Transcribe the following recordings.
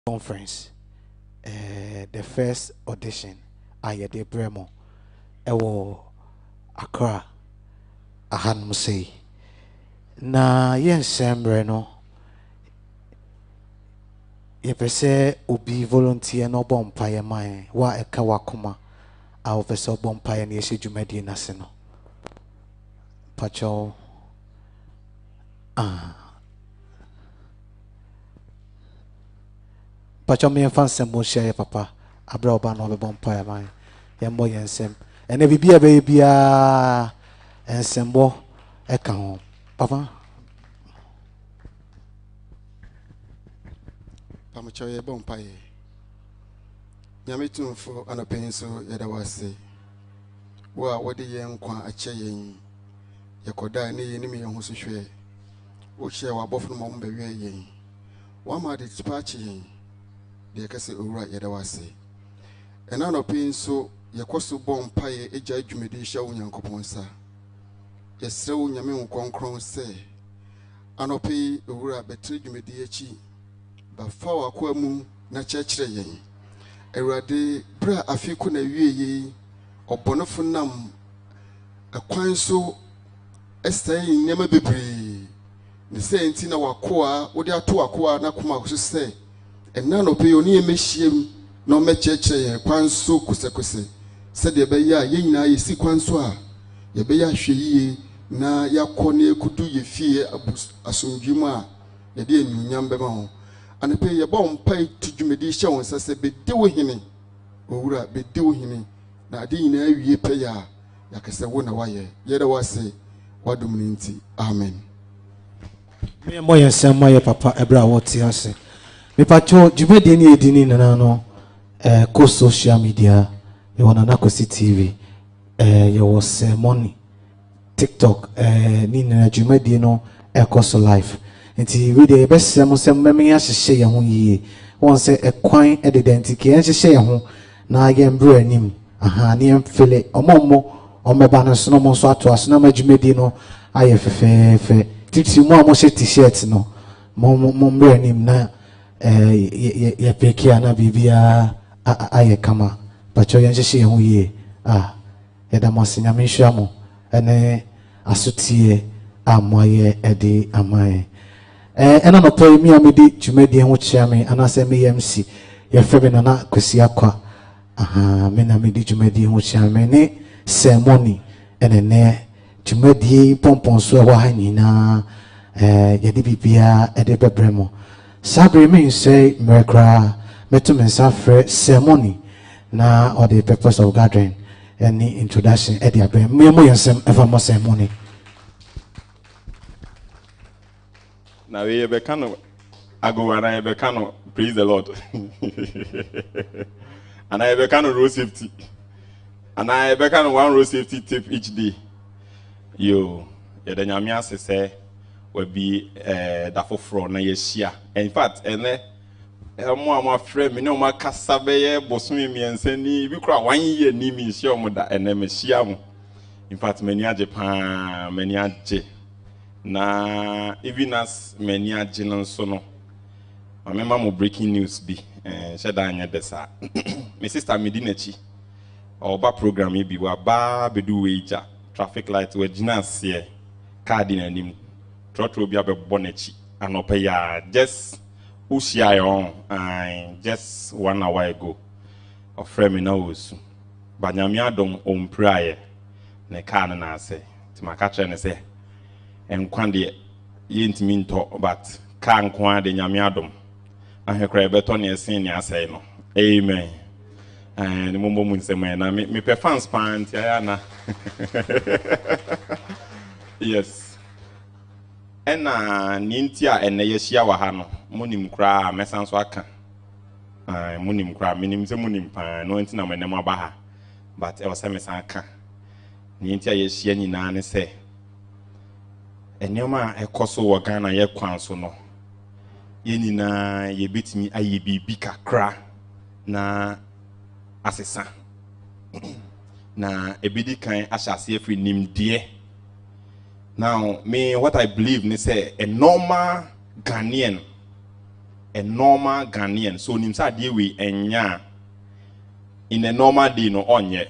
conference. The first audition, I did Bremo. Ewo Accra. Ahan say. Na yen sembre no. Ye pese obi volunteer no bompaye man wa eka wakoma. A officer bompaye ni yesi jumedi nase no. Pacho Pacho me fan sembo share papa. Abra oba no be bompaye man. Yembo yensem. Ene bibia bibia ensembo eka ho. Papa Pamacho ye bompaye. Nyame tumfo anopen so yeda wase. Wa wode ye nkwa ache yen. Yekoda ne ye ni me ho so hwe. Wo hye wa bofo no mo be we yen. Wa ma de tipache yen. De kase owura yeda wase. Ena anopen so yekoso bompaye eja adwumedi hya wo Nyankopon sa. Yesre wo Nyame nkonkron se anope owura betre dwumedi achi ba fa wakwa mu na kyekere yen. Ewurade bra afiku na wieye obonofo nam akwan so estai nyema bebre ne se enti na wakoa wode ato wakoa na koma so se enna no pe oni emehiem na o mekyekere yen kwan so kusekuse se de be ya ye nyina ye si kwan so a ye be ya hweyie na yakone ekudu ye fie asomdwemu a ye de enyunyam be ma ho anepe ye ba ompai tudwumedi hye won sase be de wo hene owura be de wo hene na ade nyina awie pe ya yakese wo na waye ye de wase wadum ni nti amen. Me mo yensem mo papa ebra woti ase me pacho dwumedi ni edini nana no ko social media ye wona na ko TV ye was money TikTok ni na dwumedi no ekoso life nti we dey best sem me ya hye ye ho yie won se ekwan edidentike en hye ye ho na ye mbro anim aha ne emfele omommo omeba no so no mo so ato aso na madwumedi no aye fefefe titi mo amo hye t-shirt no mo mbro anim na ye pekia na bibia aye kama pacho ye hye ye ho yie ye da mo sinyame hwia mo ene asotie amoye edi amaye ena no pay mi amedi dwumedi ho kyia me anase me MC ye febe na kwesi akwa me na medi dwumedi ho kyia me ne ceremony ene dwumedi pompon so wa ha nyina ye di bibia e de bebremo sabre me say mekra meto me safre ceremony na or the purpose of gathering any introduction e de abrem me mo yensem ever mo ceremony. Now we be kind of ago and I be kind of praise the Lord. And I be kind of road safety. And I be kind of one road safety tip each day. Yo, the nyamia say will be da foforo na yeshia. In fact, ene mo friend me no ma kasa be ye bosumi miense ni bi kura 1 year ni mi nsia mo da ene me hia mo. In fact, many aje pa many aje. Na even as many are so no. I remember mo breaking news be shedanya desa. My sister Medinechi oba program bi wa ba bedu weja traffic light we gina se card in anim trotro bi abebo nechi anope ya just ushia yon just 1 hour ago of frame na osu banyame adom ompraye ne car na ase ti maka ne se enkwande yentimi nto but ka nkwa de nyame adom ahekra beto ne esen ne asai no amen and mo mo nsem na me pe fans pant ya na yes ena ninti a ene yehia wa ha no monim kra mesan so aka monim kra menim se monim pa no nti na menem aba ha but e wasa mesan aka ninti a yehia nyina ne se enyoma ekoso wo Ghana ye kwan so no ye nyina ye betimi aye bibi kakra na asesa na ebidi kan ashase afri nimde. Now me what I believe ne say a normal Ghanaian a normal Ghanaian. So nimsa deal we enya in a normal day no onye.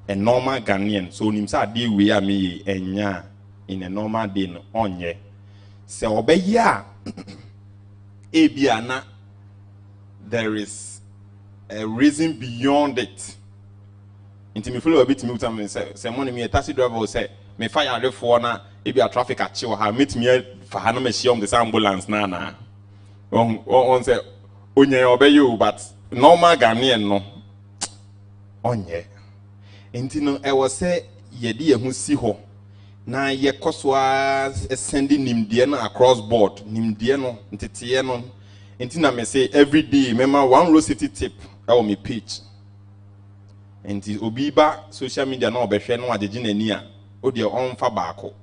A normal Ghanaian. So nimsa deal we me enya in a normal day no onye. Se obeya ebiana there is a reason beyond it. Inti me follow a bit me time say money me a taxi driver will say me fire the for na if a traffic at chill ha meet me for hana me see this ambulance na on say onye obey you but normal Ghanaian no onye inti no I was say ye di ehun si ho na ye koswa sending nimdie no across board nimdie no ntete no inti na me say every day remember one road city tip I will me page inti obi ba social media na obehwe no agege nani a o de onfa baako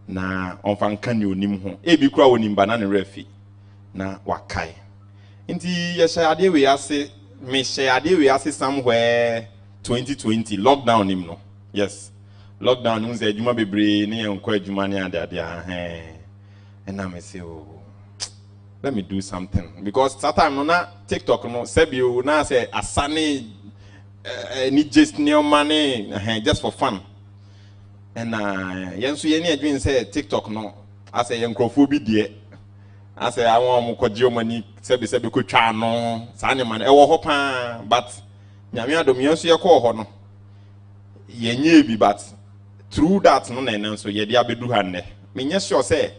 na onfa nka ni onim ho ebi kura onim ba na ne refi na wakai inti ye share ade we ase me share ade we ase somewhere 2020 lockdown nim no yes lockdown unze adwuma bebre ne enko adwuma ne ade and I say oh let me do something because that time no na TikTok no sebio na say asane ni just new money just for fun and yenso ye ne adwin say TikTok no I say yenkrofo bi de I say I want mo kogye money sebe ko twa no sa ne man e wo ho pa but nyame adom yenso ye ko ho no yenye bi but through that no na so ye dia bedu ha ne menye sure say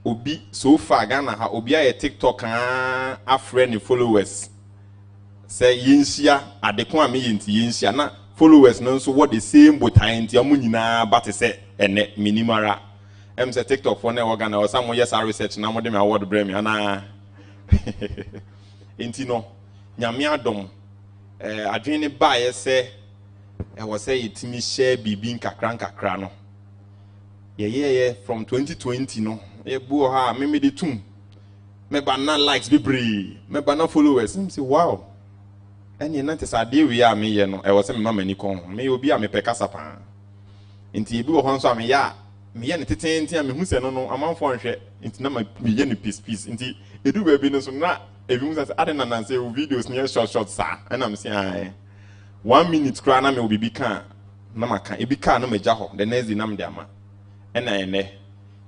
obi so far Ghana ha obi a TikTok a friend followers say yinsia adekon a me yinti yinsia na followers no so what the same botai nti amu nyina but say ene minimara em say TikTok for na Ghana or some yes research na mo dem award brem ana nti no nyame adom adwene ba ye say e was say itimi share bibi nkakra no ye from 2020 no e bu ha me de tum me banana likes bibre me banana followers say wow eni na te sa de wi a me ye no e was say me mama ni kon me obi a me pekasa pa nti ebi wo ho nso a me ya me ye ne tetenti a me hu se no no amanfo nhwe nti na me ye ne peace nti edu ba bi no so na ebi hu se ade na nan say videos ne short sa and am say 1 minute kra na me obi bi kan na maka ebi kan na me ja ho the next day na me de ama ena ene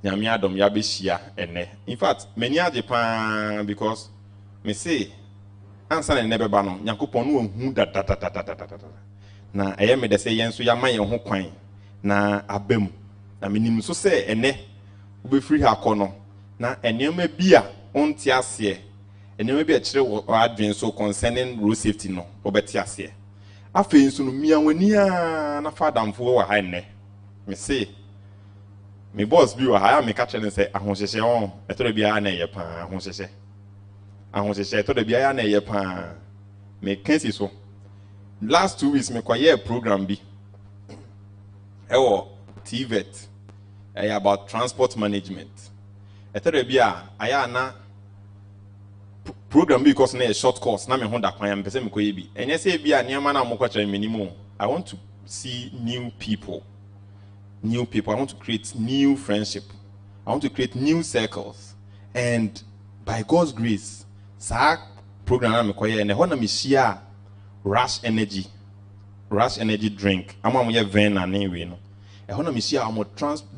nyame adom ya be hia ene in fact many age pa because me say ansa na ne beba no yakopon no hu da na eye me de say yenso ya ma ye ho kwan na abam na menim so say ene obe free ha kono na enema bia onti ase enema bia kire wo adwen so concerning road safety no obeti ase afa nso no miawani a na fadamfo wo ha ene me say me boss bi wa ha me ka kire say ahohyehe on etoro bia na ye pa ahohyehe etoro bia na ye pa me kansi so last 2 weeks me kwaye program bi ewo TVET about transport management etoro bia aya na program because na a short course na me ho da kwan am pese me koye bi enye se bia niam na mo kwa kire me nimo I want to see new people. I want to create new friendship. I want to create new circles. And by God's grace, sa program na me koye na ho na me share rush energy drink. Am ye ven na we no. E ho na me share am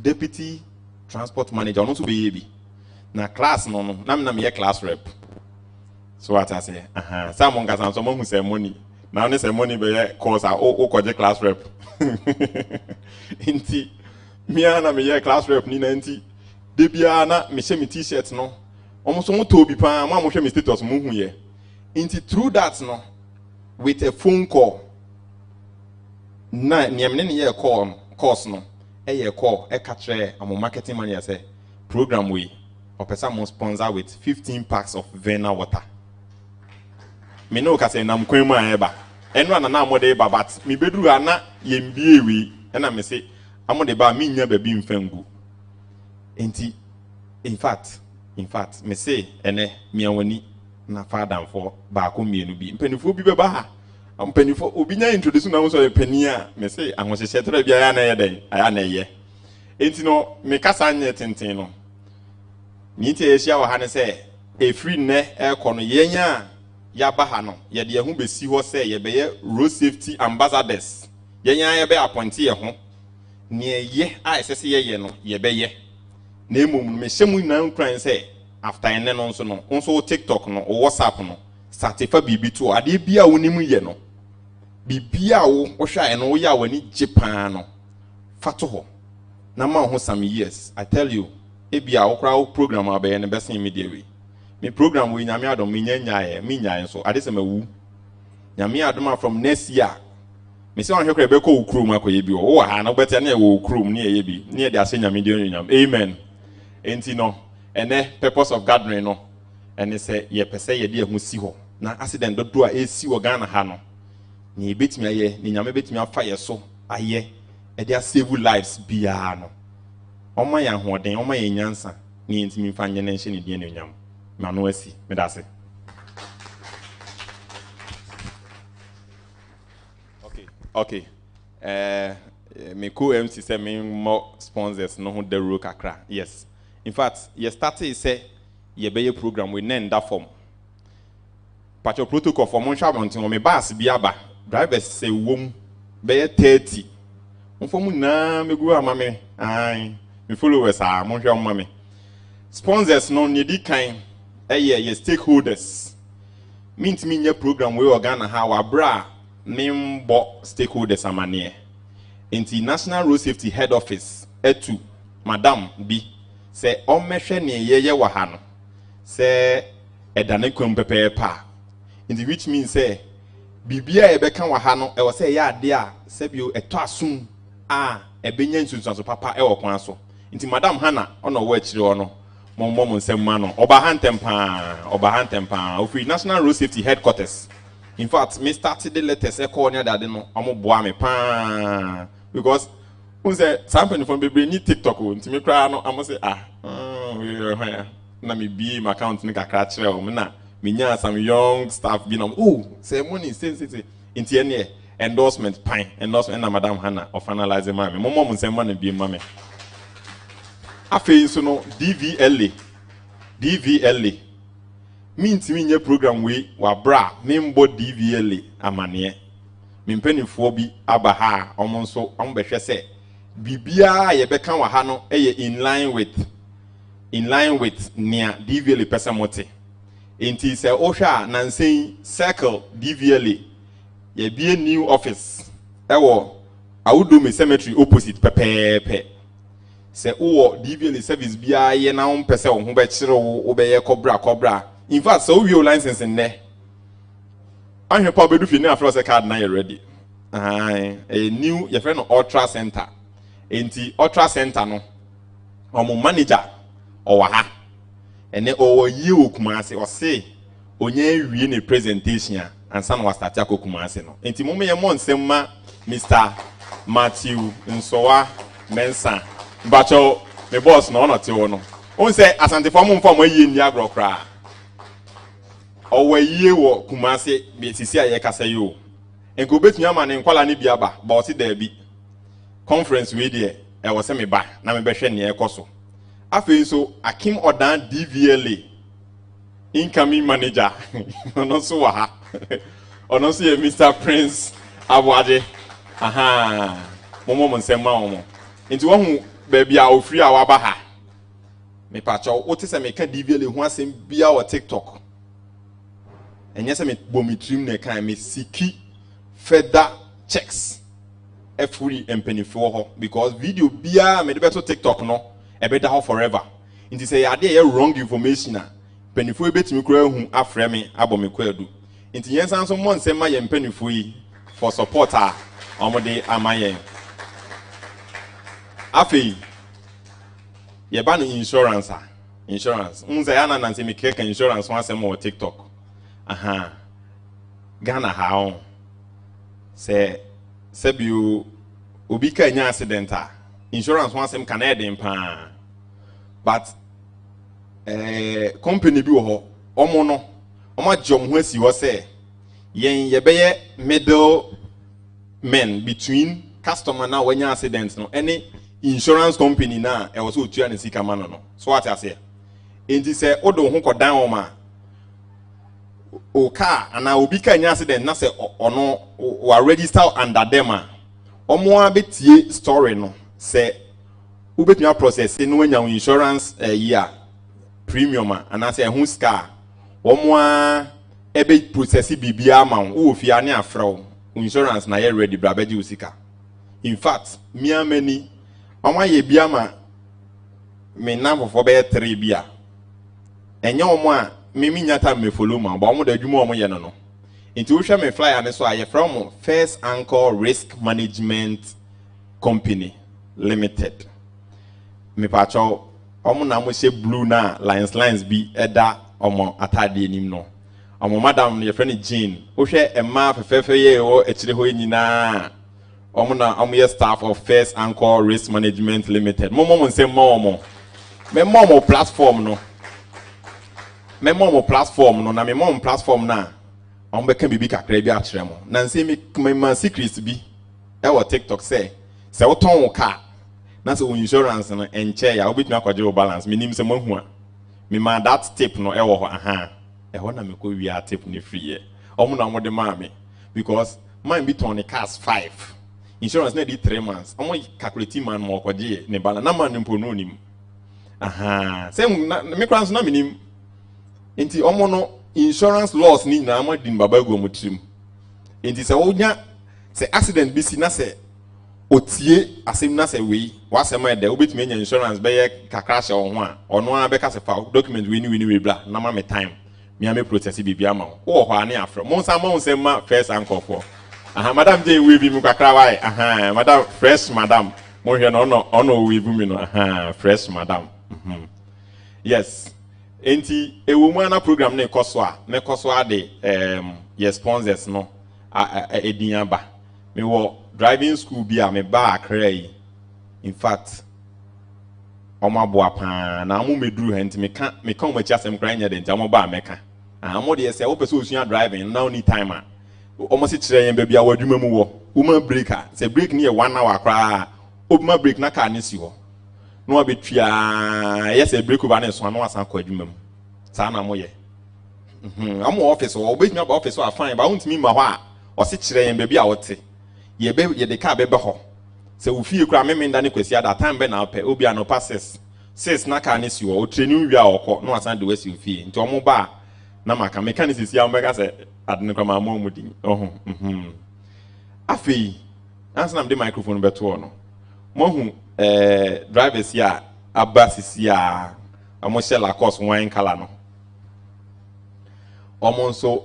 deputy transport manager no to be bi. Na class no na me ye class rep. So what I say, some monga some who say money. Now they say money be cause o koje class rep. Inti me ana me class rep ni na nti de bia na me she me t-shirt no. Omo so mo to bi pa ma mo hwe me status mo hu ye. Inti through that no with a phone call na niamne ne ye call course no e ye call e ka kire am marketing manager say program we or person mo sponsor with 15 packs of Vena water. Me no ka say nam kwan mu ayeba eno ana na amode ba but me beduru ana yembie wi na me say amode ba me nya ba bi mfangu enti in fact me say ene me awani na father for ba ko mienu bi mpanifo bi beba ha mpanifo obi nya introduce na so pania me say ahohyehyɛ tara bia ya na ye den aya na ye enti no me kasa anye tenten no Niti Asia wa hane say a free ne air kono yenya ya bahano ye de hu besi ho say ye be road safety ambassadors yenya ye be appointee ye ho ne ye a esese ye no ye be ye na emom me hyemu na nkran say after ene no nso TikTok no WhatsApp no certify bibi to ade bia wonim ye no bibia wo hwa no wo ya wani Japan no fato ho na ma ho some years I tell you ebia wo kra wo program abaye ne best immediately me program we nyame adom me nyanyae me nyae so ade se mawu nyame adom from next year me se wanhwe kra be ko ukrum akoye bi wo ha na bete na e wo ukrum ne ye bi ne de ase nyame de nyam amen enti no ene purpose of gathering no ene se ye pese ye de ahu si ho na accident dodo a esi wo Ghana ha no ne betimi aye ne nyame betimi afa ye so aye e de save lives bia no oma ya hoden oma ya nyansa ne ntimi mfa nye na nhye ne de ne nyam mano asi me da se okay me co MC say me more sponsors no ho the road Accra yes in fact you started say ye be program we name that form patcho protocol for mon chabontin o me bus bi aba drivers say wom be 30 onfom na me gu amame ai me followers are mon hwe amame sponsors no ne di kan ye stakeholders mint me nya program we organ ha wa bra membo stakeholders amane international road safety head office etu madam bi say o mehwe ne ye wa ha no say edane kwam pepepa in the which means say bibia e be kan wa ha no e wo say ya ade a sebio eto asum a e be nya nsunsu papa e wo kwan so nti madam hana ono wo akire ono mom nsem ma no oba hantempa ofri national road safety headquarters in fact me started the letters e call near that no omo boa me pa because who say something from bebre ni TikTok o nti me kra no amo say na me bi my account ni kakra kire o me na me nya some young staff bi no say money say nti ene endorsement na madam hana of analyze ma me mom nsem ma na bi ma me afei so no DVLA minti mi nye program we wa bra membo DVLA amane mimpenifo bi aba ha omonso ombehwe se bibia ye beka wa ha no eye in line with near DVLA pesamote enti se ohwa nansen circle DVLA ye be new office ewo awudo cemetery opposite pepepe se uwo DVLA service bia ye na umpese wo ho be kire wo be ye kobra in fact so we license in there anhwe pa bedu fi na afro se card na you ready a new your friend ultra center enti ultra center no omo manager owa ha ene owo yi okumase o se onye wie ne presentation ansa no start akokumase no enti mo me mo nsem ma Mr. Matthew Nsowa Mensa Bacho, my boss no not you. On say asante for mum from a ye ni agro cra. Or where ye wo Kumasi be Sisia Yakasayo. And go bet me a man in Kuala Nibiaba, but there be conference with ye. I was semi ba, na me beshe near Koso. I feel so Akim Odan DVLA incoming manager. No so ha. Or no see Mr. Prince Awade. Aha. Momo Monsema Omo. Into one baby a free our baha. Me pacho, what is a make a DVLA who has him be our TikTok. And yes, I mean, bommy trim ne can me siki further checks. Free and penny for her because video beer made better TikTok no a better forever. It is a idea wrong information. Penny for a bit me crow whom after me abome quedu. Into yes, and someone send my penny for supporter on the amaye. Afi ye ban insurance unze yana nanti me keke insurance wan se mo TikTok aha Ghana ha on se bi obi ka nya accident insurance wan se kan eden pa but company bi wo ho omo no omo jom ho asi wo se yen ye beye middle men between customer na wanya accident no any insurance company na e was otua ne sika ma no so what I say enti se odo ho kodan o ma o car ana obi ka nya accident na se ono wa register under them a omo abetie story no se ubetumi process no anya insurance year premium ana se ho scar omo a ebe process bibia ma wo ofia ne afrɛ insurance na ye ready bra beji usika. In fact me amani omo ye bia ma me na fofo be 3 bia enye omo a me nyata me follow ma ba omo da adwuma omo ye no no nti wo hwe me flyer ne so aye from First Anchor Risk Management Company Limited me pacho omo na mo she blue na lines bi eda omo atade enim no omo madam ye friend Jean wo hwe emma fefefe ye wo ekire ho nyina omo na omo ye staff of First Anchor Risk Management Limited mo nsem mo me mo platform no me mo platform no na me mo platform na on be kan bibi kakra bi akere mo na nse me ma secret bi e wo TikTok say se wo ton wo car na se wo insurance no enche ya obetumi akwaje wo balance minim se mahu a me ma that tip no e wo ho aha e ho na me ko wi a tip ne free e omo na mo de ma me because mine be ton the cars 5 insurance na di 3 months omo calculate man mo kwaje ne balance na man mpo no nim aha se me kwanso na minim enti omo no insurance laws ni na amadin baba go mutrim enti se wonya se accident bi si na se otie asem na se we wasema de obetumi nya insurance be ye kakra hye wo ho a ono a be ka se fa document we bla na ma me time me am process bi ama wo ho ane afro mo nsa ma nsem ma First Anchor for aha madam je we bi mu kakra wai aha madam fresh madam mo hwe no ono we bu mi no aha fresh madam yes enti ewomu ana program na ekoso a me koso ade ye sponsors no edin aba me wo driving school bi a me ba Accra yi in fact omo aboa pa na amu meduru he enti me ka o machi asem kran nya de enti amu ba meka amu de se wo pese osua driving now need time a omo se kire yen ba bia wadwuma mu wo woman breaker se break ni e 1 hour kra obuma break na ka ni si ho no abetua yes e break over na so no asan kwa adwuma mu sa na mo ye am office o obetumi ba office o fine ba wontimi ma ho a o se kire yen ba bia wote ye de ka be ho se wo fie kura memenda ne kwasi ada time be na pe obi ano passes 6 na ka ne si o training wi a okọ no asan de wasi fie nti omo ba na maka mechanics si am be ka se adne kwa ma mo din afei ansa na de microphone beto no mo hu drivers ya abasisi ya amo shela course wine color no omo nso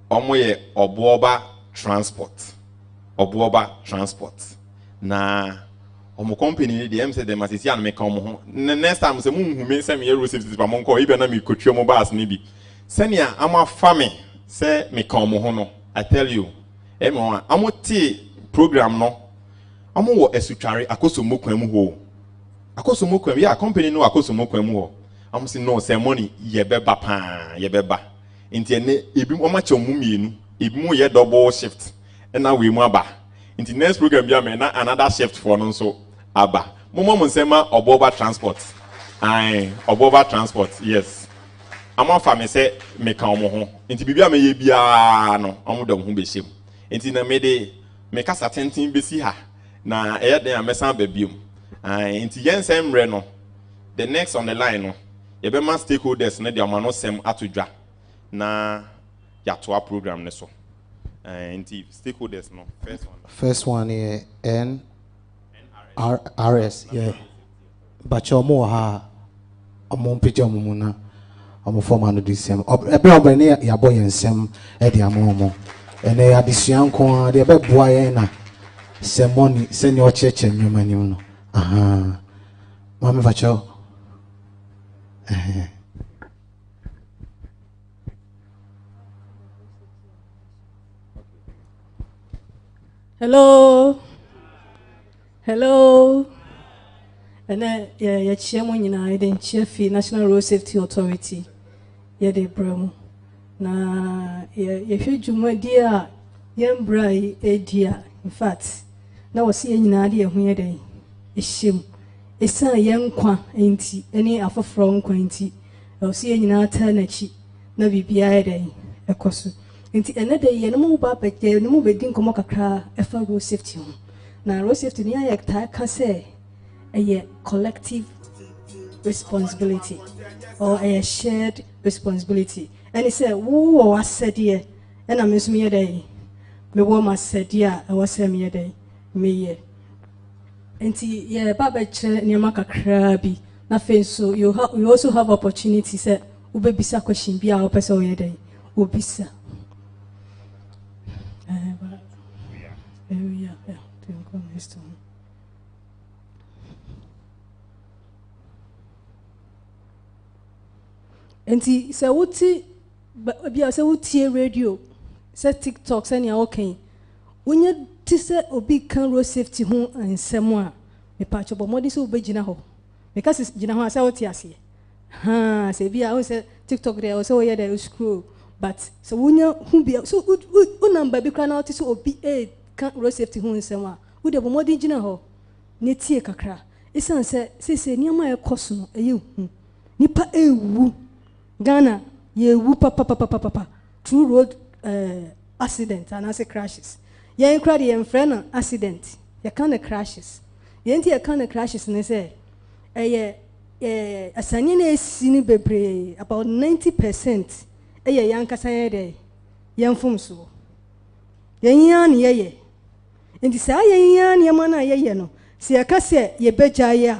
omo ye obuoba transport na omo company dey em say dem asisi an me kan mo ho next time say mu hu me say me road safety pa mo nko ibe na me kotwe mo bus ni bi senia ama fa me say me kan mo ho no I tell you emo amo ti program no amo wo esutware akosomo kwan mu ho akosomo kwan ya company no akosomo kwan mu ho amo say no say money ye beba pa ye beba nti ene ebi mo ma che mu mienu ebi mo ye double shift na we mu aba nti next program bia me na another shift for no so aba mo nsema oboba transport oboba transport yes amo fa me say me kan mo ho nti bibia me ye bia no amo dom ho be shem nti na me de me kasa tenten be si ha na den amesan ba biom nti yensem re no the next on the line no ye be man stakeholders na de amano sem atodwa na yato a program ne so nti stakeholders no first one RS yeah bacho mo ha omo pije omo na omo forma no disem ebe obene ya boy ensem e de amomo ene adisua nko de ebe boa ye na semoni seni ocheche nyuma ni no aha mama bacho Hello. And ya chairman nyina den chief National Road Safety Authority. Ya de bramo. Na ya hwedwuma dia yembrai edia. In fact, na wasi nyina de ehu ye den. Ehyem. Esan yenkwa enti ene afoforo nkwa enti see any alternative, no be day, a cost. Into another year, no more back there, no more bedding come Accra, a far road safety. Now, road safety near can say a collective responsibility or a shared responsibility. And he said, whoa, I said, yeah, and I miss me a day. Me woman said, yeah, I was me a day, me. And yeah, Baba near Accra, nothing. So you also have opportunity, said, Ube bisa question, be our person a day, Ubisa. Yeah. And he said, "What? But be as a radio, said TikTok, send you okay. When you say obi can road safety home and somewhere, me patch up more this obi jina ho because it's jina ho asa what yasi. Ha, say be I say TikTok there also where there scroll, but so when you who be so number be can out so obi can road safety home and somewhere. Who the more jina ho? Ne tie kakra. Isan say niyama e koso no e hu. Nipa ewu. Ghana, ye whoop papa through road accident and as it crashes. Ye ain't crowd ye friend accident. Ye kind of crashes. Ye ain't ye kind of crashes and they say, a sanine sini bebre about 90%. Ye young casayede, young fumso. Ye yan ye. And this ay yan yamana ye no. See a casse ye beja ya.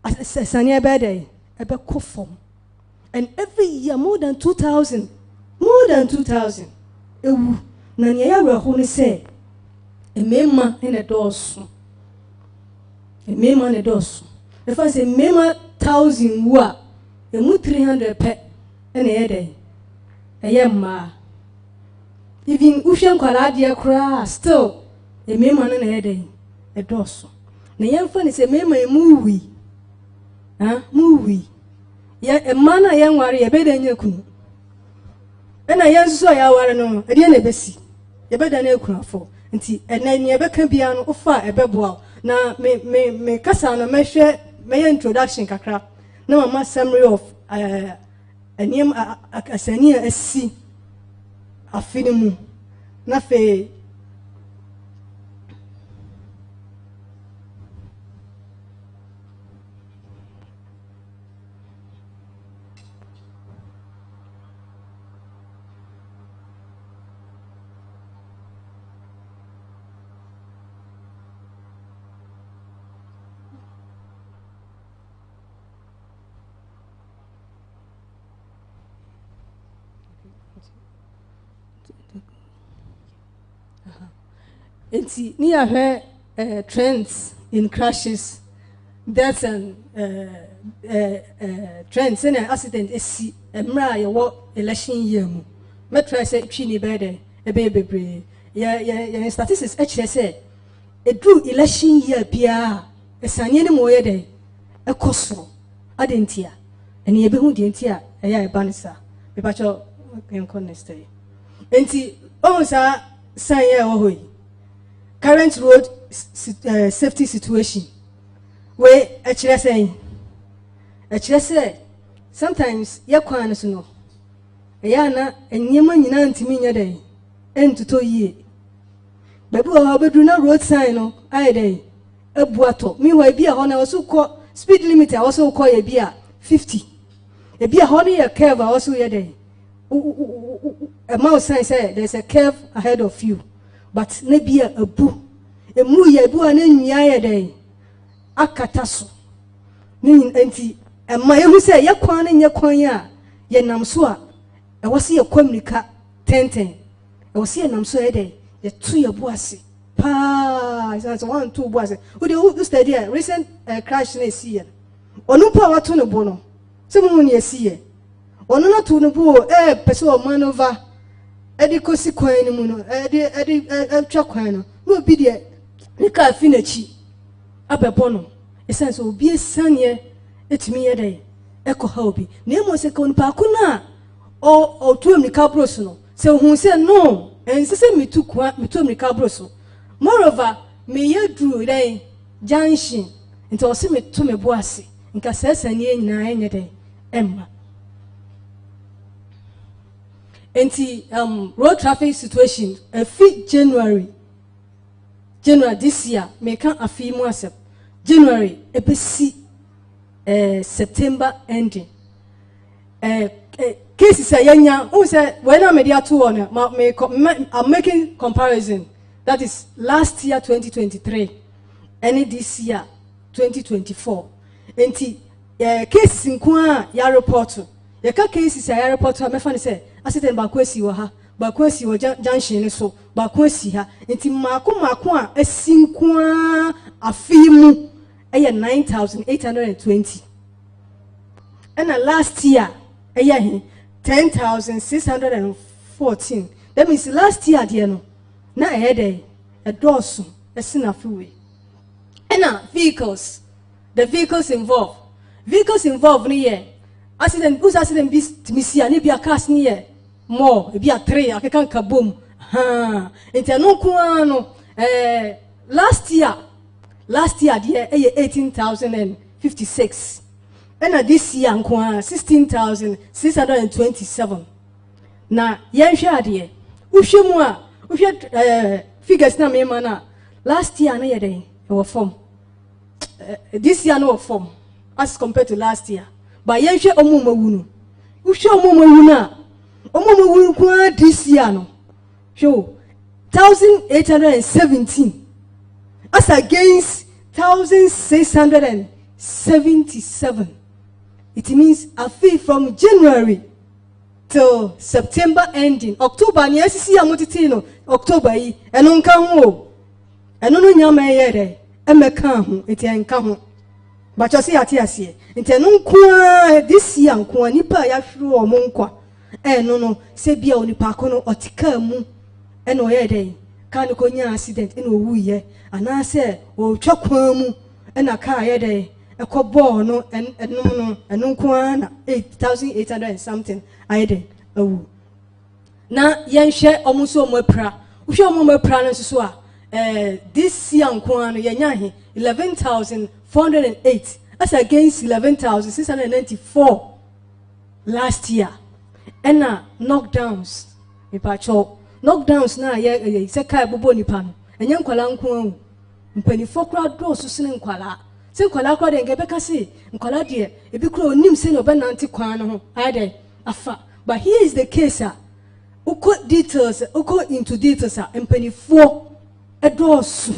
A sanya bede, a be kufum. And every year more than 2,000. Ewu na nyaya rahone say a mema in a dosu. A mema in a dosu. If I say mema 1,000 wa, a mu 300 pet and a day. A yamma. Even Ushan Kaladia cry still a mema in a day. A dosu. Na yam fan is a mema a movie. Movie. Ya man a young warrior, a better than you could. And I young so I were no, a dear nebesi. You better than you could for. And then you ever can be an offer a bebwell. Now, may Cassano measure my introduction, Kakra. No, a mass summary of a name a senior SC. A film. Nothing. It's near her trends in crashes, deaths and trends in an accident. Is a mra what election year. Metro say chini bede a baby brave. Yeah, statistics actually say a true election year pia a sanyani moye day a cosro adentia and ye behu dentia a ya banisa. The patcho can connect. And see, oh, sir, say oh. Current road safety situation. Where actually say sometimes ya kwan so no. Ya na enyema nyina ntimi nya dey. Entuto yie. Babu ho bedru na road sign no ai dey. Ebuato. Mi wa bia ho na also call speed limit also call ye bia 50. E bia ho na ye curve also ye dey. A mouse sign say there's a curve ahead of you. But nebia abu emu ye bu ana nwia ye den akataso ni enti ema ehu se ye kwan na nye kwan a ye nam so a e wose ye kwamnika tenten e wose ye nam so ye den ye tu ye bu ase pa is 1 2 bu ase who study recent crash na see ye onu pa wato ne bo no se mu ne see ye onu na to ne bo pese o manova edi kosi kwan ni mu no edi twa kwan no no bi de ni ka fi na chi abebo no esense obi esanye etimi ye dai eko ha obi na emo se ka onpa kuna o tu mi ka bros no se hu se no ense se mi tu mi ka bros moreover me ye dru dai junction nti o se mi tu me bo ase nka sesa ni nyina enye dai emma road traffic situation a fee January this year make a fee more January ebesi September ending cases ayanya who say when I'm media to one I'm making comparison that is last year 2023 and this year 2024 cases in kwa ya report ya ka cases ya report me fa say accident ba kwesi wo ha ba kwesi wo junction so ba kwesi ha enti mako a asinkwa afimu 9,820 and last year 10,614 that means last year there no na a dosu esinafuwe and vehicles the vehicles involved ni here accident who's accident be timisia ni bia cars ni here more e bia 3 akekan kabom ha enti no kwa no last year there 18,056 and this year nkwa 16,627 na yenhwe ade uhwemu a uhwe figures na me mana last year na yede e wo form this year no form as compared to last year but yenhwe omumawunu uhwe omumawunu a omumawunu kwa this year no show 1,817 as against 1,677. It means a fee from January till September ending. October ni asisi ya mutitino October yi eno nka ho eno no nyama yere emeka ho enti enka ho bachosi ati asie enti eno nko this year nko nipa ya hwuru o monkwa eno no se bia onipa ko no otika mu eno yede kan ko nya accident eno wuye anase o twakwan mu ena ka yede ekobo no eno nko na 8,800 and something ayede awu na yenhwe omuso omapra uhwe omapra no so a this year nko no yenya he 11,408 as against 11,694 last year and knockdowns knockdowns na ye se kai bobo nipa no enye nkwala nko ahu mpanifo kra do so sene nkwala se nkwala kra de ngebeka se nkwala de ebi kra onim se no benanti kwan no ho ade afa but here is the case uko into details mpanifo edosu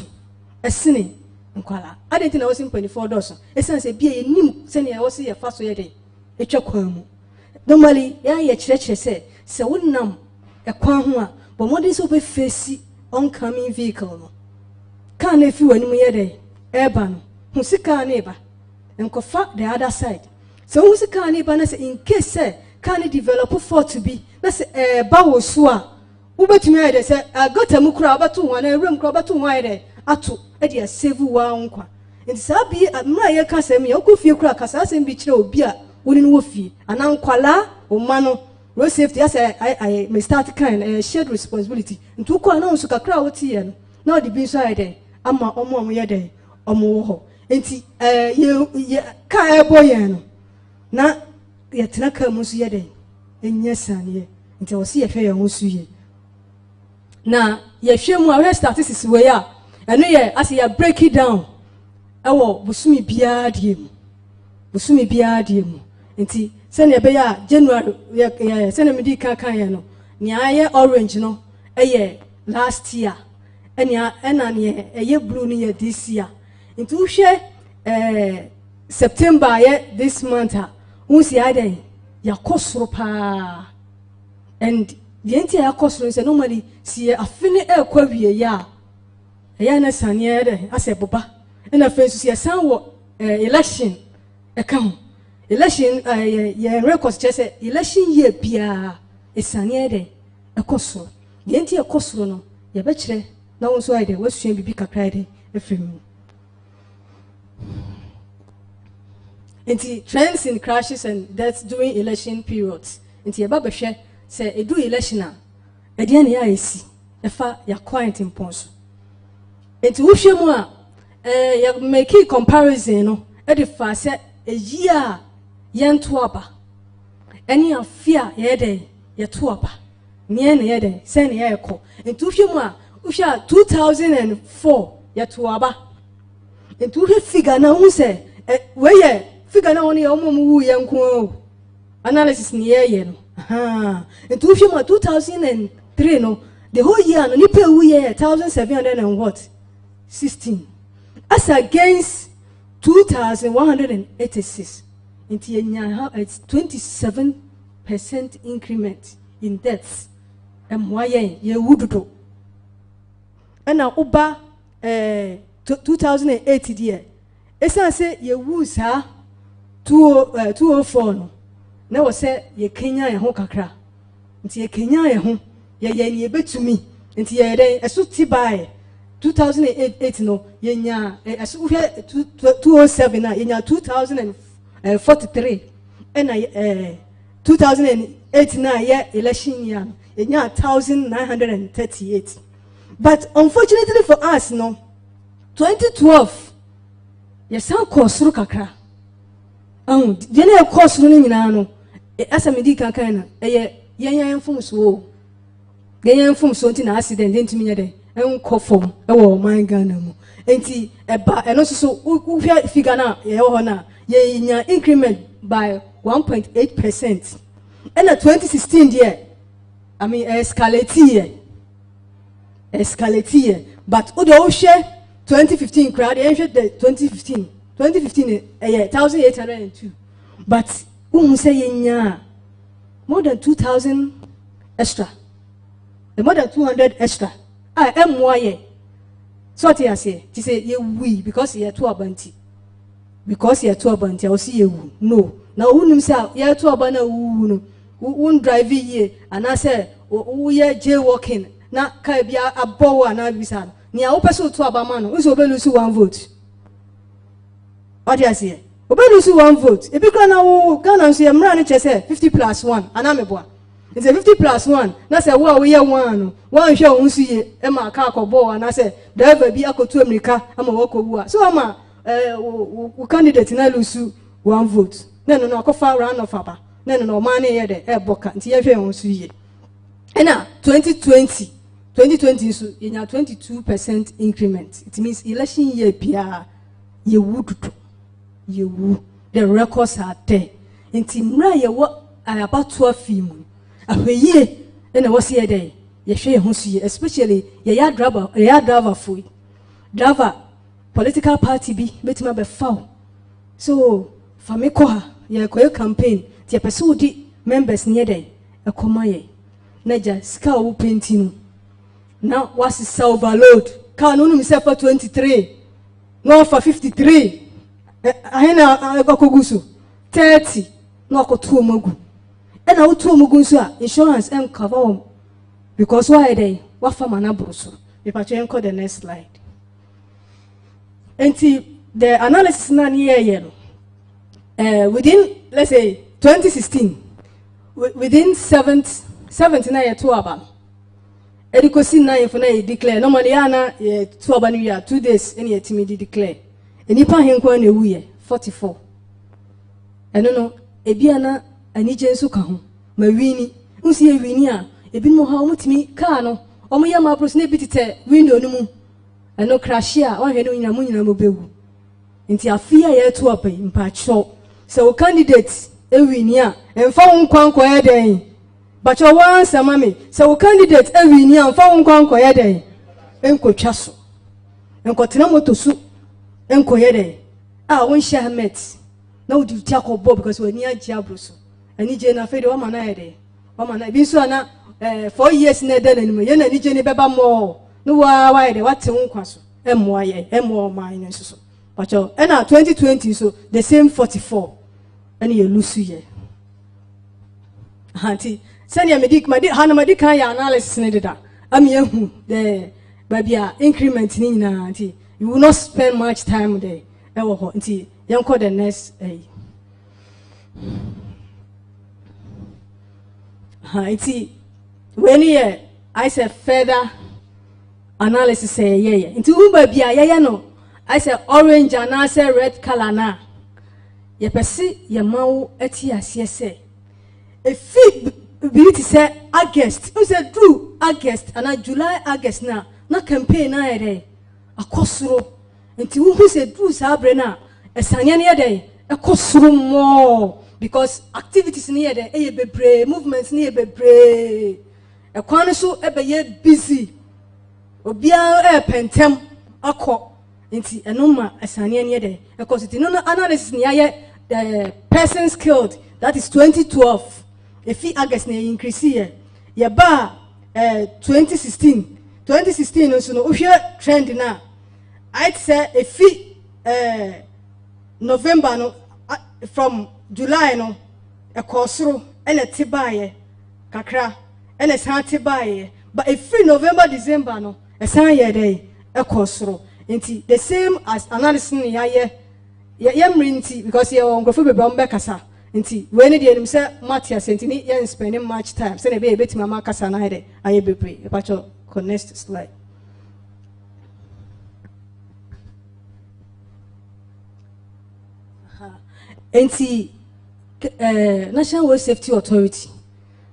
esene nkwala ade nti na wo se mpanifo dosu esan se bia yenim se ne wo se ye fa so ye de etwa kwan mu normally ya ye kire se wonnam ekwan ho a but modern so be face oncoming vehicle no car na fi wani mu ye de eba no hu sika na eba enkofa the other side so hu sika na eba na say in case say car na develop for to be na say ba wo so a wo betumi aye de say agota mu kura abatu ho na ewrem kura abatu ho aye de ato e de save wa nkwa nti sabi mra ye ka say me okofie kura kasa asem bi kire obi a woni no wo fie anankwala o mano road safety as I may start kind shared responsibility nti ko na nso kakra woti ye no na odi bi so aye de ama omo ye de omo ho nti ye ka ebo ye no na ye tena ka mu so ye de enye sane nti wo se ye hwe ye ho so ye na ye hwe mu a we statistics we ya eno ye as ye break it down ewo busumi bia de mu nti sene be ya January ye sene medi kan ye no nya ye orange no eye last year ena ne eye blue no ye this year nti uhwe September ye this month who see ade ya kosoro pa and the entire ya kosoro say normally see afine ekwa wie ya na sane ye de ase boba na face see san wo election eka election ye records say election year bia esane de ekosoro the entire ekosoro no ye be kire na wonso ade wasua bibi kakra de efim Inti trends in crashes and deaths during election periods. Inti yaba behwe say edu election a ede na ya esi efa ya quiet impons. Inti wohwe mu a ya make comparison no e de fa say year yento aba. Any afia ye de ye to aba. near near there, send the echo. And two Shima, Usha 2004, Yatuaba. And to his figure now, who say, where figure now only Omu Yanko analysis near yen. And to Shima 2003, no, the whole year, no, Nipa year 1,700 and what? 16. As against 2,186. It's 27% increment in deaths. And why ye would do? And now, Uba 2008 year. As I say, ye woos ha 204. Now, I say, ye Kenya and Hokakra. It's ye Kenya and home. Ye bet to me. It's ye day, a suit by 2008 no, yenya, as 207, yenya 2043. And 2008 na election year, yenya 1,938. But unfortunately for us, no, 2012, yes, some course through Accra. Then course running in ano, as a medical kind, yenya from so. Ganyan from something accident into me there. And call from my gun. And also so figure now, ye increment by 1.8%. And at 2016 year, I mean escalate year. But Udo share 2015 crowd, the 2015, 1,802. But say more than 2,000 extra. More than 200 extra. I am why. So what I say, to say you we because you are too abundant. Because you are too abundant, I will see you. No. Now who himself, you are too abundant. Who drive ye, and I say, we are jaywalking. Na Kabia a bow and I was on. Nia Opeso to Abamano, who's Obelusu 1 vote. What do I say? Obelusu 1 vote. If you can now go and say, I'm running to say 50 plus 1, and I'm a boy. It's a 50 plus 1. That's a well, we are one. One show won't see Emma Kako Bow, and I said, driver be a to America, I'm a walk. So I'm a candidate in Alusu 1 vote. No, go far round of Papa. No, money at the airbook, and TFA won't see it. And now, 2020 so in a 22% increment. It means election year PR, you would, the records are there. In Timra, what I about 12 female. A year, and I was here day. You share who see, especially your driver for driver, political party be, bet me be foul. So, for me, your campaign, the episode members near day, a comaye. Naja, scow painting. Now, what's the silver load? Can't only myself for 23, no for 53. I got Kogusu 30, no for 2 mogu. And I would 2 mugunsa insurance and cover because why they what for manabroso. If I change the next slide. And the analysis nan year within let's say 2016, within 79 to about. Education 9 for na declare normally ana 2 about 2 days any timid declare. And if I him kwan ewu 44. I don't know ebiana ani jensu ka ho ma wini nsi e wini a ebi mo ha omutimi car no omo ya ma pros na bitite window no mu eno crash a o hwe no nyina mo bewu nti afia ye to opai mpa cho so candidate e wini a emfa wo nkwanko ye den but your one samame so candidate e wini a emfa wo nkwanko ye den enkotwa so enkotena moto su enko ye den a won share met na wo di tia ko bo because we ni agya broso ani je na fede o ma na yede o ma na bi so na 4 years na de na ye na ni je ni beba mo no wa yede wate wo nkwa so emmo ye emmo ma yin so but e na 2020 so the same 44 ani ye lusu ye anti sani medik hana medik ya analysis ni deda am ye hu the babia increment ni na anti you will not spend much time there e wo ho anti yan call the next when I said further analysis say yeah. Into umba bia yeah no. I said orange and I said red color na. Ye pesi ye mau eti asye say. Beauty say August. Who said true August and July August na campaign na ere akosoro. Nti who said true sabrena esanya ne ere akosoro more because activities near there bebre movements near bebre e kwan so ye busy obia pentem akọ nti enoma esane near there because it no analysis near persons killed that is 2012 if August na increase here ye ba 2016 so no uhwe trend na I say if November no from July no a kosoro ene tibaye kakra ene san tibaye but if November December no a san ye dey a kosoro nti the same as analysis ni ye mrinti because ye on grofo bebe ombe kasa nti we ne de nim say Matthias nti ni ye spending much time say na be betima ma kasa na dey aye bebre e pacho next slide. Nti National Road Safety Authority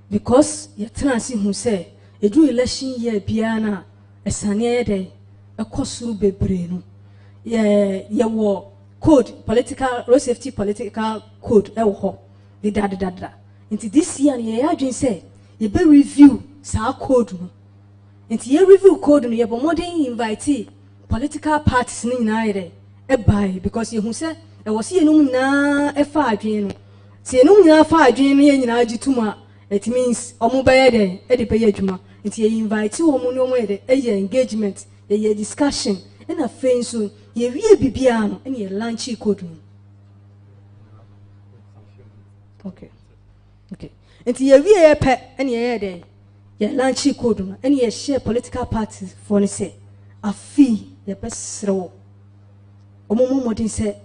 because you transi who say a do election year piana a sanya day a costu bebre no ye war code political road safety political code the da into this year ye agin say ye be review sa code no into ye review code no ye bo modern invite political parties ni na ire e buy because ye who say e was ye no na e fa adwen no se no nyina fa adwen no ye nyina agituma it means omo baye de e de baye adwuma nti ye invite omo no omo ye de engagement ye discussion and a friend so ye wie bibia no and ye lunch code no okay nti ye wie pe and ye de ye lunch code no and ye share political parties for ne say afi ye pesrewo omo modin say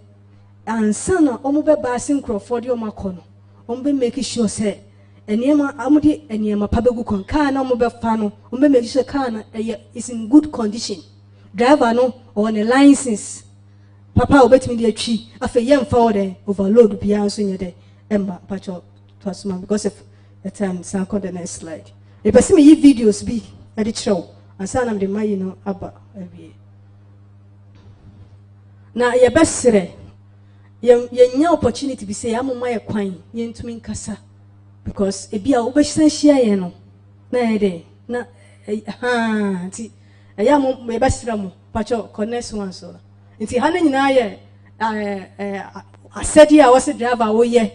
ansana omo be basin croford yo makono omo be make sure say enema amudi enema pabegu kon car na omo be fa no omo be make sure car na is in good condition driver no on a license papa obetimi de atwi afa yem fa ode overload bia so nye de emba pacho to asuma because of the time san call the next slide e pese me videos bi e de chew ansana me de mayi no aba awie na ye besere ye nya opportunity bi say amoma ye kwan ye ntumi nkasa because e bia obehisa hia ye no na ye de na ti eya mo me besra mo pacho connect one so nti ha na nyina ye asedi a wose driver wo ye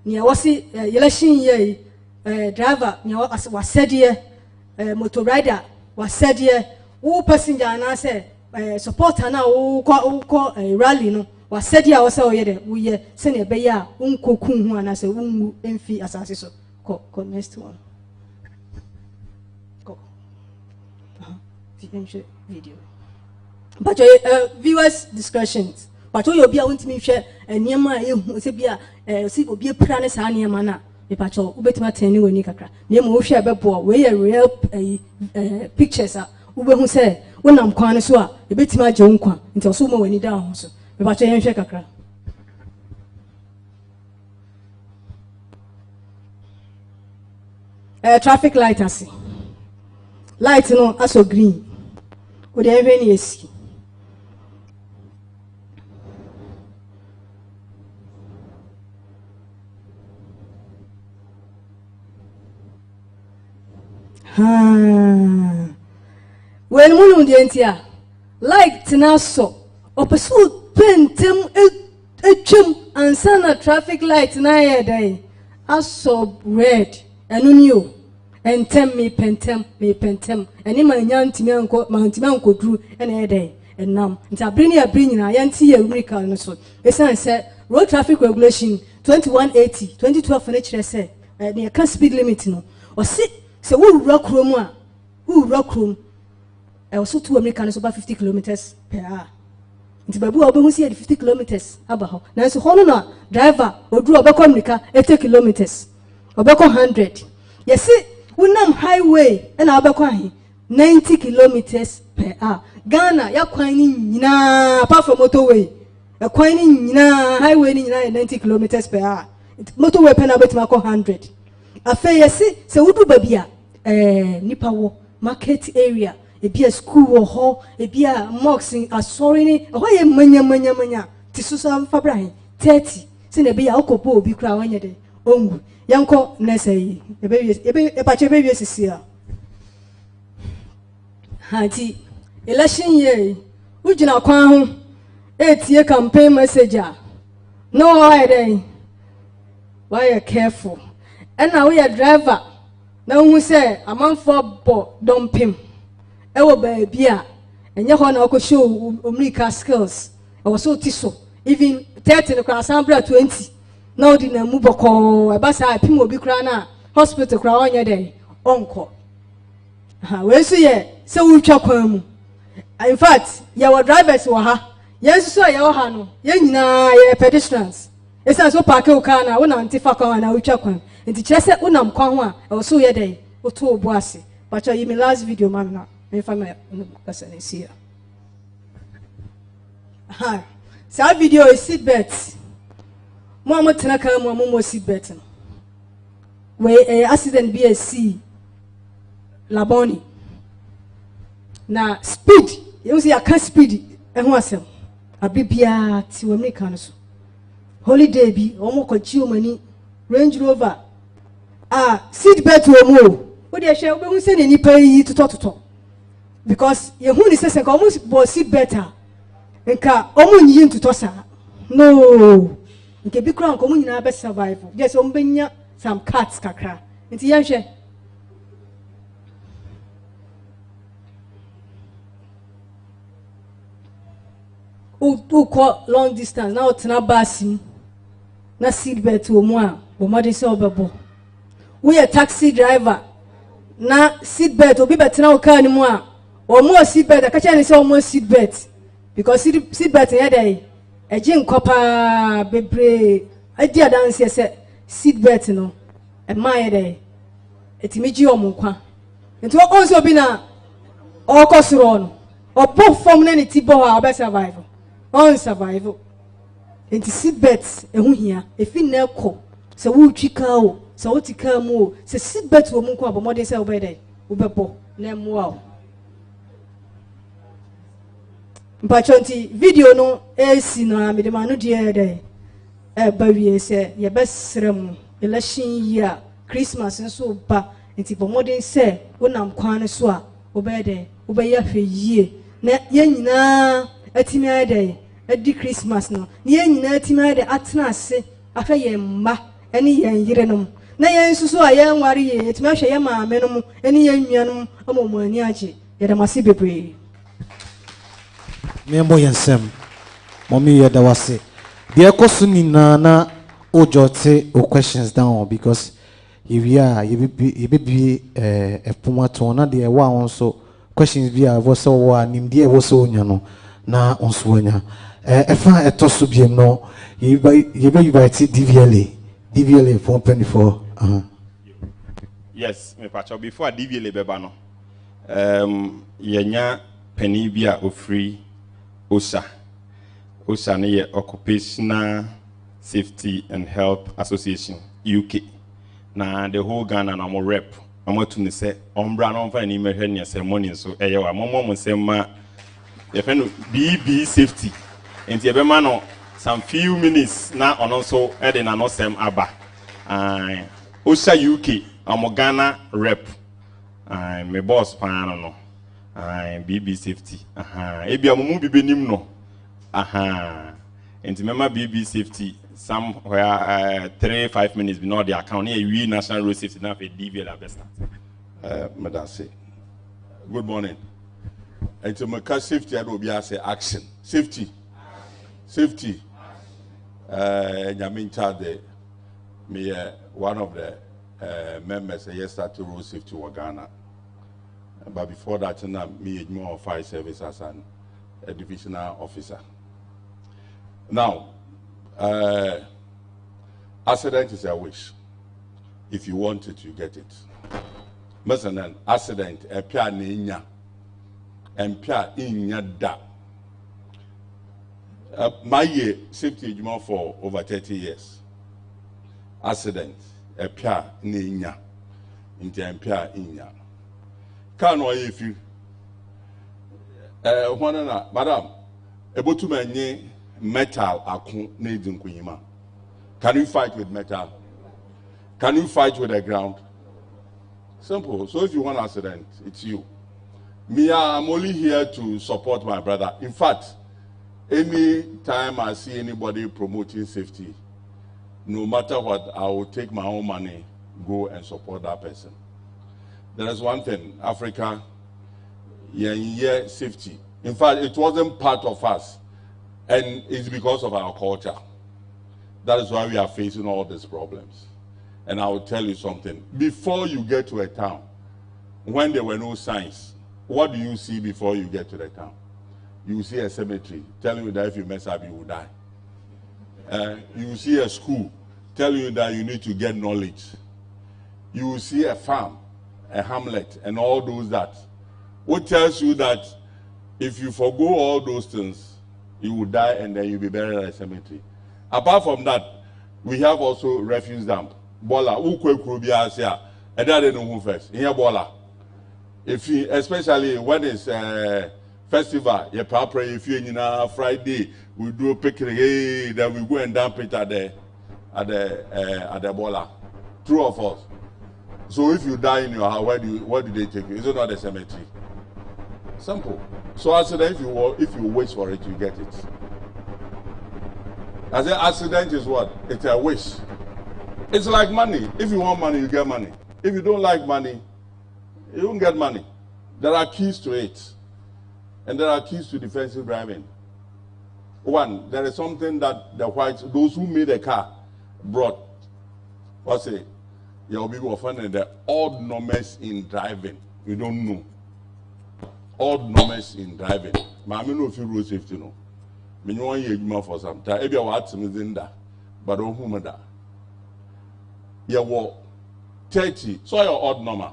nia wose election ye driver nia wasedi motor rider wasedi wo passenger na say supporter na wo ko rally no wasedi a wose wo ye de wo ye se na be ya unkokun hu ana say ungu emfi asase so ko next one go video but viewers discussions but you be want me share niema ehu se bia se obi epra ne sa niema na me pacho ubetima tani woni kakra niema wo hwe abebo we ye real pictures a ubehu se wonam kwan so a ebetima agye nkwa nti oso mo wani da ho so me pacho yen hwe kakra traffic light asi light no aso green o de even ni esi when munu de entia light na so opesu pentem etwem ansana traffic light na ye dai aso red enu ni o entem me pentem eni manya ntimi anko duru ena ye dai enam nti abri nyina ye nti ye miracle no so esan se road traffic regulation 2180 2012 na kire se ne ka speed limit no o se wura krom a wura krom also to America no so ba 50 kilometers per hour nti babu obehu se 50 kilometers aba ho na so hono na driver oduru obekọ America 80 kilometers obekọ 100 yes unam highway na obekọ ahi 90 kilometers per hour Ghana ya kwan ni nyina apart from motorway e kwan ni nyina highway ni nyina 90 kilometers per hour motorway pe na betima ko 100 Afei yesi se wudu baby nipa wo market area ebi a school wo ho ebi a mosque asori ni ho ye manya ti susa fabrahin 30 se na ebi a okopo obi kura wanye de ongu yanko nese yi ebe pache be sisi a hati election year ujina kwan ho etie campaign message a no why then why careful and now we are driver na hu say amanfo bo dumping e wo baabi a enye ho na okoshow omrika skills e wo so tiso even 30 no asambra 20 na odi na mu boko e ba sa pim obi kra na hospital kra onye den onko ha we so ye se wu twa kwan mu in fact your drivers wo ha yes so ye wo ha no ye nyina ye pedestrians esa so park o car na wo na ntifa kwan na wo twa kwan nti kire se unam kwan ho a e so ye den wo to obo ase but you me last video man na me fa me kasa na sia ha sa video is seat belt mo mo tena kan mo seat belt no we accident be a see laboni na speed you see aka speed e ho asem abibia ti wo meka no so holiday bi omo kwachi omani Range Rover seat belt wo mu o de hwe obehu se ne nipa yi toto because ye hu ni sese ka omo bo seat belt nka omo nyi ntuto sa no nke bi kra nka omo nyina be survive yes omo benya some cuts kakra nti ye hwe uko long distance na otena basi na seat belt wo mu a bo mode se obebo we a taxi driver na seat belt obi betena o car ni mu a o mu seat belt ka cha ni se o mu seat belt because seat belt ye dey eji nkopa bebre adi adanse se seat belt no e ma ye dey etimiji o mu kwa nti o konso bi na o kosoro no o bo form na ni ti bo a obe survive on survive nti seat belt ehu hia efi na ekọ se wo twika o se wo tika mu o se seat belt wo mu nko abomode se obe dey obebo na emu a mpachonti video no esi no amedema no die dey bawie se ye besrem election year Christmas nso ba nti bomode se wonam kwan no so a obe dey obe ya hwe yie na ye nyina atimi ade edi Christmas no ye nyina atimi ade atena ase afa ye mma eni ye yire no na ye nsusu a ye nware ye atimi ahwe ye maame no mu eni ye nnuanom amomo ani age ye damase bebre me mo yensem mommy ye da wase de ekoso ni na ojote o questions down because if we are you be epumato na de wa won so questions bi a wo so wa nim de wo so nya no na onso anya efa etoso biem no you be DVLA for 24 yes me pacho before DVLA beba no yenya pani bi a ofri OSHA ne ye Occupational Safety and Health Association UK na the whole Ghana na mo rep amotu ne se ombra no mfa ni mehwe ne ceremony so eye wa momo nsema ye fe no BB safety enti ebe ma no some few minutes na ono so e de na no sem aba OSHA UK amo Ghana rep me boss pan no BB safety ebi amumu bibe nim no enti mema BB safety somewhere 3-5 minutes before the account here we national road safety now for DVL best Madam say good morning and to make safety I will be say action safety Nyamin Chade me one of the members yesterday road safety in Ghana. But before that, me more fire service as a divisional officer. Now, accident is a wish. If you want it, you get it. Mesela accident, a pia ninya, and pia inya da. My year safety for over 30 years. Accident, a pia ne nya nti empia inya ka no ye fi hwana na madam ebotu manye metal akon na edinkunyima. Can you fight with metal? Can you fight with the ground? Simple. So if you want an accident, it's you. Me, I'm only here to support my brother. In fact, any time I see anybody promoting safety, no matter what, I will take my own money, go and support that person. There is one thing, Africa, yeah, safety. In fact, it wasn't part of us, and it's because of our culture. That is why we are facing all these problems. And I will tell you something. Before you get to a town, when there were no signs, what do you see before you get to the town? You see a cemetery telling you that if you mess up, you will die. You see a school telling you that you need to get knowledge. You will see a farm, a hamlet, and all those that. What tells you that if you forgo all those things, you will die and then you'll be buried at a cemetery. Apart from that, we have also refuse dump. Bola, and that know who first. Here, Bola. If you, especially when it's festival, you pray if you Friday, we do a picnic, hey, then we go and dump it at the Bola. True or false? So if you die in your house, where do they take you? Is it not the cemetery? Simple. So accident, if you wait for it, you get it. I say accident is what? It's a wish. It's like money. If you want money, you get money. If you don't like money, you don't get money. There are keys to it. And there are keys to defensive driving. One, there is something that the whites, those who made a car, brought. What's it? You'll be offended the odd numbers in driving. You don't know. Odd numbers in driving. But I mean, no road safety, no. I mean, 1 year for some time. If you want to in that, but don't whom that. You walk 30, so your odd number.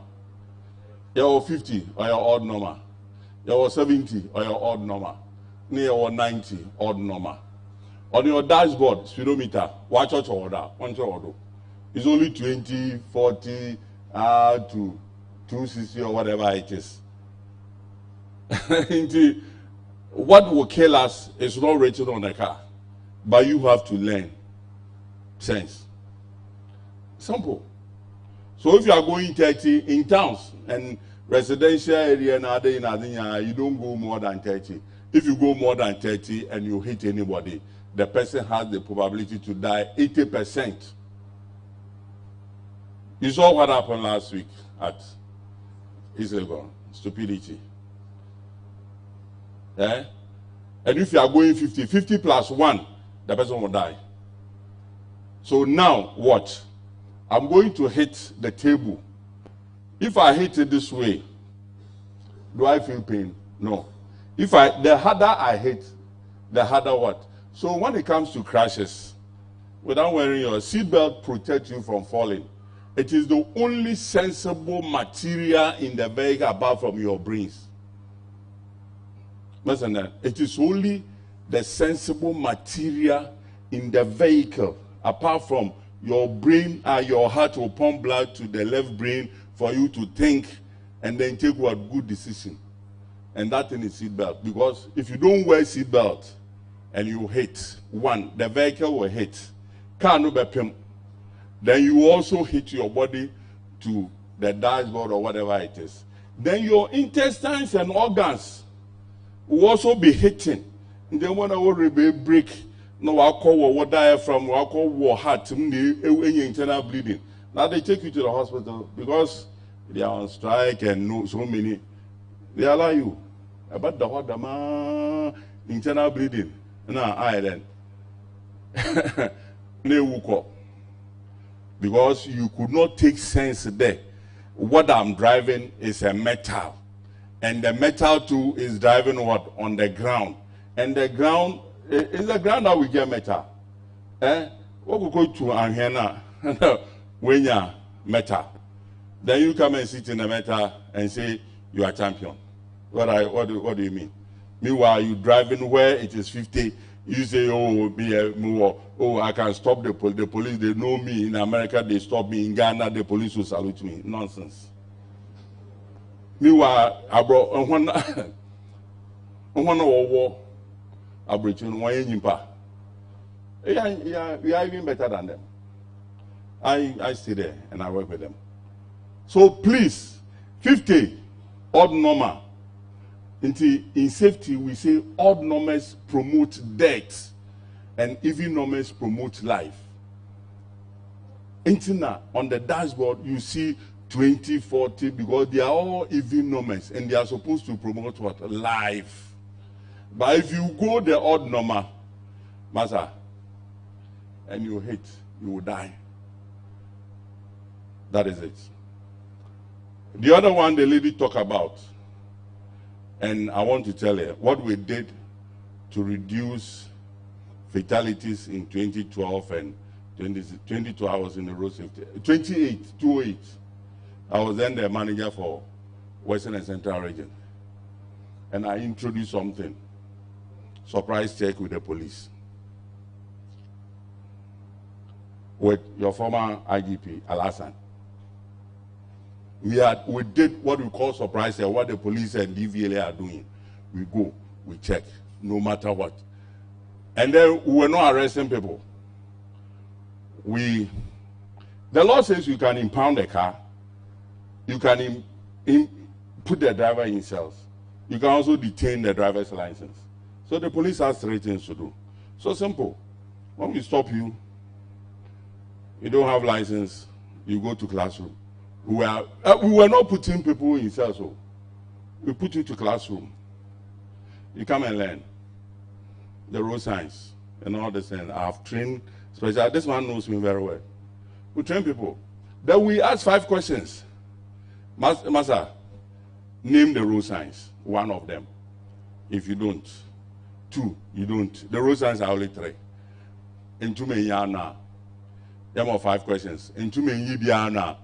You 50 or your odd number. You 70 or your odd number. Near 90 odd number. On your dashboard, speedometer, watch out order, one order. It's only 20, 40 to 260 or whatever it is. What will kill us is not written on the car, but you have to learn sense. Simple. So if you are going 30 in towns and residential area and other in Adina, you don't go more than 30. If you go more than 30 and you hit anybody, the person has the probability to die 80%. You saw what happened last week at Israel. Stupidity. Eh? And if you are going 50, 50 plus 1, the person will die. So now, what? I'm going to hit the table. If I hit it this way, do I feel pain? No. The harder I hit, the harder what? So when it comes to crashes, without wearing your seatbelt protects you from falling. It is the only sensible material in the vehicle apart from your brains. Listen, it is only the sensible material in the vehicle apart from your brain, your heart will pump blood to the left brain for you to think and then take what good decision. And that thing is seatbelt. Because if you don't wear seatbelt and you hit, one, the vehicle will hit. Car no be pim. Then you also hit your body to the dashboard or whatever it is. Then your intestines and organs will also be hitting. And then when I will break, no, I call what diaphragm, I call what heart, any internal bleeding. Now they take you to the hospital because they are on strike and no so many. They allow you about the what the internal bleeding. Now I then they woke up because you could not take sense there. What I'm driving is a metal, and the metal too is driving what on the ground, and the ground is the ground that we get metal. What we go to Anhena when you're metal, then you come and sit in the metal and say you are champion. What do you mean? Meanwhile, you driving where it is 50, You say, oh, I can stop the police. The police, they know me. In America, they stop me. In Ghana, the police will salute me. Nonsense. Meanwhile, I brought one war. I brought one. Yeah, we are even better than them. I stay there and I work with them. So please, 50 odd number. In safety, we say odd numbers promote death and even numbers promote life. On the dashboard, you see 20, 40, because they are all even numbers and they are supposed to promote what? Life. But if you go the odd number, master, and you hit, you will die. That is it. The other one the lady talked about, and I want to tell you what we did to reduce fatalities in 2012 and 22 hours in the road safety. 28. I was then the manager for Western and Central Region. And I introduced something, surprise check with the police. With your former IGP, Alasan. We did what we call surprise check, what the police and DVLA are doing. We go, we check, no matter what. And then we were not arresting people. The law says you can impound a car, you can put the driver in cells. You can also detain the driver's license. So the police has 3 things to do. So simple. When we stop you, you don't have license, you go to classroom. We were not putting people in cells. So we put you to classroom. You come and learn the road science and all this. And I've trained, especially this man knows me very well. We train people. Then we ask 5 questions. Master, name the road signs, 1 of them. If you don't, 2, you don't. The road signs are only 3. In 2 now, there are 5 questions. In 2 now,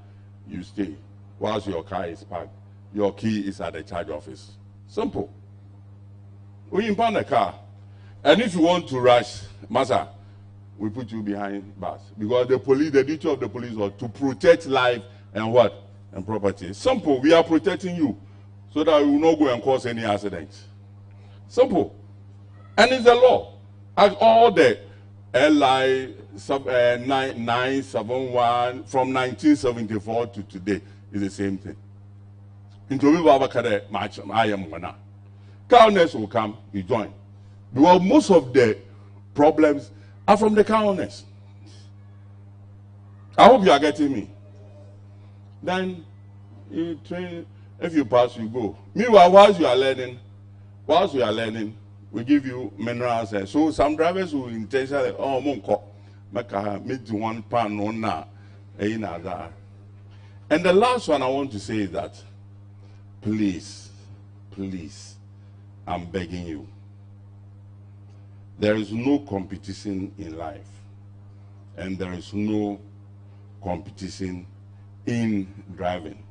you stay whilst your car is parked. Your key is at the charge office. Simple. We impound the car, and if you want to rush, Master, we put you behind bars because the duty of the police was to protect life and what? And property. Simple. We are protecting you so that you will not go and cause any accidents. Simple. And it's a law. As all the LI 971 from 1974 to today is the same thing. Into I am one. Cowness will come, you join. Because most of the problems are from the cowness. I hope you are getting me. Then you train, if you pass, you go. Meanwhile, whilst we are learning, we give you minerals. And so some drivers will intentionally, make 1 pound on now. And the last one I want to say is that, please, I'm begging you. There is no competition in life, and there is no competition in driving.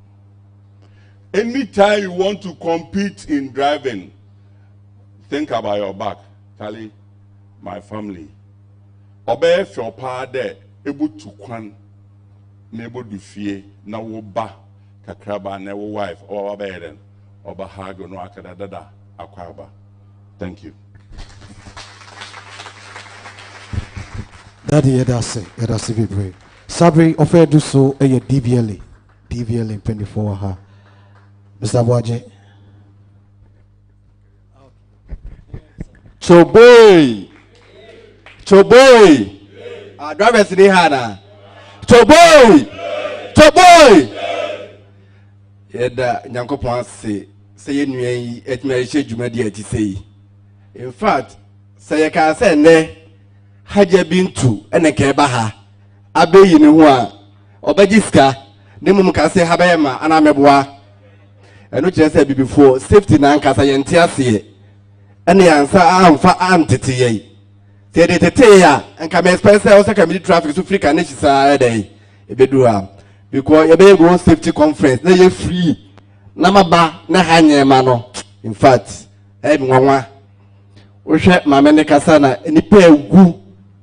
Anytime you want to compete in driving, think about your back. Charlie, my family. Obey your part there, able to kwan, able to fear, na wo ba, kakraba, na wo wife, or obey oba hago no akadada, akwaba. Thank you. Daddy, that's be brave. Sabri, offer do so a DVLA in 24 ha. Mr. Boaje. Choboy. Drivers in the Hana. Choboy. Yeda Yankopon say you et me shade you media to say. In fact, say you can say ne had you been to and a kebaha. Abe you know Obajiska, Nimum can say Habema and Ameboa. And which I said before, safety nankasa yentiasi. And the answer I'm for antity. Say the Tea and come expense also can be traffic to free and it's a day. If you do because you may go safety conference, they free. Namaba, na hanye mano. In fact, everyone wohwe maame ne kasa na nipa egu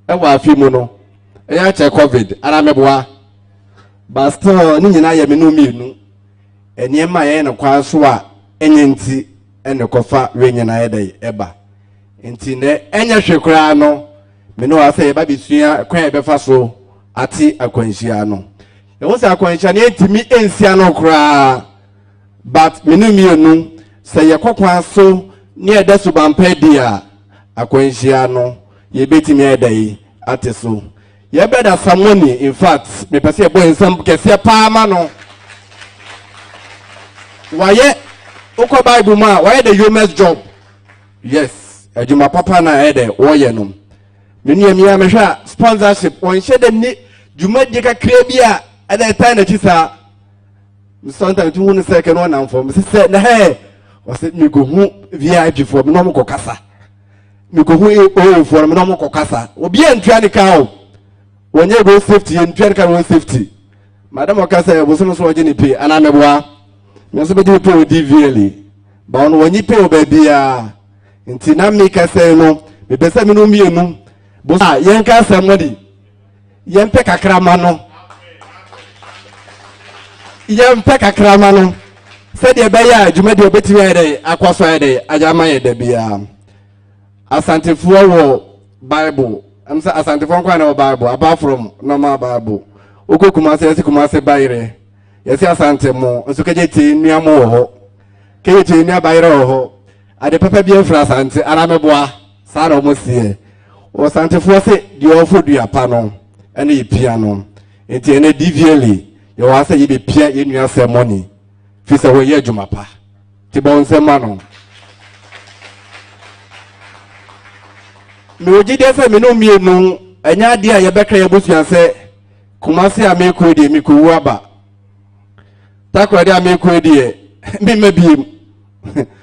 ewa afi mu no eya che covid ara meboa but still ni nyina ye me no mienu eniema ye ne kwan so a enyenti ene kofa we nyina ye dai eba enti ne enya hwekura no me no ase ba bisua kwan e befa so ati akwanhia no e wo se akwanhia ne etimi ensia no kura but me no mienu se ye kokwan so ne eda so bampa dia akwanhia no ye betimi edai ate so ye better some money in fact me pese boy nsam kese pa ma no waye uko bible ma waye the humans job yes ejuma papa na ede woye no me nua mi amehwa sponsorship on shede ni juma de ka kra bia ede time na chisa sometimes tu hunu se ke no na mfo me se na he wase mi go hu VIP for me no mo kasa mi go hu o for me no mo kasa obi antua ni ka o wonye go safety en twer ka safety madam okasa e boso no so oje ni pay ana meboa me so be di pay o DVL ba on wonye pay o ba bia nti na mi ka se no me pese me no mienu bo sa yen ka se modi yen pe kakrama no yen pe kakrama no se de be ya adwuma de obetimi ede akwaso ede ajama ye de bia asantefuo wo Bible I'm saying asante from kwa na Bible apart from normal Bible oko kumase bayire yesi asante mo nso keje ti nua mo ho keje ti nua bayire ho ade papa bi afra asante ara meboa sara mo sie o asante fo se di ofo dua pa no ene ipia no enti ene DVL ye wa se ye be pia ye nua ceremony fi se wo ye adwuma pa ti bon se ma no me oji de se me no mienu anya de a ye bekra ye bosuan se kumase a me ko de mi ko wu aba takwa de a me ko de mi mabiem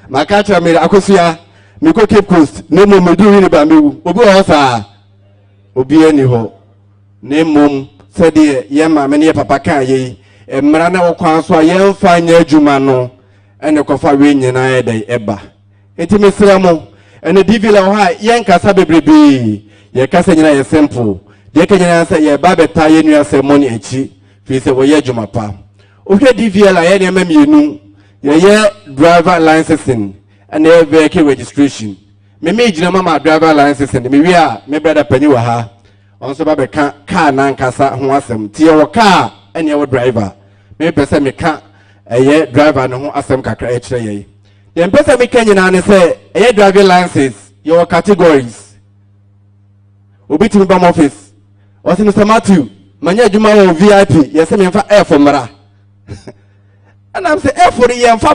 maka cha me akosua me ko Cape Coast ne mo me du wi ba me wu obi ho sa obi ani ho ne mom se de ye ma me ne ye papa kan ye emra na wo kwan so a ye mfa nya adwuma no ene kofa we nyina ye dai eba enti me sira mo ene DVL ho ha yen kasa bebrebe ye kasa nyina ye simple de ka nyina say ye ba beta ye nua ceremony echi fi se wo ye adwuma pa o hwe DVL a ye ne ma mienu ye driver licensing and ye vehicle registration me gina mama driver licensing me wi a me brother pani wa ha onso ba be ka car na nkasa ho asem tie wo car ene wo driver me pese me ka ye driver no ho asem kakra e kire ye the person me can you say a driving license your categories obi to me office or Mr. Matthew manya juma VIP yes me fa air for mara and I'm say air for the yen fa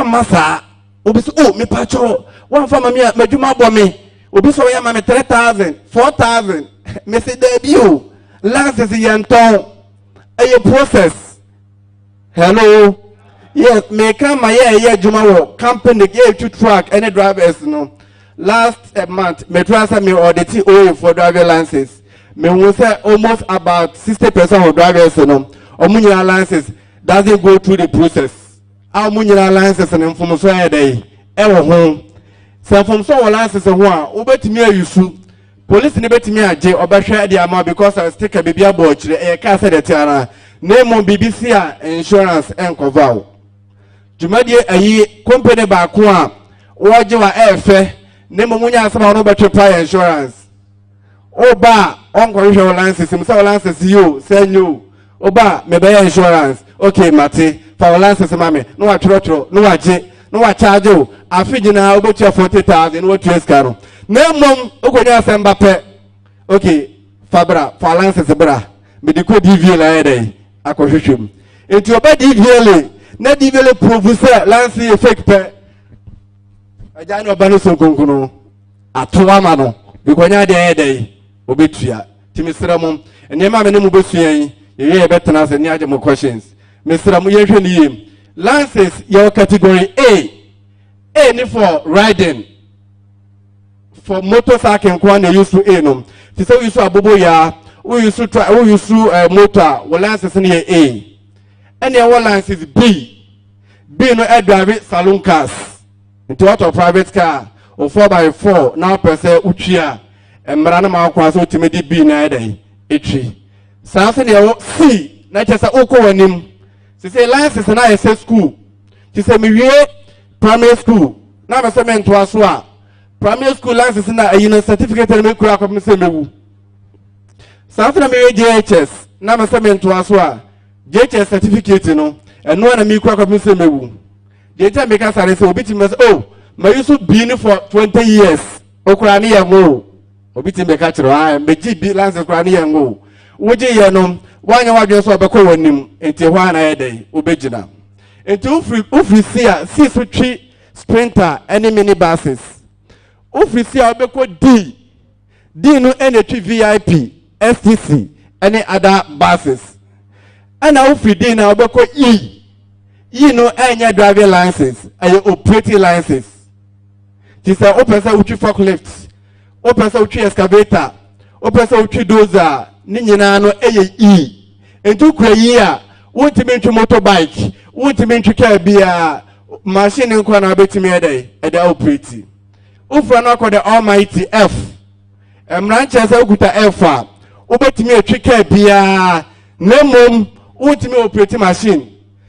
masa obi so oh me pacho one for me juma bo me obi so ya me 3,000 4,000 me say debut license yen ton a process hello. Yes, me come my year juma wo company gave to track any drivers no. Last month me transfer me audit OA for driver licenses. Me will say almost about 60% of drivers no. Omunyira licenses doesn't go through the process. Omunyira licenses and from so day e wo ho. So from so licenses ho a obetimi ayusu. Police ni betimi age obehwe the amount because I stick a baby aboard e ka say the tiara. Name on BBC insurance and cover. Jumadi ayi company ba ko a woje wa efe ne momunya asama no betrepa insurance oba onko hwe license sim say license you send you oba me be insurance okay mate for license mame no wa trotro no wa je no wa charge o afigina obetu 40,000 no tu escaro ne mom okonya asamba pe okay fabra for license bra me di ko DVL ayede akohwehwem enti oba DVL na DVL professor lansi fake pe ajani obano sonkonkono atoa ma no bikonya de ayede obetua timisira mom enema me ne mu besuan ye betena se ni aje mo questions misira mu ye hwe ni yem lances your category A ni for riding for motorcycle kwa na use A no ti say use abobo ya we use motor we license ni A and your license B no drive saloon cars into what a private car or 4x4 now per se uchia and Marana Quaso Timidi B Nade Itri. Something you see, not just a Oko and him. She say license and ISS school. She say me primary school. Now I say to Aswa. Primary school license na certificate and me crack up me say me. Something me JHS. Now I say to Aswa. JHS certificate no. And no one me crack up me say me. JHS make us say obiti me oh. My used to be for 20 years. Okrani yango. Obiti me catch ro. Me GB license okrani yango. Woje yenom. Wanya wadwe so abeko wanim enti hwa na yede obegina enti ufri sia 6 sprinter any mini buses ufri sia abeko D no NH VIP STC any other buses ana ufri D na abeko E no enya driving license aye operating license ti say opesa uchi forklift opesa uchi excavator opesa uchi dozer ni nyina no eye entu kura yi a wontimi ntwe motorbike wontimi ntwe car bia machine nko na betimi eda operate ufra na the almighty F emranche se okuta F a obetimi atwe car bia nemom wontimi operate machine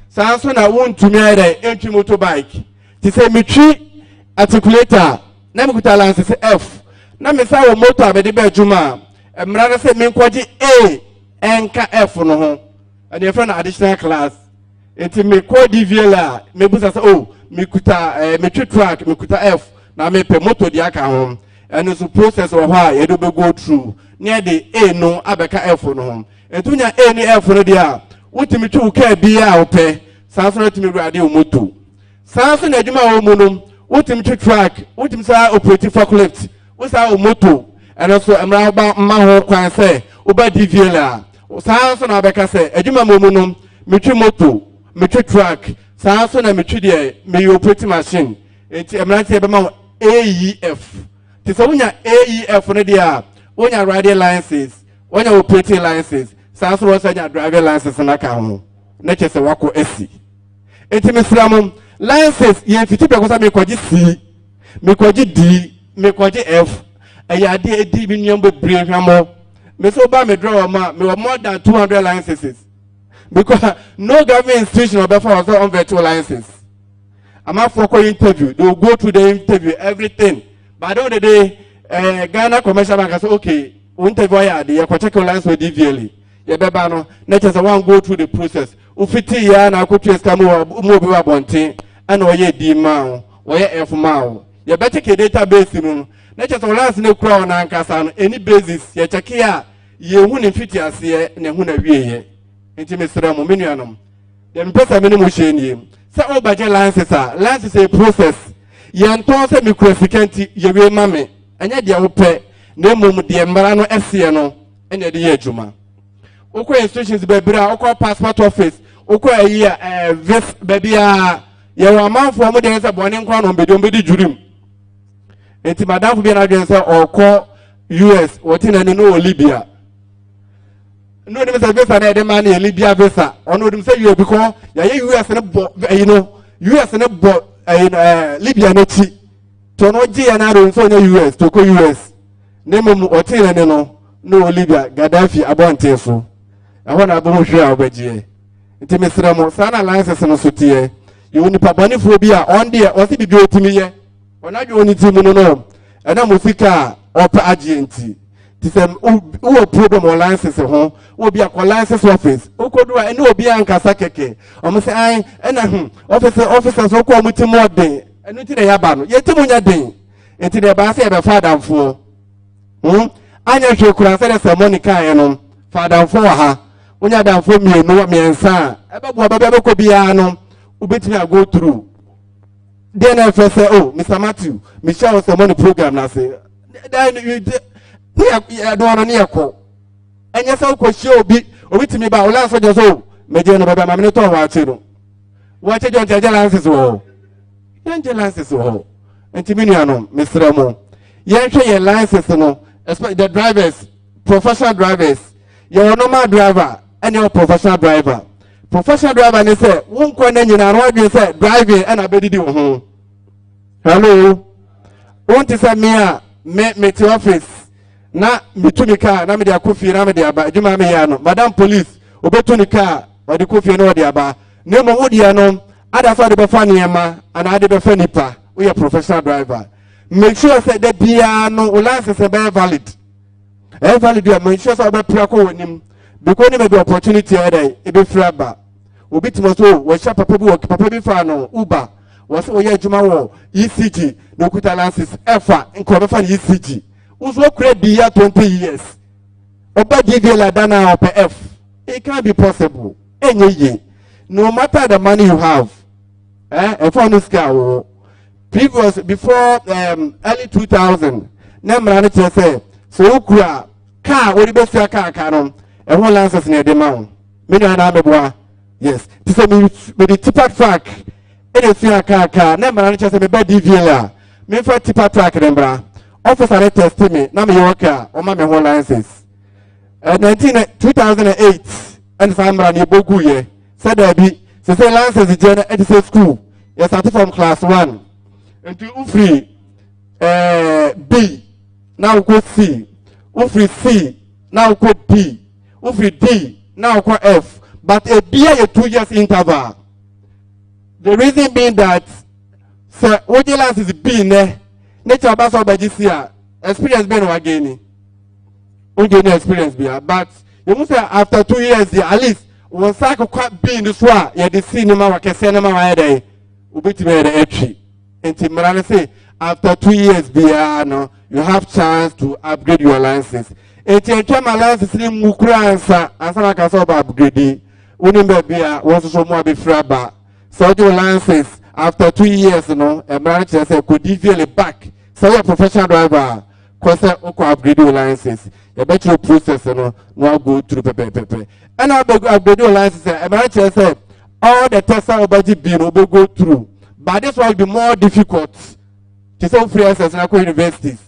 sanso na wontumi entwe motorbike ti se mitwi articulator na mekuta license F na mesa wo motor abede ba adwuma emrana se menkwaji A enka F no ho and your friend additional class enti me ko DVL me busa say oh me kuta me track me kuta F na me pe motor di aka ho and so process or why you do go through near the A no abeka F no ho entunya A ni F no dia wotimi twu ka bia ope sanso na timi ruade o motor sanso na adwuma wo mu no wotimi track wotimi sa operative forklift wosa o motor and also emra ba ma ho kwan say oba DVL sanso na abeka say adwuma mo mu no metwi motor metwi track sanso na metwi de me operating machine enti emra tie be ma AEF ti so wonya AEF no dia wonya riding license wonya operating license sanso wo sanya driving license na ka ho na chese wako esi enti mesram license ye fiti pe ko sa me kwaji C me kwaji D me kwaji F aya de edi bi nyam bebre hwamo me so ba me draw ma me more than 200 licenses because no government institution or before was on virtual licenses. I'm out for interview. They will go through the interview, everything. But on the day, Ghana Commercial Bank said, okay, we interview you can check your license with DVL. You better no. Let us one go through the process. Ufiti ya na kutu eskamu mobile bonti, and oye D mao, oye F mao. You better ke database no. Let us last no crown and kasan any basis. You check here. You wouldn't fit your see and you wouldn't be intimate Minianum. Then person minimum shame. Say, oh, budget license is a process. Yan toss a microficanti, you will mammy, and yet you will pay no mum the Embarano Siano and the year Juma. Oko instructions baby, Oko passport office, Oko a year, this baby, you are a man for more than a bonning crown on Bedumbi Jurim. And Madame will be an agency or call US, what in and no Libya. No, there is a visa and money in Libya visa. Or no, them say you because US and a you know, US and a Libya no tea. To no G and I don't so US to go US. Name or tin and no Libya, Gaddafi, Abonte so. I want to go share over G. Intimacy Sana license and sotie. You only pabani phobia on there, or see the beauty me. Or not you only team no. And I'm Musika or Agenti. This who problem or license home will be a license office. Who could do and no be an Kasakeke. Almost I and officers who come with more day and into the Yabano. Yet to Munya day into the Bassi of a father for. I know you could answer the Monica and father for her. When you're down for me, no me and son. About what Babako Biano, who bet me I go through. Then I first say, oh, Mr. Matthew, Michelle was the money program. I say, then you. I don't want to call. And yes, I'll call you to me about last of your soul. Median Baba Mamito Watino. What did your lances all? Young lances all. And Timiniano, Mr. Ramo. Yankee license, no, especially the drivers, professional drivers. You're a normal driver and you're a professional driver. Professional driver, and they say, won't call any and what you say, driving and I bet you home. Hello. Want to say me to office. Na me to me car, na me de akofi na me de aba. Juma me ya no. Madam police, obeto ni car, o de kofi na o de aba. Ne mo wo de no, ada so de be fa niema, and ade be fa nipa. We are professional driver. Make sure say the piano license is valid. Valid you make sure say be prako wonim. Because ni be opportunity there, e be free ba. Obi timo so we sha papa bi fa no Uber. Was oye adwuma wo ECG no kuta license efa nko be fa ECG. Uso create be year 20 years. Oba DV like that now per F. It can't be possible. No matter the money you have, if on this car, previous before early 2000, never say so car or the best car canon and one license near the mount. Many are yes. This is me the tipper track. Any car never say me bad DV me for tipper track remember. Officer test me, na me worker, or my whole licenses. 2008, and Samra ni bogu ye. Said there be, so say license is general at school. You started from class 1. And to Ufri B, now go C. Ufri C, now go D. Ufri D, now go F. But a B a 2 years interval. The reason being that, sir, what the license is B ne? Nature about so by this year, experience been again. Only experience be, but you must say after 2 years, at least one cycle quite be in the swat, yeah, the cinema, I can send them away there. Ubit me the entry. And Timberland say after 2 years, no, you have chance to upgrade your license. And you can my license in Mukra and some can solve upgrading. Wouldn't be was so more be fraba. So your license. After 2 years, you know, a manager said, could deviate back. So you're a professional driver, because you upgrade your license. You bet your process, you know, now go through pepe. And I'll upgrade your license. A manager said, all the tests are budget bill will go through. But this will be more difficult. To some free access in universities.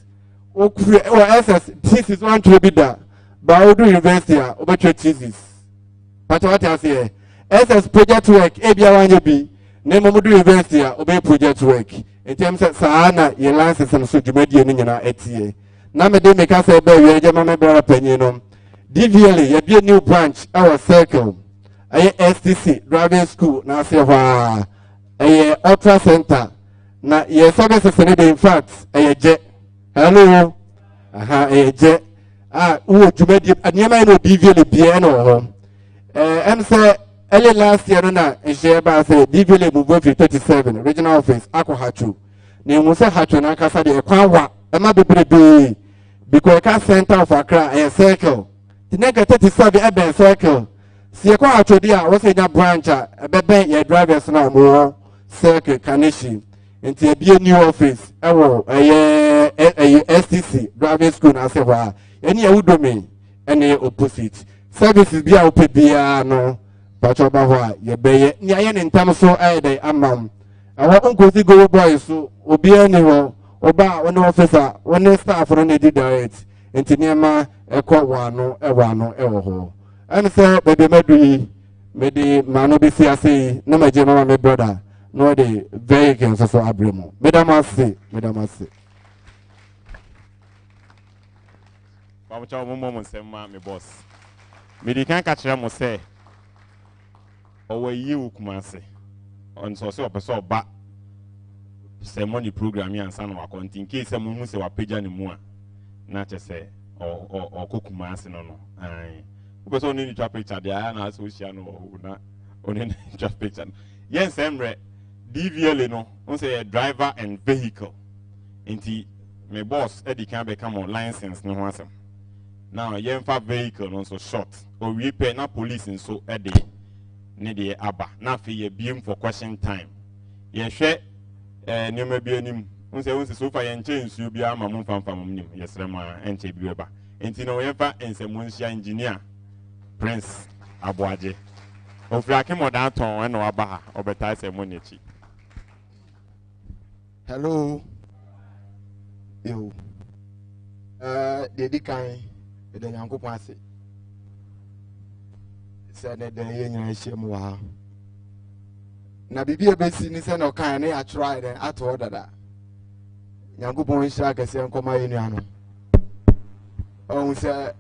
Or access, this is one to be done. But I'll do university, over your thesis. But what I say, access project work, ABI1B. Name of the university obey project work. In terms of Sahana, your license and so you made your ATA. Now, me make us say, baby, your mamma bear opinion. DVLA, you be a new branch, our circle. A STC, driving school, now say, a ultra center. Now, your services in fact, a jet. Hello, a jet. You made a Niama no DVLA piano. Say, early last year, and share by say, DVLA move 37, regional office, Accra Hachu. Name was a Hachu and Akasa de Ekwawa, a Mabi because a center of Accra, a circle. The negative 37 a circle. See a Hachu dear was in a branch, a baby, your drivers now more circle, Kanishi. And to be a new office, a STC, driving school, as a while. Any Udomi, any opposite. Services be out no. Pachoba, ye bay, Nyan in Tamso, I amam. I won't go to go boys, so be anyone, Oba, one officer, one staff on a diet, and Tinema, a Kowano, a wano, eho. I'm sir, baby, maybe Mano be CSA, no, my general, my brother, no, the vehicles of Abrimo. Madam, I say. Papa, one moment, say, my boss. Me can't catch them, say. Owe you Kumase on so person back ceremony program and son wa content in case someone say wa page any more na say or Kumase no because only the picture there na social no na only the picture yes emre DVLA no on say a driver and vehicle inti my boss Eddie can become on license no answer now yemfa vehicle no so short or we pay na police and so Eddie Nidi Abba. Now for your beam for question time. Ye share name be anim. Unse so far and change you be a mamum from nim. Yes, Rama and Chebiba. And Tino Ever and Semunsia engineer Prince Abuaje. Of Rakim or Danton and Wabaha or Betai Semunichi. Hello. Yo. The Dikai, the Yanko Pasi. Said that the na bibi ebesi ni se na kan na ya try then at order that Yankopɔn nhyira kɛse nkɔma yɛ nua no ɔhu sɛ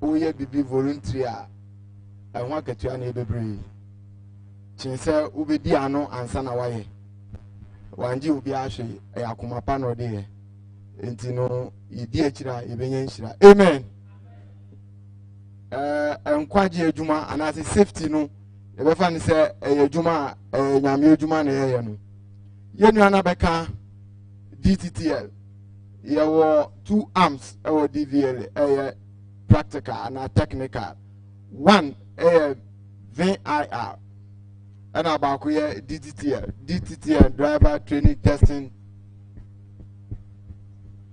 woyɛ bibi voluntary a ɛho akatua na ɛbebree kyɛn sɛ wobɛdi ano ansa na wayɛ wangye obi ahwɛ ɛyɛ akoma pa na ɔde yɛ nti no yɛdi akyire a yɛbɛnya nhyira amen nkwagye adwuma anaasɛ safety no yɛbɛfa ne sɛ ɛyɛ adwuma a nyame adwuma na yɛyɛ no yɛnua na bɛka DTTL yɛwɔ 2 arms ɛwɔ DVL ɛyɛ practical ana technical 1 ɛyɛ VIR ɛna baako yɛ DTTL driver training testing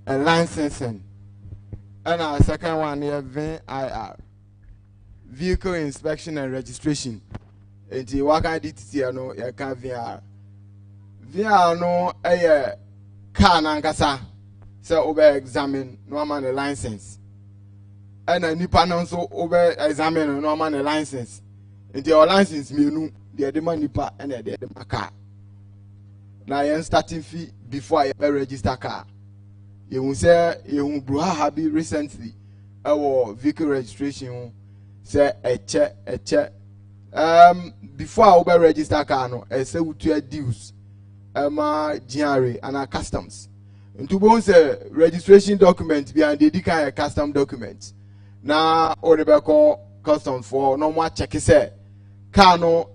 and licensing ɛna second one yɛ VIR vehicle inspection and registration enti waka DTTL no yɛka VIR no ɛyɛ car nankasa sɛ wobɛ examine no ama ne license ɛna nipa no nso wobɛ examine no ama ne license nti ɛwɔ license mmienu deɛ de ma nipa ɛna deɛ de ma car na yɛn starting fee before a yɛbɛ register car yɛhu sɛ yɛhu bruhaha bi recently ɛwɔ vehicle registration ho sɛ ɛkyɛ before a wobɛ register car no ɛsɛ wotua dues ɛma GRA ana customs nti bon sɛ registration document bi and dey kind custom document na o de be call customs for no more check say car no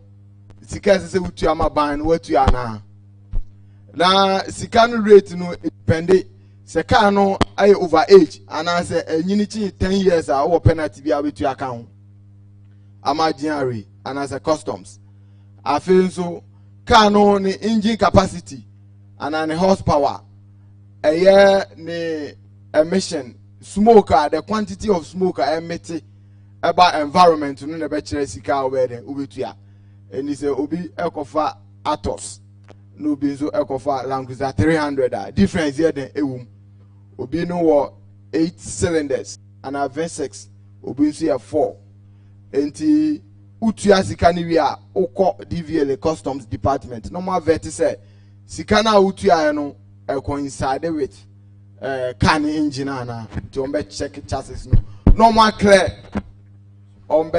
sika se wutu ama ban no watu ana na sika no rate no depend se car no ay over age ana se enyini chi 10 years a wo penalty bi a wetu aka ho ama GRA ana se customs afi so car no ni engine capacity ana ne horsepower ne emission smoke the quantity of smoke emit about environment no na be kire sika we de obetua eni se obi ekofa Atos no obi nso ekofa Land Cruiser 300 difference here den ewum obi no wo 8 cylinders and a V6 obi nso ya 4 enti utua sika ni wi a ukọ DVL customs department no ma vet say sika na utua no coincide with can engine ana to check chassis no normal clear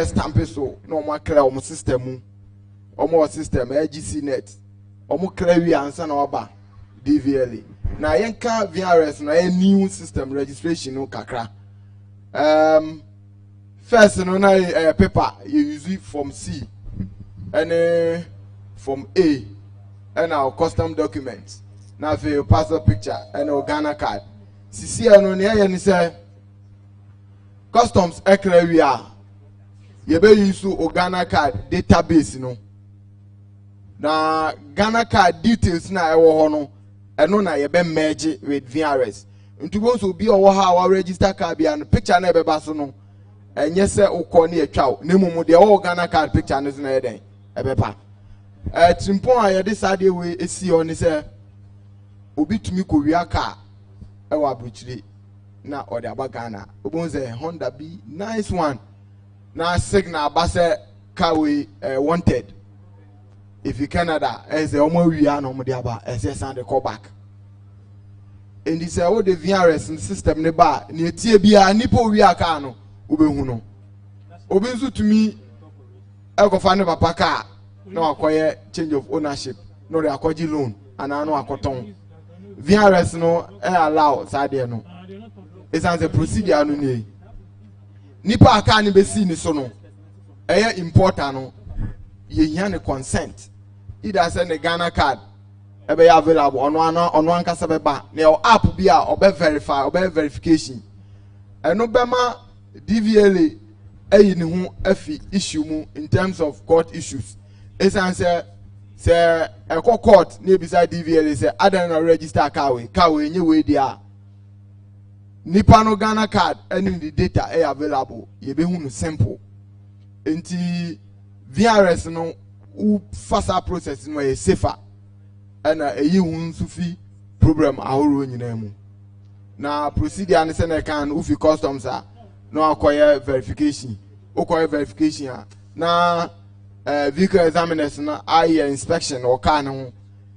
stamp so normal clear system AGC net clear we answer na oba DVL na yenka VRS no a new system registration no kakra first no na paper you use it from C and from A and our custom documents na for passport picture and Ghana card. Sisi ano ne ye ni say customs ekra wi a ye be use Ghana card database no. Na Ghana card details na e wo ho no eno na ye be merge with VRS. Nti won so bi o ha wa register card bia no picture na e be ba so no enye se ukọ na etwa na mumu de o Ghana card picture no so na e den e be pa. Trimpon a ye de sade we esi o ni say obi tumi ko wi aka e wa bruchiri na ode abagana obonze Honda B nice one na signal ba se car we wanted if you Canada as omo wi ana omo de aba as send the call back and this all the VRS system ne ba na etie bia nipa wi aka no obehu no obi nso tumi ekofa ne papa car na akoye change of ownership no re akoji loan ana no akoton VRS no allow sade no it's as a procedure no ni nipa aka ni be si ni so no important no ye hia ne consent either say ne Ghana card e be available ono ankasa be ba na app bi a obe verify obe verification eno be ma DVLA ayi ne ho afi issue mu in terms of court issues it's answer say a court near beside DVL say I don't register car we nye we dia nipa no Ghana card and the data available ye be hu simple enti VRS no u faster process no e safer and eyi hu nsufi problem ahoro nyina mu na procedure ne say na kan u fi customs a no akoye verification na vehicle examiners na eye inspection or car no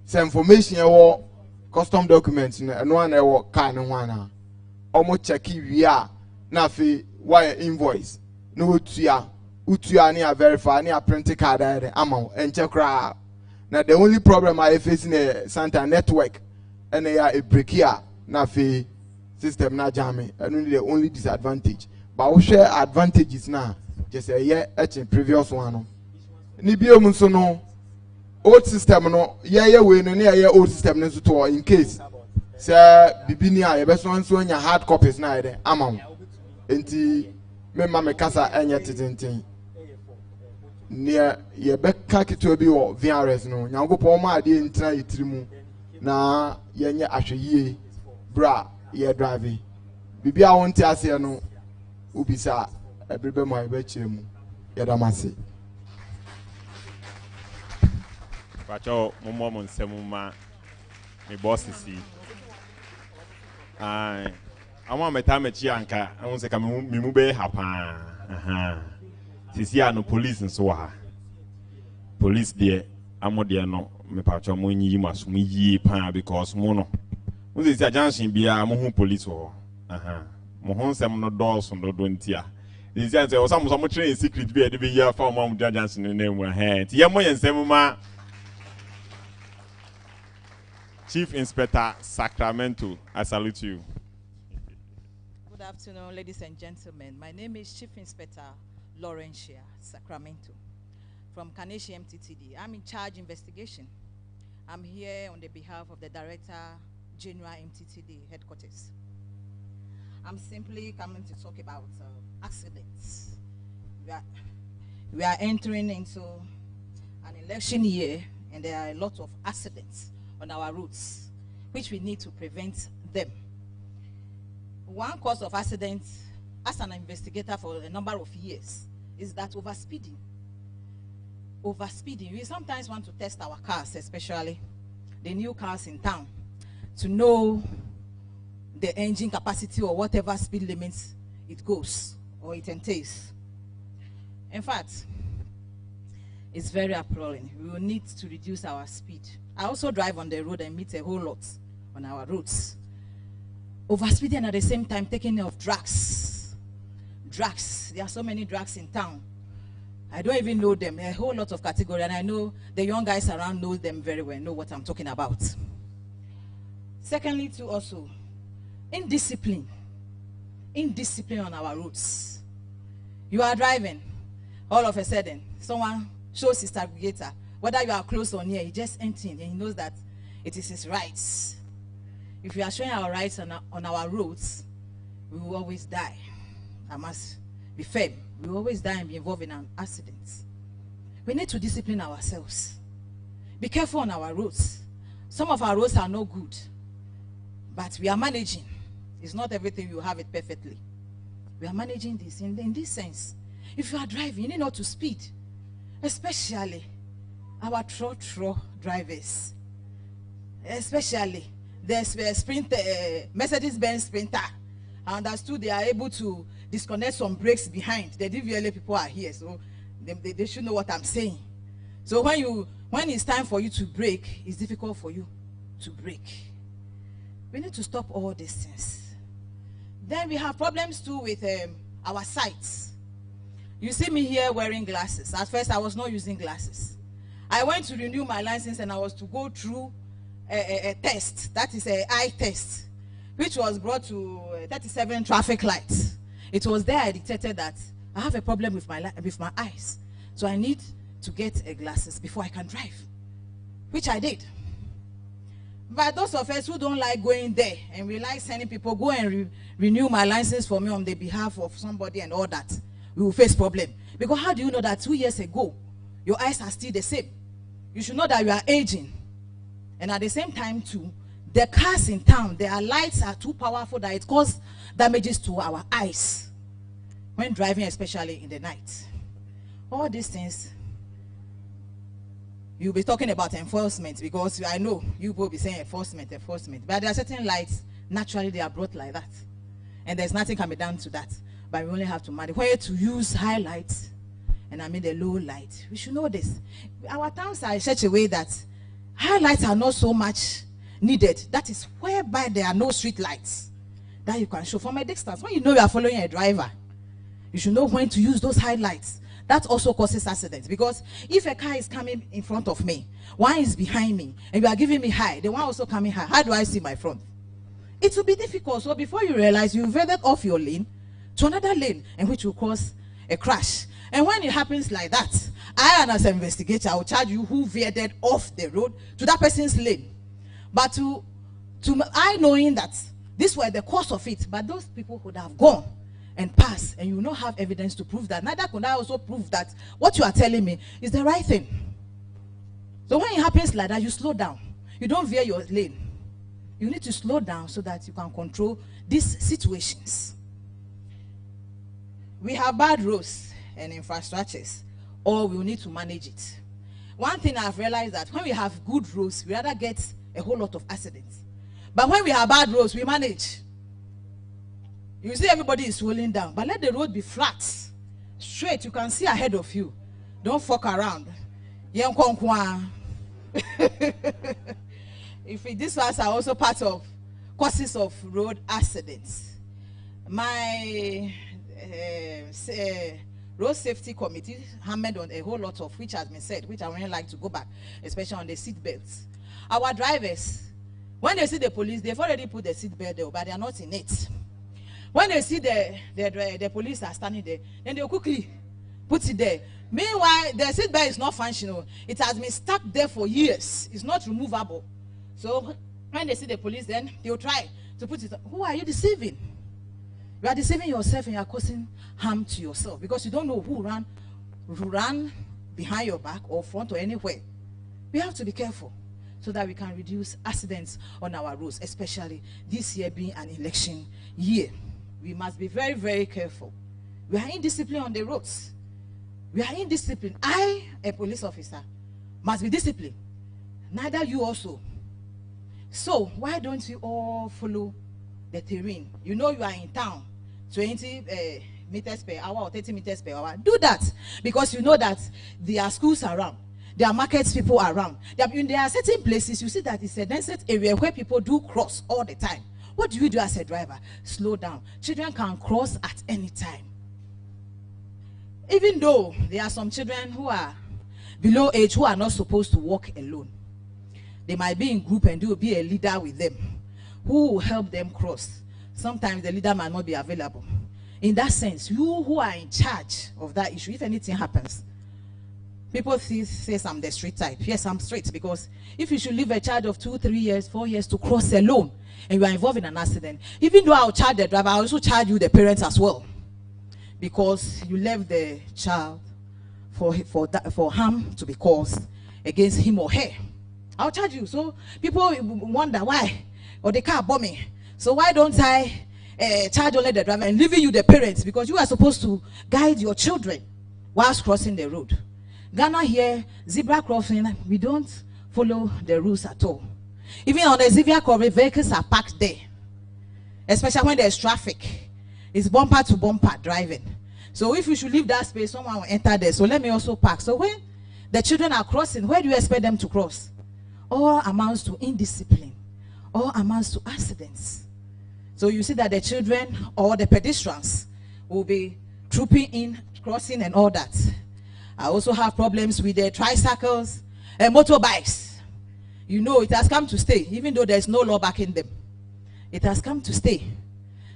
say information e wo custom documents and one car no one almost check via na fe why invoice no utua ni a verify ni a print card amount and check ra. Now the only problem I face in a Santa network and they are a break here na fe system na jamming and only the only disadvantage. But we share advantages now. Just a year at in previous one. Ni bio munso no old system no yeah we no near old system no to in case say bibini a ye beso nso nya hard copies na ide amam enti me ma me kasa enya titintin near ye beka kito bi wo VRS no nyankopon ma ade ntra yitirimu na ye nya ahweye bra ye drive bibia wonti ase no ubisa ebrebe mo ebe chiremu ye damase. Pacho momo monsemuma me boss si I want me time chi anka I want say ka me mu be hapa sisi no police nso ha police there amode no me pacho mo nyi maso mo yi pa because mo no mo sisi ajansin bia mo hu police ho mo hu nsem no dolls no do ntia sisi an say o sam mo train secret be e be ya fa mo ajansin no na mu ti ye mo yensem ma Chief Inspector Sacramento, I salute you. Good afternoon, ladies and gentlemen. My name is Chief Inspector Laurentia Sacramento from Kaneshi MTTD. I'm in charge investigation. I'm here on the behalf of the Director General MTTD headquarters. I'm simply coming to talk about accidents. We are entering into an election year, and there are a lot of accidents on our routes, which we need to prevent them. One cause of accidents, as an investigator for a number of years, is that overspeeding. Overspeeding. We sometimes want to test our cars, especially the new cars in town, to know the engine capacity or whatever speed limits it goes or it entails. In fact, it's very appalling. We will need to reduce our speed. I also drive on the road and meet a whole lot on our roads. Overspeeding and at the same time taking of drugs. Drugs. There are so many drugs in town. I don't even know them. A whole lot of category, and I know the young guys around know them very well, know what I'm talking about. Secondly, too, also, indiscipline. Indiscipline on our roads. You are driving, all of a sudden, someone shows his navigator. Whether you are close or near, he just enters and he knows that it is his rights. If we are showing our rights on our roads, we will always die. I must be firm. We will always die and be involved in an accident. We need to discipline ourselves. Be careful on our roads. Some of our roads are not good, but we are managing. It's not everything you have it perfectly. We are managing this in this sense. If you are driving, you need not to speed, especially our trotro drivers, especially the Mercedes-Benz Sprinter. I understood they are able to disconnect some brakes behind. The DVLA people are here, so they should know what I'm saying. So when it's time for you to brake, it's difficult for you to brake. We need to stop all these things. Then we have problems too with our sights. You see me here wearing glasses. At first, I was not using glasses. I went to renew my license and I was to go through a test. That is an eye test, which was brought to 37 traffic lights. It was there I detected that I have a problem with my eyes. So I need to get glasses before I can drive, which I did. But those of us who don't like going there and we like sending people go and renew my license for me on the behalf of somebody and all that, we will face problem. Because how do you know that 2 years ago, your eyes are still the same? You should know that you are aging. And at the same time too, the cars in town, their lights are too powerful that it causes damages to our eyes when driving, especially in the night. All these things, you'll be talking about enforcement, because I know you will be saying enforcement. But there are certain lights, naturally they are brought like that. And there's nothing can be done to that. But we only have to manage where to use highlights and I mean the low light. We should know this. Our towns are in such a way that highlights are not so much needed. That is whereby there are no street lights that you can show from a distance. When you know you are following a driver, you should know when to use those highlights. That also causes accidents, because if a car is coming in front of me, one is behind me, and you are giving me high, the one also coming high, how do I see my front? It will be difficult. So before you realize, you veered off your lane to another lane, and which will cause a crash. And when it happens like that, I, as an investigator, I will charge you who veered off the road to that person's lane. But to I knowing that this were the cause of it, but those people would have gone and passed, and you will not have evidence to prove that. Neither could I also prove that what you are telling me is the right thing. So when it happens like that, you slow down. You don't veer your lane. You need to slow down so that you can control these situations. We have bad roads and infrastructures, or we will need to manage it. One thing I've realized that when we have good roads, we rather get a whole lot of accidents. But when we have bad roads, we manage. You see everybody is rolling down, but let the road be flat, straight. You can see ahead of you. Don't fuck around. These ones are also part of causes of road accidents. My road safety committee hammered on a whole lot of which has been said, which I wouldn't like to go back, especially on the seat belts. Our drivers, when they see the police, they've already put the seat belt there, but they are not in it. When they see the police are standing there, then they'll quickly put it there. Meanwhile, the seat belt is not functional. It has been stuck there for years. It's not removable. So when they see the police, then they'll try to put it on. Who are you deceiving? You are deceiving yourself, and you are causing harm to yourself, because you don't know who ran behind your back or front or anywhere. We have to be careful so that we can reduce accidents on our roads, especially this year being an election year. We must be very, very careful. We are indisciplined on the roads. We are indisciplined. I, a police officer, must be disciplined. Neither you also. So why don't you all follow the terrain? You know you are in town, 20 meters per hour or 30 meters per hour. Do that, because you know that there are schools around. There are markets people around. There are certain places you see that it's a dense area where people do cross all the time. What do you do as a driver? Slow down. Children can cross at any time. Even though there are some children who are below age who are not supposed to walk alone. They might be in group, and there will be a leader with them who will help them cross. Sometimes the leader might not be available. In that sense, you who are in charge of that issue, if anything happens, people say I'm the street type. Yes, I'm straight, because if you should leave a child of 2, 3 years, 4 years to cross alone, and you are involved in an accident, even though I'll charge the driver, I'll also charge you the parents as well, because you left the child for harm to be caused against him or her. I'll charge you. So people wonder why, or the car bombing. So why don't I charge only the driver and leaving you the parents, because you are supposed to guide your children whilst crossing the road. Ghana here, zebra crossing, we don't follow the rules at all. Even on the zebra crossing, vehicles are parked there, especially when there's traffic. It's bumper to bumper driving. So if you should leave that space, someone will enter there. So let me also park. So when the children are crossing, where do you expect them to cross? All amounts to indiscipline. All amounts to accidents. So you see that the children or the pedestrians will be trooping in, crossing and all that. I also have problems with the tricycles and motorbikes. You know, it has come to stay, even though there's no law backing them. It has come to stay.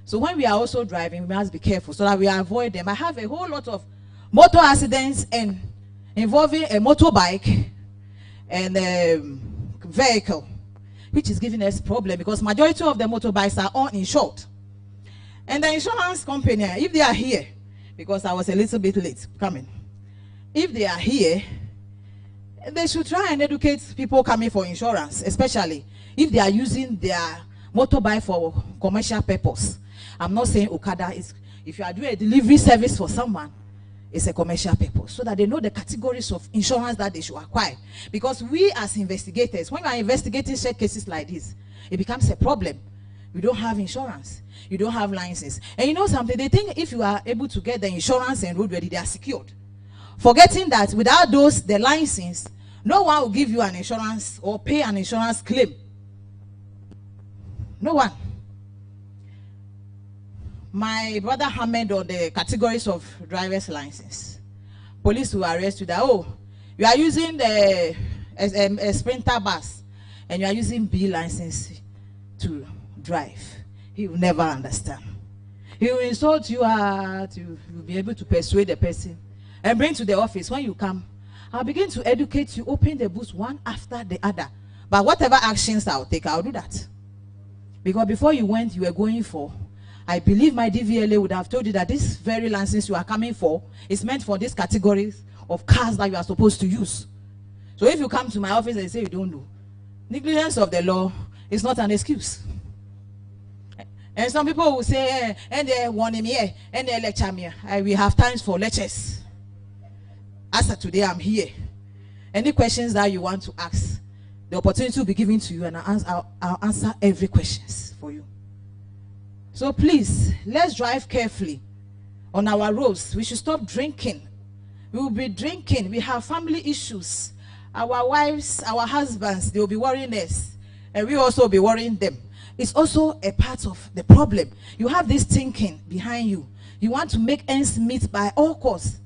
So when we are also driving, we must be careful so that we avoid them. I have a whole lot of motor accidents and involving a motorbike and a vehicle, which is giving us problem, because majority of the motorbikes are uninsured. And the insurance company, if they are here, because I was a little bit late coming, if they are here, they should try and educate people coming for insurance, especially if they are using their motorbike for commercial purpose. I'm not saying Okada is, if you are doing a delivery service for someone, it's a commercial purpose, so that they know the categories of insurance that they should acquire. Because we as investigators, when we are investigating such cases like this, it becomes a problem. You don't have insurance, you don't have license. And you know something, they think if you are able to get the insurance and road ready, they are secured. Forgetting that without those, the license, no one will give you an insurance or pay an insurance claim. No one. My brother hammered on the categories of driver's license. Police will arrest you that, oh, you are using the a Sprinter bus and you are using B license to drive. He will never understand. He will insult you to be able to persuade the person and bring to the office. When you come, I'll begin to educate you, open the books one after the other. But whatever actions I'll take, I'll do that. Because before you went, you were going for, I believe my DVLA would have told you that this very license you are coming for is meant for these categories of cars that you are supposed to use. So if you come to my office and say you don't know, negligence of the law is not an excuse. And some people will say, and they want me here, and they lecture me. We have times for lectures. As of today, I'm here. Any questions that you want to ask, the opportunity will be given to you, and I'll answer every question for you. So please, let's drive carefully on our roads. We should stop drinking. We will be drinking. We have family issues. Our wives, our husbands, they will be worrying us, and we also be worrying them. It's also a part of the problem. You have this thinking behind you. You want to make ends meet by all costs.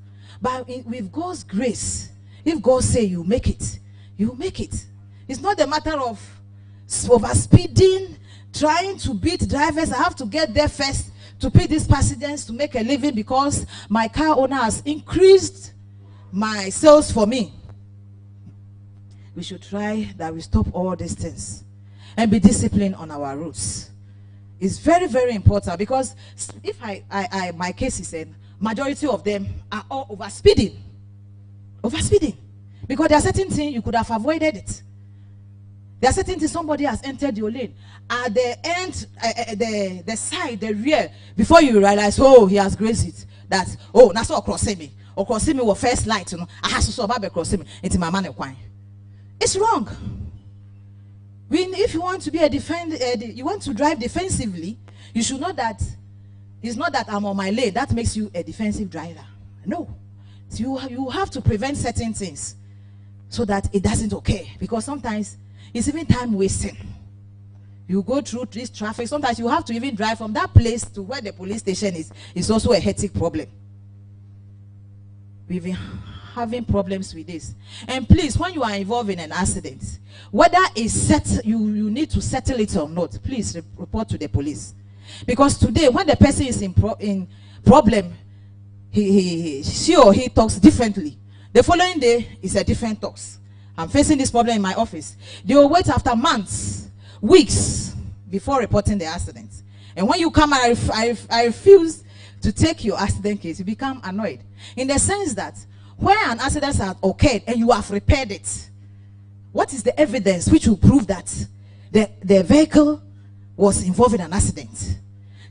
But with God's grace, if God say you make it, you make it. It's not a matter of overspeeding, trying to beat drivers. I have to get there first to pay these passengers to make a living because my car owner has increased my sales for me. We should try that we stop all these things and be disciplined on our routes. It's very, very important because if my case is said, majority of them are all overspeeding. Overspeeding. Because there are certain things you could have avoided it. There are certain things somebody has entered your lane. At the end, the side, the rear, before you realize, oh, he has grazed it. That's, oh, that's all crossing me. Or crossing me with first light, you know. I have to survive crossing me. It's my man. It's wrong. If you want to be you want to drive defensively, you should know that it's not that I'm on my lane that makes you a defensive driver. No. So you have to prevent certain things so that it doesn't occur. Because sometimes it's even time wasting. You go through this traffic. Sometimes you have to even drive from that place to where the police station is. It's also a hectic problem. We've been having problems with this. And please, when you are involved in an accident, whether it's you need to settle it or not, please report to the police. Because today, when the person is in problem, she or he talks differently. The following day is a different talks. I'm facing this problem in my office. They will wait after months, weeks before reporting the accident. And when you come, I refuse to take your accident case. You become annoyed in the sense that when an accident has occurred and you have repaired it, what is the evidence which will prove that the vehicle was involved in an accident?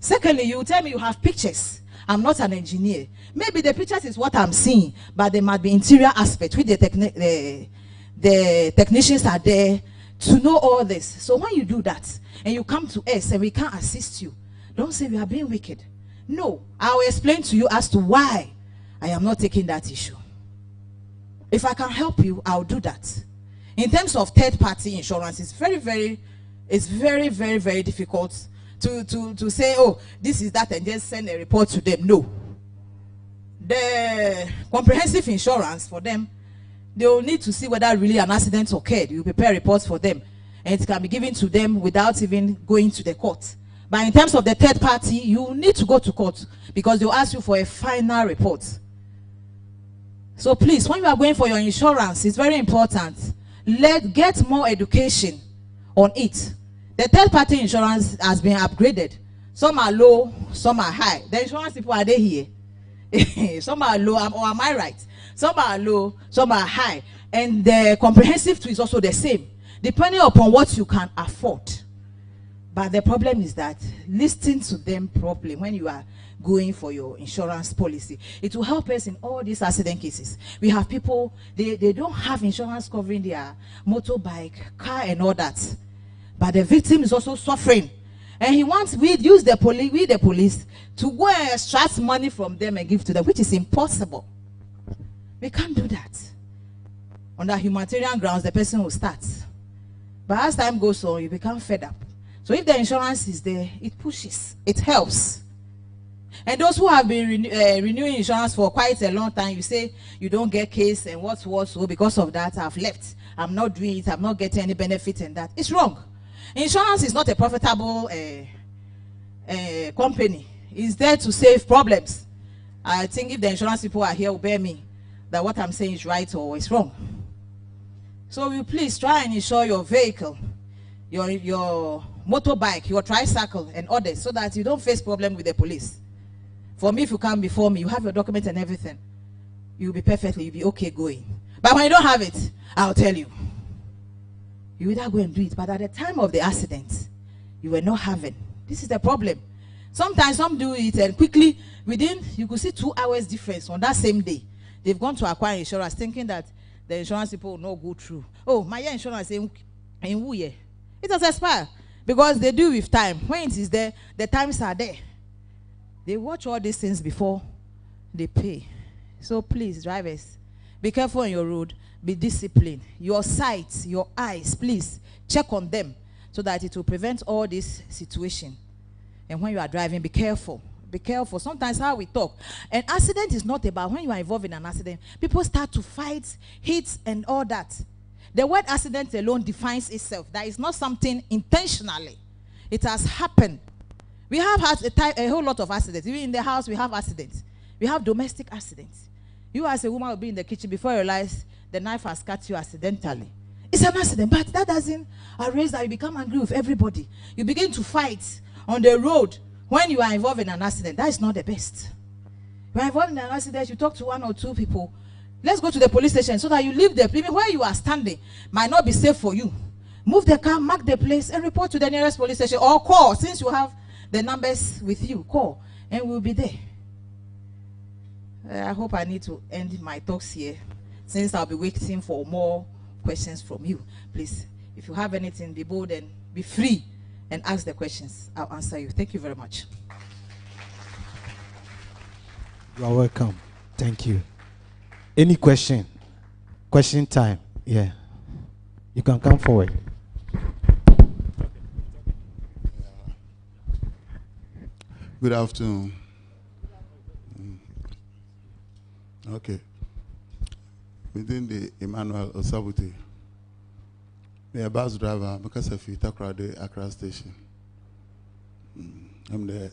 Secondly, you tell me you have pictures. I'm not an engineer. Maybe the pictures is what I'm seeing, but there might be interior aspects which the technicians are there to know all this. So when you do that and you come to us and we can't assist you, don't say we are being wicked. No, I will explain to you as to why I am not taking that issue. If I can help you, I'll do that. In terms of third-party insurance, it's very, very difficult to say, oh, this is that, and just send a report to them. No. The comprehensive insurance for them, they will need to see whether really an accident occurred. You prepare reports for them, and it can be given to them without even going to the court. But in terms of the third party, you need to go to court because they'll ask you for a final report. So please, when you are going for your insurance, it's very important. Get more education on it. The third-party insurance has been upgraded. Some are low, some are high. The insurance people, are they here? Some are low, or am I right? Some are low, some are high. And the comprehensive too is also the same, depending upon what you can afford. But the problem is that listen to them properly when you are going for your insurance policy. It will help us in all these accident cases. We have people, they don't have insurance covering their motorbike, car and all that. But the victim is also suffering. And he wants, we the police, to go and extract money from them and give to them, which is impossible. We can't do that. On the humanitarian grounds, the person will start. But as time goes on, you become fed up. So if the insurance is there, it pushes, it helps. And those who have been renewing insurance for quite a long time, you say you don't get case and what's what, so because of that I've left. I'm not doing it, I'm not getting any benefit in that. It's wrong. Insurance is not a profitable company. It's there to save problems. I think if the insurance people are here will bear me that what I'm saying is right or it's wrong. So you please try and insure your vehicle, your motorbike, your tricycle and others, so that you don't face problem with the police. For me, if you come before me, you have your document and everything, you'll be perfectly, you'll be okay going. But when you don't have it, I'll tell you. You either go and do it, but at the time of the accident, you were not having. This is the problem. Sometimes some do it and quickly, within, you could see 2 hours difference on that same day. They've gone to acquire insurance thinking that the insurance people will not go through. Oh, my insurance in Wuye. It has expired because they do with time. When it is there, the times are there. They watch all these things before they pay. So please, drivers, be careful on your road. Be disciplined. Your sight, your eyes, please check on them so that it will prevent all this situation. And when you are driving, be careful. Be careful. Sometimes how we talk. An accident is not about when you are involved in an accident. People start to fight, hit, and all that. The word accident alone defines itself. That is not something intentionally. It has happened. We have had a whole lot of accidents. Even in the house, we have accidents. We have domestic accidents. You as a woman will be in the kitchen before you realize the knife has cut you accidentally. It's an accident, but that doesn't erase that you become angry with everybody. You begin to fight on the road when you are involved in an accident. That is not the best. You are involved in an accident, you talk to 1 or 2 people. Let's go to the police station so that you leave the place where you are standing. Might not be safe for you. Move the car, mark the place, and report to the nearest police station or call. Since you have the numbers with you, call and we'll be there. I hope I need to end my talks here, since I'll be waiting for more questions from you. Please, if you have anything, be bold and be free and ask the questions. I'll answer you. Thank you very much. You are welcome. Thank you. Any question? Question time. Yeah. You can come forward. Good afternoon. Okay. Within the Emmanuel Osabuti, me a bus driver, because of Accra, the Accra station. I'm there.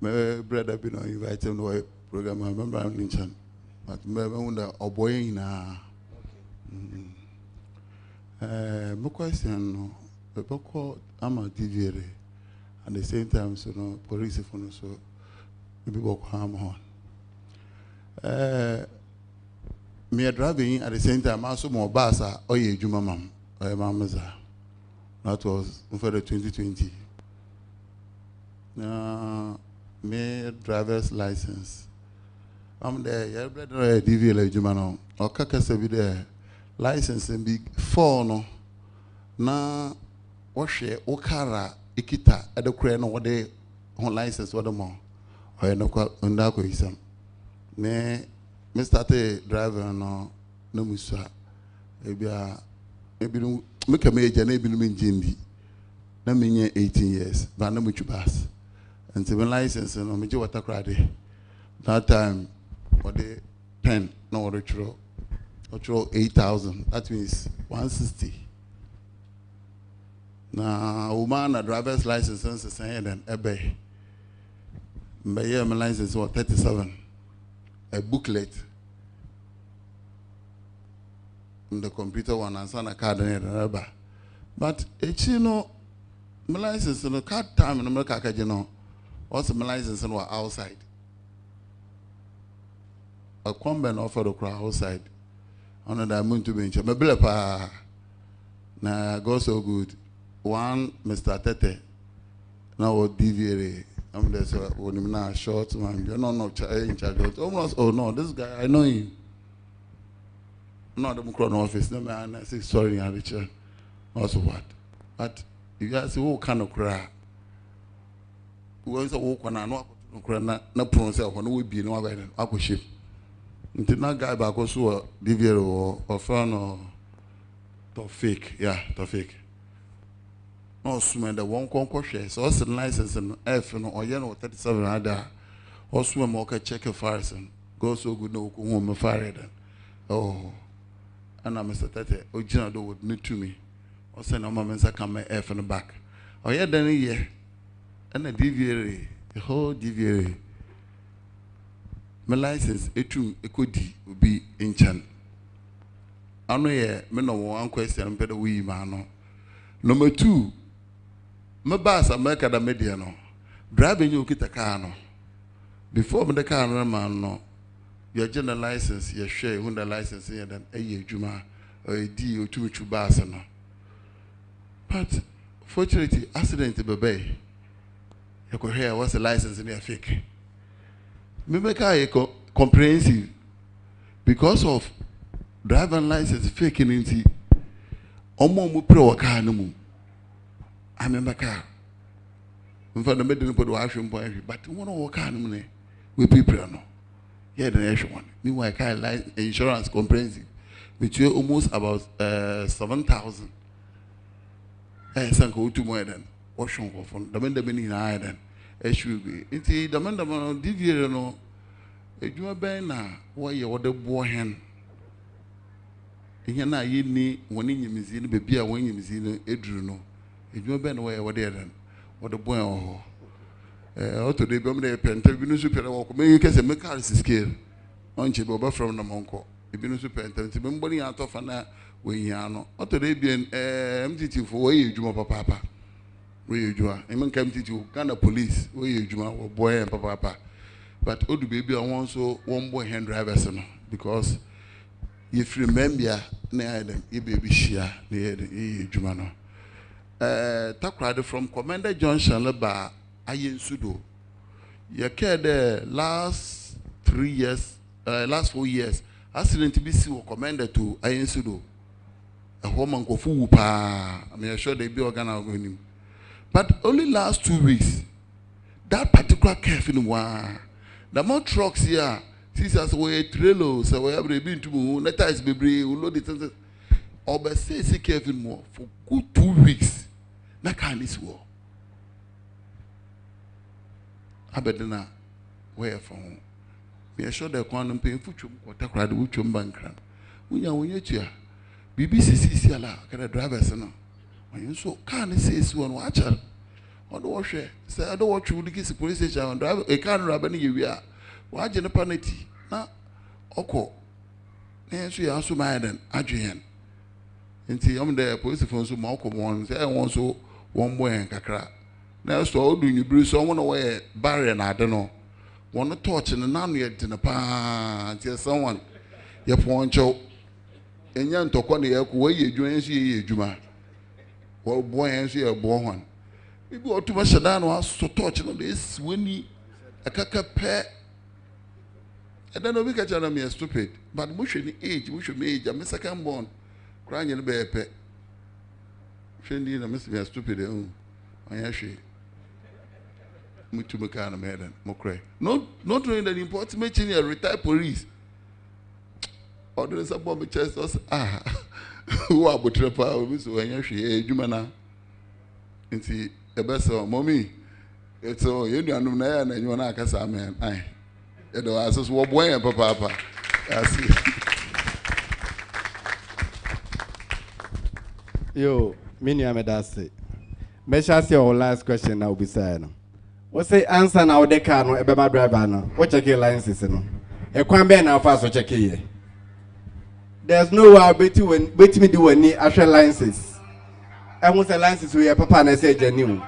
My brother been invited to a program. I remember I'm in Chan, but I wonder a boy in a. My question, the book I'm a TV, at the same time, so no police phone, so we work harm on. Me driving at the same time, also more basa or ye Juma mam or mamaza. That was for the 2020. Me driver's license. I'm there, yeah, brother, DVL Jumano or Kakasa be there. License and big 4 no. Na washe Okara Ikita at the crane or what they on license what the more or no Undako isam. Me started driving no musa. Maybe make a major maybe in Jindi. Na me 18 years, but no much bus. And 7 license and me what a that time for the pen no retro 8,000. That means 160. Now woman a driver's license is saying then ebe. My year my license was 37. A booklet in the computer one and son a card and rubber. But you know, my license in the card time in America, you know, also my license and were outside. A combine offer the crowd outside. On the moon to bench. My belepa na go so good. One Mr. Tete now DVA. I'm there, so when I'm not short, man, you're not in charge. Almost, oh no, this guy, I know him. Not the Mukron office, no man, I say sorry, I'm Richard. Also, what? But you guys say, oh, kind of cry. Who is a walk on a no pronounce when we be no way, I could ship. Until that guy back also DVA or fan or to fake, yeah, to fake. no swim the one concourse so us license and F no or 37 ada or swim more check a farson go so good no home fire then oh and I'm Mr. Tete original do would need to me or send on my mensa come F in the back oh yeah then yeah and a DVA the whole DVA my license etum ekodi be in chan I know yeah me no one question but we man number 2 my boss America da media no driving you kita car no before the car man no your general license your share when the license here then juma or a D or 2 bus no but fortunately accident bebe you could hear what's the license in your fake me make a comprehensive because of driving license faking into omo mu pre car no mu I remember car in fact the middle put washing point but one of car no ne we people no yeah the next one meanwhile car insurance comprehensive which you almost about 7,000 sanko two more than washing for the men the many na then should be into the men the DVA no edwuma ben na wo ye wo de bo hen ihe na ye ni woni nyimizi no bebi a woni nyimizi no eduru no edwuma ben wo ye wo de den wo de bo ho auto de bem de penta bi no super wo ko me kese me car scale onche be oba from na monko bi no super penta ti be mboni atofa na we hia no auto de bi MTT fo wo ye edwuma papa we ye edwuma e men kam MTT Ghana police we ye edwuma wo boy papa but odu baby I want so one boy hand drivers no because if you remember na them e baby share na e edwuma no takrade from Commander Junction leba ayensudo you care the last 3 years last 4 years accident be see Commander to ayensudo a woman go fu pa I mean sure they be organizing but only last 2 weeks that particular careful one the more trucks here since as we trailer so we have been to let us be brave we load it or be say careful more for good 2 weeks na can this war abedena where from we are sure the quantum pay fuchum kwata krade wuchum bankran wunya tua bbcc ala kada drivers no when so can say so one watcher on the washer say I don't watch you the police station drive a car rabani you are waje ne penalty na oko na so ya so my den adwen nti am the police phone so ma oko won say won so won boy kakra na so odu nyibiri so won we barrier na ade no won torch ne na no ye de pa nti someone ye poncho enya ntokọ na ye ko we ye dwan so ye edwuma wo boy so ye bo hon bibi otuma shada no so torch no this weni akaka pe I don't know because I'm me stupid, but we should age, I'm second born, crying in the bed. Shendy, I must be stupid. I actually, me to make kind of man, Mokre. Not doing that important, making a retired police. Or there's a bomb chest, who are but trapper, so I actually, Jumana. And see, the best of mommy. It's all you know, and you are not a man. I. Edo asos wo boy papa asi yo mini amedase me sha say our last question now be say no what say answer now the car no ebe ma driver no what check your license no e kwan be na fa so check here there's no way beti me do any actual licenses I want a license we papa na say genuine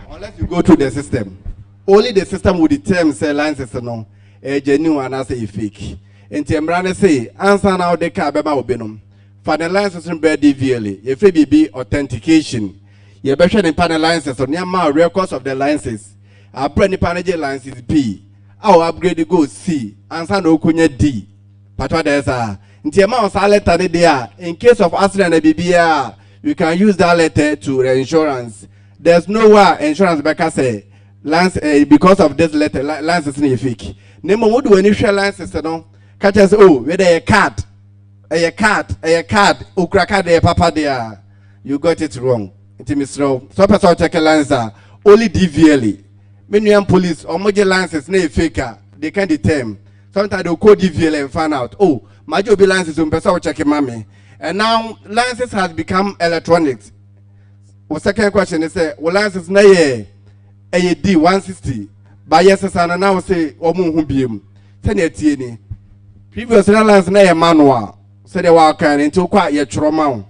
unless you go through the system only the system will determine say license no genuine and I say fake. And Timbrane say, answer now the car beba obenum. For the license in bed DVLA, if it be authentication, you better the panel license on your records of the licenses. Our brand panel license B. Our upgrade go C. Answer no kunya D. But what there's a in the amount of letter there, in case of accident and BBR, you can use that letter to the insurance. There's no way insurance backer say, because of this letter, license is fake. Name what do any share license no catch us oh whether a card a card ukra card papa there you got it wrong nti misro so person check license only DVLA many police or more licenses na faker they can determine sometimes they call DVLA and find out oh my job license on person check mommy and now licenses has become electronics. The second question is well license na ye D 160 by yes and now say omo hu biem send tie ni previous license na ye manual say they work kan into kwa ye troma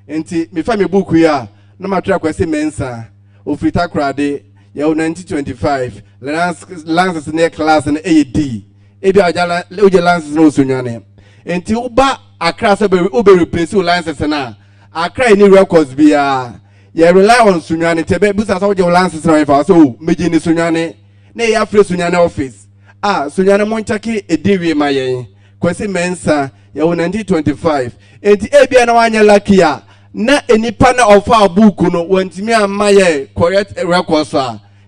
nti me fa me book ya na matra kwese mensa ofrita krade ye 1925 license na class na D ebi ajala uje license no sunwane nti uba Accra se be replace license na Accra any records bia ye rely on sunwane tebe busa so uje license na fa so meje ni sunwane na ye afre sunwane office sunwane mo nchake ediwe mayen kwese mensa ye 1925 nti ebia na wanya lucky a na enipa na ofa book no wantimi amaye correct records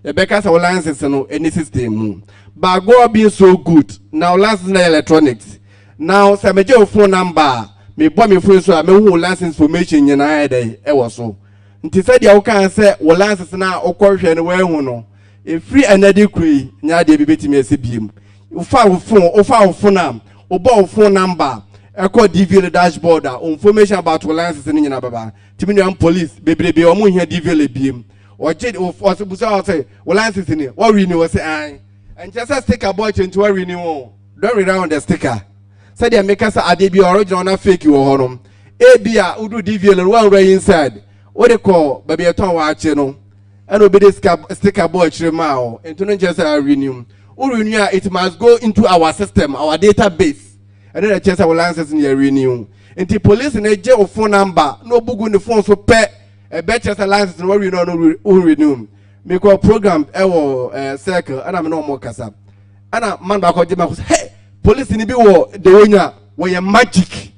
ye beka say license no any system mu but go being so good now license na electronics now say me je phone number me boy me phone so me hu license information nyina dey e wo so nti say dia wo kan say wo license na okwohwe ne we hu no e free another kri nya de bibetimi asebiem ufa wo phone am obo phone number e call DVL dashboard information about wo license ni nyina baba timi no police bebrebe o mo hia DVL biem o je o say wo license ni wo renew wo say an and just a sticker boy change to renew don't read on the sticker say they make us a be original na fake you honom ebia udu DVL one right inside what they call baby a ton watch no and obi this sticker boy chirema o into no just renew it must go into our system our database and then just our license in renew into police in a jail phone number no bugu in the phone so pet a better license no renew make a program circle and I'm no more kasa and a man back on hey police in the war the owner when you magic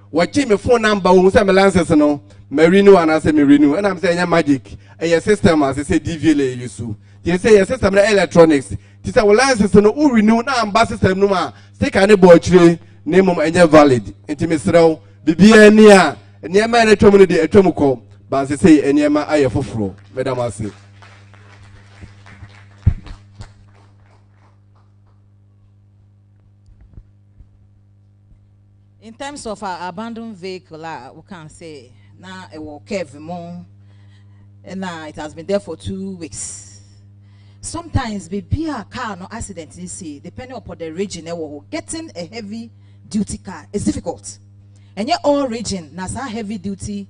what me phone number who say my license no me renew and I say me renew and I'm saying magic and your system as I say DVLA use you say your system electronics this say license no who renew na amba system no ma stick any boy tree name mum enye valid enti me srew bibia ni a niema na twom no de atwom ko ba se say niema aye foforo madam ase. In terms of our abandoned vehicle, we can say now it will curve more, and it has been there for 2 weeks. Sometimes be a car no accident you see, depending upon the region, getting a heavy duty car is difficult. And yet all region has heavy duty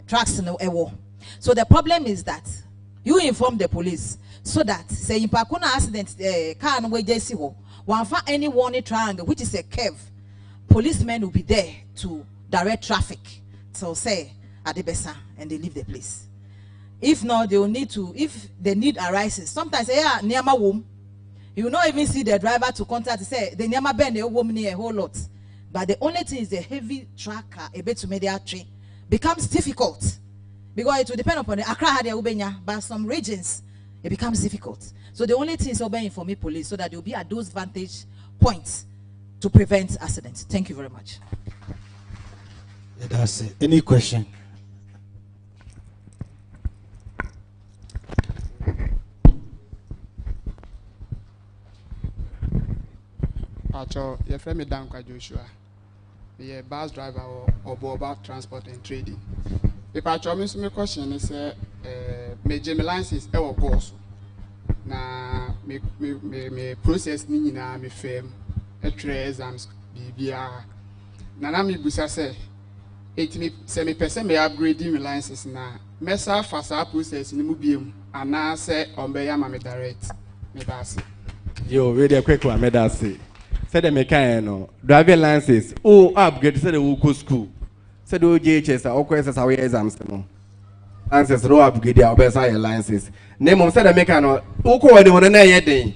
trucks no ewo. So the problem is that you inform the police so that say in Pakuna accident car no way JC ho, one find any warning triangle which is a curve. Policemen will be there to direct traffic. So say at the besa and they leave the place. If not, they will need to, if the need arises, sometimes say yeah, near my womb. You will not even see the driver to contact say the near my bend a woman near a whole lot. But the only thing is the heavy tracker a bit to media tree becomes difficult. Because it will depend upon the Accra had ubenya, but some regions it becomes difficult. So the only thing is obeying for me police so that they will be at those vantage points to prevent accidents. Thank you very much. Yeah, that's it. Any question? Pacho, your friend me Danka Joshua. Be a bus driver or Boba Transport and Trading. The Pacho, my question is me Jamie license our course. Na me process ni na me firm. Exams BBR. Nana mi busa say, it me say me person me upgrading my license na. Mesa fasa process ni mu biem. Ana say ombeya ma me direct. Me basi. Yo, really a quick one, me that say. Say the mechanic no driving license. Oh, upgrade say the go school. Say the JHS or courses our exams no. License no upgrade ya obesa your license. Name of say the mechanic no. Uko we dey na yedin.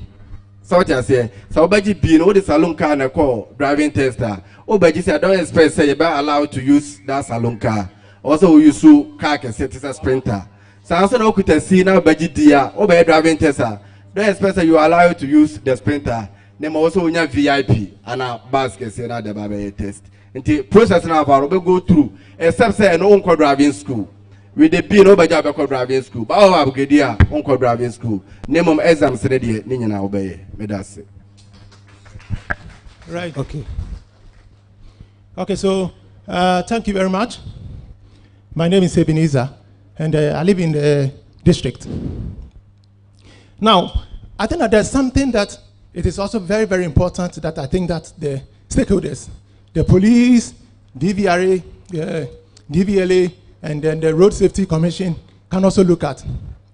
So what you say? So obaji be no the salon car na call driving tester. Obaji say I don't expect say you be allowed to use that salon car. Also we use car can set as sprinter. So answer no kuta see na obaji dia. Obaji driving tester. Don't expect say you allow you to use the sprinter. Name also we have VIP and a basket say na the baby test. Until process na about we go through except say no unko driving school. with the pin over job driving school. But our Abgadia on driving school. Name of exams ready, Nina obey. Medasi. Right. Okay. Okay, so thank you very much. My name is Ebenezer, and I live in the district. Now, I think that there's something that it is also very, very important that I think that the stakeholders, the police, DVRA, DVLA, and then the Road Safety Commission can also look at.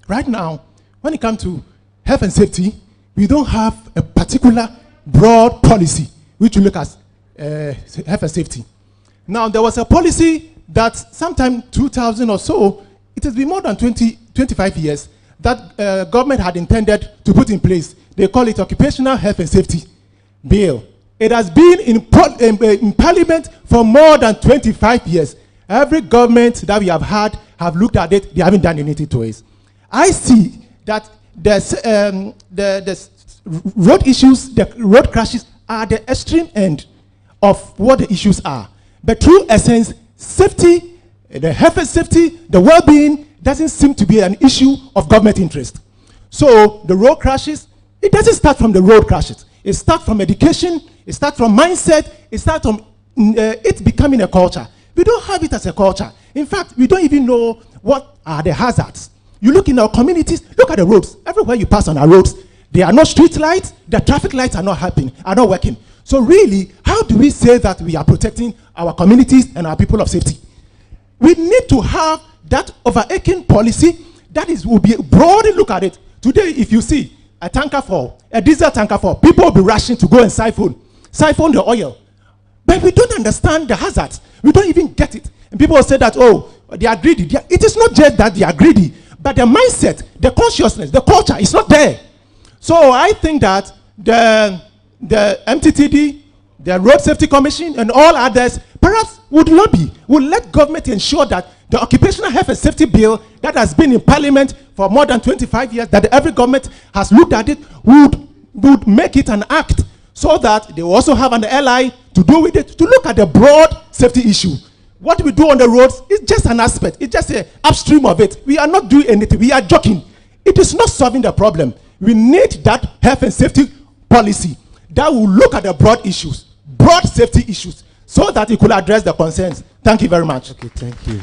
Right now, when it comes to health and safety, we don't have a particular broad policy which will look at health and safety. Now, there was a policy that sometime 2000 or so, it has been more than 25 years, that government had intended to put in place. They call it Occupational Health and Safety Bill. It has been in Parliament for more than 25 years. Every government that we have had have looked at it, they haven't done anything to it. I see that the road issues, the road crashes are the extreme end of what the issues are. But true essence, safety, the health and safety, the well-being doesn't seem to be an issue of government interest. So the road crashes, it doesn't start from the road crashes. It starts from education, it starts from mindset, it starts from it becoming a culture. We don't have it as a culture. In fact, we don't even know what are the hazards. You look in our communities, look at the roads. Everywhere you pass on our roads, there are no street lights, the traffic lights are not working. So really, how do we say that we are protecting our communities and our people of safety? We need to have that overarching policy that will be broadly look at it. Today, if you see a diesel tanker fall, people will be rushing to go and siphon the oil. But we don't understand the hazards. We don't even get it. And people will say that, oh, they are greedy. It is not just that they are greedy, but the mindset, the consciousness, the culture is not there. So I think that the MTTD, the Road Safety Commission, and all others perhaps would let government ensure that the Occupational Health and Safety Bill that has been in Parliament for more than 25 years, that every government has looked at it, would make it an act so that they will also have an ally to do with it, to look at the broad safety issue. What we do on the roads is just an aspect. It's just an upstream of it. We are not doing anything. We are joking. It is not solving the problem. We need that health and safety policy that will look at the broad issues, broad safety issues, so that it could address the concerns. Thank you very much. Okay, thank you.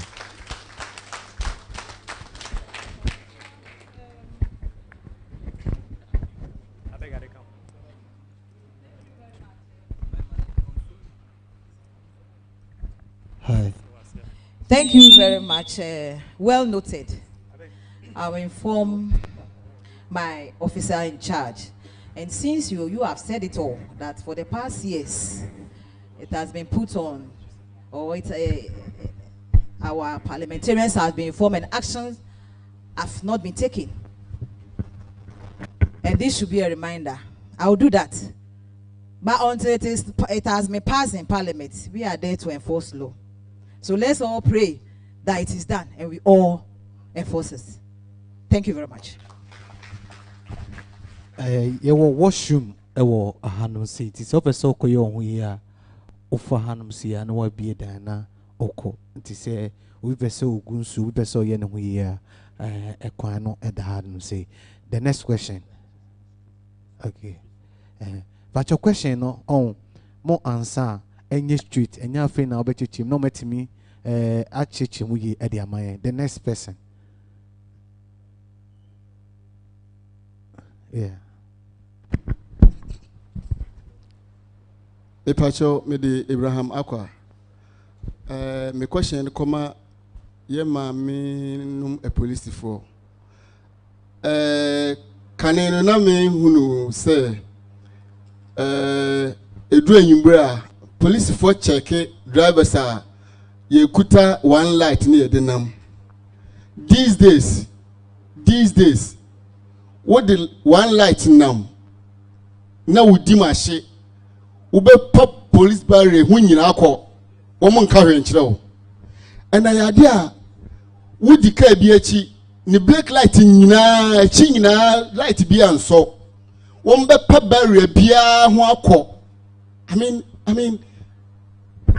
Hi. Thank you very much. Well noted. I'll inform my officer in charge. And since you have said it all, that for the past years, it has been put on, or our parliamentarians have been informed and actions have not been taken. And this should be a reminder. I will do that. But until it has been passed in Parliament, we are there to enforce law. So let's all pray that it is done and we all enforce it. Thank you very much. You will washroom, a hanum city. So, for so coyon, we are offer hanum see and what be a dana oko. To say, we be so gunsu, we be so yen we are a quano at the hanum say. The next question. Okay. But your question, no, on more answer. Any street, and your friend now bet you no met me at church we at the next person. Yeah. Epacho me de Abraham Accra. Me question koma ye ma me num a police for. Kaneno na me hunu say edu enyumbra police for check drivers are ye kuta one light near the num. These days, what the one light now? Now we dimashi, ube pop police barrier when you are woman carrying chill. And I idea would declare BH ni black light in china light be and so. One be pop barrier bia wako. I mean,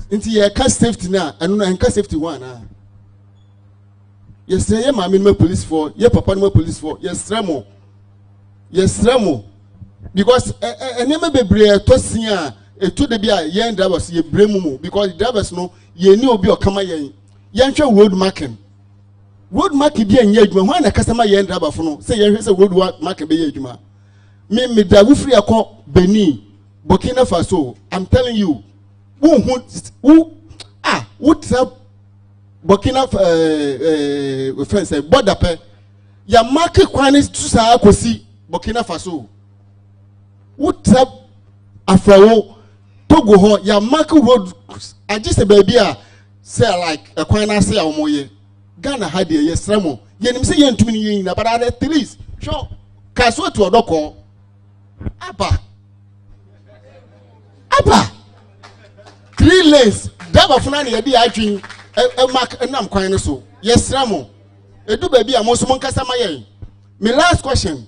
into your car safety now, and car safety one. Yes, ye ma minimum police for, ye papa no police for, yes tremo. Yes tremo. Because never be brave to see to the bia yen drivers ye bremu because drivers no ye ni obi o kama yen. Yen hwe road marking. Road marking bi enye adwuma. Ho na customer yen driver for no. Say yen hwe say road marking be ye adwuma. Me drive free akọ Benin, Burkina Faso. I'm telling you. Who trap Burkina friends border pe ya market kwanis to sa akosi Burkina Faso. Who trap Afrawo Togo ho ya market road I just a baby say like a kwana say omoye Ghana had ye yesremo ye nim say ye ntumi ye na but at least sure kaso to odoko Abba 3 lanes daba funa ne yedi atwin mark nam kwan no so yesremo edu baby a mo so mon kasa mayen. My last question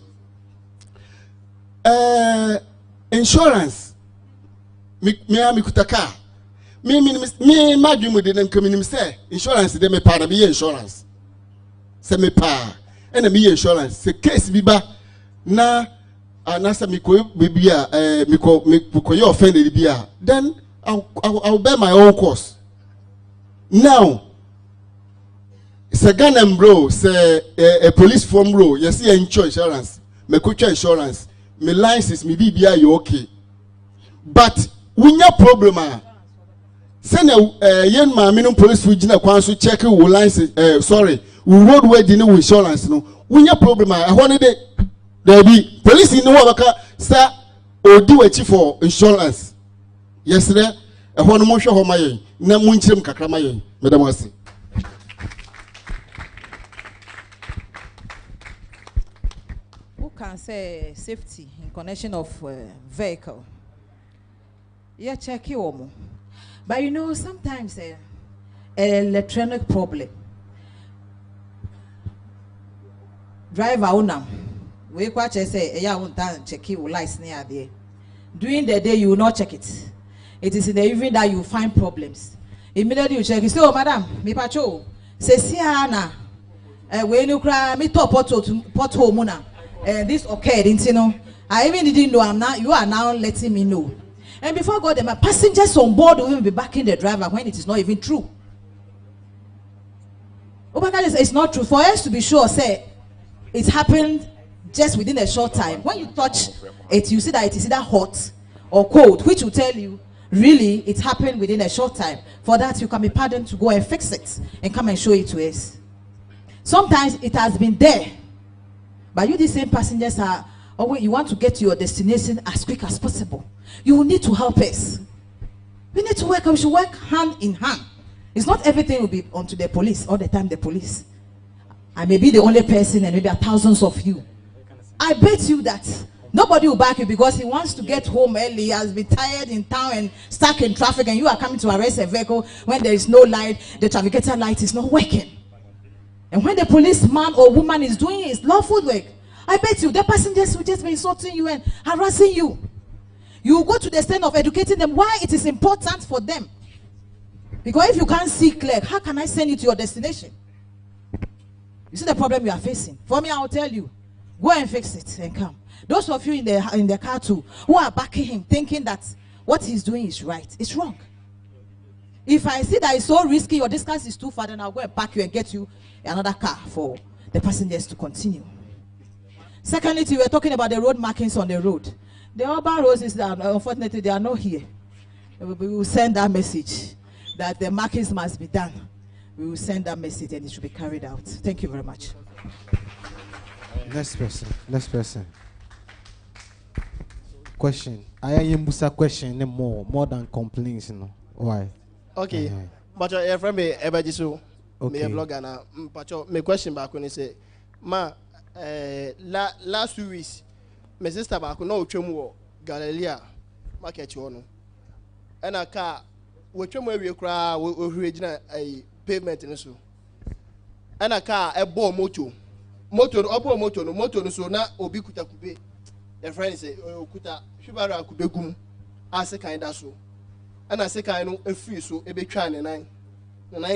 insurance me kutaka me madwemu de nam kaminim say insurance de me para be insurance say me pa na me insurance say case bi ba na anasa miko baby miko you offended bia then I'll bear my own cost. Now say Ghana bro say a police form bro you see insurance me kucha insurance me license me bibia you okay but we nya problem say na yen ma minimum police fu gina kwan so check wo license we roadway di no insurance no we nya problem ahone de there be police in no waka say odi wachi for insurance yesterday ehonu mo hwe ho mayen na mu nchirem kakra mayen madam ase. Who can say safety in connection of vehicle? Yeah, check you omo. But you know sometimes electronic problem. Driver unam. We quite say yeah won't check your lights near there. During the day you will not check it. It is in the evening that you find problems. Immediately you check it. Say, oh madam, me pacho. Say siana. When you cry, me top pothole muna. This occurred, you know. I even didn't know. You are now letting me know. And before God, my passengers on board will even be backing the driver when it is not even true. Oh my God, it's not true. For us to be sure, say it happened just within a short time. When you touch it, you see that it is either hot or cold, which will tell you really it happened within a short time. For that, you can be pardoned to go and fix it and come and show it to us. Sometimes it has been there, but you, the same passengers, are always you want to get to your destination as quick as possible. You will need to help us. We need to work. We should work hand in hand. It's not everything will be onto the police all the time. The police, I may be the only person, and maybe thousands of you. I bet you that nobody will back you because he wants to get home early. He has been tired in town and stuck in traffic, and you are coming to arrest a vehicle when there is no light. The trafficator light is not working. And when the policeman or woman is doing his lawful work, I bet you the passengers will just be insulting you and harassing you. You will go to the extent of educating them why it is important for them. Because if you can't see clear, how can I send you to your destination? You see the problem you are facing. For me, I will tell you, go and fix it and come. Those of you in the car too, who are backing him, thinking that what he's doing is right, it's wrong. If I see that it's so risky, your distance is too far, then I'll go and park you and get you another car for the passengers to continue. Secondly, we were talking about the road markings on the road. The urban roads, unfortunately, they are not here. We will send that message that the markings must be done. We will send that message and it should be carried out. Thank you very much. Next person. Question. I am Musa question more than complaints, you know. Why? Okay. But your friend me ever so me a blogger na but my question back when he say ma last 2 weeks my sister back no twem wo Galilea market wo no and a car we twem we kra we hwe gina pavement no so and a car e bo moto no so na obi kuta kube your friend say okuta Shibara kubegum ase kan da so ana se kan no afiri so ebetwa ne nan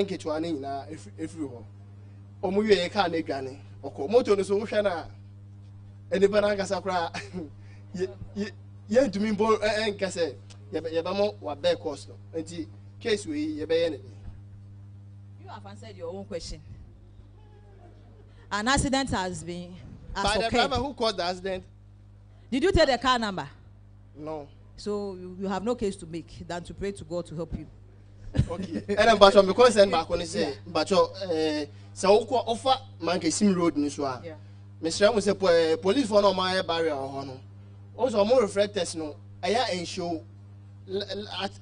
ketwa ne nyina efiri ho omu ye ka na dwane oko moto no so wo hwe na eni bana nkasa kra ye ntumi mbo nkase ye ba mo wa be course no enti case we ye be ye ne. You have answered your own question. An accident has been by the driver who caused the accident. Did you tell the car number? No. So you have no case to make than to pray to God to help you. Okay. And then but me concern back on say but so offer Mankesim road ni so a. Mr. Mo say police for no my barrier or no. Also more reflectors no aya ensure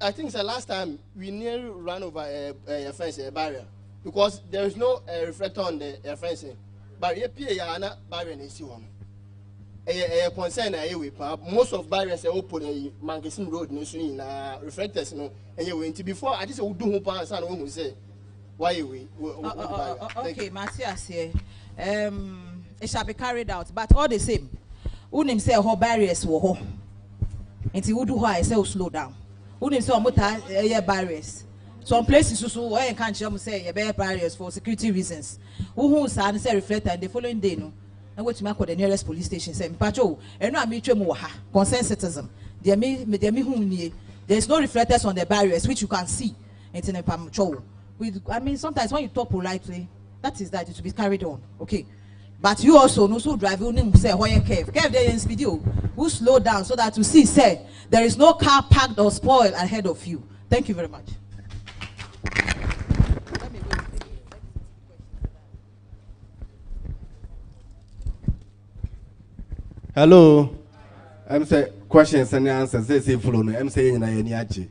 I think the last time we nearly ran over a fence a barrier because there is no reflector on the fencing. But ye pay ya na barrier ni si one. A concern we most of barriers are open a Mankesim road no so na reflectors no and you went before I just would do who pass and who say why we okay Matthias here it shall be carried out but all the same unim say ho barriers wo ho enti wo do ho I say slow down unim say omota barriers some places so where you can't say you be barriers for security reasons who say say reflector and the following day no na go to make the nearest police station say mpacho eno am twem wo ha concerned citizen there me hu nie there is no reflectors on the barriers which you can see enti na mpacho I mean sometimes when you talk politely that is that it will be carried on okay but you also know so drive you say hoye curve there in speed you who slow down so that you see say there is no car parked or spoiled ahead of you. Thank you very much. Hello. I'm say questions and answers. Say follow no. I'm saying na yeni achi.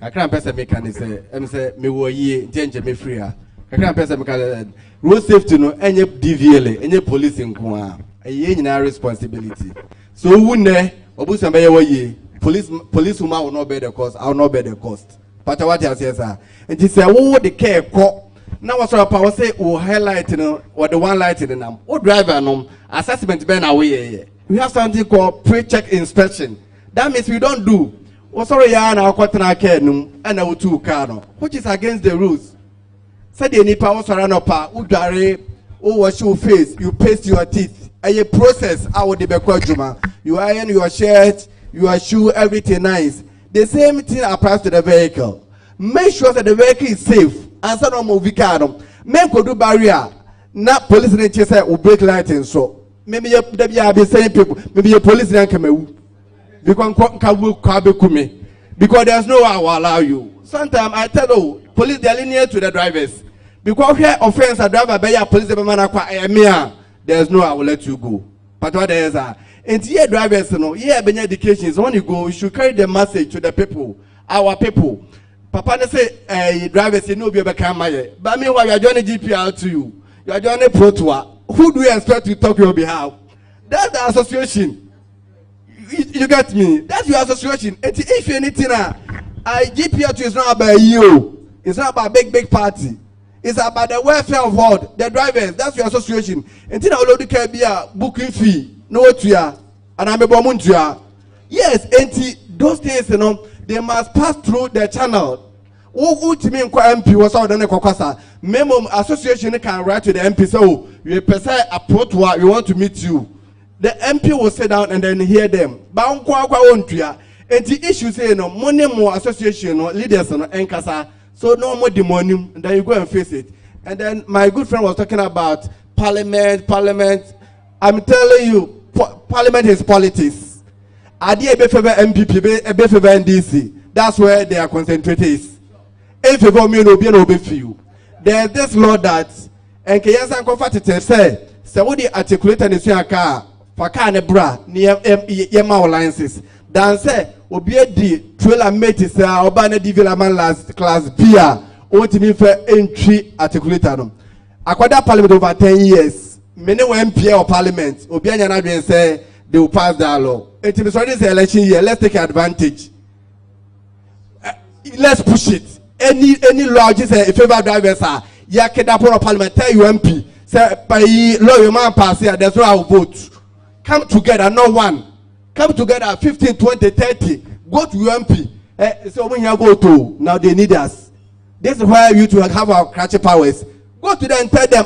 Kakra pesa me kan say. I'm say me wo yie ntenje me free a. Kakra pesa me kan road safety no enye DVLA enye police nko a. Eye nyina responsibility. So wunne obusan be ye wo yie. Police woman will not bear the cost. I will not bear the cost. But what you say sir. And he say wo the care ko. Now what sort of power say o highlight no or the one light in them. O driver no assessment be na we. We have something called pre-check inspection. That means we don't do. Oh, sorry, ya na akwatena care num and I two car no, which is against the rules. Said the nipa was around up, udare, oh wash your face, you paste your teeth. A process our the bekwajuma. You iron your shirt, your shoe, everything nice. The same thing applies to the vehicle. Make sure that the vehicle is safe. And so no move car. Make go do barrier. Not police and chase or brake light and so. Maybe you be saying people, maybe your police don't come because there's no way I will allow you. Sometimes I tell you, police they are linear to the drivers. Because here offense a driver by your police there's no I will let you go. But what there is and here drivers you know, here being education is when you go, you should carry the message to the people, our people. Papa they say drivers you know be become my but meanwhile you are joining GPR to you. You are joining Pro Tour. Who do you expect to talk on your behalf? That's the association. You get me? That's your association. If anything, GPR is not about you. It's not about big party. It's about the welfare of what? The drivers. That's your association. Until I will can be a booking fee. No to ya. And I'm a woman to ya. Yes, and those things, you know, they must pass through the channel. Who to me MP was out on the Kokasa. Memo association can write to the MP, so you person approach what we want to meet you. The MP will sit down and then hear them. But and the issue say no money more association or leaders no enkasa. So no more the money, and then you go and face it. And then my good friend was talking about parliament. I'm telling you, parliament is politics. Adi ebe favor MPP, ebe favor NDC. That's where they are concentrated. If you go me no be no be feel. There's this law that and Kenyan comfort it say what the articulate and say car for car ne bra near yema alliances. Dan say obi di trailer mate say oba na development last class B o ti mi for entry articulator no. Akwada parliament over 10 years. Many MP or parliament obi anya na dwen say they will pass that law. It is already the election year. Let's take advantage. Let's push it. Any law just say if favor drivers are ya keda for parliament tell you MP say by law you man pass here there's no I will vote. Come together, not one. Come together 15, 20, 30. Go to UMP. So when you go to now they need us. This is why you to have our cratchy powers. Go to them and tell them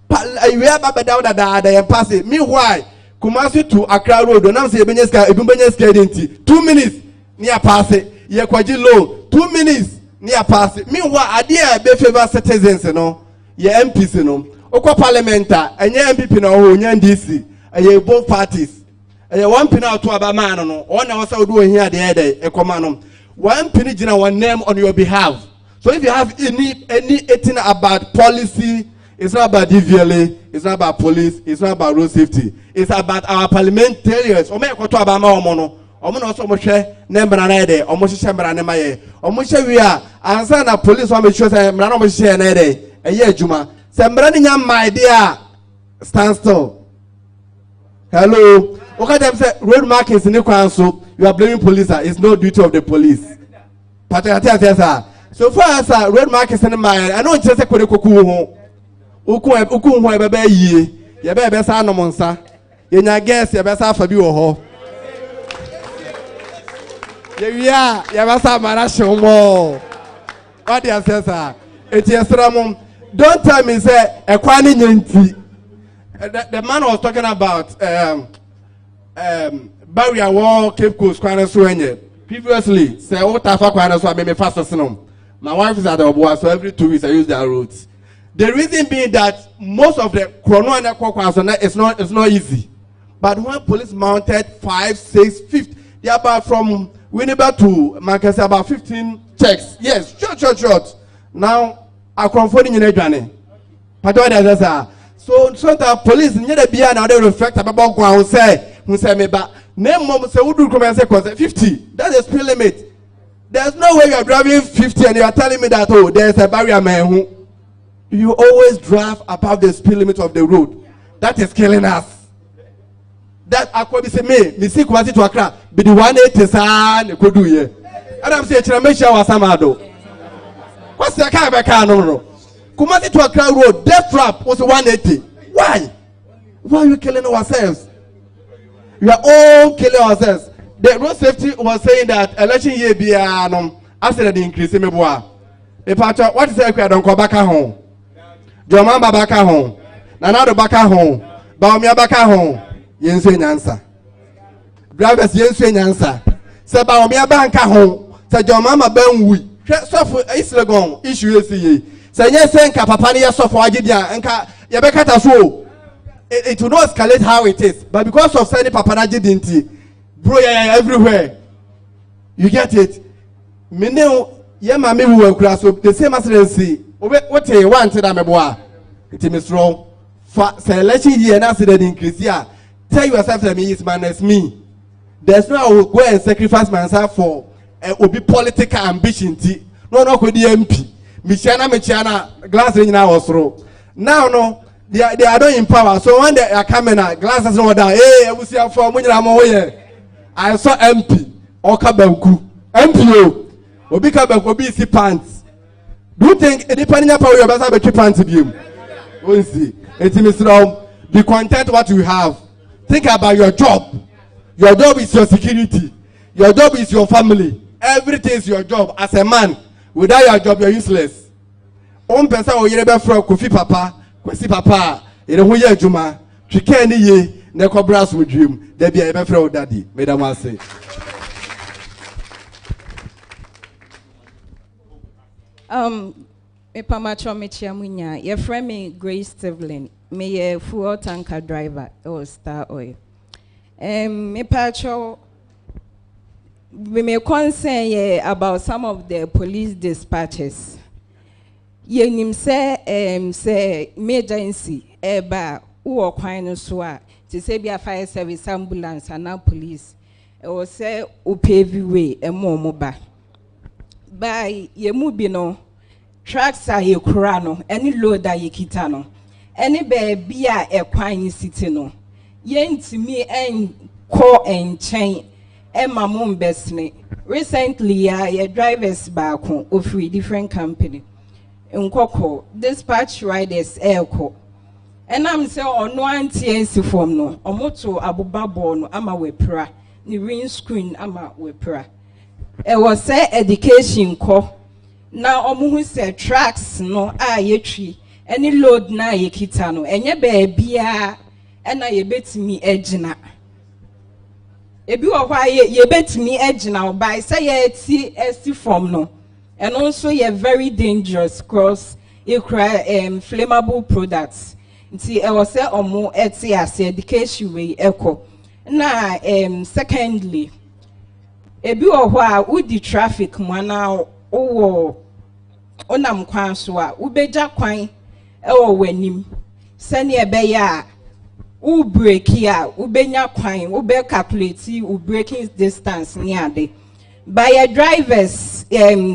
We are back down that they pass it. Meanwhile, Kumasi to Accra Road, and I'm saying, 2 minutes near pass it. Ye kwaji low, 2 minutes near pass it. Meanwhile, idea be favor citizens, you know, ye MPs, you know, Oko parliamenta, and ye MP no, and DC, and ye both parties. And ye one pin out to a man, no, one also doing here the other, a command. One pinning one name on your behalf. So if you have anything about policy, it's not about DVLA, it's not about police, it's not about road safety. It's about our parliamentarians. Ome ko to abama omono. Omo no so mo hwe na mbra na ede. Omo hye mbra ne maye. Omo hye wi a ansa na police o me hwe say mbra na mo hye na ede. Eye adwuma. Se mbra ne nya my dear stand still. Hello. Okay, them say road markings in the council. You are blaming police. It's no duty of the police. So far as road markings in the mind, I know it's just a kuku. Uku ho ebe ye ye be sa no monsa ye nya guess ye be sa fa bi wo ho ye wia ye be sa mara hwemo what the answer it yesram don't tell me say ekwa ni nyanti the man was talking about barrier wall Cape Coast kwan so enye previously say what afa kwan so me fast senom my wife is at Oboa, so every 2 weeks I use their roads. The reason being that most of the chrono and the it's not easy. But when police mounted 5, 6, 50, they are about from Winneba to Manchester about 15 checks. Yes, short. Now I confronting in a journey. So the police near the beer now they reflect about ground say who say me back. Name mom say who do come and say 50. That's the speed limit. There's no way you are driving 50 and you are telling me that there's a barrier man who. You always drive above the speed limit of the road. That is killing us. That Akwa be say me see Kumasi to Accra be the 180 san could do here. And I'm saying Chiramesha was Samado. What's the car back no? Kumasi to Accra road, death trap was 180. Why? Why are you killing ourselves? We are all killing ourselves. The road safety was saying that election year be accident increase me boa. What is the don't go back home? Joma babaka home. Nanado baka home. Baumia baka home. Yense nyansa. Drivers yense nyansa. Se baumia banka home. Se joma ma benwi. So for islegon issue esi. Se yense nka papa ni yeso for agidia nka yebeka taso. It will not escalate how it is. But because of sending papa na agidinti, bro everywhere. You get it? Mineo ye mama we were so the same accident. What you want to that it is wrong. For election year and accident increase here. Tell yourself that me is man as me. There's no I will go and sacrifice myself for will be political ambition. No with the MP. Michana glass in our throw. Now they are not in power. So when they are coming glasses no down. Hey, I will see how far I saw MP or Kabanku. MPO. Obi Kabanku see pants. Do you think depending upon your best have a pants to be? We'll see. Be content what you have. Think about your job. Your job is your security. Your job is your family. Everything is your job. As a man, without your job, you're useless. One person will hear about Kofi Papa, Kwesi Papa, who ye Juma, Chikeni ye, Neko Brass with dream. There be a friend daddy. Madam I say. Me pamacho me chiamunya. Your friend me Grace Stevlin. Me ye fuel tanker driver or Star Oil. Me pacho. We may concern ye about some of the police dispatches. Ye nim say emergency eba uo kwano soa. To say be a fire service ambulance and now police. Or say upevi way a moba. By ye mubino tracks are ye kurano, any load that ye kitano, any baby a quine city no. Yen to me and call and chain, and my mom bestly. Recently, ye drivers back home of 3 different company. In Coco, dispatch riders airco. And I'm say on one TNC form no, or moto abubabo ama wepra, ni ring screen ama wepra. It was say education ko. Now omu say tracks no ye tree any load na yekita no enye baabia ena yebetimi ejina ebi wo kwa yebetimi ejina obai say ye eti from no and also ye very dangerous cross flammable products nti e was say omo eti as education we echo na secondly ebi wo kwa udi traffic mana owo onam kwan so a ubeja kwan e wo wanim sane ebe ya u break ya ubenya kwan ube calculate u braking distance ni ade by your drivers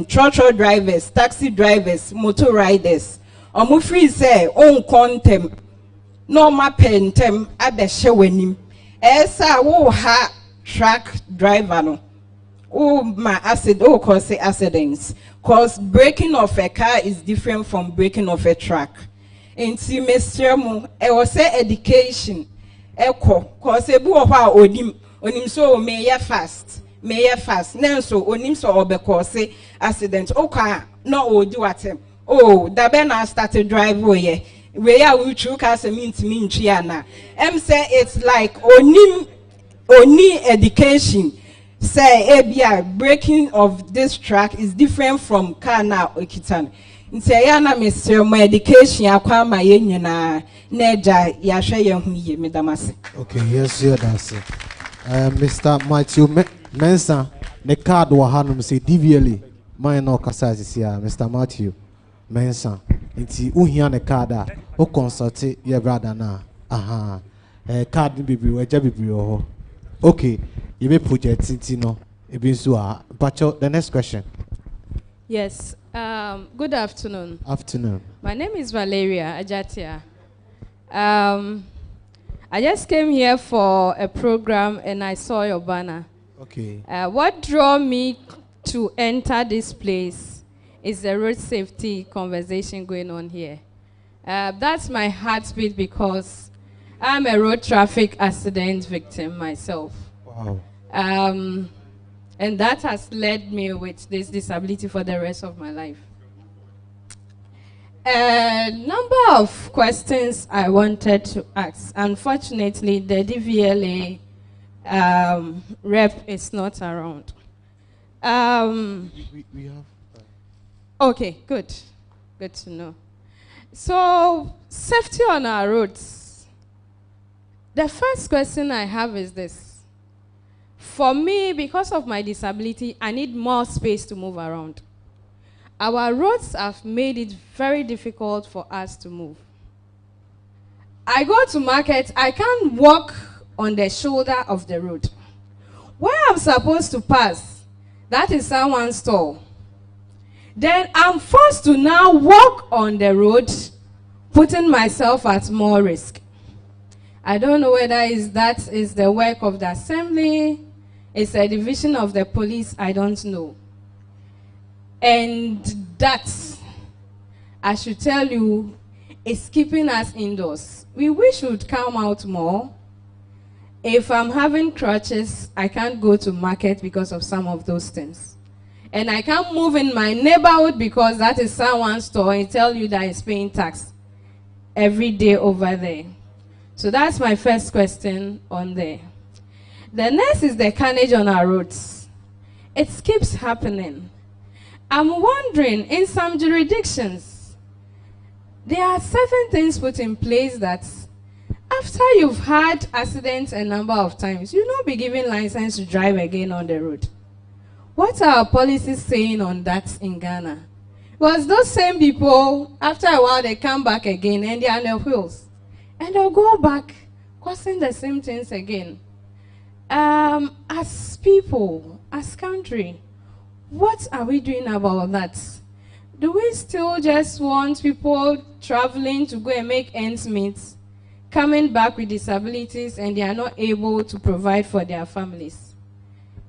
truck drivers taxi drivers motor riders omo free say on contem no ma pentem abehye wanim esa wo ha truck driver no cause accidents. Cause braking of a car is different from braking of a truck. In Mr. Mo, I was say education. Echo, cause a boo of our onim so may fast. Nenso onim so obekose accident. Okay, no do at him. Oh, the Ben started driveway. Where we true cars mean to mean Chiana. Say it's like oni education. Say ABI breaking of this track is different from car now okitan. Say yana Mr. My education akwa ma yenyina neja yahwe ye hu ye medamase. Okay, yes, you that's it. Mr. Matthew Mensa the card wa hanum say DVLA mine no kasa sisi Mr. Matthew Mensa nti uhia the card a o consult your brother na card bibi weja bibi ho. Okay, you may project no. The next question. Yes. Good afternoon. Afternoon. My name is Valeria Ajatia. I just came here for a program and I saw your banner. Okay. What drew me to enter this place is the road safety conversation going on here. That's my heartbeat because I'm a road traffic accident victim myself. Wow. And that has led me with this disability for the rest of my life. A number of questions I wanted to ask. Unfortunately, the DVLA rep is not around. We have. Okay, good. Good to know. So, safety on our roads. The first question I have is this. For me, because of my disability, I need more space to move around. Our roads have made it very difficult for us to move. I go to market, I can't walk on the shoulder of the road. Where I'm supposed to pass, that is someone's store. Then I'm forced to now walk on the road, putting myself at more risk. I don't know whether that is the work of the assembly, it's a division of the police, I don't know. And that, I should tell you, is keeping us indoors. We wish we would come out more. If I'm having crutches, I can't go to market because of some of those things. And I can't move in my neighborhood because that is someone's store and tell you that it's paying tax every day over there. So that's my first question on there. The next is the carnage on our roads. It keeps happening. I'm wondering, in some jurisdictions, there are certain things put in place that after you've had accidents a number of times, you'll not be given license to drive again on the road. What are our policies saying on that in Ghana? Because those same people, after a while, they come back again and they're on their wheels. And they'll go back, causing the same things again. As people, as country, what are we doing about that? Do we still just want people traveling to go and make ends meet, coming back with disabilities and they are not able to provide for their families?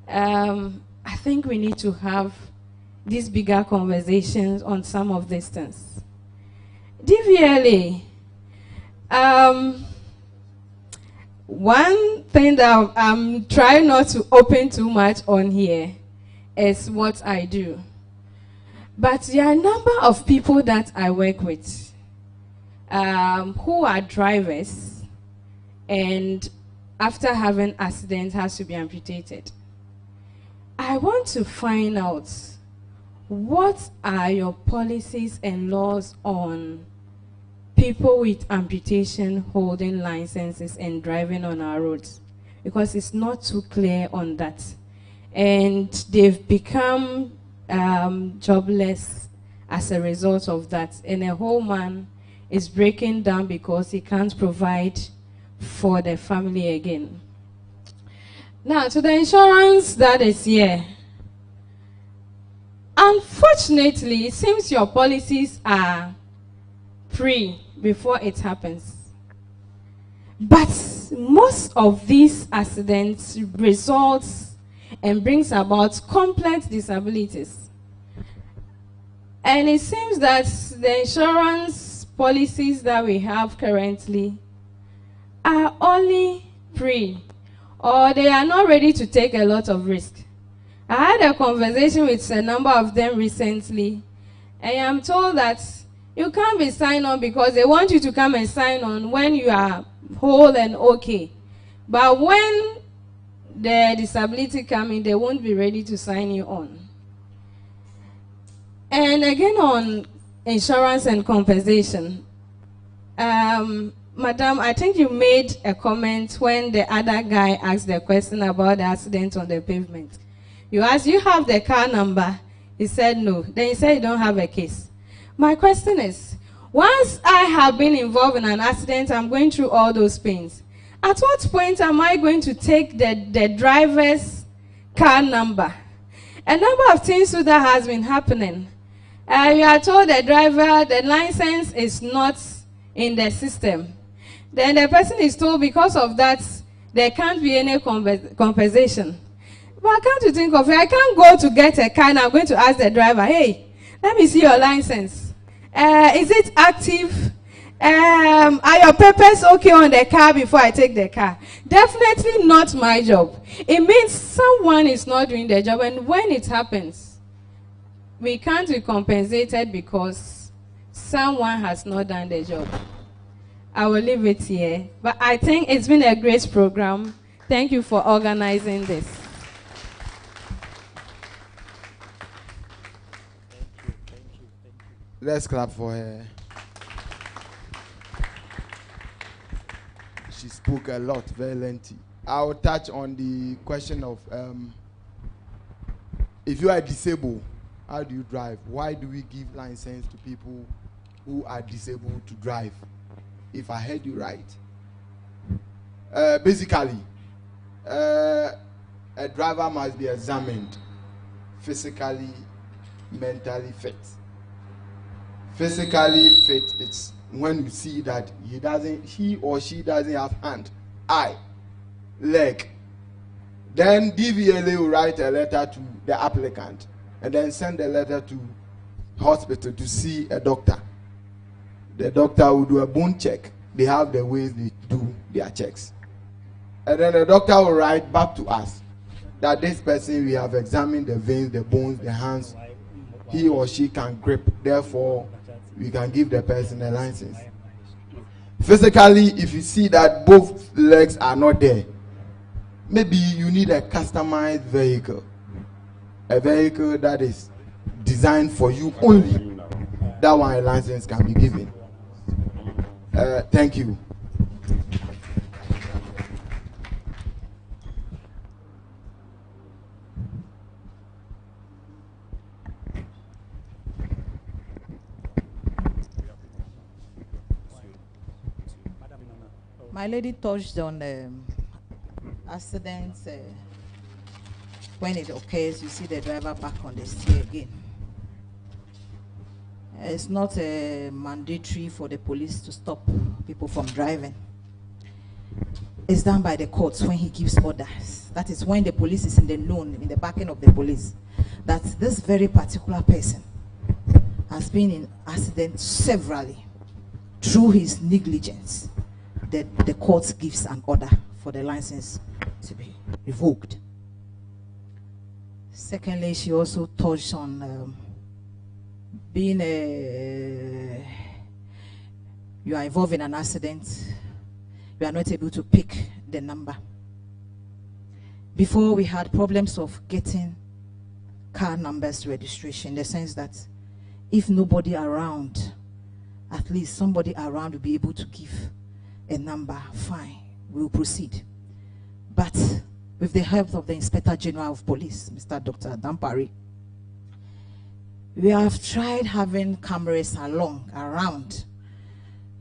I think we need to have these bigger conversations on some of these things. DVLA, one thing that I'm trying not to open too much on here is what I do. But there are a number of people that I work with. who are drivers and after having accidents has to be amputated. I want to find out what are your policies and laws on people with amputation holding licenses and driving on our roads, because it's not too clear on that. And they've become jobless as a result of that. And a whole man is breaking down because he can't provide for the family again. Now, to the insurance that is here. Unfortunately, it seems your policies are free before it happens. But most of these accidents results and brings about complex disabilities. And it seems that the insurance policies that we have currently are only free, or they are not ready to take a lot of risk. I had a conversation with a number of them recently, and I'm told that you can't be signed on because they want you to come and sign on when you are whole and okay. But when the disability comes in, they won't be ready to sign you on. And again on insurance and compensation. Madam, I think you made a comment when the other guy asked the question about the accident on the pavement. You asked, you have the car number? He said no. Then he said you don't have a case. My question is, once I have been involved in an accident, I'm going through all those pains. At what point am I going to take the driver's car number? A number of things that has been happening. You are told the driver, the license is not in the system. Then the person is told because of that, there can't be any compensation. But can't you think of it? I can't go to get a car and I'm going to ask the driver, hey, let me see your license. Is it active? Are your papers okay on the car before I take the car? Definitely not my job. It means someone is not doing their job, and when it happens, we can't be compensated because someone has not done the job. I will leave it here. But I think it's been a great program. Thank you for organizing this. Let's clap for her. She spoke a lot, very lengthy. I'll touch on the question of if you are disabled, how do you drive? Why do we give license to people who are disabled to drive? If I heard you right. Basically, a driver must be examined physically, mentally fit. Physically fit, it's when you see that he or she doesn't have hand, eye, leg. Then DVLA will write a letter to the applicant and then send a letter to hospital to see a doctor. The doctor will do a bone check. They have the ways they do their checks. And then the doctor will write back to us that this person, we have examined the veins, the bones, the hands, he or she can grip, therefore we can give the person a license. Physically, if you see that both legs are not there, maybe you need a customized vehicle. A vehicle that is designed for you only. That one a license can be given. Thank you. My lady touched on accidents. When it occurs, you see the driver back on the steer again. It's not mandatory for the police to stop people from driving. It's done by the courts when he gives orders. That is when the police is in the known, in the backing of the police, that this very particular person has been in accident severally through his negligence. The court gives an order for the license to be revoked. Secondly, she also touched on being you are involved in an accident, you are not able to pick the number. Before, we had problems of getting car numbers registration, in the sense that if nobody around, at least somebody around will be able to give a number, fine, we'll proceed. But with the help of the Inspector General of Police, Mr. Dr. Dampari, we have tried having cameras around,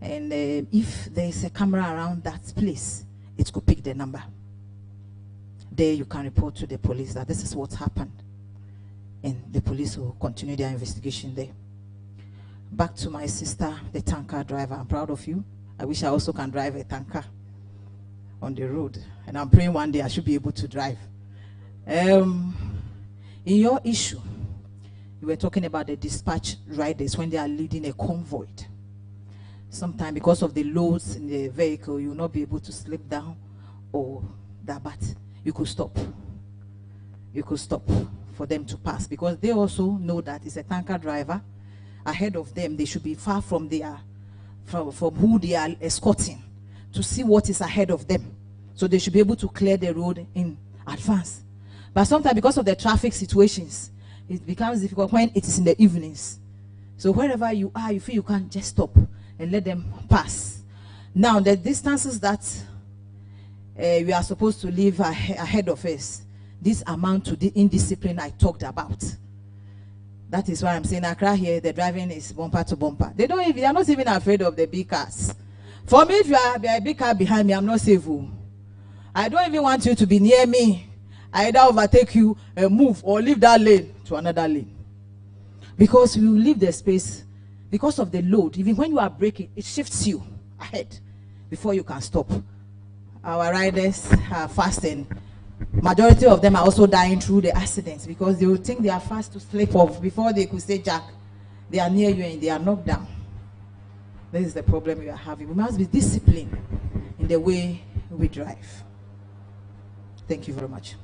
and if there is a camera around that place, it could pick the number. There you can report to the police that this is what happened, and the police will continue their investigation there. Back to my sister, the tanker driver. I'm proud of you. I wish I also can drive a tanker on the road, and I'm praying one day I should be able to drive. In your issue, you were talking about the dispatch riders when they are leading a convoy. Sometimes because of the loads in the vehicle, you will not be able to slip down or that, but you could stop. You could stop for them to pass, because they also know that it's a tanker driver. Ahead of them, they should be far from from who they are escorting to see what is ahead of them. So they should be able to clear the road in advance. But sometimes because of the traffic situations, it becomes difficult when it is in the evenings. So wherever you are, you feel you can't just stop and let them pass. Now, the distances that we are supposed to leave ahead of us, this amount to the indiscipline I talked about. That is why I'm saying Accra here, the driving is bumper to bumper. They are not even afraid of the big cars. For me, if you are a big car behind me, I'm not safe. I don't even want you to be near me. I either overtake you and move, or leave that lane to another lane. Because you leave the space, because of the load, even when you are braking, it shifts you ahead before you can stop. Our riders are fast, and majority of them are also dying through the accidents, because they will think they are fast to slip off before they could say jack. They are near you and they are knocked down. This is the problem we are having. We must be disciplined in the way we drive. Thank you very much.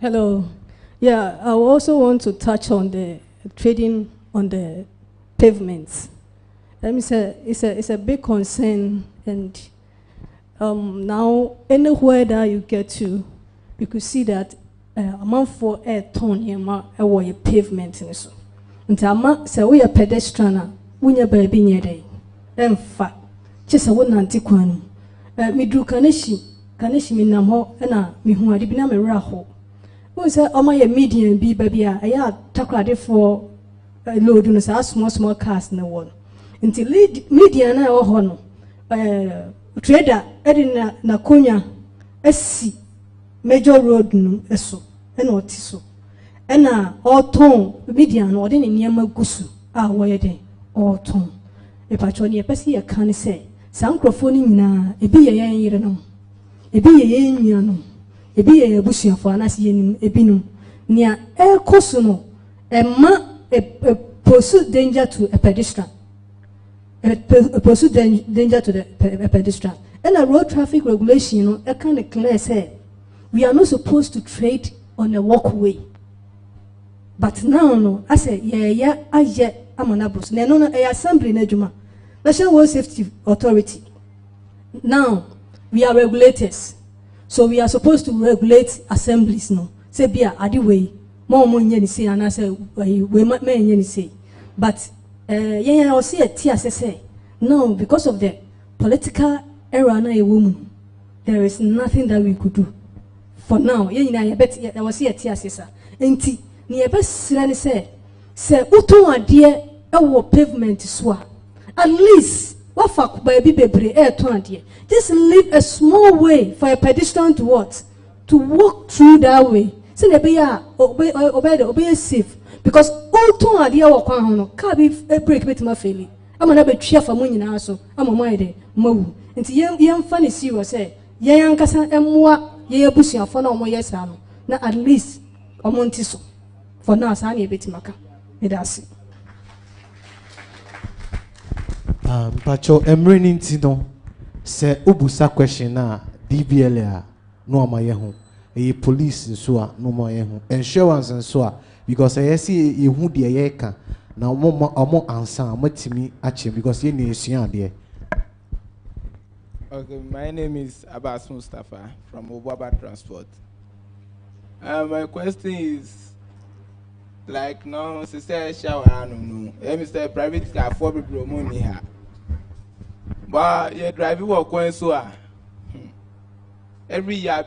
Hello. Yeah, I also want to touch on the trading on the pavements. It's a big concern, and now anywhere that you get to, you could see that a month for a ton a pavement in so. Until so we are pedestrian, we are baby near day. In fact, just a one antiquan. Me do Kaneshi minamo, and me who are dibina me raho. Who said, oh, my median be baby, I had tackle for a load on a small cars in the wall. Until media na ohono trader edina na konya esi major road no eso ena otiso ena oton media no ode ne niam agusu a woye den oton e pacho ne pese ye kan se sankrofo ni nyina ebi ye yen yire no ebi ye yen nua no ebi ye abusuafo anase yenim ebinum nia ekoso no ema pose danger to a pedestrian. Pose danger to the pedestrian. And a road traffic regulation, you know, it kind of clear say we are not supposed to trade on a walkway. But now, no, I say, I'm an abus. No, assembly, Nejuma, National Road Safety Authority. Now, we are regulators, so we are supposed to regulate assemblies. No, say, be a way, more money, say, and I say, we might say, but. I'll see a TSSA. No, because of the political era na a woman, there is nothing that we could do. For now, I bet I will see a TSSA. Enti, ni ebe sirani say uton adie ewo pavement swa. At least, what fuck baby bebre ton adie. Just leave a small way for a pedestrian to what? To walk through that way. So ne be ya obey safe. Because all two are dear walk on car be a break with my family. I'm an abbot for money now, so I'm a mind move. And young funny serious say, young Cassan and more ye bush for no more yes, now at least a montiso. For now, Sani a bit maka. It does. Pacho emrenin tino se ubusa question na DBLA no amaye ho. E police nso a no amaye ho. Insurance nso a because I see you who the yeka now more answer matimi achi because you need there. Okay, my name is Abbas Mustafa from Obaba Transport. My question is, like now, sister shower, no, Mr. Private car for people money here. But you drive work when so every year,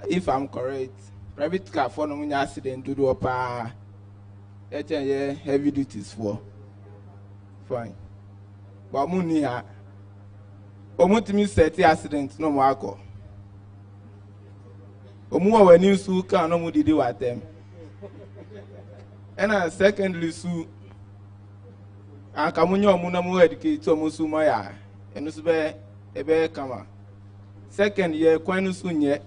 if I'm correct, private car for no accident do up heavy duties for. Fine. But money here. Omutimi set accident no more alcohol. Omuwa when you sue can no mudi do at them. And secondly sue and Kamunyo Munamu educate to Musumaya and Usbe Ebe Kama. Second year, Quanusun yet.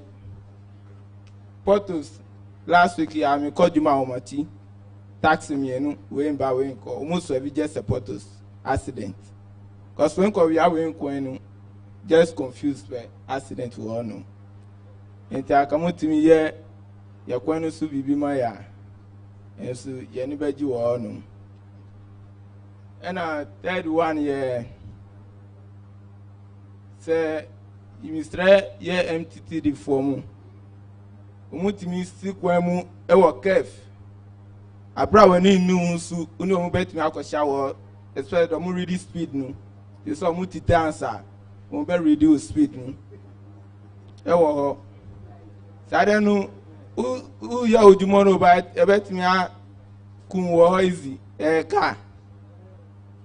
Portos last week, I am called you my omati. Taxi me, weighing by weighing call, almost every just a Portos accident. Because when we are weighing Quenu. Just confused by accident to all no. And I come to me here, you're going to be my ya. And so you anybody you all no. And third one year, say, you must try your MTT form. Umutimi stick when ever caref. I brought any news, uno bet me alcohol shower, especially the more ready speed no. You saw multi dancer. We better reduce speed. So I don't know who you are tomorrow, but I bet me I come easy. Car.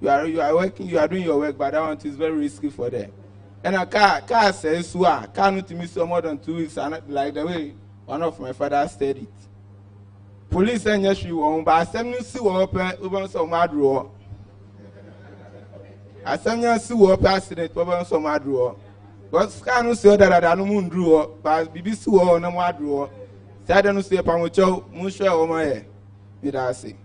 You are working, you are doing your work, but that one is very risky for them. And a car says, car not to miss more than 2 weeks, and like the way one of my father said it. Police and yes, you won't, but some new see open some mad row. I send you see what accident problem so mad draw. But scan say that I no moon draw, but BBC or no mad draw. Say I don't say pamucho, musha o my. Did I say?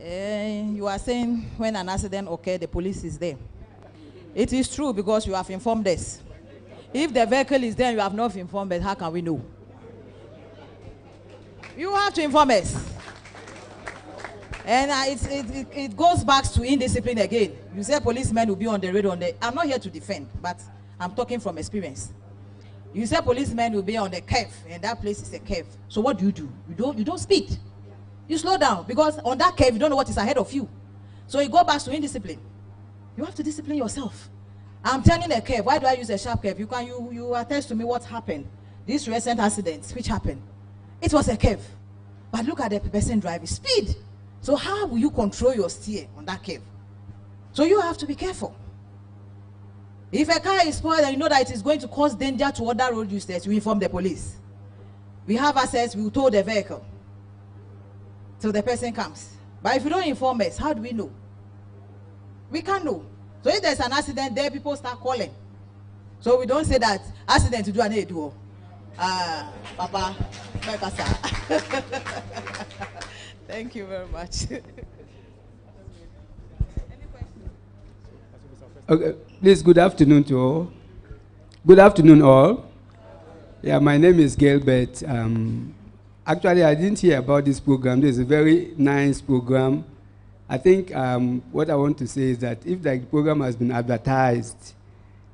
You are saying when an accident occurred, the police is there. It is true because you have informed us. If the vehicle is there, you have not informed us. How can we know? You have to inform us. And it goes back to indiscipline again. You say policemen will be on the road on the... I'm not here to defend, but I'm talking from experience. You say policemen will be on the curve, and that place is a curve. So what do? You don't speed. You slow down, because on that curve, you don't know what is ahead of you. So you go back to indiscipline. You have to discipline yourself. I'm turning a curve. Why do I use a sharp curve? You attest to me what happened. This recent accident, which happened. It was a curve. But look at the person driving. Speed. So how will you control your steer on that curve? So you have to be careful. If a car is spoiled and you know that it is going to cause danger to other road users, you inform the police. We have access, we will tow the vehicle till the person comes. But if you don't inform us, how do we know? We can't know. So if there's an accident there, people start calling. So we don't say that accident to do an do. Papa, thank you very much. Okay, please, good afternoon to all. Good afternoon, all. Yeah, my name is Gilbert. Actually, I didn't hear about this program. This is a very nice program. I think what I want to say is that if the program has been advertised,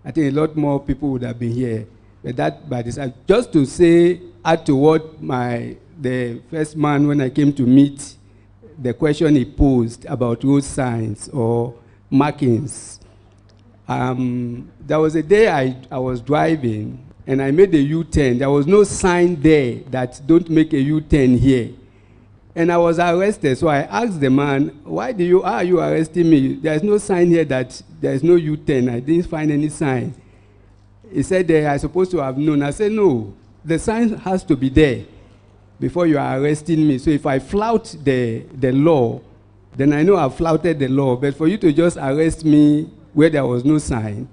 I think a lot more people would have been here. But that, by this, just to say, add to what the first man, when I came to meet, the question he posed about road signs or markings. There was a day I was driving and I made a U-turn. There was no sign there that don't make a U-turn here. And I was arrested, so I asked the man, why are you arresting me? There's no sign here that there's no U-turn. I didn't find any sign. He said, I'm supposed to have known. I said, no, the sign has to be there before you are arresting me. So if I flout the law, then I know I've flouted the law. But for you to just arrest me where there was no sign,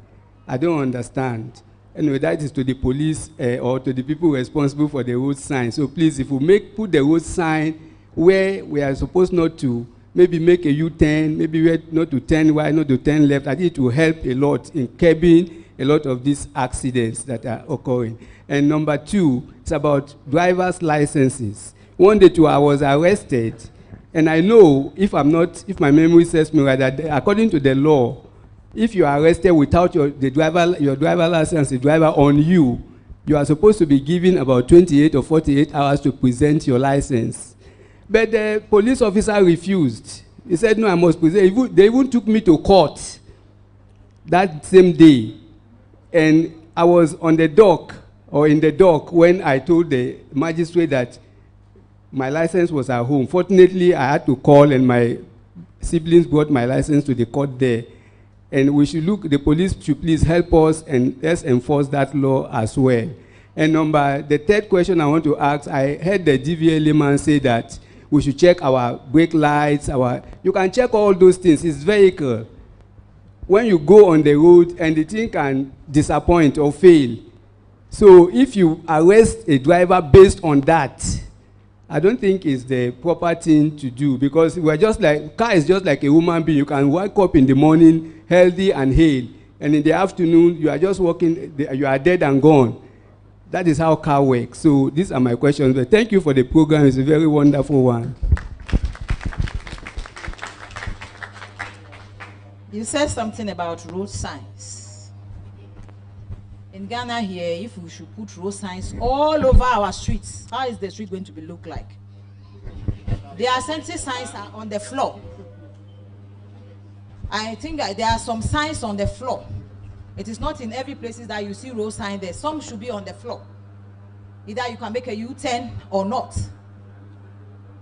I don't understand. Anyway, that is to the police or to the people responsible for the road sign. So please, if we put the road sign where we are supposed not to, maybe make a U-turn, maybe not to turn right, not to turn left, I think it will help a lot in curbing a lot of these accidents that are occurring. And number two, it's about driver's licenses. One day too, I was arrested, and I know, if my memory serves me right, that according to the law, if you are arrested without your driver license, the driver on you, you are supposed to be given about 28 or 48 hours to present your license. But the police officer refused. He said, no, I must present. They even took me to court that same day. And I was on the dock, or in the dock, when I told the magistrate that my license was at home. Fortunately, I had to call, and my siblings brought my license to the court there. And the police should please help us, and let's enforce that law as well. And the third question I want to ask, I heard the DVLA man say that we should check our brake lights, you can check all those things, it's vehicle. When you go on the road and the thing can disappoint or fail. So if you arrest a driver based on that, I don't think it's the proper thing to do, because car is just like a human being. You can wake up in the morning healthy and hale, and in the afternoon you are just walking, you are dead and gone. That is how car works. So these are my questions. But thank you for the program. It's a very wonderful one. You said something about road signs. In Ghana here, if we should put road signs all over our streets, how is the street going to look like? The safety signs are on the floor. I think that there are some signs on the floor. It is not in every place that you see road sign there. Some should be on the floor. Either you can make a U-turn or not.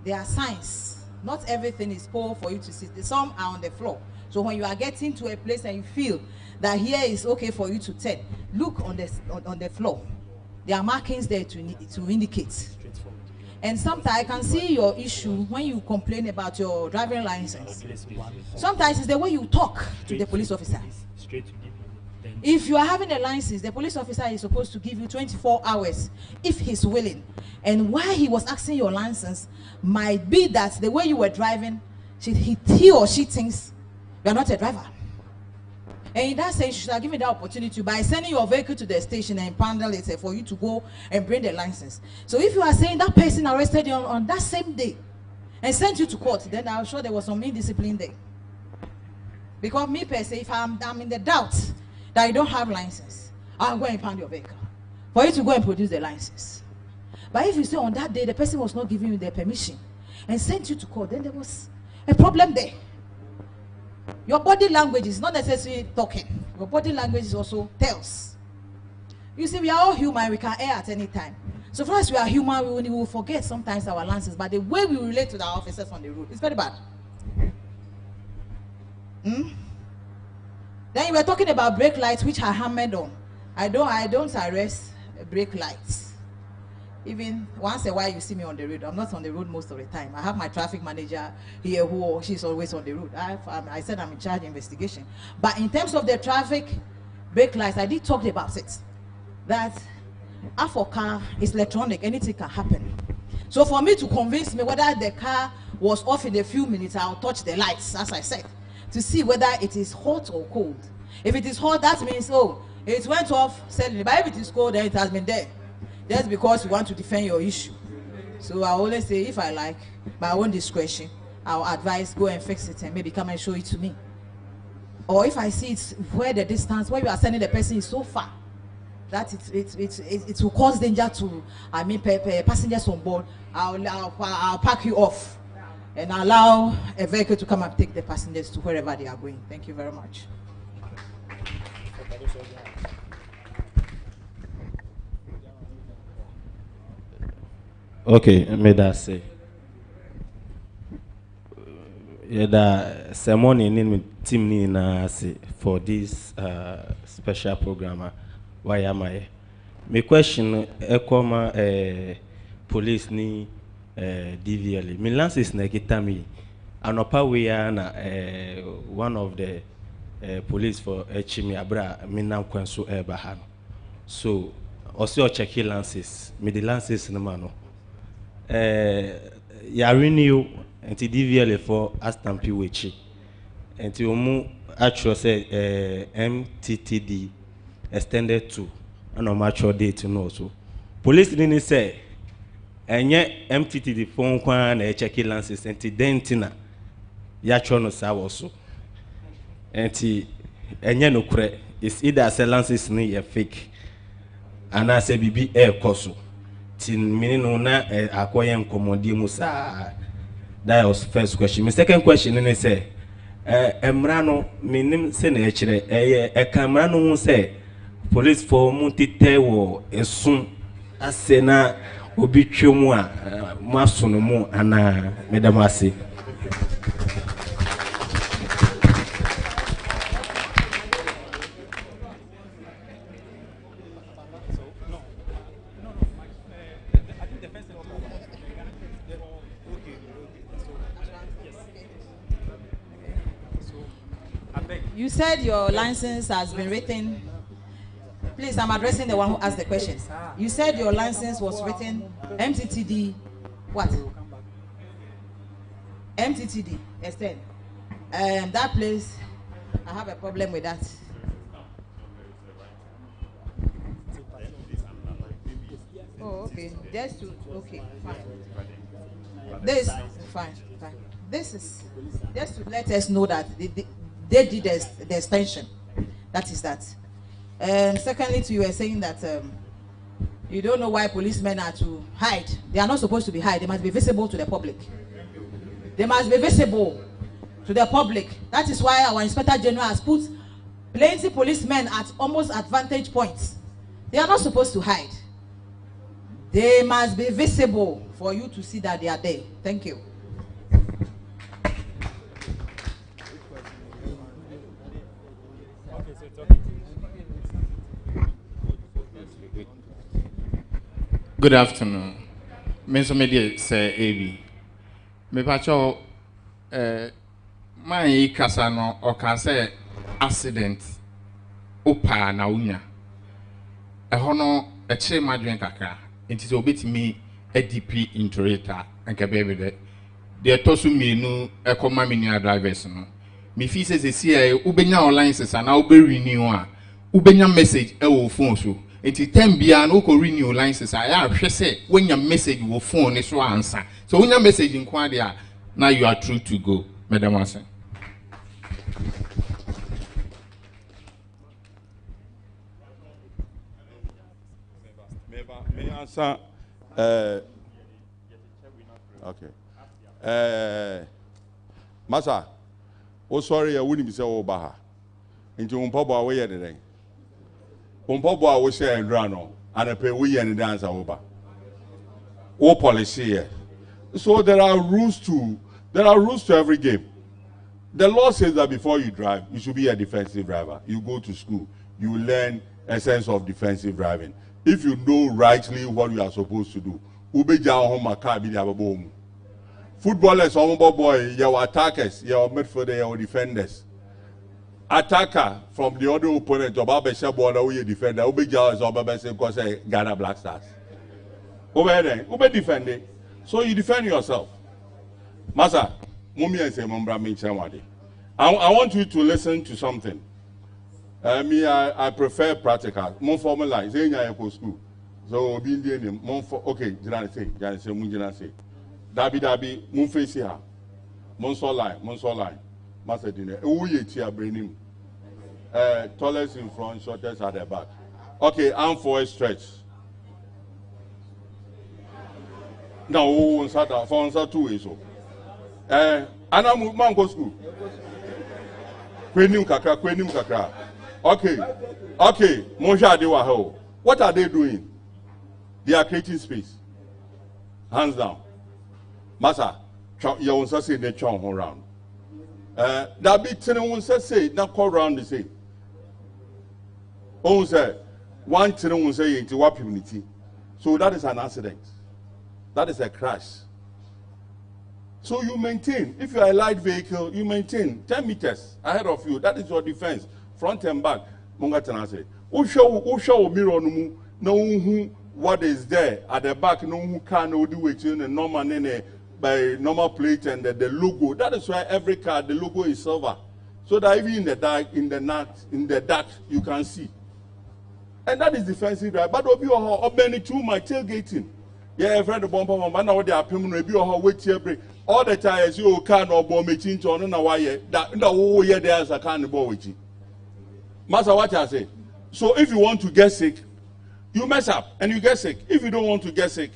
There are signs. Not everything is poor for you to see. Some are on the floor. So when you are getting to a place and you feel that here is okay for you to turn, look on the floor. There are markings there to indicate. And sometimes I can see your issue when you complain about your driving license. Sometimes it's the way you talk to the police officer. If you are having a license, the police officer is supposed to give you 24 hours if he's willing. And why he was asking your license might be that the way you were driving, he or she thinks you are not a driver. And in that sense, you should have given that opportunity by sending your vehicle to the station and impound it for you to go and bring the license. So if you are saying that person arrested you on that same day and sent you to court, then I'm sure there was some indiscipline there. Because me per se, if I'm in the doubt that you don't have license, I'll go and impound your vehicle for you to go and produce the license. But if you say on that day the person was not giving you the permission and sent you to court, then there was a problem there. Your body language is not necessarily talking. Your body language is also tells. You see, we are all human. We can err at any time. So for us, we are human. We will forget sometimes our license. But the way we relate to our officers on the road is very bad. Then you were talking about brake lights, which are hammered on. I don't arrest brake lights. Even once a while you see me on the road. I'm not on the road most of the time. I have my traffic manager here she's always on the road. I said I'm in charge of investigation. But in terms of the traffic brake lights, I did talk about it. That for car is electronic, anything can happen. So for me to convince me whether the car was off in a few minutes, I'll touch the lights, as I said, to see whether it is hot or cold. If it is hot, that means, it went off suddenly. But if it is cold, then it has been there. That's because you want to defend your issue. So I always say, if I like, my own discretion, I'll advise, go and fix it and maybe come and show it to me. Or if I see it's where the distance, where you are sending the person is so far, that it will cause danger to, passengers on board, I'll pack you off and allow a vehicle to come and take the passengers to wherever they are going. Thank you very much. Okay, may that say. The ceremony in team ni say for this special program. Why am I? My question police ni DVLA. My lance is negitami. Anopa we na one of the police for Echimi Abra Minam Kwansu Ebahan. So also check lances. Me the lances no mano. Ya renew until DVLA for Astampi Wechi until mu actually say MTTD extended to an mature date no so. Police didn't say and yet MTTD phone kwan na check lances and dentina ya chono sa also. And no kure is either lances ni a fake and I say bibi air koso. Tin minino na akoyen komodi musa. That was first question. My second question is say Emrano minim se na echire Emrano won say police for mutite wo esun asena obi twemu a masono mu ana medamase. You said your license has been written. Please, I'm addressing the one who asked the question. You said your license was written MTTD. What? MTTD. Extend. That place, I have a problem with that. Oh, okay. Just to okay, fine. This fine. This is just to let us know that they did the extension. That is that. Secondly, you were saying that you don't know why policemen are to hide. They are not supposed to be hide. They must be visible to the public. They must be visible to the public. That is why our Inspector General has put plenty policemen at almost advantage points. They are not supposed to hide. They must be visible for you to see that they are there. Thank you. Good afternoon. Mr. Media say AB. Me pacho my kasano or can say accident opa na unya. A hono a che madwen kakra. It is obit me a DP interator and kabebe de. The tosu me no a common minia drivers no. Me fee says a CIA ubenya online says and I'll be renew ubenya message e phone so. It is 10 beyond who renew licenses. I have say when your message will phone is one answer. So when your message in Quadia, now you are true to go, Madam Watson. May I answer? Okay. Masa, oh sorry, I wouldn't be so baha. Into Umpobo away at the day. Pompobo I was saying grano and a pay we and dance over. Oh policy here. So there are rules to every game. The law says that before you drive, you should be a defensive driver. You go to school, you learn a sense of defensive driving. If you know rightly what you are supposed to do, footballers, boy, your attackers, your midfielder, your defenders. Attacker from the other opponent, Obaba border who you defender, Obeja is Obaba because Ghana Black Stars. Over there, Obe defending. So you defend yourself. Masa, Mumi and say Mumbra Minchamadi. I want you to listen to something. I prefer practical. More formalized. Say in school. So being the more okay, Jana say, Munjana say. Dabi, Munfesi ha. Monso line. Master dinner. Bring him. Tallest in front, shortest at the back. Okay, arm for a stretch. Now, on Saturday, for answer 2 is so. Anna man go school. Kwenim kakra. Okay. Monja de waho. What are they doing? They are creating space. Hands down. Masa, you want to say they chong around. That be telling one say not call around the same. Oh, say one telling one say into what immunity. So that is an accident. That is a crash. So you maintain. If you are a light vehicle, you maintain 10 meters ahead of you. That is your defense, front and back. Monga tenase. Who show mirror no who what is there at the back. No who can do it in a normal by normal plate and the logo. That is why every car the logo is silver, so that even in the dark, you can see. And that is defensive drive. But obi or many too much tailgating. Yeah, friend the bumper man now they are permanent be or wait here break. All the tires you can or bomb a chin on no why that the whole year there's a can ball with you. Master what I say. So if you want to get sick, you mess up and you get sick. If you don't want to get sick,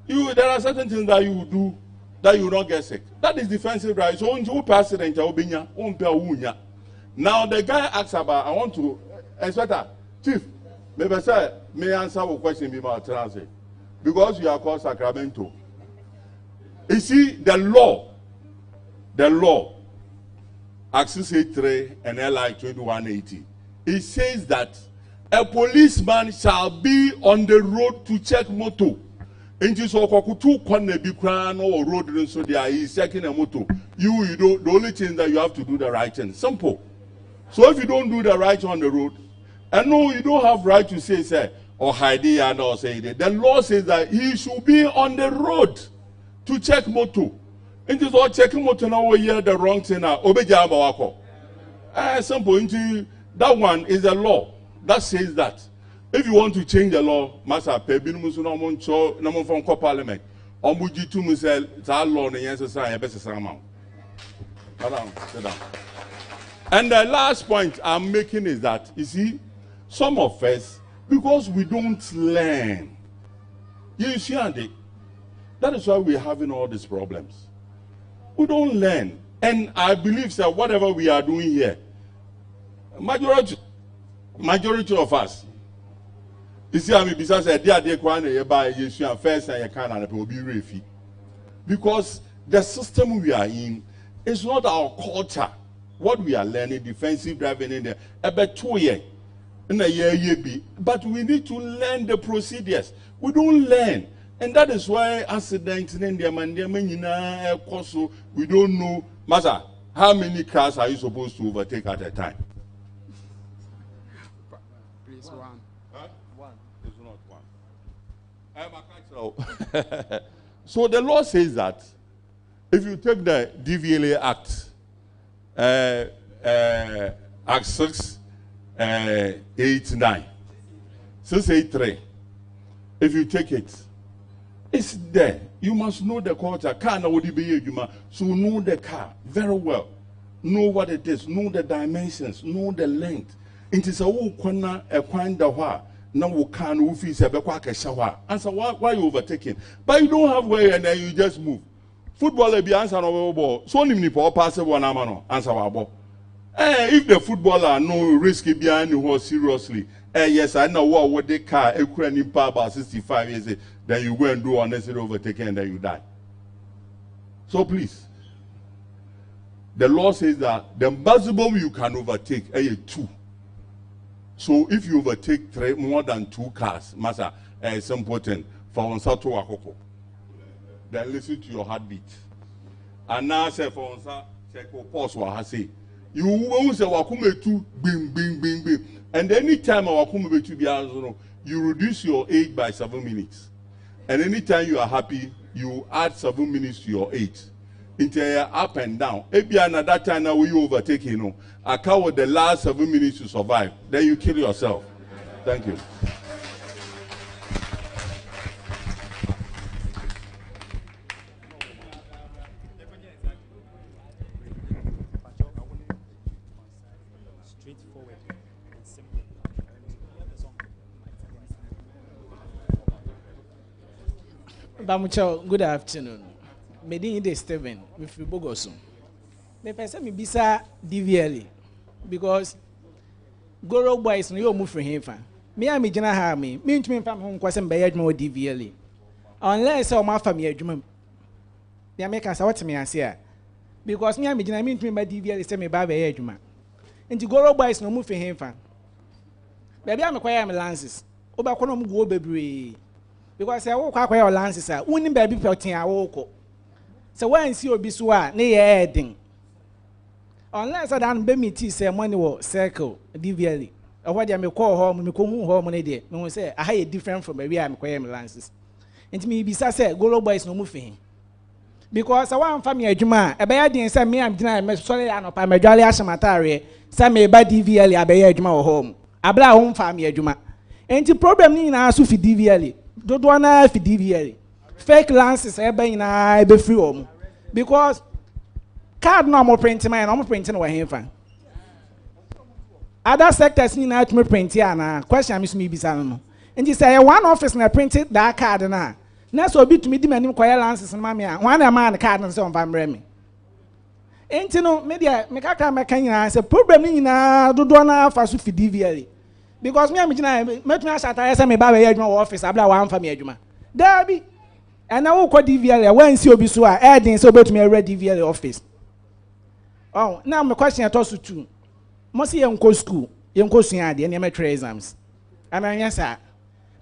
there are certain things that you do that you don't get sick. That is defensive drive. So when you pass it and you now the guy asks about I want to Inspector, Chief, maybe say may answer a question be my transit. Because you are called Sacramento. You see, the law, Access 83 and LI 2180, it says that a policeman shall be on the road to check motor. Inti so kwakutu kwane bi kra no road so there is checking a motor. You don't, the only thing that you have to do the right thing. Simple. So if you don't do the right on the road, and no, you don't have right to say or hide and or say that. The law says that he should be on the road to check motor. Inti so checking motor now we hear the wrong thing now. Obeja bawako. Simple. Inti that one is a law that says that. If you want to change the law, Master Pebi Musu no moncho no mon from Parliament. Ombuji to musel that law na yense say best sama. Sit down. And the last point I'm making is that you see, some of us, because we don't learn, you see, Andy, that is why we're having all these problems. We don't learn, and I believe that whatever we are doing here, majority of us. You see, I mean, besides a dear kwane you buy you first and you can and will be refi. Because the system we are in is not our culture. What we are learning, defensive driving in there, about 2 years in a year be. But we need to learn the procedures. We don't learn. And that is why accidents in India, we don't know, Master, how many cars are you supposed to overtake at a time? Please, one. One. It's not one. So the law says that if you take the DVLA Act, Act 689, 683, if you take it, it's there. You must know the culture. Car now would be so know the car very well. Know what it is, know the dimensions, know the length. It is a whole corner, a kind of what. Now we can office a shower. Answer why you overtaking? But you don't have way and then you just move. Footballer be answer no ball. So many people pass one amano answer our ball. If the footballer no risky behind the horse seriously, yes, I know what they car a crane power about 65 years, then you go and do unnecessary overtaking and then you die. So please, the law says that the maximum you can overtake is 2. So if you overtake more than 2 cars, Master, it's important for one to wakoko. Then listen to your heartbeat. And now say for one check your pulse what say. You won't say wakume 2 bing bing bing bing. And anytime wakume 2 be you reduce your age by 7 minutes. And anytime you are happy, you add 7 minutes to your age. Until you're up and down. Maybe another time now you overtake, I cover the last 7 minutes to survive. Then you kill yourself. Thank you. Bamucho, good afternoon. Medin de Steven with Bogosu. Me pese me bisa DVLA because Goro boys no you move for him fa. Me am gina ha me ntumi fam ho kwasem be adwuma DVLA. Unless o ma fam ye adwuma. Me am ka sa what me ase a because me am gina me ntumi ba DVLA say me ba be adwuma. Nti Goro boys no move for him fa. Baby am kwaya me lances. Oba kono mu go bebre. Because I walk kwaya lances a woni baby peltin a wo. So when see obi so a na ye heading unless that be me tea say money wo circle DVLA what dey me call home me ko hu home na dey me say I had different from where I me lances enti me bisa say Golo boys no mu fi because I wan fa me adwuma e be ya den say me am gina me sorry anopa me dwale ahyematare say me ba DVLA abe ya adwuma wo home abla ho fa me adwuma enti problem ni na so fi DVL dodo na fi DVL fake lances ebe na ebe free omo because card no mo print man no mo print no we fa other sectors ni na to me print ya na question me so me bisa no enti say one office na printed that card na so obi to me di manim koye lances no ma me a one man card no say on va mre me enti no media me kaka me kan nyina say problem ni na dodo na fa so fi DVL because me am gina metumi asata say me ba we adwuma office abla wa amfa me adwuma dabi and na wo ko DVL when see obi so a edin say obetumi ready DVL office. Oh, now my question at also too. Must you go school? You go sua ade, na me try exams. And I answer.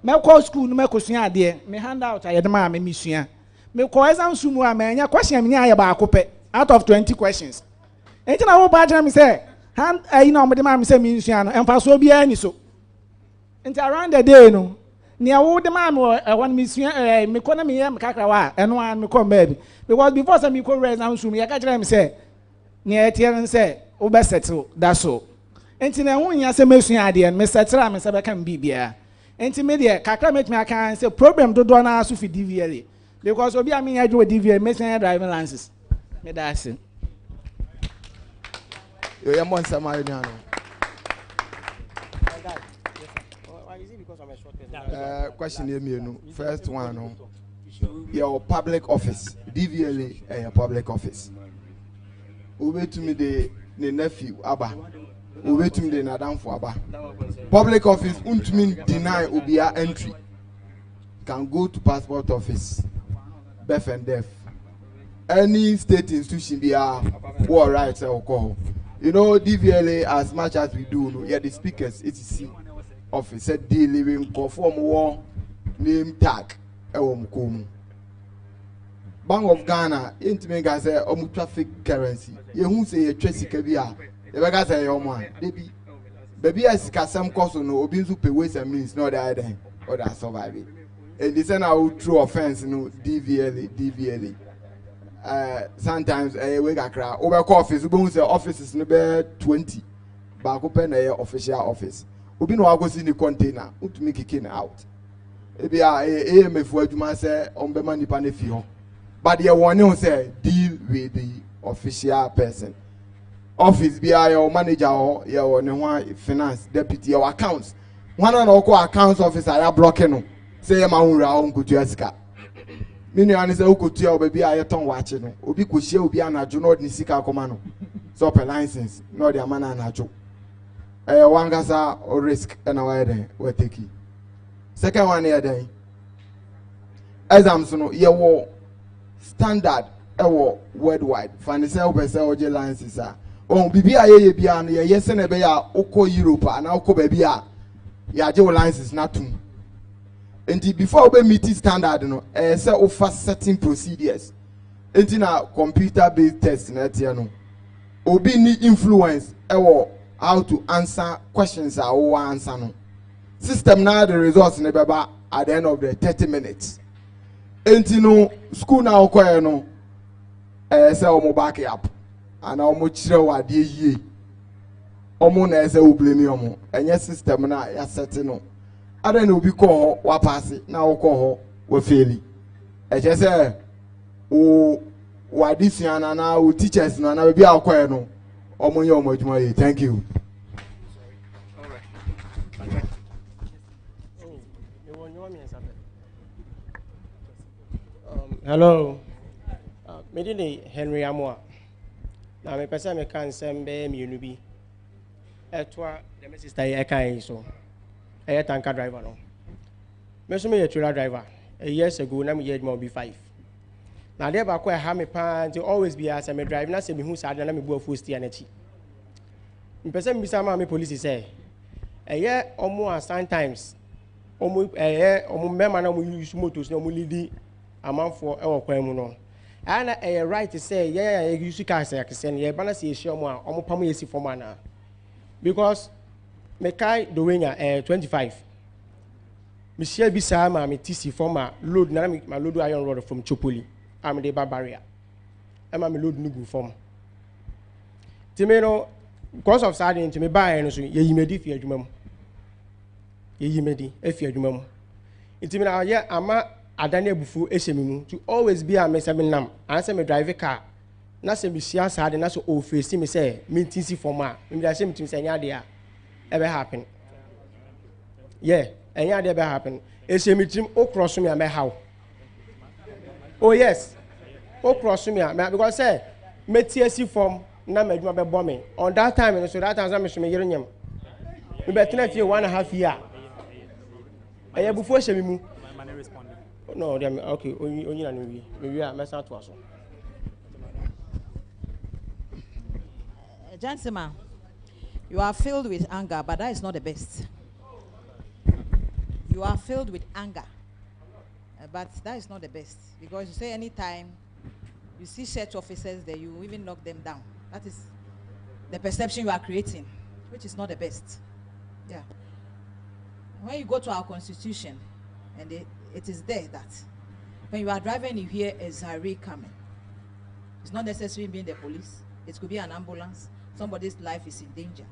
Me go school, no me go sua ade. Me hand out I dey ma me sua. Me ko exam sumu a me anya question me anya ba akope out of 20 questions. Enti na wo ba jam me say hand you know me dey ma me say me sua no emfa so bia ni so. Enti around the day no near wo dey ma me one me sua me ko na me yam kakra wa eno an me come baby because before say me ko exam sumu ya ka tell me say near Tian say, O best settle, that's all. Enti na won ya say mesu ade en me settle am say be kan bibia. Enti me de kakra make me aka say problem do do na so fi DVL because obi am nya dwo DVL me say driving license. Me da say. Yo ya mon sama ni ano. Question here me no. First one no. Your public office, DVL your public office. Ubetumi de ne nephew aba ubetumi de nadamfo aba public office untumi deny obia entry can go to passport office birth and death any state institution be war rights alcohol you know DVLA as much as we do no yeah the speakers etc office said dealing conform war name tag mkomu Bank of Ghana, intimate guys say, traffic currency. You who say a tracy cabia, the guys say, oh man, baby, as some cost no, obinzu pay ways and means, no, the other, or that surviving. And this is our true offense, no, DVLA. Sometimes a week Accra, over office, we say offices number 20, back open a official office. We no go see the container, to make it out. Maybe a for you say, on the money panefio. But the one who say deal with the official person. Office be your manager or your finance deputy or accounts. One and all accounts officer are blocking. Say my own round could you ask? Many answer who could tell baby I ton watching. Obi could share be an adjuno ni sika commando. So per license, no the man and adjo. One gasa or risk and away there we take it. Second one here then. Exams no ye war standard worldwide financial person oje licenses on bibi aye bia no ye se na be ya oko Europe na oko ba bia ya je license na tum enti before we meet standard no say offer certain procedures enti na computer based test na tie no obi ni influence how to answer questions or answer no system na the results na beba at the end of the 30 minutes. Enti no school na okoye no say omo back up and omo chire wade yie omo na say o blame omo enye system na ya set no ada na obi ko wa pass na okọ ho wa fail e je say o wade suana na o teachers no na bi akoye no omo ye omo adwuma ye. Thank you. Hello, me name Henry Amoa. Now me person me can send me unubi. Etwa the sister I can so. I tanker driver no. Me so me a trailer driver. A years ago na me year more be 5. Now there back where ha me pan to always be as me drive na say me hu sad na me bo full steer na chi. Me person be sama me police say. A year omo sometimes omo member na omo use motos na omo lead amanfo e kwan mu no ana right to say use car say akese ne ba na say ehia mu a omo pam yesi form ana because me kai do wenya 25 me share bi sa ma me TC form a load na me load iron rod from Chopoli am de barrier e ma me load nugu form ti me no because of sardine ti me buy no so ye yimedi fi adwuma mu yeyi medi efi adwuma mu nti me na ye ama adane abufu ehyemi mu to always be a me se me nam anse me drive car na se me hia saade na so o face me say me tinsi form a me da hyem tim se nya de a ebe happen yeah enya de ebe happen ehyemi tim o cross me a me how oh yes o cross me a because say me tiesi form na me adwuma be bo me on that time so that time me so me yere nyam me betina fie 1.5 year aya bufu ehyemi mu no okay only na we a me san to aso. Gentlemen, you are filled with anger, but that is not the best. You are filled with anger, but that is not the best. Because you say anytime you see church officers there, you even knock them down. That is the perception you are creating, which is not the best. Yeah. When you go to our constitution, and it is there that when you are driving, you hear a Zari coming. It's not necessarily being the police. It could be an ambulance. Somebody's life is in danger.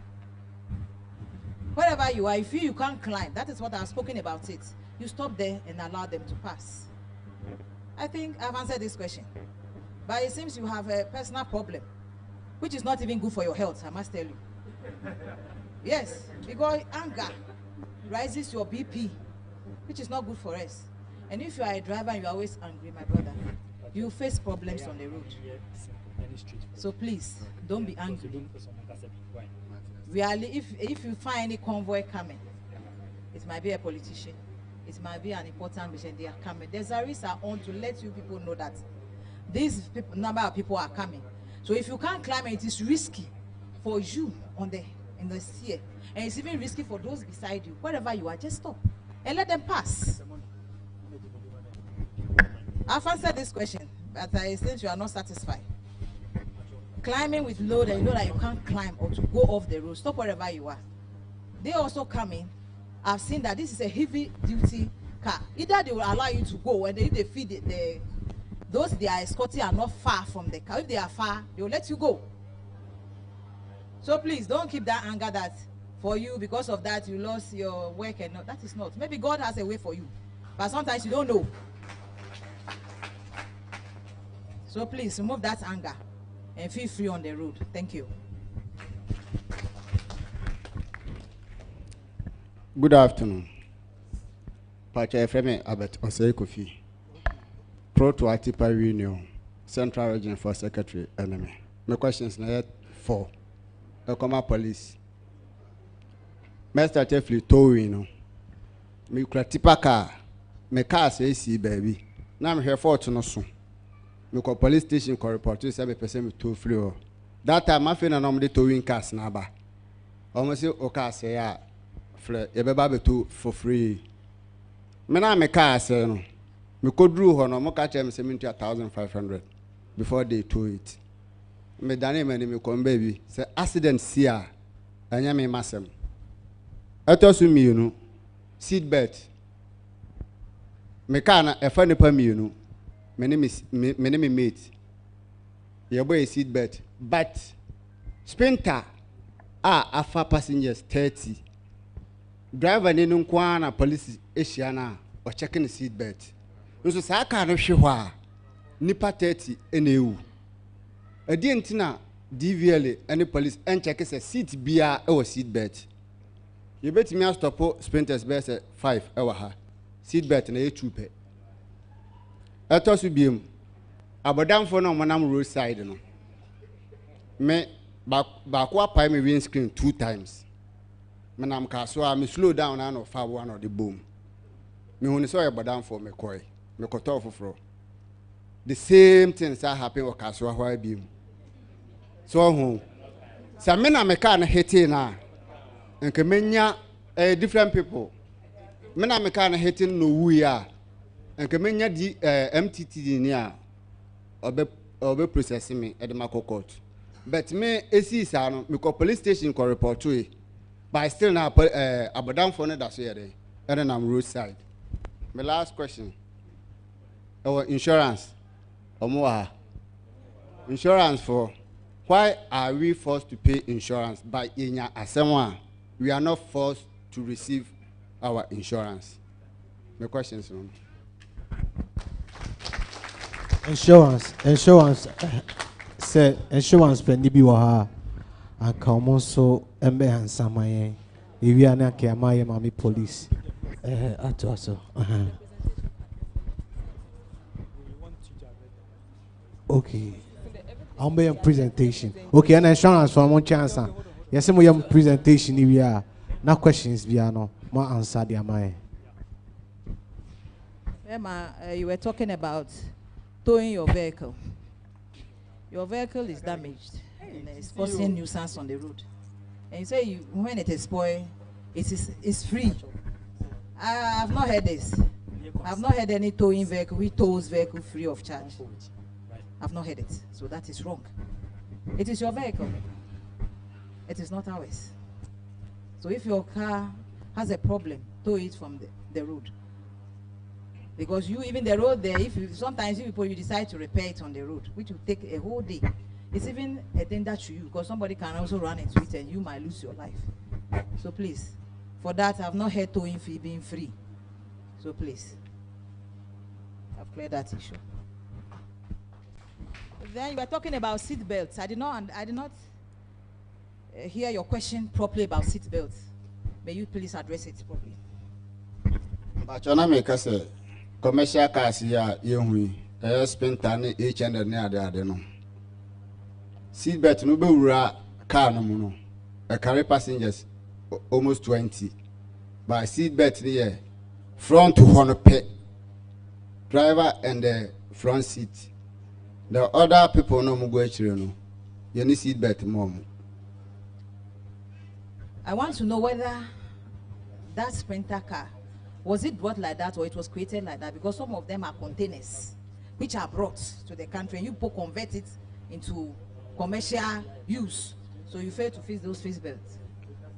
Wherever you are, if you can't climb, that is what I've spoken about it. You stop there and allow them to pass. I think I've answered this question. But it seems you have a personal problem, which is not even good for your health, I must tell you. Yes, because anger rises your BP, which is not good for us. And if you are a driver and you're always angry, my brother, you face problems on the road. So please, don't be angry. Really, if you find any convoy coming, it might be a politician, it might be an important mission, they are coming. The Zaris are on to let you people know that this number of people are coming. So if you can't climb it is risky for you in the sea. And it's even risky for those beside you. Wherever you are, just stop and let them pass. I've answered this question, but I think you are not satisfied. Climbing with load and you know that you can't climb or to go off the road, stop wherever you are. They also come in. I've seen that this is a heavy duty car. Either they will allow you to go and if they feed those they are escorting are not far from the car. If they are far, they will let you go. So please don't keep that anger that for you because of that you lost your work and that is not. Maybe God has a way for you, but sometimes you don't know. So please remove that anger and feel free on the road. Thank you. Good afternoon. Pacha Efreme Abet Osei Kofi. Pro to Atipa Union, Central Region for Secretary Enemy. My questions now 4. Ekoma Police. Mr. Tefli towing. Me tipa car. Me car say see baby. Now I'm here for to no soon. Me call police station call report to 7% me tow free. That time I feel na normally towing cars na ba. Almost say o car say ya fle e be ba be tow for free. Me na me car say no. Me ko dru ho no mo ka chem say me 1,500 before they tow it. Me dane me come baby say accident see a anya me masem. Etosu mi you seat belt. Me car na e fa nipa mi you my name is mate. Your boy is seat belt. But sprinter afa passengers 30. Driver ni nkwana police Asiana or checking the seat belt. Nso sa aka no hwe nipa 30 enewu. Edi ntina DVLA any police and check say seat bia e seat belt. You bet me stop sprinters best 5 e ha. Seat belt na 2 pe. Etosu biem abodamfo no monam roadside no me ba kwa pai me windscreen 2 times me nam ka so me slow down na no fa one of the boom me huni so abodamfo me koi me koto foforo the same things that happen o ka so ahwa biem so ho sa me na me ka na hiti na nke menya different people me na me ka na hiti no wu ya nke menya di MTT ni a obe process me e de mako court but me esi sa no me ko police station ko report to e but still na abodam for no da so yede and then I'm roadside. My last question, our insurance omo insurance for why are we forced to pay insurance by inya asemwa we are not forced to receive our insurance. My questions. Insurance. Say insurance pendi bi wa ha. Anka omo so embe hansama yen. Ewi ana ke amaye mami police. Ato aso. Okay. I'm be presentation. Okay, and insurance for one chance. Yes, mo yam presentation ni we are. Na questions bi ano. Ma answer the amaye. Emma, you were talking about towing your vehicle. Your vehicle is damaged and it's causing nuisance on the road. And you say when it is spoiled, it's free. I have not heard this. I have not heard any towing vehicle. We tows vehicle free of charge. I've not heard it. So that is wrong. It is your vehicle. It is not ours. So if your car has a problem, tow it from the road. Because you, even the road there, sometimes you decide to repair it on the road, which will take a whole day. It's even a danger to you because somebody can also run into it and you might lose your life. So please, for that, I've not heard towing fee being free. So please, I've cleared that issue. Then you were talking about seat belts. I did not hear your question properly about seat belts. May you please address it properly. But China make us a commercial cars here, you spend time each and the other no. Seat belt no be car no. I carry passengers almost 20. But seat belt here, front to one pay. Driver and the front seat. The other people no go actually no. You need seat belt mom. I want to know whether that Sprinter car, was it brought like that or it was created like that? Because some of them are containers which are brought to the country and you people convert it into commercial use. So you fail to fix those seat belts.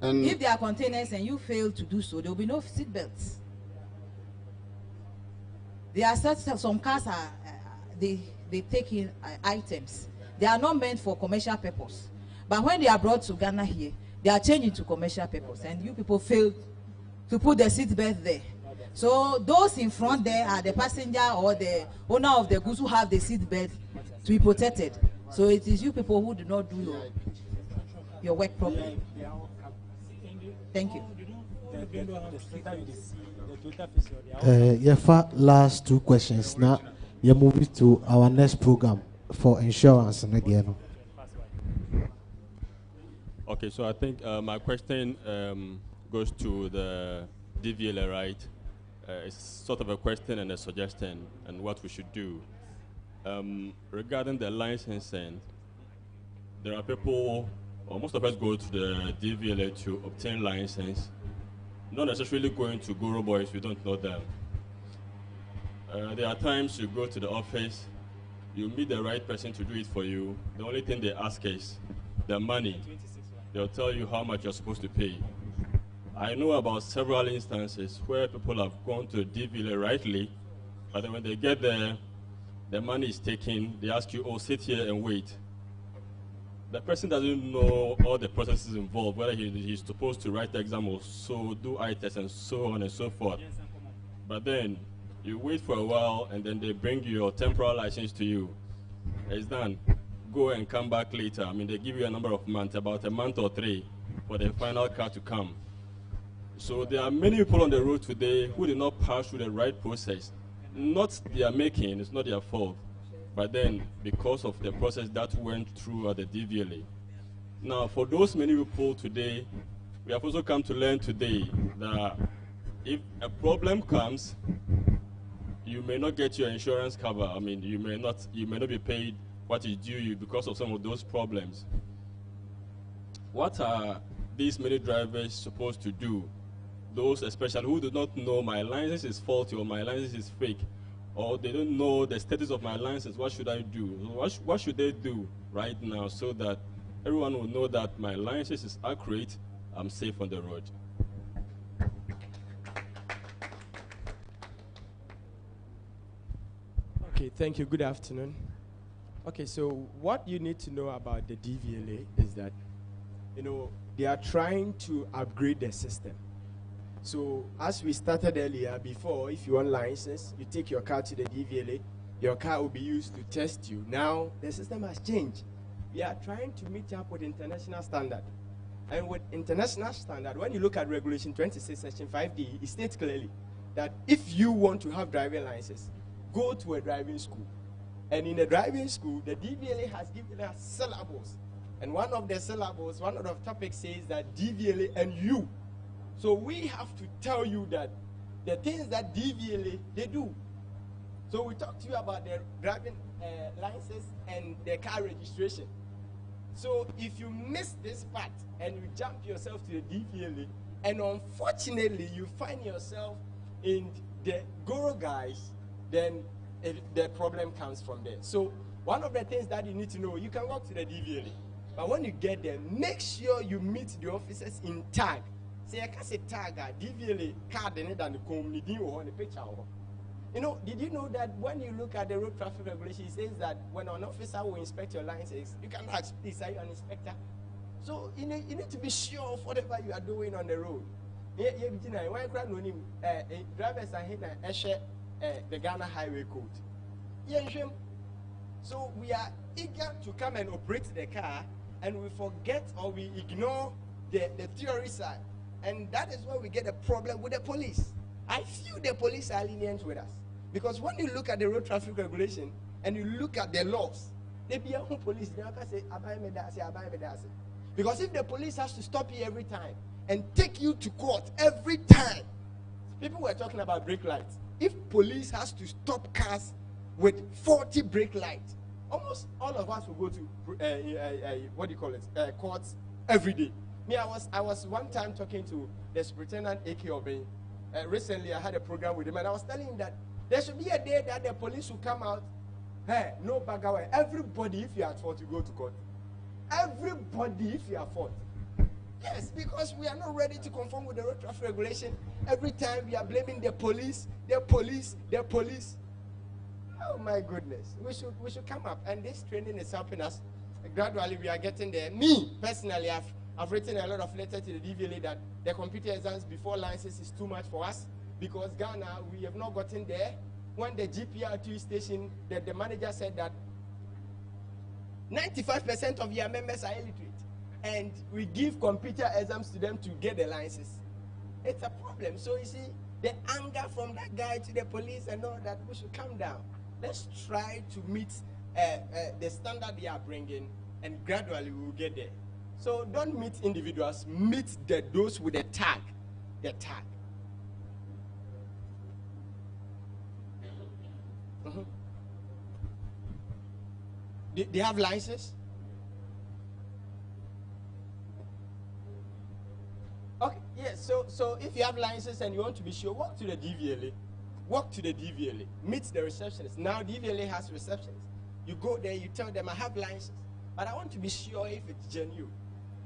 And if they are containers and you fail to do so, there will be no seat belts. There are some cars are they take in items. They are not meant for commercial purpose. But when they are brought to Ghana here, they are changed into commercial purpose. And you people fail to put the seat belt there. So those in front there are the passenger or the owner of the goods who have the seat belt to be protected. So it is you people who do not do your work properly. Thank you. Last two questions. Now you're moving to our next program for insurance. Okay, so I think my question goes to the DVLA, right? It's sort of a question and a suggestion and what we should do. Regarding the licensing, there are people, or most of us go to the DVLA to obtain license, not necessarily going to Guru Boys, we don't know them. There are times you go to the office, you meet the right person to do it for you. The only thing they ask is the money. They'll tell you how much you're supposed to pay. I know about several instances where people have gone to the DVLA rightly, but then when they get there, the money is taken, they ask you, oh, sit here and wait. The person doesn't know all the processes involved, whether he's supposed to write the exam or so, do eye tests and so on and so forth. But then you wait for a while and then they bring your temporary license to you. It's done. Go and come back later. I mean, they give you a number of months, about a month or 3, for the final car to come. So there are many people on the road today who did not pass through the right process. Not their making, it's not their fault. But then, because of the process that went through at the DVLA. Now, for those many people today, we have also come to learn today that if a problem comes, you may not get your insurance cover. I mean, you may not be paid what is due you because of some of those problems. What are these many drivers supposed to do? Those especially who do not know my license is faulty or my license is fake, or they don't know the status of my license, what should I do? What should they do right now so that everyone will know that my license is accurate, I'm safe on the road? Okay, thank you. Good afternoon. Okay, so what you need to know about the DVLA is that, they are trying to upgrade the system. So as we started earlier, before, if you want license, you take your car to the DVLA, your car will be used to test you. Now, the system has changed. We are trying to meet up with international standard. And with international standard, when you look at Regulation 26, Section 5D, it states clearly that if you want to have driving license, go to a driving school. And in a driving school, the DVLA has given us syllables. And one of the syllables, one of the topics says that DVLA and you. So we have to tell you that the things that DVLA, they do. So we talked to you about the driving license and the car registration. So if you miss this part and you jump yourself to the DVLA, and unfortunately you find yourself in the Goro guys, then the problem comes from there. So one of the things that you need to know, you can walk to the DVLA, but when you get there, make sure you meet the officers in tag. Say, I can say tag, DVLA card in it and the community or the picture. You know, did you know that when you look at the road traffic regulation, it says that when an officer will inspect your license, you can ask, please, are you an inspector? So you need to be sure of whatever you are doing on the road. Drivers are here the Ghana Highway Code. So we are eager to come and operate the car, and we forget or we ignore the theory side. And that is where we get a problem with the police. I feel the police are lenient with us. Because when you look at the road traffic regulation and you look at the laws, they be a police, they can say, because if the police has to stop you every time and take you to court every time, people were talking about brake lights. If police has to stop cars with 40 brake lights, almost all of us will go to, what do you call it, courts every day. Me, I was one time talking to the Superintendent A.K. Obey. Recently, I had a program with him, and I was telling him that there should be a day that the police will come out. Hey, no back away. Everybody, if you are at fault, you go to court. Everybody, if you are at fault. Yes, because we are not ready to conform with the road traffic regulation. Every time we are blaming the police, the police, the police. Oh my goodness, we should come up, and this training is helping us. Gradually, we are getting there. Me personally, I've written a lot of letters to the DVLA that the computer exams before license is too much for us, because Ghana, we have not gotten there. When the GPR2 station, the manager said that 95% of your members are illiterate, and we give computer exams to them to get the license. It's a problem. So you see, the anger from that guy to the police and all that, we should calm down. Let's try to meet the standard they are bringing, and gradually we will get there. So don't meet individuals, meet those with the tag. The tag. They have license? Okay, yes, so if you have license and you want to be sure, walk to the DVLA. Walk to the DVLA. Meet the receptionist. Now DVLA has receptionists. You go there, you tell them, I have license, but I want to be sure if it's genuine.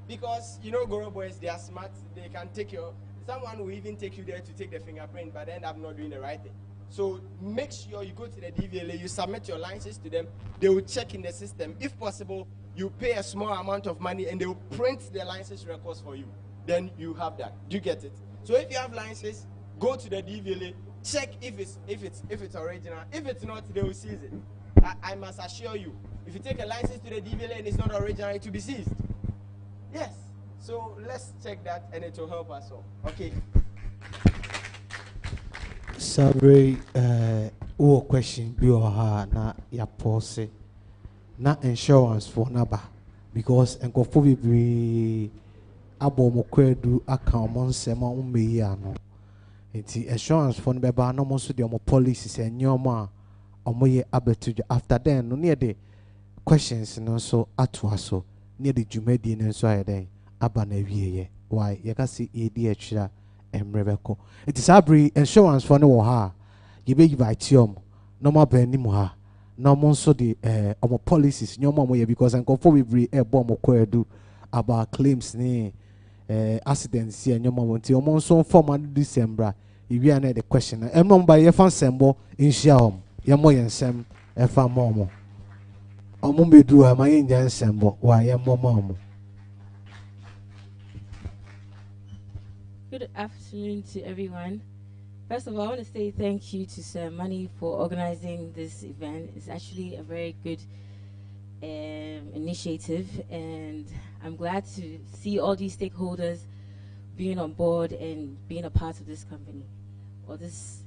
Because, you know, Goro boys, they are smart. They can take someone will even take you there to take the fingerprint, but end up not doing the right thing. So make sure you go to the DVLA, you submit your license to them. They will check in the system. If possible, you pay a small amount of money and they will print the license records for you. Then you have that. Do you get it? So if you have license, go to the DVLA, check if it's original. If it's not, they will seize it. I must assure you, if you take a license to the DVLA and it's not original, it will be seized. Yes. So let's check that and it will help us all. Okay. Sorry, question be na ya pause na insurance for naba because enkofo bebre abo mokwedu aka omonsema ummeyi ano. Enti insurance for nbeba no mo so de omo policies enyoma omoye abetujo after then no near the questions no so atoaso near the jumedi no so ayeden aba na wieye why you can see edi atwira emrebeko it is abri insurance for no wo ha you be vitium normal ben mu ha no mo so the omo policies nyoma omoye because enkofo bebre ebo mo kwedu about claims ni accidents here nyoma wonti omo so form December iwi na the question emomba ye fan sembo inshia hom ye mo yensem e fa momo omo bedu ha ma ye nyan sembo wa ye momo omo Good afternoon to everyone. First of all, I want to say thank you to Sir Mani for organizing this event. It's actually a very good initiative, and I'm glad to see all these stakeholders being on board and being a part of this company or this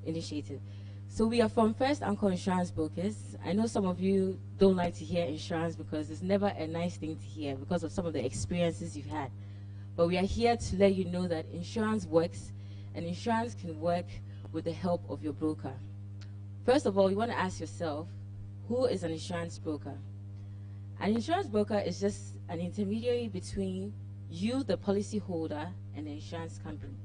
initiative. So we are from First Anchor Insurance Brokers. I know some of you don't like to hear insurance because it's never a nice thing to hear because of some of the experiences you've had. But we are here to let you know that insurance works, and insurance can work with the help of your broker. First of all, you want to ask yourself, who is an insurance broker? An insurance broker is just an intermediary between you, the policyholder, and the insurance company.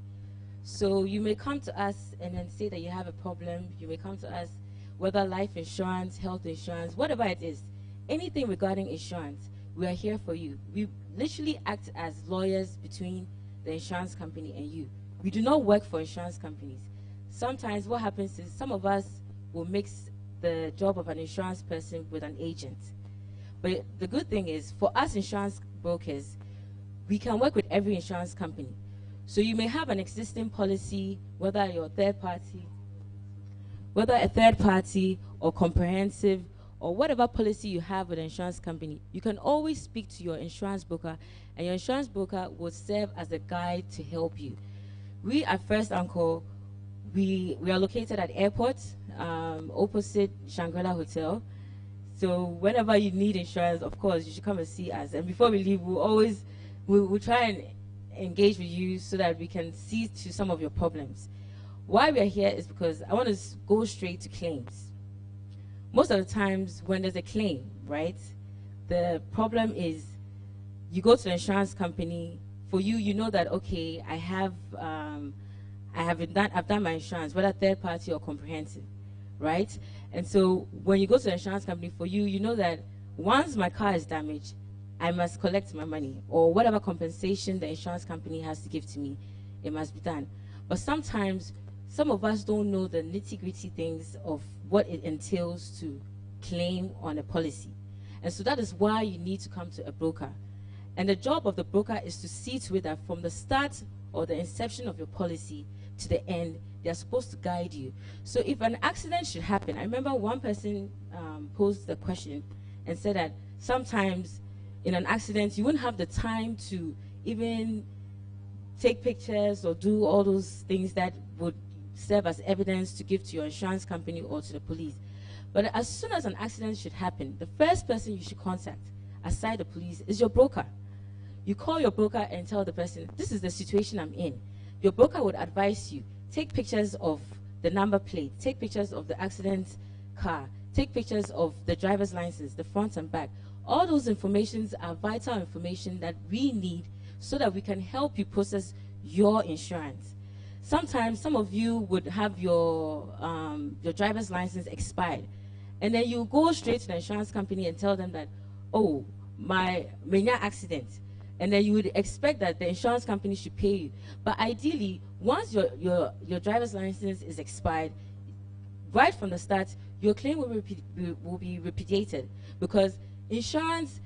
So you may come to us and then say that you have a problem. You may come to us, whether life insurance, health insurance, whatever it is, anything regarding insurance, we are here for you. We literally act as lawyers between the insurance company and you. We do not work for insurance companies. Sometimes what happens is some of us will mix the job of an insurance person with an agent. But the good thing is, for us insurance brokers, we can work with every insurance company. So you may have an existing policy, whether you're a third party or comprehensive, or whatever policy you have with an insurance company, you can always speak to your insurance broker, and your insurance broker will serve as a guide to help you. We at First Anchor, we are located at airport, opposite Shangri-La Hotel. So whenever you need insurance, of course, you should come and see us. And before we leave, we'll try and engage with you so that we can see to some of your problems. Why we are here is because I want to go straight to claims. Most of the times when there's a claim, right, the problem is you go to the insurance company. For you, you know that, okay, I've done my insurance, whether third party or comprehensive, right? And so when you go to the insurance company, for you, you know that once my car is damaged, I must collect my money, or whatever compensation the insurance company has to give to me, it must be done. But sometimes some of us don't know the nitty-gritty things of what it entails to claim on a policy. And so that is why you need to come to a broker. And the job of the broker is to see to it that from the start or the inception of your policy to the end, they are supposed to guide you. So if an accident should happen, I remember one person posed the question and said that sometimes in an accident, you wouldn't have the time to even take pictures or do all those things that would serve as evidence to give to your insurance company or to the police. But as soon as an accident should happen, the first person you should contact, aside the police, is your broker. You call your broker and tell the person, this is the situation I'm in. Your broker would advise you, take pictures of the number plate, take pictures of the accident car, take pictures of the driver's license, the front and back. All those informations are vital information that we need so that we can help you process your insurance. Sometimes some of you would have your driver's license expired, and then you go straight to the insurance company and tell them that, oh, my accident. And then you would expect that the insurance company should pay you. But ideally, once your driver's license is expired, right from the start, your claim will be repudiated, because insurance,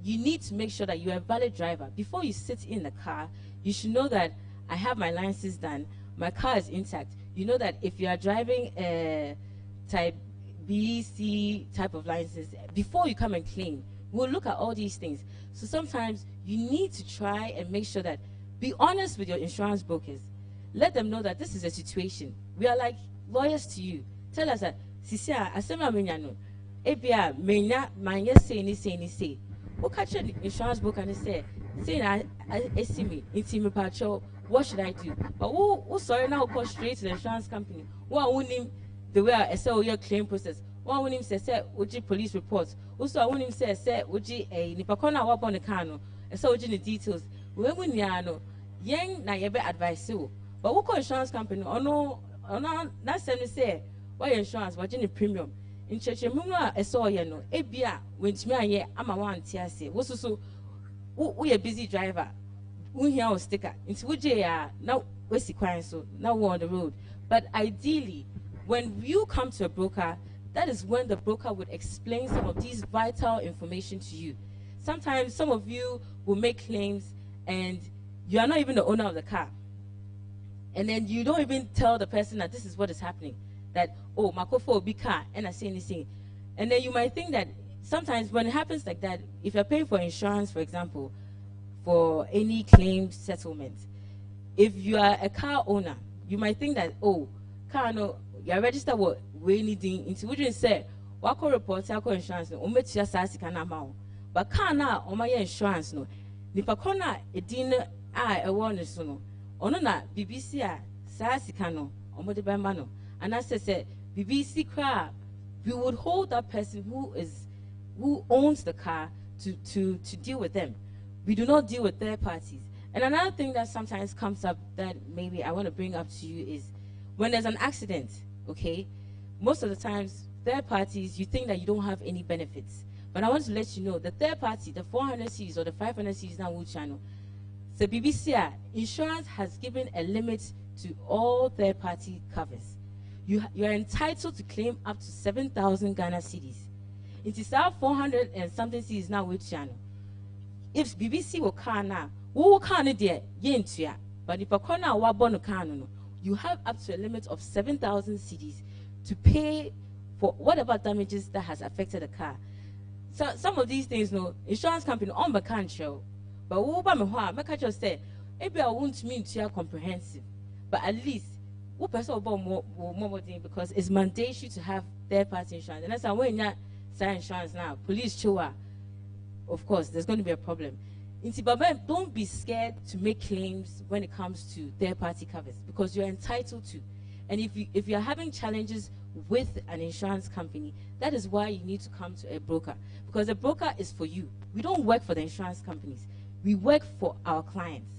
you need to make sure that you're a valid driver. Before you sit in the car, you should know that I have my license done, my car is intact. You know that if you are driving a type B, C type of license, before you come and claim, we'll look at all these things. So sometimes you need to try and make sure that, be honest with your insurance brokers. Let them know that this is a situation. We are like lawyers to you. Tell us that, Sisia, asema menyano, ebia menya manya say. What catch an insurance broker and say na esimi, intimi pacho, what should I do? But who sorry now call straight to the insurance company? Who won him the way I say your claim process? Who won him say uji police reports? Also, I want him say uji a nipakona wap on the cano, and so uji the details. We win yano, yang na yebe advice you. But who call insurance company? Oh no, that's them say why insurance, watching the premium. In church, I saw you know, ebia, when me I'm a one tiase. What's so we a busy driver. We here on sticker. Into which now where's the so now we're on the road. But ideally, when you come to a broker, that is when the broker would explain some of these vital information to you. Sometimes some of you will make claims and you are not even the owner of the car. And then you don't even tell the person that this is what is happening. That, oh, Makofo will be car, and I say anything. And then you might think that sometimes when it happens like that, if you're paying for insurance, for example, for any claim settlement, if you are a car owner, you might think that, oh, car no, you are registered with anything. Into which you say, wako report, wako insurance, no, umetia sasi kana mao. But car na, omaya insurance no. Nipa kona edina awareness no. Ono na BBC sasi kano, omode bambano. And as I said, BBC car, we would hold that person who owns the car to deal with them. We do not deal with third parties. And another thing that sometimes comes up that maybe I want to bring up to you is when there's an accident, okay, most of the times third parties, you think that you don't have any benefits. But I want to let you know the third party, the 400 Cs or the 500 Cs now will channel. So BBC insurance has given a limit to all third party covers. You are entitled to claim up to 7,000 Ghana cedis. It is our 400 and something cedis now with channel. If BBC will car now, we will car there, yentia. But if a corner wabon car no, you have up to a limit of 7,000 cedis to pay for whatever damages that has affected the car. So some of these things, no insurance company on the can't show. But we will just say, maybe I won't mean to comprehensive, but at least more because it's mandatory to have third-party insurance. And that's why when you say insurance now, police show, of course, there's going to be a problem. Don't be scared to make claims when it comes to third-party covers because you're entitled to. And if you're having challenges with an insurance company, that is why you need to come to a broker because a broker is for you. We don't work for the insurance companies. We work for our clients.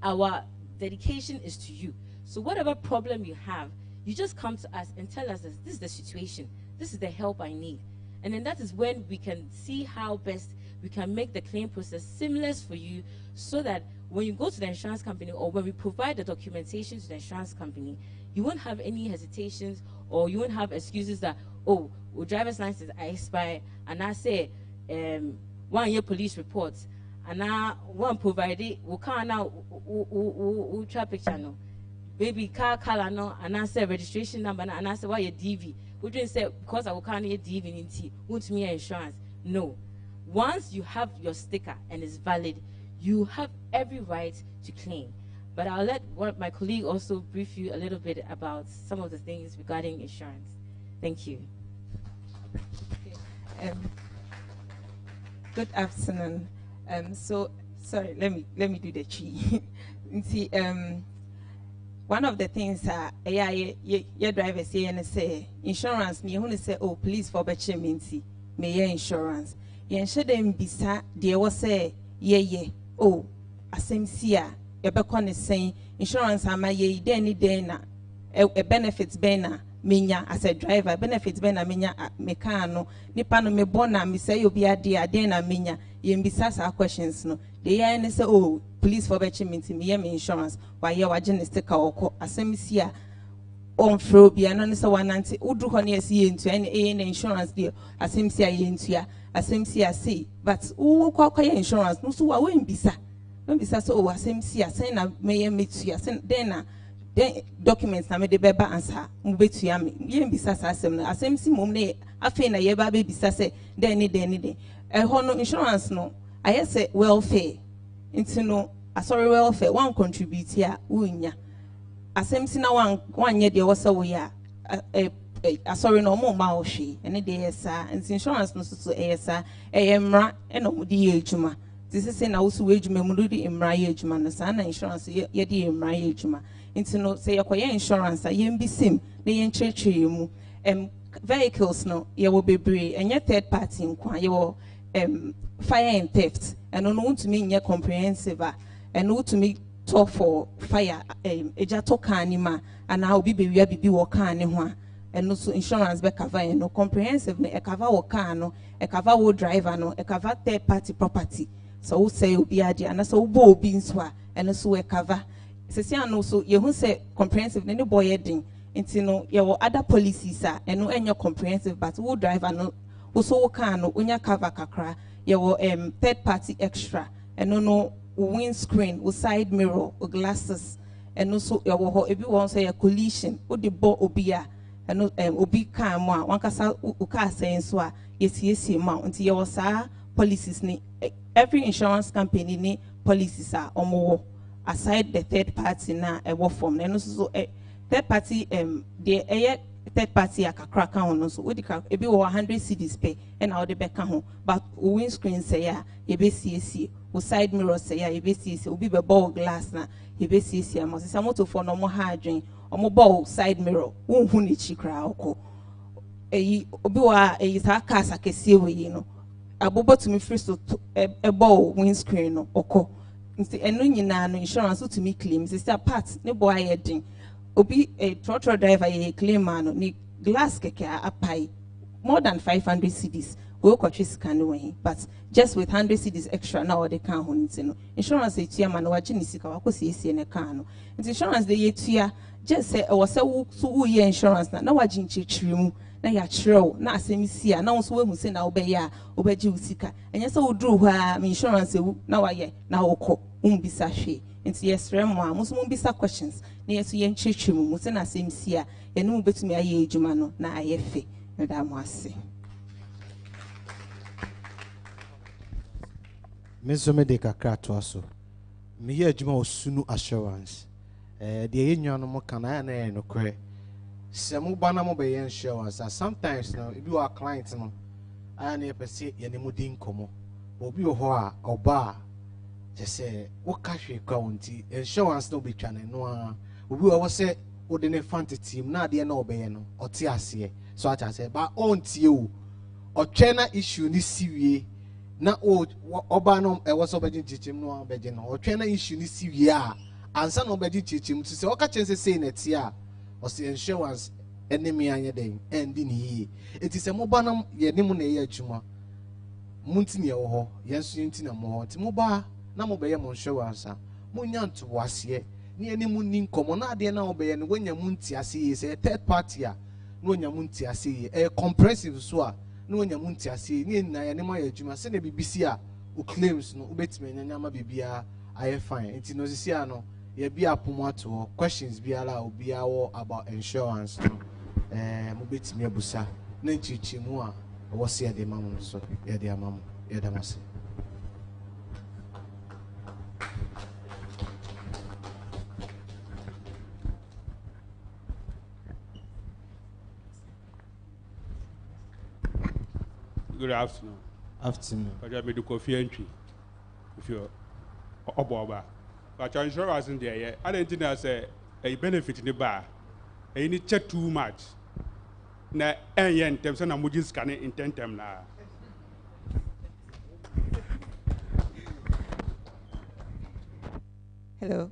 Our dedication is to you. So whatever problem you have, you just come to us and tell us this is the situation, this is the help I need. And then that is when we can see how best we can make the claim process seamless for you so that when you go to the insurance company or when we provide the documentation to the insurance company, you won't have any hesitations or you won't have excuses that, oh, driver's license I expire and I say 1 year police reports and now one provided we can't now try picture no. Baby car color no and I say registration number and I say why you DV. We didn't say because I will can't hear DV in T won't me insurance. No. Once you have your sticker and it's valid, you have every right to claim. But I'll let my colleague also brief you a little bit about some of the things regarding insurance. Thank you. Good afternoon. So sorry, let me do the chi. See, one of the things your drivers say and say insurance me who say oh please for beche minti me your insurance yen shedem bisa de wo say ye oh asem sia e be ko ne sen insurance ama ye den ni den na e benefits ben na menya as a driver benefits ben na menya me kan no nipa no me bona me say obi ade na menya yen bisa sa questions no de yen say oh police for beche minti me your insurance why you wagene sticker oko asem sia on frobia no say wanante udu ho ne asi yentu ene insurance deal asem sia yentua asem sia say but wo kwa insurance no so wa we mbisa so o asem sia sen na me metua sen den na den documents na me de beba answer mo betua me ye mbisa sa asem no asem si mom ne afi na ye ba be bisa say den ni ho no insurance no aye say welfare into no sorry welfare one contribute here unya asem si na one ye de wo say we ya sorry no mo ma o hwe ene de yesa insurance no so yesa mra e no mo di ejuma this is say na wo so ejuma mu di mra ye ejuma no sa na insurance ye di mra ye ejuma into no say yakoye insurance ye mbisim na ye nchechire mu vehicles no ye wo bebre enye third party nkwa ye wo fire and theft and no want to mean ye comprehensive and no to me talk for fire eja to kan ni ma and how be bewia bibi wo kan ni ho and no so insurance be cover no comprehensive no e cover wo car no e cover wo driver no e cover third party property so we say obi ade and so wo obi nso a and so we cover sesi ano so ye hu say comprehensive no boy edin nti no ye wo other policies and no enyo comprehensive but wo driver no wo so wo car no onya cover kakra ye wo third party extra and no windscreen, o side mirror, o glasses, and also your if you want say a collision, o the bo obia, and obi KAM one kasa uka saying so yes amount until your sa policies ni every insurance company ni policies are omo aside the third party na a work form and also third party the third party Accra account no so we e be 100 cedis pay and now the back home but windscreen say ya e be see o side mirror say ya e be see obi be ball glass na e be see am say motor for no mo ha adwen omo ball side mirror wonhu ni chikra okọ eyi obi wa eyi sa cars akese we no abobo to me free so e ball windscreen no okọ nti eno nyina no insurance to me claim say part ne boy ayedin obi a trotro driver ye claim man ni glass keke apai more than 500 cedis we ko scan we but just with 100 cedis extra now they can ho nti no insurance e tua man wa gini sika wa ko sie ne kan no nti insurance de ye tua just say o se wo so wo ye insurance na wa gin chichiri mu na ya chrew na asem sia na so we hu se na wo be ya wo be gi usika enye se wo duru ho a insurance ewu na wa ye na wo ko bisa hwe nti yes rem wa muso mun bisa questions na yesu ye nchichiri mu se na asem sia ye no betumi aye ejuma no na aye fe na da mo ase Mesome de kakra to aso. Me ye adwuma osunu assurance. De ye nnuano mo kana na ye no kre. Se mo ba na mo be ye insurance. Sometimes no if you are client no ana ye pese ye ne mo din komo. Obi ho a oba je se wo ka hwe kwa wonti insurance no be twane no a obi wo se wo de ne fanti team na de na obeye no ote ase. So acha se ba ontie o. Otwe na issue ni siwie na oba no e was obaji chichim no obaji no otwe na issue ni siwie a ansa no obaji chichim to se oka chense say na tie a o se insurance enemy anye den endi ni yi enti se mo ba na ye nim na ye adwuma munti ne wo ho yenso yenti na mo ho ti mo ba na mo be ye mo insurance a mo nya nto wase ni enimu ni nkomo na ade na obeye no wonya munti ase yi se third party a no wonya munti ase yi comprehensive so a no wonya munti ase ni na ya ne ma ya adwuma se na bibisi a o claims no obetime nyanya ma bibia aye fine enti no sisi a no ye bia apomo ato questions biala obi awo about insurance no mo betime abusa na nchichi mu a wo se de mamu so ye de amamu ye da mase Good afternoon. Afternoon. But I made the coffee entry. If you're Oba, but your insurance in there, I don't think there's a benefit in the bar. You need check too much. Na en terms of Namujin scanning in 10 term now. Hello.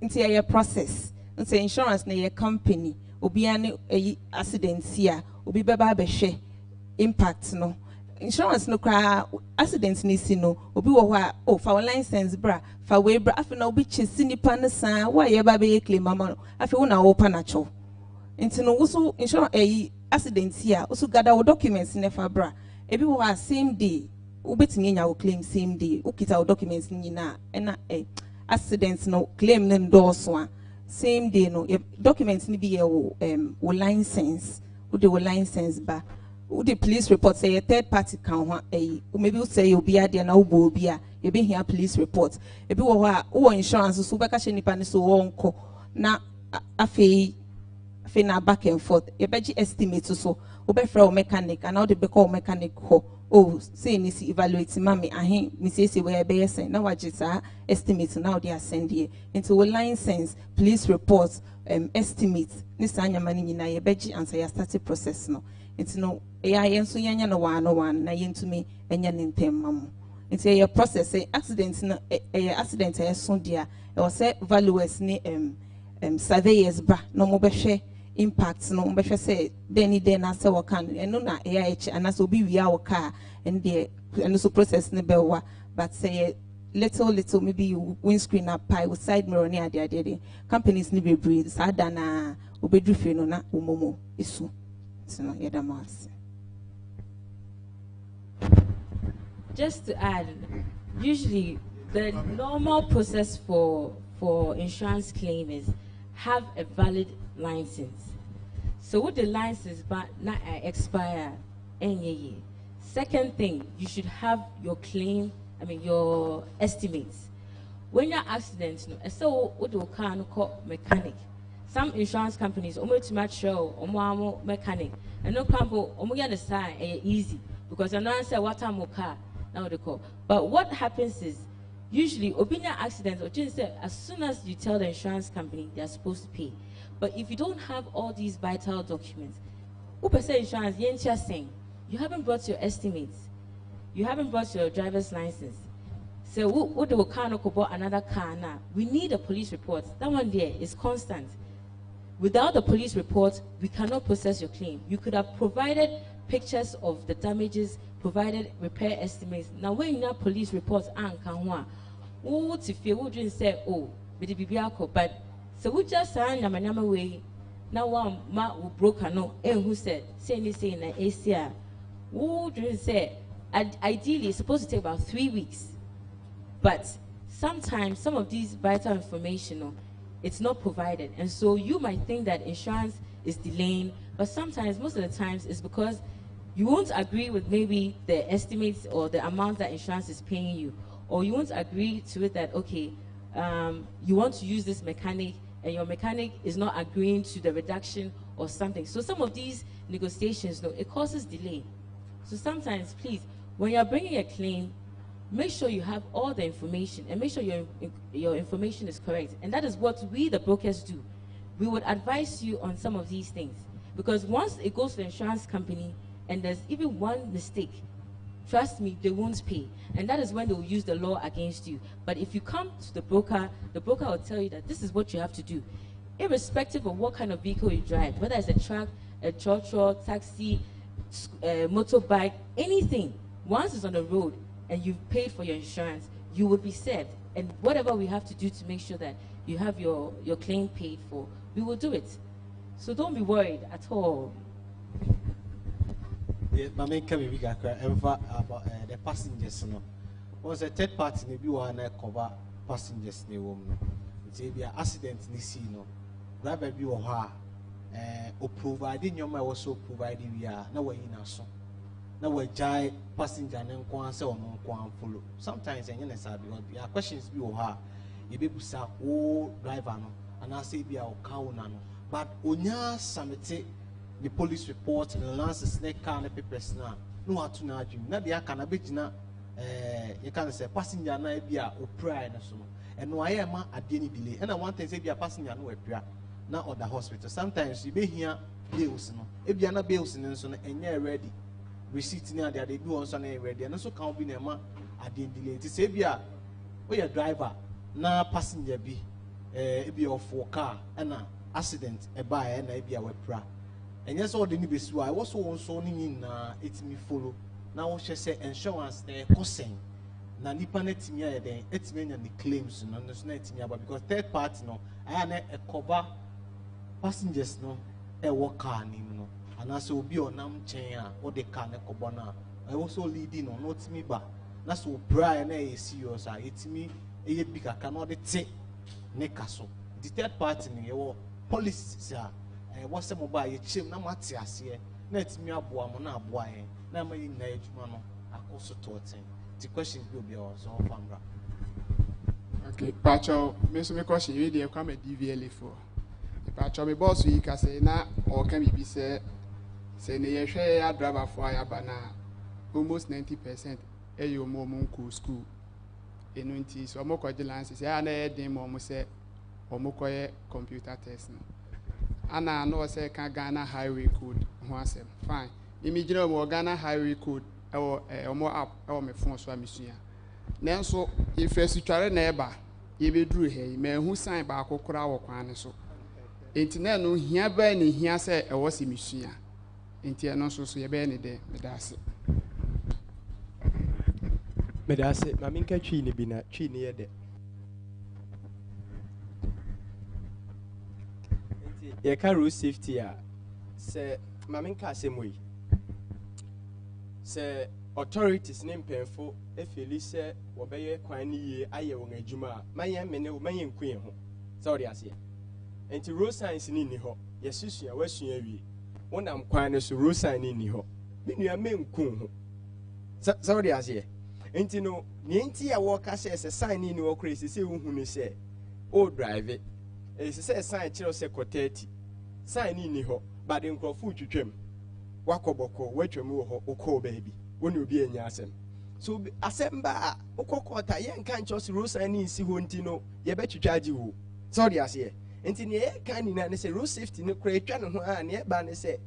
Into your process. Into insurance na your company. Obi ane accident here. Obi beba behwe. Impact no insurance no kra accident ni si no obi wo ho a o fa license bra fa we bra afi na obi chesi nipa ne san wa ye ba be claim mama no afi wo na wo pa na cho nti no wo so insurance accident here wo so gather wo documents ne fa bra ebi wo ha same day wo betimi nya wo claim same day wo kita wo documents ni na na accident no claim ne endorse one same day no documents ni bi ye wo license wo de wo license ba the police report say a third party can maybe say you be there now be you be here police report if you who insurance so beka nipa ni so wonko na afi na back and forth you be estimate so we be fra mechanic and now the be call mechanic ho oh say ni si evaluate mami ahin mi say we be yes na wajita estimate now they are send here into a license police report estimate ni sanya mani nyina ye be answer ya start process no it's no yenso yanya no one na yentumi enya ne ntem mamu nti your process accident na accident so dia e was say valuers ni surveyors ba no mo behwe impact no mo behwe say den na say wokan eno na anaso obi wia wo car and the eno so process ni bewa but say little maybe windscreen up pie with side mirror ni ade companies ni be breathe sada na obedru fe no na omomo isu so yedamasi. Just to add, usually The normal process for insurance claim is have a valid license. So with the license but not expire any year. Second thing, you should have your claim, your estimates. When you're accident, so what do you call mechanic? Some insurance companies almost much show or mechanic, and no campo understand easy because I know say what time car now they call. But what happens is usually opinion accidents or just say as soon as you tell the insurance company they are supposed to pay. But if you don't have all these vital documents, insurance you haven't brought your estimates, you haven't brought your driver's license. So what do we bought another car now? We need a police report. That one there is constant. Without the police report, we cannot process your claim. You could have provided pictures of the damages, provided repair estimates. Now when you have police reports what if you wouldn't say, oh, but so we just say nyama way. Now one ma broke no who said say anything in the ACR. Who didn't say ideally it's supposed to take about 3 weeks. But sometimes some of these vital information it's not provided. And so you might think that insurance is delaying, but sometimes, most of the times, it's because you won't agree with maybe the estimates or the amount that insurance is paying you, or you won't agree to it that, okay, you want to use this mechanic, and your mechanic is not agreeing to the reduction or something. So some of these negotiations, it causes delay. So sometimes, please, when you're bringing a claim, make sure you have all the information and make sure your information is correct. And that is what we, the brokers, do. We would advise you on some of these things. Because once it goes to the insurance company and there's even one mistake, trust me, they won't pay. And that is when they will use the law against you. But if you come to the broker will tell you that this is what you have to do. Irrespective of what kind of vehicle you drive, whether it's a truck, a trotro, taxi, motorbike, anything, once it's on the road, and you've paid for your insurance, you will be served. And whatever we have to do to make sure that you have your claim paid for, we will do it. So don't be worried at all. My main coming about the passengers. Was a third party, maybe one cover passengers. It's a accident. Driver be or providing your man was so providing we are now in our song. Now we jai passenger and say or no follow. Sometimes and because there are questions be or you be sa driver no and I say be our cow no. But onya samete the police report and the lance snake car and papers now. No how to na you. Na dia can be na you can say passenger na be a pray na so. And no I am at any delay. And I want to say be a passenger no prayer na or the hospital. Sometimes you be here bills no. If you are not bills and so and you're ready. Receipt near there, they do on Sunday ready, and also can't be nema at the delay. To say, be a driver, na passenger be a for car, and a accident, a buy, and a be a web pra. And yes, all the nibis I was also in it's me follow. Now, she say insurance, costing. Na nipa net me then, it's me and the claims, no, net me about because third party, no, I am a cover passengers, no, a walk car, no. And also be on nam chain or the can cobona. I also leading on not me ba. That's so Brian a serious. It's me a big I cannot take Nekaso. The third party in your police, sir. What's some mobile a chim na matias here. Let me a boy, mona boy. Now my age man. I also taught him. The question will be also famra. Okay, Pacho, Miss question you did come a DVLA for. Pacho, my boss, we can say na or can be said. Say near share driver for Ayabana almost 90% a mom school. In 20 so more license, I know almost say or more computer test. And I know say can Ghana highway code once fine. Immediately more Ghana highway code or more up or my phone so mission. Then so if you try neighbor, you be drew here, man who signed back or crowd or so. Internet no here by ni here say I was a mission. Inti no so ye be ni de medase mami nka twi ni bi na twi ni ye de inti ye ka road safety a se mami nka asem we se authorities ne mpɛnfo efeli sɛ wɔbɛyɛ kwan ne yie ayɛ wɔn adwuma a mayɛ mene wo mayɛ nku yɛn ho sɛ ɔde aseɛ nti road signs ne ni hɔ yɛsusua wasua wie wonam kwan no so road sign ne ni hɔ me nua menku ho sɛ ɔde aseɛ nti no ne nti a wɔka sɛ sign ne ni wɔ kora sɛ wohu ne sɛ o drive sɛ sign kyerɛ sɛ kɔ30 sign ne ni hɔ but nkurɔfo twitwam wakɔbɔkɔ watwam wɔ hɔ wokɔɔ baabi wone obi anya asɛm so asɛm ba a wokɔ kɔta yɛnka nkyɛ sɛ road sign ne nsi hɔ nti no yɛbɛtwitwa agye wo sɛ ɔde aseɛ nti ne yɛka nyinaa ne sɛ road safety ne kora ɛtwa ne ho a ne yɛba ne sɛ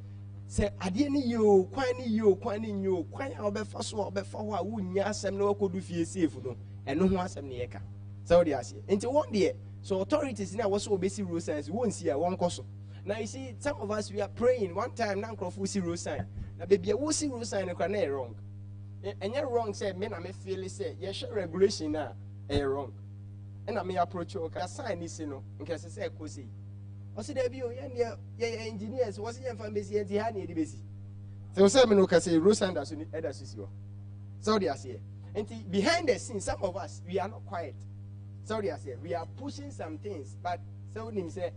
adeɛ ne yie o kwan ne yie o kwan ne nye o kwan a wɔbɛfa so a wɔbɛfa hɔ a wonnya asɛm na wakɔdu fie safe no ɛno ho asɛm ne yɛka sɛ ɔde aseɛ nti wɔn deɛ so authorities ne a wɔsɛ wɔbɛsi road signs wɔnsi a wɔnkɔ so. Now you see, some of us we are praying one time. Now we see road sign. Now baby, we see road sign. It's wrong. And you're wrong. Say, me na me feel say, yes, regulation na wrong. And I may approach you. Okay, sign this, you know. In case I say, "Kosi." I said, "There be yeah, engineers. What's the information? Yes, the honey, the basic." So say, me no can say road sign that's so they are saying. And behind the scenes, some of us we are not quiet. So they are saying we are pushing some things, but so they say.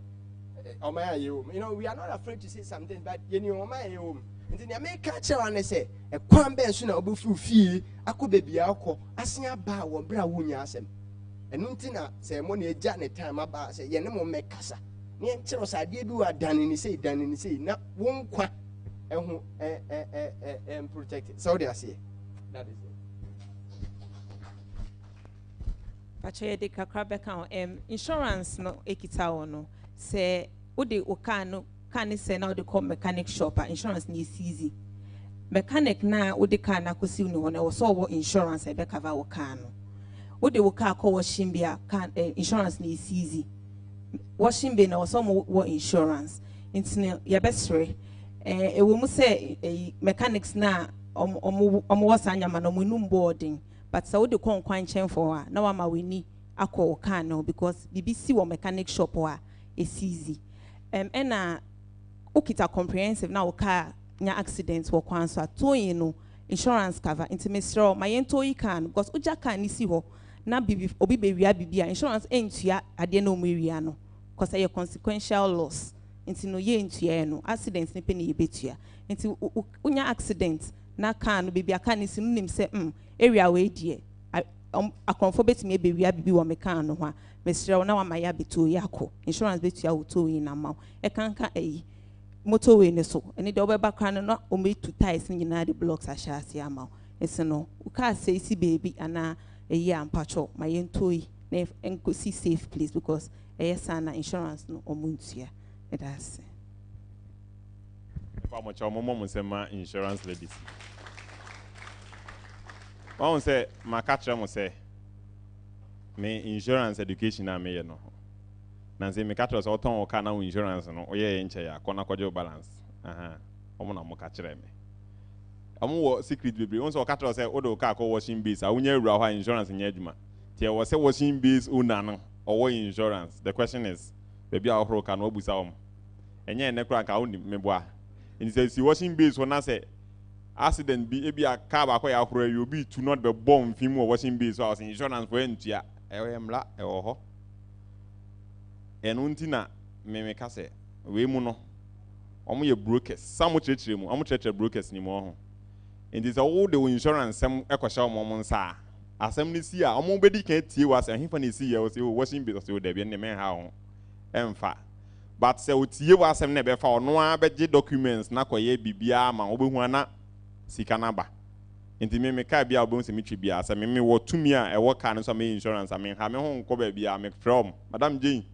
You know, we are not afraid to say something, but you know, and then I make catcher and say, a quan ben sooner will fee, I could be alcohol, asking a bar or bra wunyasem. And Nuntina say, money a janet time about say, Yanamo make cassa. Near Cheros, I did do a done in the say, not one quack and protected. So they are say, that is it. Pache de Kakrabeka insurance no ekita no. Say, Ode Okano can say now they call mechanic shop, insurance ni easy. Mechanic na Ode Kana Kosi no one was all insurance a Becava Okano. Ode Oka call washing beer can insurance ni easy. Washing beer or some more insurance. It's your best way. A woman say a mechanics na was anyama no munum boarding, but so the con quine chain for her. Now I'm we need a call Okano because BBC or mechanic shop or it's easy. And okita comprehensive now car nya accidents wo kwan so atoyin no insurance cover intimate my ento can because uja can ni si ho na bibi obi be wia bibia insurance entua ade na omwia no because a consequential loss inti no ye entua no accidents ni pe ni yebetua inti unya accident na can no bibia can ni si no nim se area we die akonfo betimi be wia bibi wo me can no ho a mesrɛ na wa ma ya beto yakɔ insurance betua wo to yi na ma e kanka motorway ne so ene de obeba kran no o me two ties nyina de blocks a shase ama ese no u ka say si baby ana ampacho ma yentoyi na enkosi safe place because sana insurance no omuntua e da se fa mo cha mo mo sema insurance ladies won say ma ka kire mo say me insurance education na me ye no na say me ka kire so ton o ka na insurance no o ye nche ya kona kwaje balance omo na mo ka kire me omo wo secret bebre won so ka kire say o do ka ko washing base a wonya ewura ho insurance nya adwuma tie wo say washing base owner no or insurance. The question is baby a ohro ka no abusa om enye ene kura ka oni meboa in say si washing base wona say accident bi ebi a car ba ko ya ohro you be to not be bomb film washing base so insurance for entua emla e wo ho enu ntina me ka say we mu no omo ye brokers some church mu omo church brokers ni mu ho and is all the insurance sem ekosha omo nsa asem ni si a omo bedi kan tie wa say himfa ni si ye o say washing base so de bi ne men ha ho emfa but say o tie wa asem na be fa ono a beje documents na koye bibia ma obehu ana sika na ba enti me ka bia obon se mitwi bia asem me wo tumi a e wo ka no so me insurance amen ha me ho nko ba bia me from madam Jane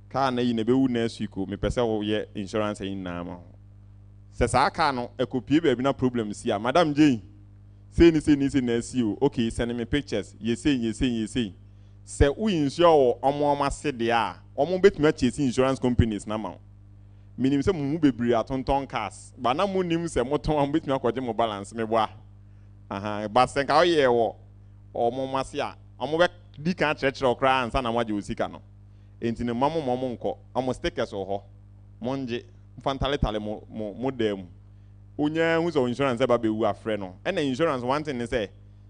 ka na yi na be wu na asiko me pese wo ye insurance yin na ma se sa ka no ekopie ba bi na problem si a madam Jane say ni na si o okay send me pictures ye say say we insure omo amase de a omo betuma chase insurance companies na ma minim se mu bebri atonton cars ba na mu nim se moton am betuma kwaje mo balance me boa ba sen ka oye wo omo mase a omo be di kan church okra ansa na maje osika no enti ne mamo nko omo stickers ho monje fantale tale mo dem Unya who's on insurance about be who are friend no. And the insurance one thing they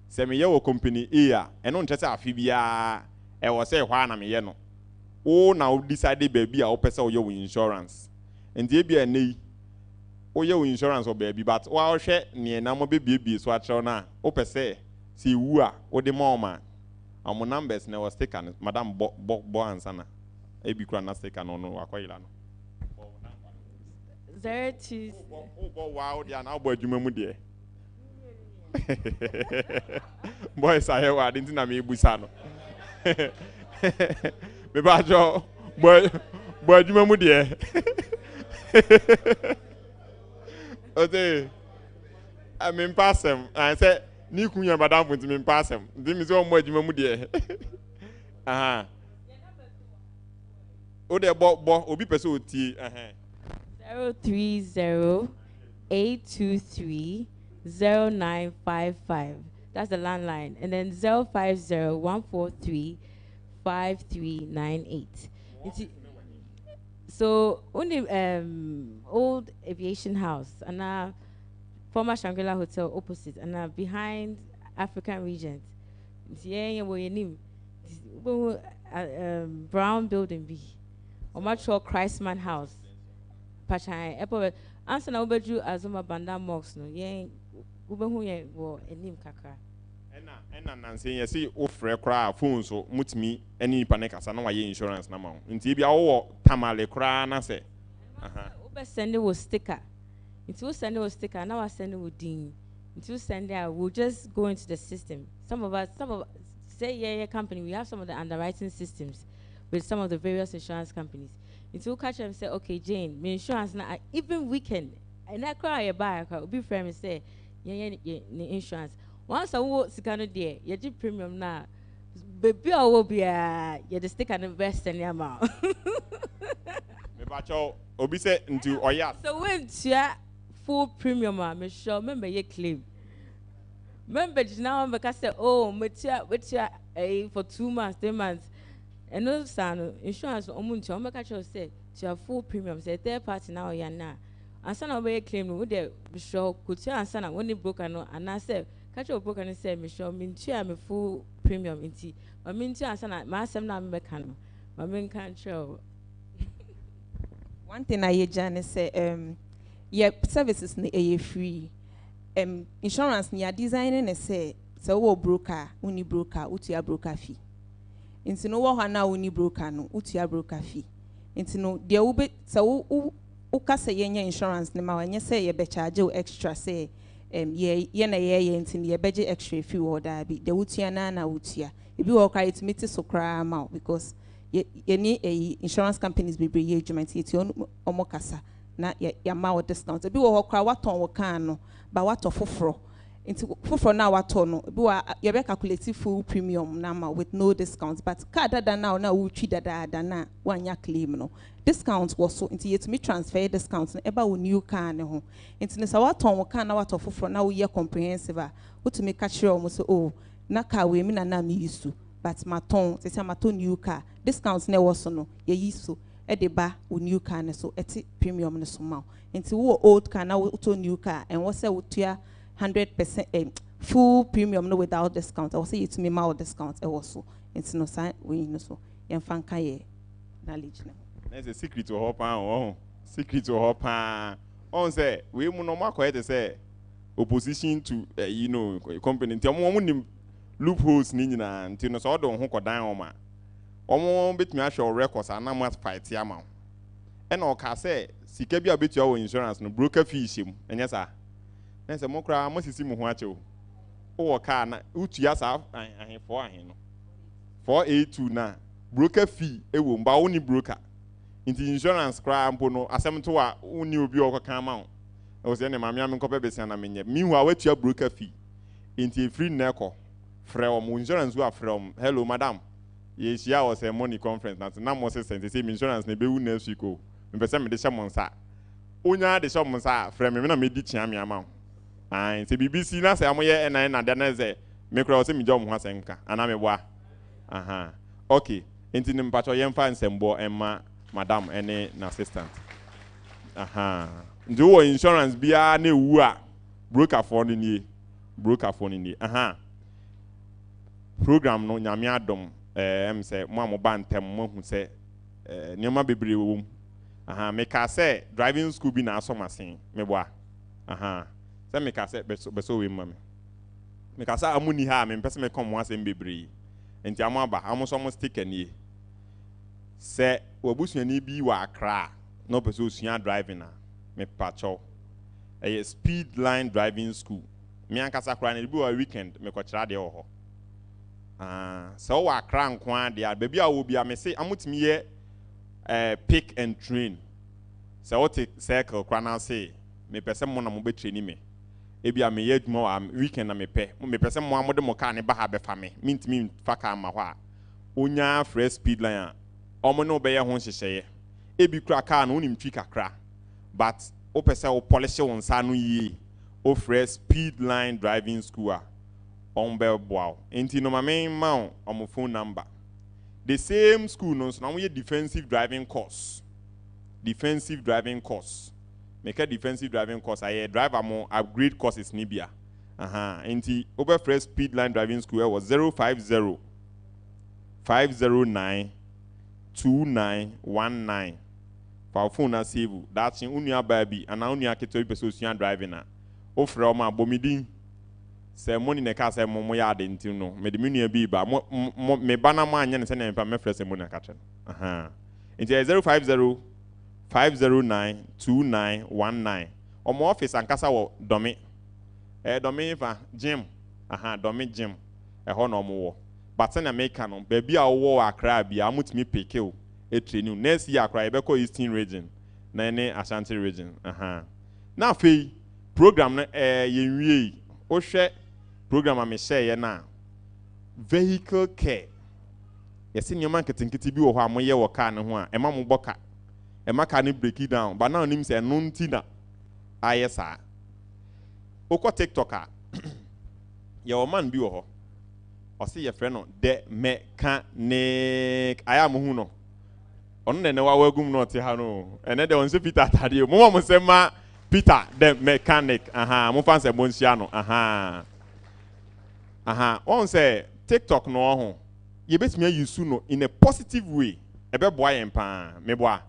say me your company here and on just a fibia I was say why na me ye no. Oh now decided baby a opesa your insurance. And they be a knee. Oh your insurance or baby but while share near na mo baby so at na opesa see who are or the mama. And my numbers never taken Madam Bo ansana. Ebi kura na taken no akoyila no. 02. Oh, wow, they are now boy, you remember there. Boys, I have didn't know me busano. Me bajo, boy, you remember there. Okay, I mean, pass him. I said, Nikunya, Madame, with me pass him. This is all more, you remember there. Aha. Oh, they bought Obi Peso tea. 030-823-0955. That's the landline. And then 050-143-5398. So, only old aviation house and former Shangri-La Hotel opposite and behind African Regent. Brown building B. Or much Christman House. Pachai, Apple answer na ubedru azuma banda mox no yen ubehu yen wo enim kakra ena nanse ye see ofre kra phone so mutimi eni panic asa na waye insurance na ma nti bia wo tamale kra na se aha ube send wo sticker nti wo send wo sticker na wa send wo din nti wo send there we'll just go into the system. Some of say yeah company we have some of the underwriting systems with some of the various insurance companies. Until catch them say, okay, Jane, my insurance now even weekend. And I cry a buyer, will be friend and say, yeah, insurance. Once I walk Sikano dear, you do premium now. Baby, I will be the stick and invest in your mouth. Obi say into Oya. So when you full premium, I'm sure, remember your claim. Remember now, because say, oh, which for 2 months, 3 months. And no son insurance omuntu o make sure say to have full premium say third party now ya na ansa na we claim we dey sure kutu ansa na when broker no and I say catch your broker and say me sure me tua me full premium nti ma me tua ansa na ma asem na me beka no ma me kan show. One thing I jane say your services ni free insurance ni designing say wo broker uni broker utua broker fee. Into no one na uni broker no utia broker fee. Into no there will be so ukase yenye insurance ne ma wanye say ye be charge extra say ye na ye into ye beje extra fee or da bi the utia na utia ebi wo cry it meet so cry amount because ye ni insurance companies be ye judgment it omo kasa na ya ma discount ebi wo cry waton wo kan no ba wato foforo into for now what no you be calculate full premium now with no discounts but card that now we treat that na one ya claim no discount was so into yet me transfer discounts about new car ne ho into ne sa what on car na what for now we comprehensive what to make sure almost oh na car we me na me used to but my ton say my ton new car discounts ne was no ye used to e de ba new car ne so eti premium ne so ma into old car now to new car and what say what 100% full premium no without discount. I will say it me my discount also. It's no sign we know so. Yan fanka ye knowledge na. There's a secret to hop on. Secret to hop on. On say we mu no makwa e say opposition to company. Nti omo nim loopholes ni nyina nti no so odo ho kodan o ma. Omo betumi ahwe records ana mat fight ya ma. E na o ka say sika bi abetua wo insurance no broker fee shim. Enya sa. Nse mo kra mo sisi mo ho ache o wo ka na utua sa ahen 482 na broker fee ewo mba wo ni broker inti insurance kra ampo no asem to a uni obi o ka ma o e se ne ma me nkope besia na menye mi hu a watua broker fee inti free na ko from insurance we from hello madam ye shia was a money conference na mo se say insurance na be wu next week o me pese me de sha mo nsa onya de sha mo nsa from me na me di tia me ama ai se BBC na se amoye na da na ze me kra o se mi jom ho asenka ana me boa aha okay enti ni mpacho yemfa nsembo emma madam ene na assistant aha Do wo insurance biya ne wu a broker for ni broker for ni aha program no nyame adom em say mo amoba ntem mo hu say nioma bebre wo aha me ka say driving school bi na asomasen me boa aha say me ka say beso we ma me ka say amuni ha me pese me kom mo asem bebre enti amaba amoso mo stick ani say wabusuani bi wa Accra no pese osua driving na me pacho a speed line driving school me ankasa kra na bi wa weekend me kwachira de ho so wa Accra nkwa de a baby a wo bia me say amutimi ye pick and train so what circle kra na say me pese mo na mo be train me e bia me ye dwuma wa weekend na me pese mo amode mo ka ne ba ha be fa me mintimi fa ka ma ho a onya fresh speed line a omo no be ye ho hyehyeye e bi kra ka na onim twi kakra but o pese o polish won sa no yi o fresh speed line driving school a on be boa enti no main ma on phone number the same school no so na we defensive driving course make a defensive driving course I driver mo upgrade courses nibia enti over fresh speed line driving school was 050 509 2919 for phone na save that's in unia baby and unia keto person driving na ofre o ma bomidin say money na ka say mo ya de ntim no me de me bi ba me bana ma anya ne say na me me fresh money na ka chen enti 050 509 2919 omo office ankasa wo domi domi fa gym domi gym ho no mo wo but na make no baby a wo Accra bia amutimi peke o e training next year Accra e be ko Eastern region na ne Ashanti region na fei program na ye nwie o hwe program a me share ye na vehicle care yesi nyoma nketenkete bi wo ho amoye wo car ne ho a ema mo boka ema car ne break it down but now nim say no ntina ayesa okọ TikTok a ye wo man bi wo ho o se ye frɛ no the mechanic aya mo hu no ono ne wa wagum no te ha no ene de onse Peter atade mo se ma Peter the mechanic mo fan se bonsia no on say TikTok no ho ye betimi use no in a positive way e be boa yen pa me boa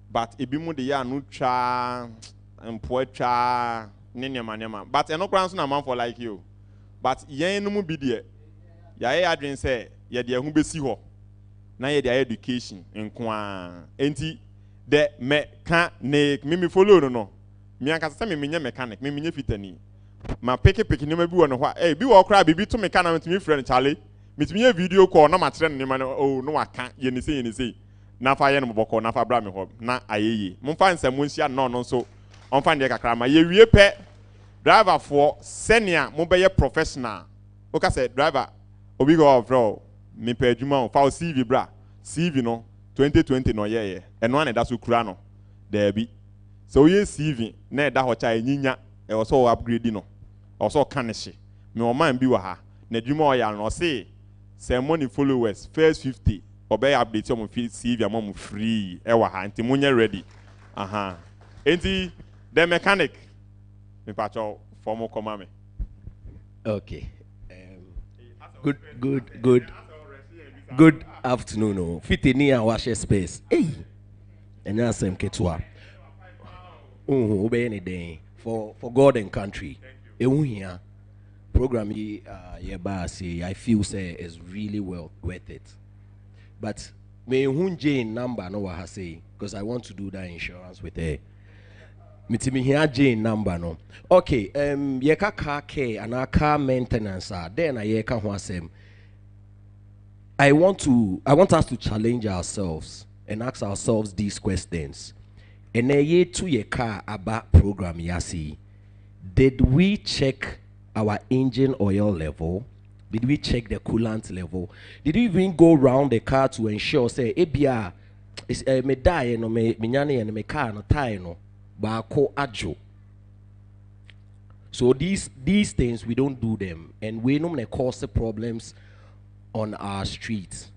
but ebi mu de ya no twa empo twa ne nema but eno kran so na man for like you but yen no mu bi de ya ye adwen say ye de hu besi ho na ye de education nkwa enti the mechanic me follow no me anka say me nya mechanic me nya fitani ma peke ne ma bi wo no ho bi wo kra bibi to me kana me friend Charlie me nya video call na ma kire ne ma no no aka ye ni say na fa ye no boko na fa bra me ho na ayeye mo fa nsam nsia no so on fa de kakra ma ye wie pe driver for senior mo be ye professional o ka say driver obi go bro me pe adwuma fa o CV bra CV no 2020 no ye eno an da so kura no there be so ye CV na e da ho cha enyinya e wo so upgrade no o so kanehye me o man bi wa ha na adwuma o ya no say money followers first 50 obey update your CV amom free e wa ha nti munye ready enti the mechanic me pacho formal come me okay good afternoon oh fitini and wash space hey and ansem ketwa obey anything for God and country ehun here program ye ba say I feel say is really well worth it but me hun Jane number no wa say because I want to do that insurance with her mitimi here Jane number no okay ye ka car care and car maintenance then ye ka ho asem I want us to challenge ourselves and ask ourselves these questions and ye to ye car about program yasi did we check our engine oil level? Did we check the coolant level? Did we even go around the car to ensure say ebia is me die no me nyane and me car no tie no ba ko ajo. So these things we don't do them and we normally cause the problems on our streets.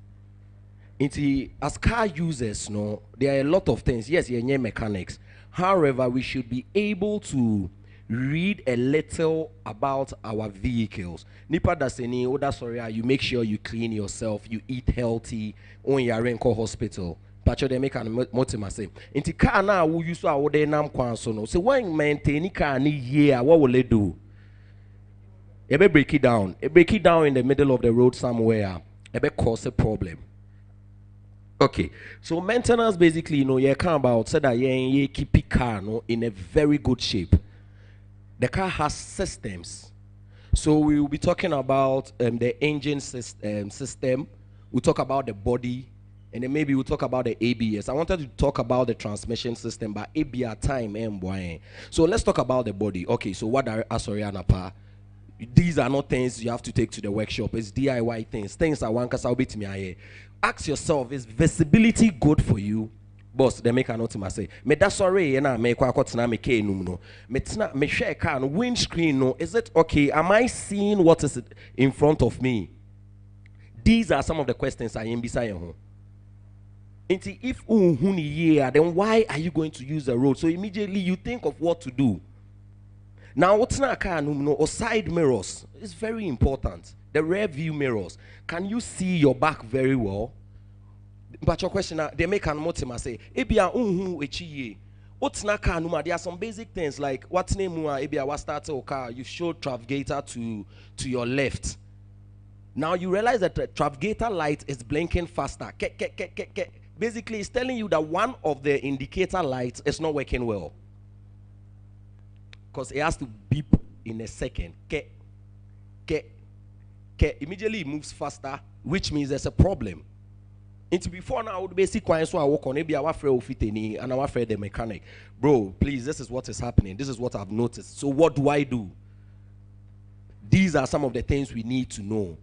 As car users no there are a lot of things yes you're mechanics However, we should be able to read a little about our vehicles. Nipa daseni oda sorry, you make sure you clean yourself, you eat healthy, on your renko hospital. Pacho de make an motima say. Inti car na wo use a wo de nam kwan so no. So when maintain car ni year, what will it do? Ebe break it down. It break it down in the middle of the road somewhere. Ebe cause a problem. Okay, so maintenance basically, you know, you can about say that you keep the car no, in a very good shape. The car has systems. So we will be talking about the engine system. We'll talk about the body, and then maybe we'll talk about the ABS. I wanted to talk about the transmission system, but ABS time. So let's talk about the body. Okay, so what are Asoriana? These are not things you have to take to the workshop. It's DIY things. Things I want to bit me. Ask yourself, is visibility good for you? Boss, they make an ultimate say. Me that's sorry, and I make what na me ke no. Me share car no windscreen no. Is it okay? Am I seeing what is in front of me? These are some of the questions I am beside you. If then why are you going to use the road? So immediately you think of what to do. Now, what's not a car no or side mirrors is very important. The rear view mirrors. Can you see your back very well? But your question, they make an motima say, Ebia echiye. What's not car numa? There are some basic things like what's name Ebia what started a car. You show trafficator to your left. Now you realize that the trafficator light is blinking faster. Basically, it's telling you that one of the indicator lights is not working well. Because it has to beep in a second. Immediately it moves faster, which means there's a problem. Into before now, I would basically so I walk on maybe our friend Ofiteni and our friend the mechanic. Bro, please, this is what is happening. This is what I've noticed. So what do I do? These are some of the things we need to know.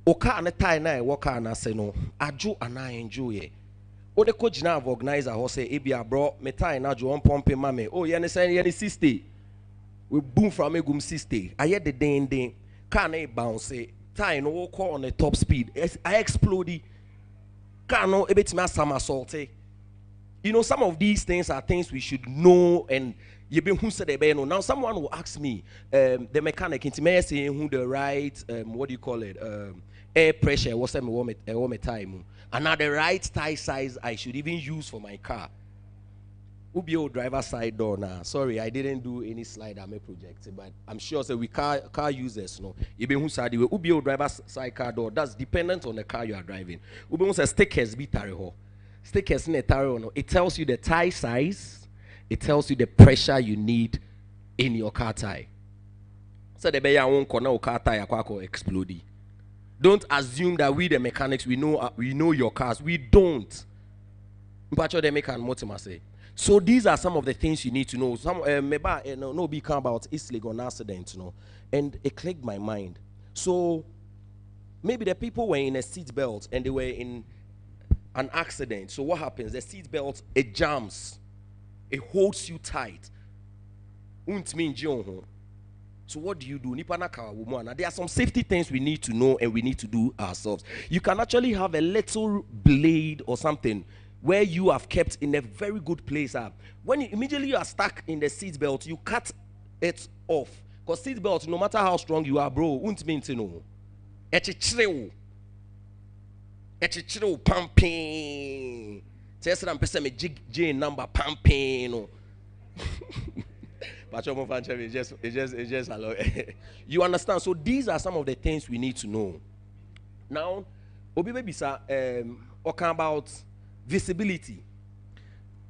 Oka and tie na waka and I say no. Ajo and I enjoy. O the coach now organizer who say Ebia bro, me tie na jo on pump mame. Oh, you say you 60. We boom from a gum 60. I hear the ding. Can I bounce? Tie no call on the top speed. I explode. Can no a bit my somersault. You know, some of these things are things we should know, and you be who said the now someone will ask me, the mechanic into me saying who the right what do you call it? Air pressure, what's the time? Another right tire size I should even use for my car. Ubio driver side door now. Sorry, I didn't do any slide I may project, but I'm sure so we car users no. Even who said Ubio driver side car door, that's dependent on the car you are driving. Ubio says stickers be tariho. Stickers in a tariho no. It tells you the tire size, it tells you the pressure you need in your car tire. So the beya won't corner car tire kwako explode. Don't assume that we the mechanics we know your cars. We don't. But they make an motima say. So these are some of the things you need to know. Some no be come about Eastleigh on accident, you know, and it clicked my mind. So maybe the people were in a seat belt and they were in an accident. So what happens? The seat belt it jams, it holds you tight. So what do you do? There are some safety things we need to know and we need to do ourselves. You can actually have a little blade or something where you have kept in a very good place. When immediately you are stuck in the seat belt, you cut it off. Because seat belt, no matter how strong you are, bro, won't mean to know. Echichireu pumping. Test and person me J number pumping. But it's just a lot. You understand? So these are some of the things we need to know. Now, Obi baby sir, talking about visibility.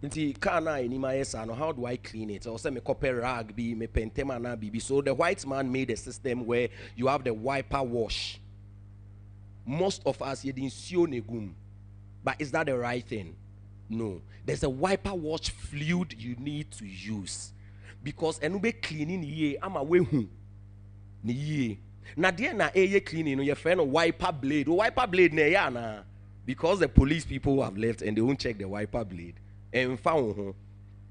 How do I clean it? Or say me copper rag be me pentema na bibi. So the white man made a system where you have the wiper wash. Most of us you didn't see negum. But is that the right thing? No. There's a wiper wash fluid you need to use. Because enube cleaning ye ama we hu. Ni ye. Na dia na eye cleaning your friend wiper blade. Wiper blade na ya na. Because the police people have left and they won't check the wiper blade. And found.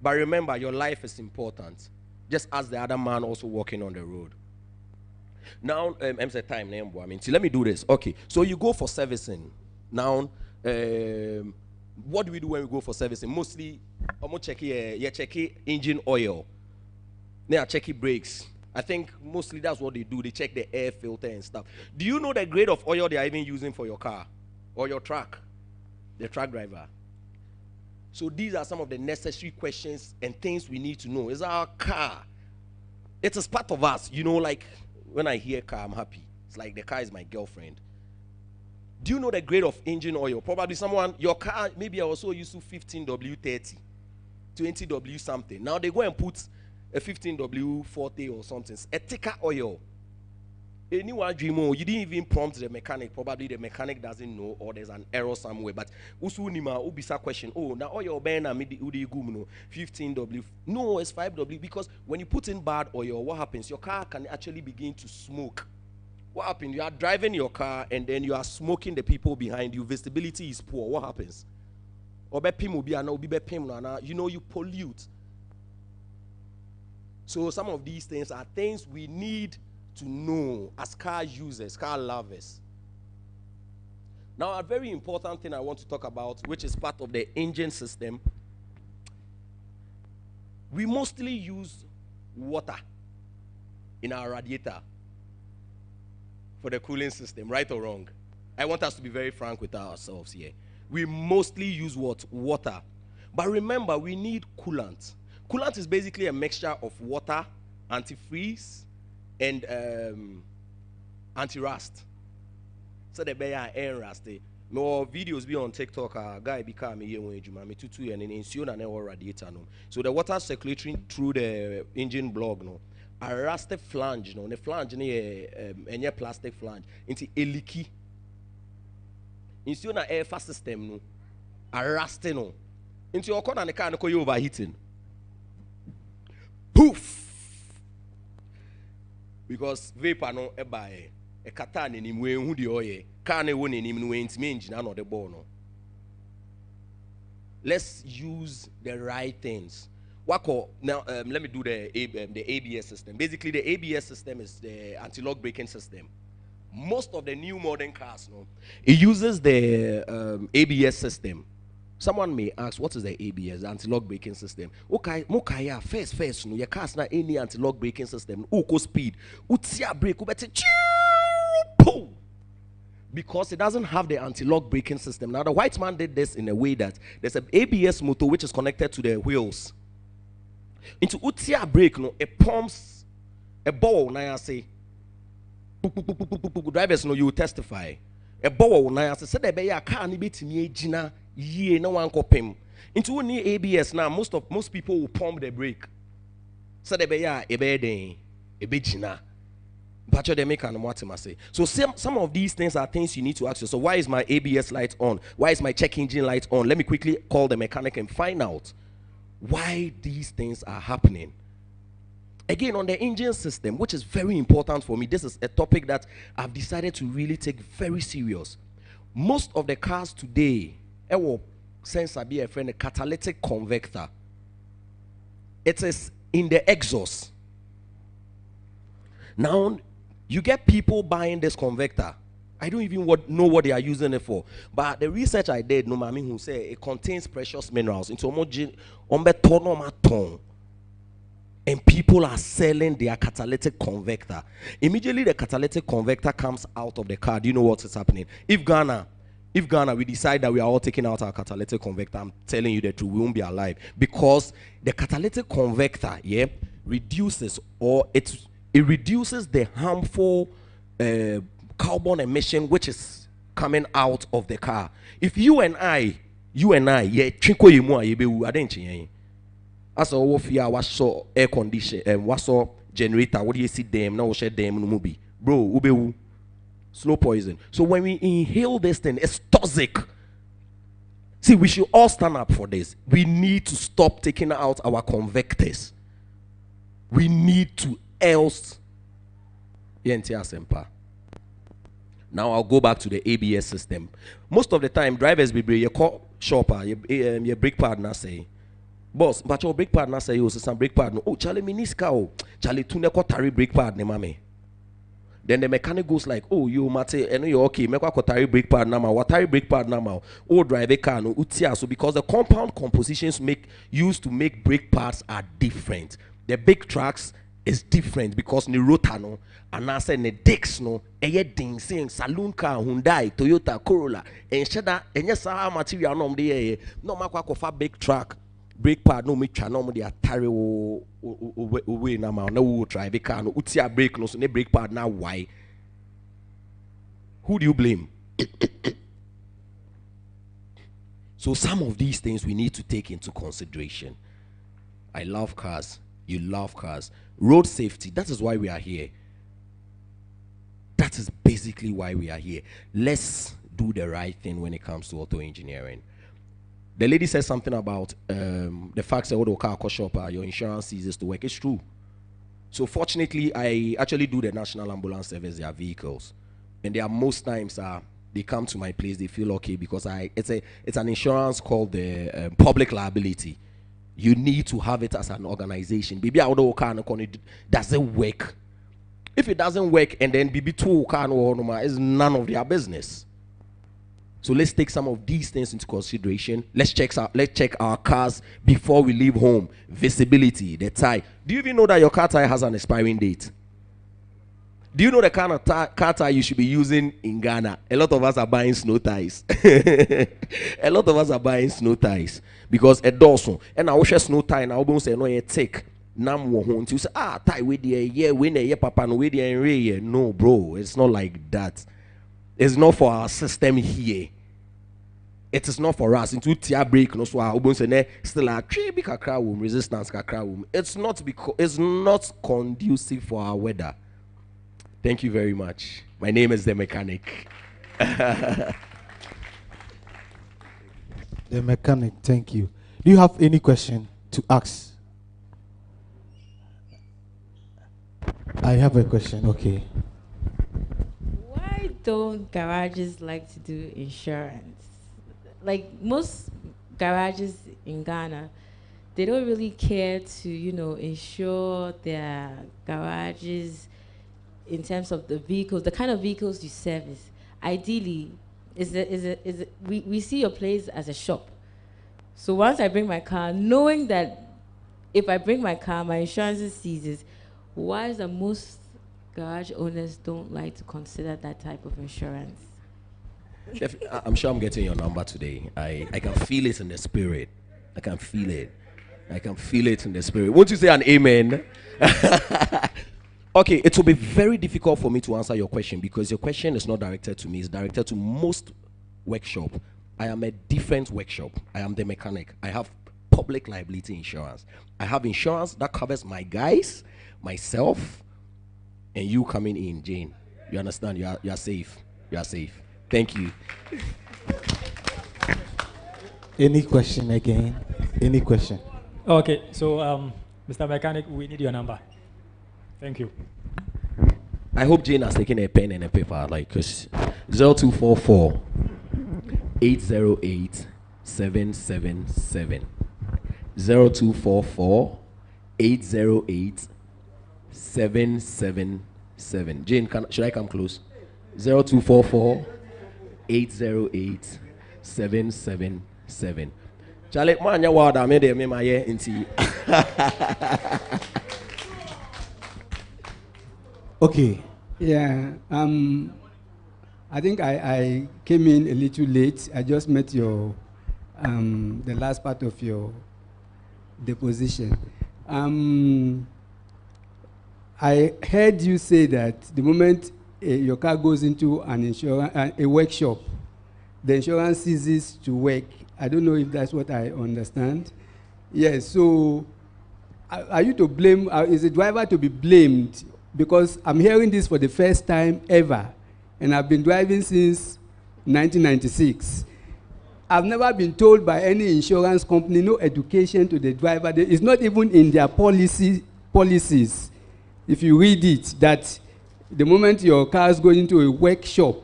But remember, your life is important. Just as the other man also walking on the road. Now, I'm saying time name. I mean, so let me do this. Okay, so you go for servicing. Now, what do we do when we go for servicing? Mostly, omo check you check engine oil. They are checking brakes. I think mostly that's what they do. They check the air filter and stuff. Do you know the grade of oil they are even using for your car or your truck? The truck driver. So these are some of the necessary questions and things we need to know. Is our car? It is part of us. You know, like when I hear car, I'm happy. It's like the car is my girlfriend. Do you know the grade of engine oil? Probably someone, your car, maybe I also used to 15W30, 20W something. Now they go and put a 15W40 or something, a thicker oil. Anyone dream, you didn't even prompt the mechanic. Probably the mechanic doesn't know, or there's an error somewhere. But usunima ubisa question. Oh, now oil ben na midi udi gumno 15W. No, it's 5W because when you put in bad oil, what happens? Your car can actually begin to smoke. What happens? You are driving your car and then you are smoking the people behind you. Visibility is poor. What happens? You know, you pollute. So some of these things are things we need to know as car users, car lovers. Now, a very important thing I want to talk about, which is part of the engine system, we mostly use water in our radiator for the cooling system, right or wrong? I want us to be very frank with ourselves here. We mostly use what? Water. But remember, we need coolant. Coolant is basically a mixture of water, antifreeze, and anti-rust. So the bear air rusty. More videos be on TikTok. A guy become here when you tutu and ensure an radiator no. So the water circulating through the engine block no. A rusted flange no. The flange any plastic flange into a leaky. Ensure na air fast system no. A rusty no. Into your corner and the car no you overheating. Poof. Because vapor no ebae e kata ne nim we hu de oye car na wo ne nim no entime engine na the ball no. Let's use the right things. Wako now let me do the ABS system. Basically the ABS system is the anti-lock braking system. Most of the new modern cars no it uses the ABS system. Someone may ask, what is the ABS, anti-lock braking system? Okay, mokaya first no your car's not any anti-lock braking system. Uko speed, utia brake, ubete boom, because it doesn't have the anti-lock braking system. Now the white man did this in a way that there's an ABS motor which is connected to the wheels. Into utia brake no, it pumps a ball. Now I say, drivers know you testify. A ball now I say that be a car ni bit me jina. Yeah, no one copy. Into any ABS now, most people will pump the brake. So they be a bit but they make an what say. So some of these things are things you need to ask yourself. So why is my ABS light on? Why is my check engine light on? Let me quickly call the mechanic and find out why these things are happening. Again, on the engine system, which is very important for me, this is a topic that I've decided to really take very serious. Most of the cars today sense be a friend a catalytic converter. It is in the exhaust. Now you get people buying this converter. I don't even know what they are using it for. But the research I did, no mami who say it contains precious minerals into and people are selling their catalytic converter. Immediately the catalytic converter comes out of the car. Do you know what is happening? If Ghana, we decide that we are all taking out our catalytic converter, I'm telling you the truth, we won't be alive. Because the catalytic converter, reduces or it reduces the harmful carbon emission which is coming out of the car. If you and I, chinko yimu ayebewu adenchi as a wofia waso air condition waso generator, what do you see them now share them no mubi. Bro, ubewu. Slow poison. So when we inhale this thing, it's toxic. See, we should all stand up for this. We need to stop taking out our convectors. We need to else. Now I'll go back to the ABS system. Most of the time, drivers be you call shopper, your brake partner say, boss, but your brake partner say you some brake partner. Oh, Charlie Miniska, Charlie Tuneko Tari brake partner, mame. Then the mechanic goes like, oh, you mate, and you're okay, make a kotari brake pad now, watari brake pad now, or drive a car, no utia. So because the compound compositions used to make brake pads are different. The big trucks is different because ni rotano, and I said ni Dix no, ding saying saloon car, Hyundai, Toyota, Corolla, and shada, and yes, our material no de no makwa kofa big truck. Brake pad no me channel mo dey atare we na ma na wo drive the car no utia brake no so ne brake pad na why. Who do you blame? So some of these things we need to take into consideration. I love cars, you love cars. Road safety, that is why we are here. That is basically why we are here. Let's do the right thing when it comes to auto engineering. The lady said something about the fact that when car shop, your insurance ceases to work. It's true. So fortunately, I actually do the National Ambulance Service their vehicles, and there are most times they come to my place, they feel okay because it's an insurance called the public liability. You need to have it as an organization. Maybe our car doesn't work. If it doesn't work, and then BB2 car is none of their business. So let's take some of these things into consideration. Let's check our cars before we leave home. Visibility, the tie. Do you even know that your car tire has an expiring date? Do you know the kind of car tire you should be using in Ghana? A lot of us are buying snow tires. A lot of us are buying snow tires because a dorsal. And I wish a snow tire now won't say no you take. Nam wo hon you say tie with the year win a year papa no with the no bro, it's not like that. It's not for our system here. It is not for us. Into tia break no so still a big kakra room resistance kakra room. It's not conducive for our weather. Thank you very much. My name is the mechanic. The mechanic, thank you. Do you have any question to ask? I have a question, okay. Why don't garages like to do insurance? Like most garages in Ghana, they don't really care to, insure their garages in terms of the vehicles, the kind of vehicles you service. Ideally, we see your place as a shop. So once I bring my car, knowing that if I bring my car, my insurance ceases, why is that most garage owners don't like to consider that type of insurance? I'm sure I'm getting your number today. I can feel it in the spirit. I can feel it. I can feel it in the spirit. Won't you say an amen? Okay, it will be very difficult for me to answer your question because your question is not directed to me. It's directed to most workshop. I am a different workshop. I am the mechanic. I have public liability insurance. I have insurance that covers my guys, myself, and you coming in, Jane. You understand? You are safe. You are safe. Thank you. Any question again? Any question? Okay, so Mr. Mechanic, we need your number. Thank you. I hope Jane has taken a pen and a paper, like 0244 808 777. 0244 808 777. Jane, should I come close? 0244 808 777. Charlie, man, you want to make me my year into. Okay. Yeah. I think I came in a little late. I just met your the last part of your deposition. I heard you say that the moment your car goes into an insurance, a workshop, the insurance ceases to work. I don't know if that's what I understand. Yes. So, are you to blame? Is the driver to be blamed? Because I'm hearing this for the first time ever, and I've been driving since 1996. I've never been told by any insurance company, no education to the driver. It's not even in their policies. If you read it, that the moment your car is going into a workshop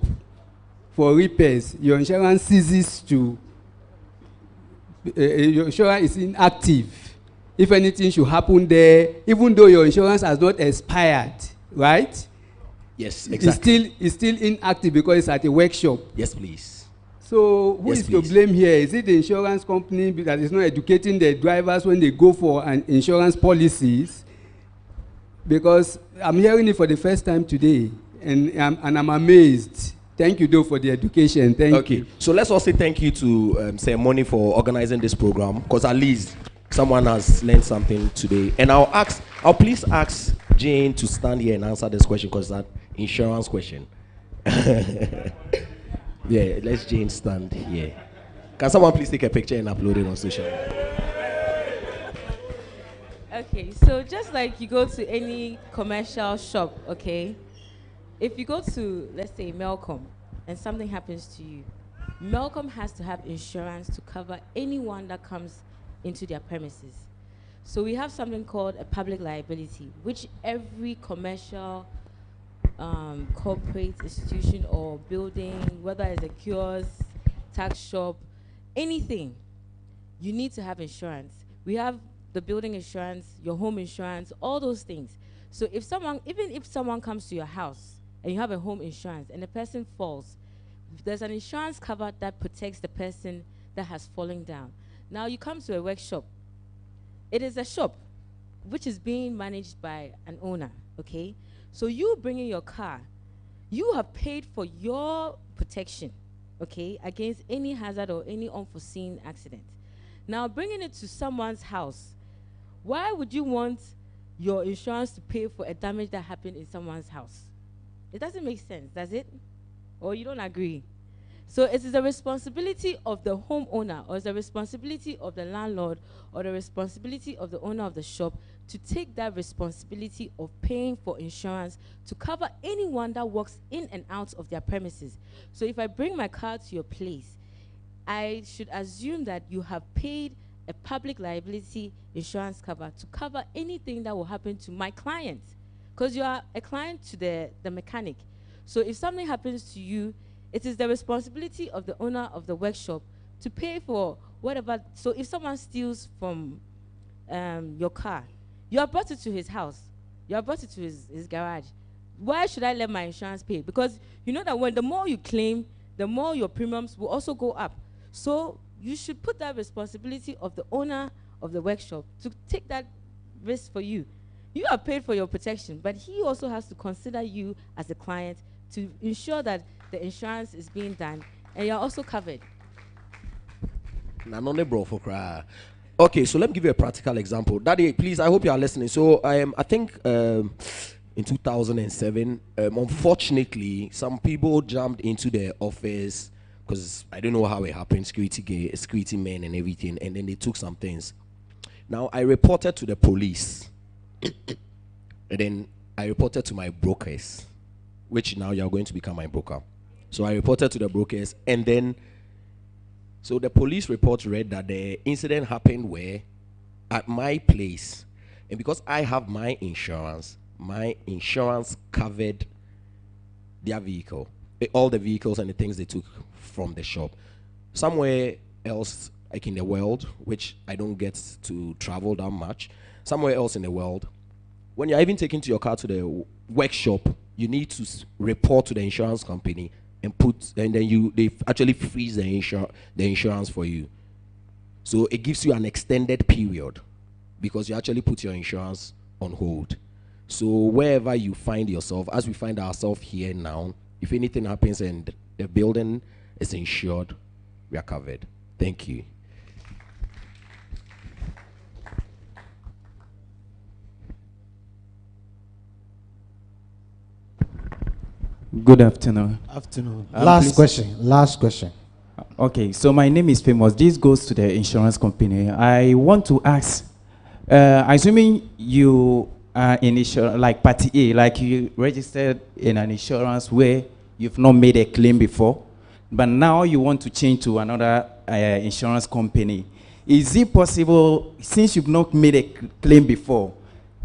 for repairs, your insurance ceases to, your insurance is inactive. If anything should happen there, even though your insurance has not expired, right? Yes, exactly. It's still inactive because it's at a workshop. Yes, please. So who Yes, is please. to blame here? Is it the insurance company that is not educating the drivers when they go for an insurance policies? Because I'm hearing it for the first time today, and I'm amazed. Thank you, though, for the education. Thank you. So let's also thank you to Ceremony for organizing this program, because at least someone has learned something today. And I'll please ask Jane to stand here and answer this question, because that insurance question. Yeah, let's Jane stand here. Can someone please take a picture and upload it on social media? Okay, so just like you go to any commercial shop, okay? If you go to, let's say, Melcom, and something happens to you, Melcom has to have insurance to cover anyone that comes into their premises. So we have something called a public liability, which every commercial corporate institution or building, whether it's a kiosk, tax shop, anything, you need to have insurance. We have the building insurance, your home insurance, all those things. So if someone, even if someone comes to your house and you have a home insurance and the person falls, there's an insurance cover that protects the person that has fallen down. Now you come to a workshop. It is a shop which is being managed by an owner, okay? So you bringing your car, you have paid for your protection, okay, against any hazard or any unforeseen accident. Now bringing it to someone's house, why would you want your insurance to pay for a damage that happened in someone's house? It doesn't make sense, does it? Or you don't agree? So it is the responsibility of the homeowner, or it's the responsibility of the landlord, or the responsibility of the owner of the shop to take that responsibility of paying for insurance to cover anyone that walks in and out of their premises. So if I bring my car to your place, I should assume that you have paid a public liability insurance cover to cover anything that will happen to my client, because you are a client to the mechanic. So if something happens to you, it is the responsibility of the owner of the workshop to pay for whatever. So if someone steals from your car, you have brought it to his house, you have brought it to his garage, why should I let my insurance pay? Because you know that when the more you claim, the more your premiums will also go up. So you should put that responsibility of the owner of the workshop to take that risk for you. You have paid for your protection, but he also has to consider you as a client to ensure that the insurance is being done and you're also covered. Okay, so let me give you a practical example. Daddy, please, I hope you are listening. So I think in 2007, unfortunately, some people jumped into the office because I don't know how it happened, security men and everything, and then they took some things. Now, I reported to the police, and then I reported to my brokers, which now you're going to become my broker. So I reported to the brokers, and then, so the police report read that the incident happened where, at my place, and because I have my insurance covered their vehicle, all the vehicles and the things they took from the shop. Somewhere else, like in the world, which I don't get to travel that much, somewhere else in the world, when you're even taking your car to the workshop, you need to report to the insurance company and then they actually freeze the insurance for you. So it gives you an extended period because you actually put your insurance on hold. So wherever you find yourself, as we find ourselves here now, if anything happens and the building is insured, we are covered. Thank you. Good afternoon. Afternoon. Last question. Okay, so my name is Famous. This goes to the insurance company. I want to ask, assuming you are in insurance, like Party A, like you registered in an insurance where you've not made a claim before, but now you want to change to another insurance company. Is it possible, since you've not made a claim before,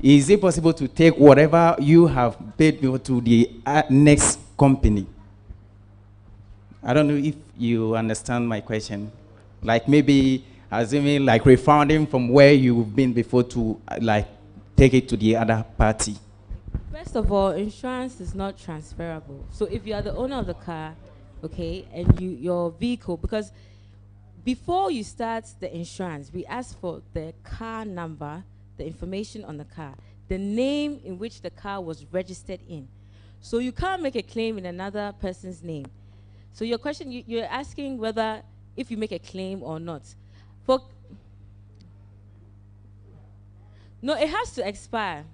is it possible to take whatever you have paid to the next company? I don't know if you understand my question. Like maybe assuming like refunding from where you've been before to like take it to the other party. First of all, insurance is not transferable. So if you are the owner of the car, okay, and your vehicle, because before you start the insurance, we ask for the car number, the information on the car, the name in which the car was registered in. So you can't make a claim in another person's name. So your question, you're asking whether if you make a claim or not. No, it has to expire.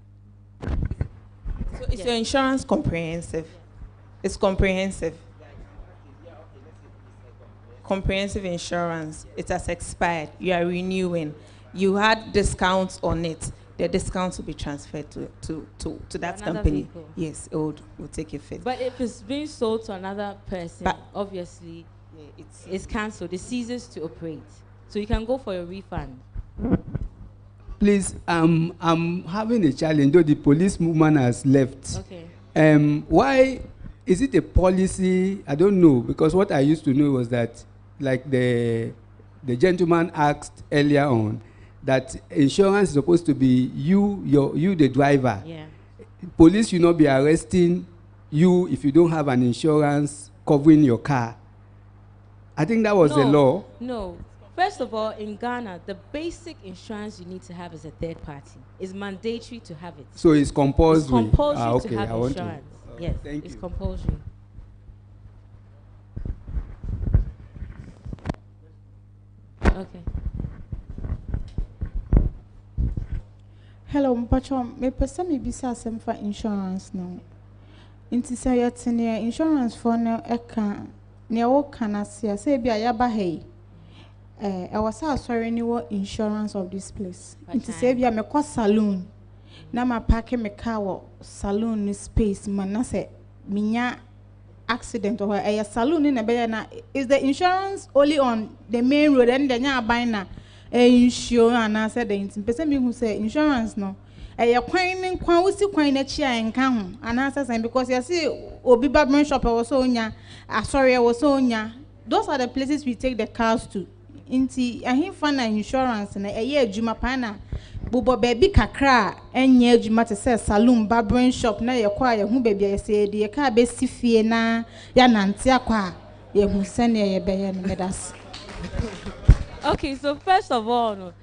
So is your insurance comprehensive? It's comprehensive. Comprehensive insurance. It has expired. You are renewing. You had discounts on it. The discounts will be transferred to that company. Vehicle. Yes, it will take effect. But if it's being sold to another person, obviously it's cancelled. It ceases to operate. So you can go for a refund. Please, I'm having a challenge, though the policewoman has left. Okay. Why is it a policy? I don't know, because what I used to know was that, like the gentleman asked earlier on, that insurance is supposed to be you the driver. Yeah. Police should not be arresting you if you don't have an insurance covering your car. I think that was the law. No. First of all, in Ghana, the basic insurance you need to have is a third party. It's mandatory to have it. So it's compulsory. It's compulsory okay, to have I want insurance. to. Yes, Thank it's you. compulsory. Okay. Hello, Mpacho. Me pesa me bisa asem for insurance no. Inti say yetene insurance for no eka ne wo kana sia say bia ya ba hey. I was sorry ni wo insurance of this place. Inti say bia me kwa saloon. Na ma park me car wo saloon ni space man na say minya accident or a saloon in a be na is the insurance only on the main road and the nya buy na insure and I said the person who say insurance no a kwan kwan wusi kwan na chia enka ho and I said because you see obi barber shop was so nya sorry was so nya those are the places we take the cars to inti ahin fan na insurance na eye adwuma pa na bobo baby kakra enye adwuma te say saloon barber shop na ye kwa ye hu baby ye say de ye ka be sifie na ya nante akwa ye hu sene ye be ye no medas. Okay, so first of all, no,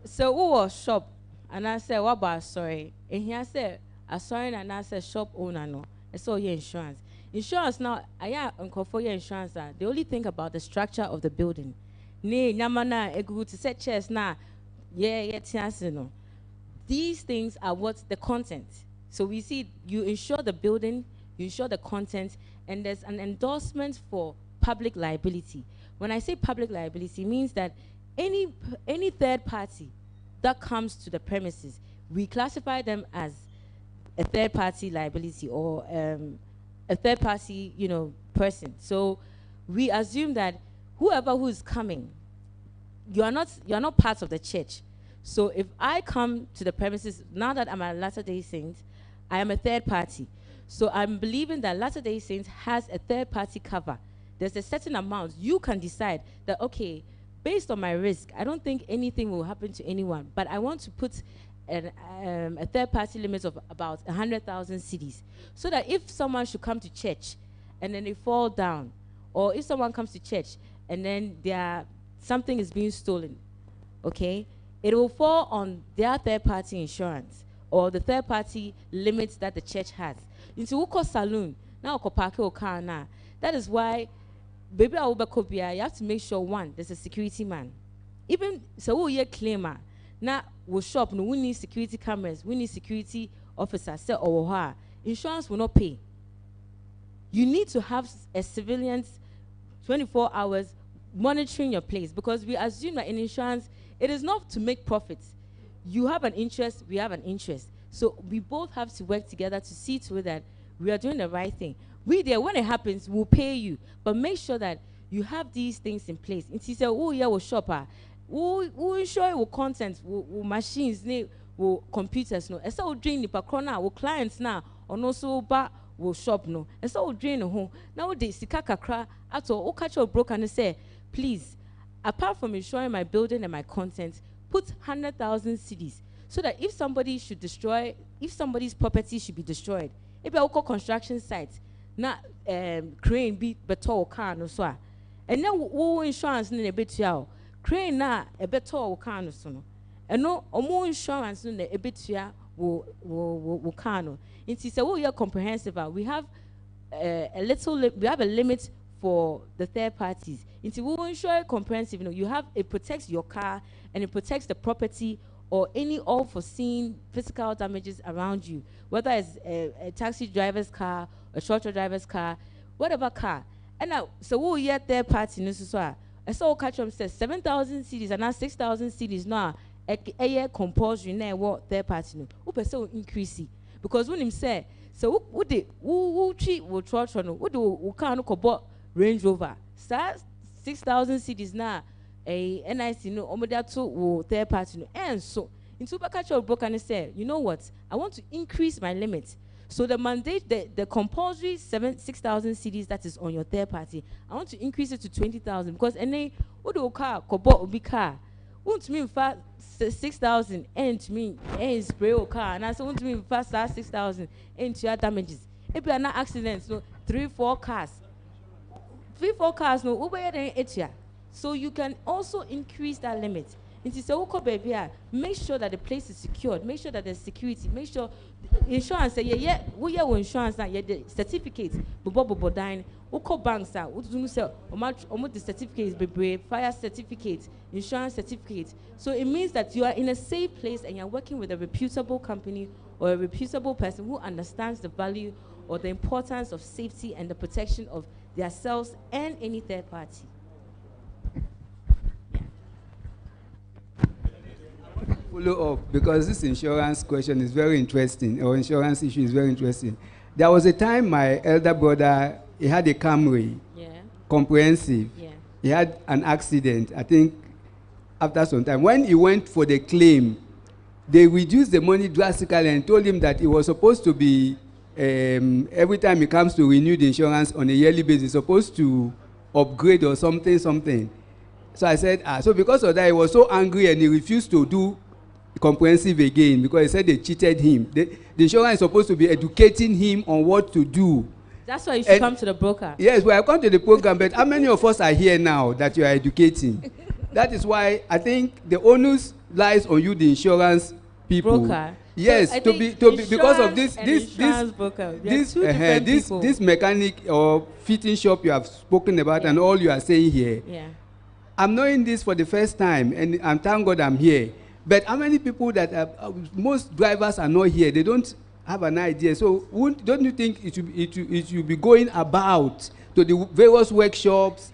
so who was shop and I said, what about sorry? And he said, I sorry and I said shop owner no. I saw your insurance. Insurance now, I uncle for your insurance. They only think about the structure of the building. Ne, nyamana, a good to set chairs now. Yeah, no. These things are what the content. So we see you insure the building, you insure the content, and there's an endorsement for public liability. When I say public liability, it means that any third party that comes to the premises, we classify them as a third party liability or a third party, person. So we assume that whoever who is coming, you are not part of the church. So if I come to the premises, now that I'm a Latter-day Saint, I am a third party. So I'm believing that Latter-day Saints has a third party cover. There's a certain amount. You can decide that, okay, based on my risk, I don't think anything will happen to anyone, but I want to put a third-party limit of about 100,000 cedis, so that if someone should come to church and then they fall down, or if someone comes to church and then something is being stolen, okay, it will fall on their third-party insurance or the third-party limits that the church has. Into Uko Saloon, now Kopake Okana. That is why baby you have to make sure one, there's a security man. Even so we claimer now we shop no we need security cameras, we need security officers say or insurance will not pay. You need to have a civilians 24 hours monitoring your place, because we assume that in insurance it is not to make profits. You have an interest, we have an interest. So we both have to work together to see to it that we are doing the right thing. We there, when it happens, we'll pay you, but make sure that you have these things in place. And she said, oh yeah, we'll shopper, we'll ensure it will content, will machines, will computers, no. And so we'll drain the pakrona, will clients now, or no so ba will shop no. And so we'll drain the home. Now they sikaka kra at all catch your broker and say, please, apart from ensuring my building and my content, put 100,000 cedis so that if somebody's property should be destroyed, if I call construction sites, not crane be better car no so, and now insurance in a bit yao, crane na a better car no so, and no more insurance in a bit ya will car no. It's a we are comprehensive. We have we have a limit for the third parties. Into we insure comprehensive, you have, it protects your car and it protects the property or any unforeseen physical damages around you, whether it's a taxi driver's car, a short driver's car, whatever car. And now, so we are third party, I saw catch them says 7,000 CDs and now 6,000 CDs now a year compulsory now what third party no. Upe so increase because when him say so who treat will trot on who do can no Range Rover. Start 6,000 CDs now. A NIC no omoda to will third party no. And so into Bakacho broker and say, you know what? I want to increase my limit. So the mandate, the compulsory 6,000 CDs that is on your third party, I want to increase it to 20,000 because any what do car kobo ubi car won't mean fast 6,000 and to me and spray your car and I say won't mean fast 6,000 into your damages. If you are not accidents, no 3-4 cars. 3-4 cars no over there. So you can also increase that limit. It is a baby. Make sure that the place is secured. Make sure that there's security. Make sure insurance say we have insurance now. The certificates. Bobo dine. Oko banks are. We say the certificates be fire certificates, insurance certificates. So it means that you are in a safe place and you're working with a reputable company or a reputable person who understands the value or the importance of safety and the protection of themselves and any third party. Follow up because this insurance question is very interesting, or insurance issue is very interesting. There was a time my elder brother, he had a Camry, comprehensive. He had an accident, I think, after some time. When he went for the claim, they reduced the money drastically and told him that it was supposed to be, every time he comes to renew the insurance on a yearly basis, supposed to upgrade or something. So I said, so because of that, he was so angry and he refused to do comprehensive again because he said they cheated him. The insurance is supposed to be educating him on what to do. That's why you should come to the broker. Yes, well, I come to the program, but how many of us are here now that you are educating? That is why I think the onus lies on you, the insurance people. Broker. Yes, so to be because of this mechanic or fitting shop you have spoken about and all you are saying here. Yeah. I'm knowing this for the first time, and thank God I'm here. But how many people that most drivers are not here? They don't have an idea. So don't you think it should be going about to the various workshops,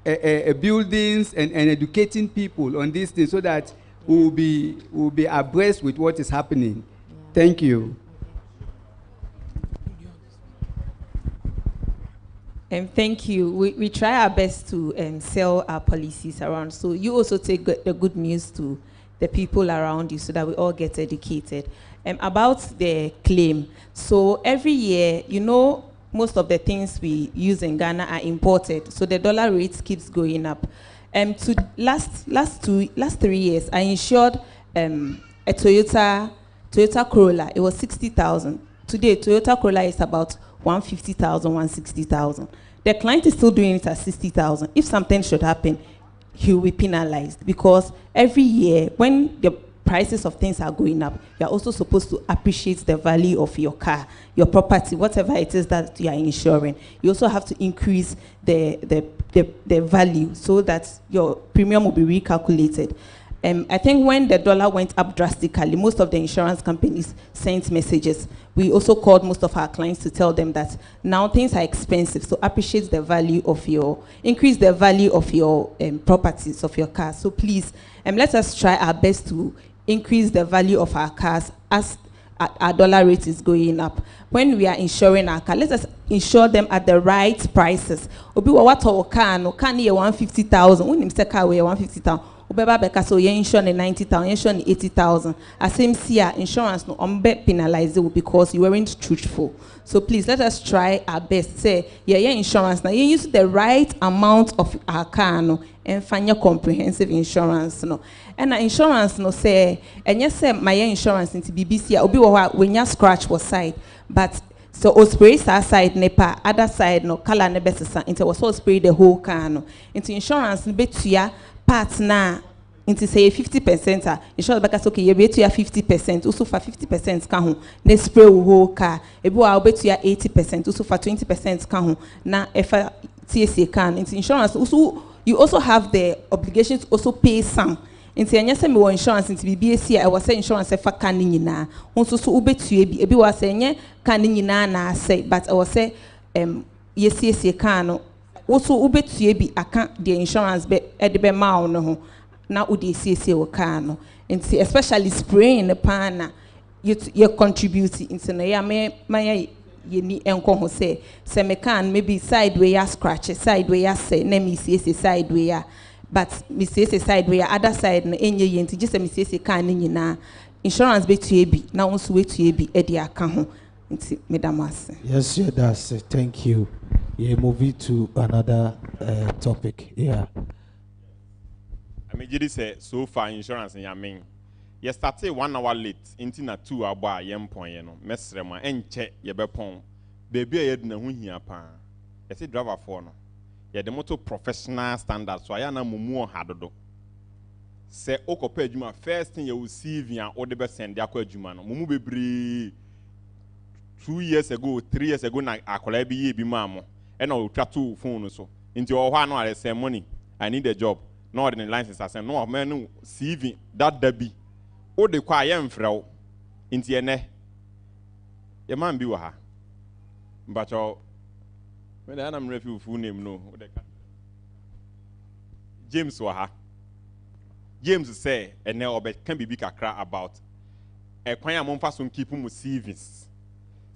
buildings, and educating people on these things so that we'll be abreast with what is happening? Thank you. Thank you. We try our best to sell our policies around. So you also take the good news to the people around you so that we all get educated. About the claim. So every year, most of the things we use in Ghana are imported. So the dollar rate keeps going up. To last 3 years, I insured a Toyota Corolla. It was 60,000. Today, Toyota Corolla is about 150,000, 160,000. The client is still doing it at 60,000. If something should happen, he will be penalized because every year when the prices of things are going up, you are also supposed to appreciate the value of your car, your property, whatever it is that you are insuring. You also have to increase the value so that your premium will be recalculated. I think when the dollar went up drastically, most of the insurance companies sent messages. We also called most of our clients to tell them that now things are expensive, so appreciate the value of increase the value of your properties, of your cars. So please, let us try our best to increase the value of our cars as our dollar rate is going up. When we are insuring our car, let us insure them at the right prices. Obi wa wato car no car ni 150,000. When him say car we 150,000. Ubeba beka so ye insure ne 90,000, insure ne 80,000. Same see insurance no ombe penalize you because you weren't truthful. So please let us try our best. Say yeah insurance now you use the right amount of our car no and find your comprehensive insurance no. And insurance no say and yes say my insurance into BBC obi wo when you scratch was side but so o spray side nepa other side no color ne besesa into was so spray the whole car no into insurance no betua part na into say 50% insurance because okay you betua 50% also for 50% ka ho na spray wo whole car ebi wa betua 80% also for 20% ka ho na efa TSA can into insurance also you also have the obligation to also pay some. Into anya say me wo insurance into BBC I was say insurance fa kan nyina nso so ubetua bi ebi wa say nye kan nyina na say but I was say yes kan no also ubetua bi aka the insurance be edebe ma no ho na udi CC wo kan no into especially spraying the pan na you contribute into na ya me yeni enko ho say me can maybe side way ya scratch side way ya say na me CC side way ya but me say side way other side no enye ye nti just me say kan ni nyina insurance betua bi na wonso wetua bi e de aka ho nti medamase. Yes, yeah, that's it. Thank you. Yeah, moving to another topic. Yeah. I mean, you say so far insurance in Yamin. You started 1 hour late, into na 2 hour yem point, you know. Mesrema, enche, ye bepon. Baby, I had no here pan. You say driver for no. Yeah, the motor professional standard, so I am mumu hadodo. Say, oko pe juma, first thing you will see via or the best send yakwa juma no. Mumu bebri 2 years ago, 3 years ago, na akola bi mamo. And I will try to phone so. Into your one I say money. I need a job. No ordinary license. I say no man no CV that debi. O de kwa yem frau. Into ene. Your man be waha. But when I am review full name no. James waha. James say ene obe can be big Accra about. E kwanya mo mfa so keep mu CVs.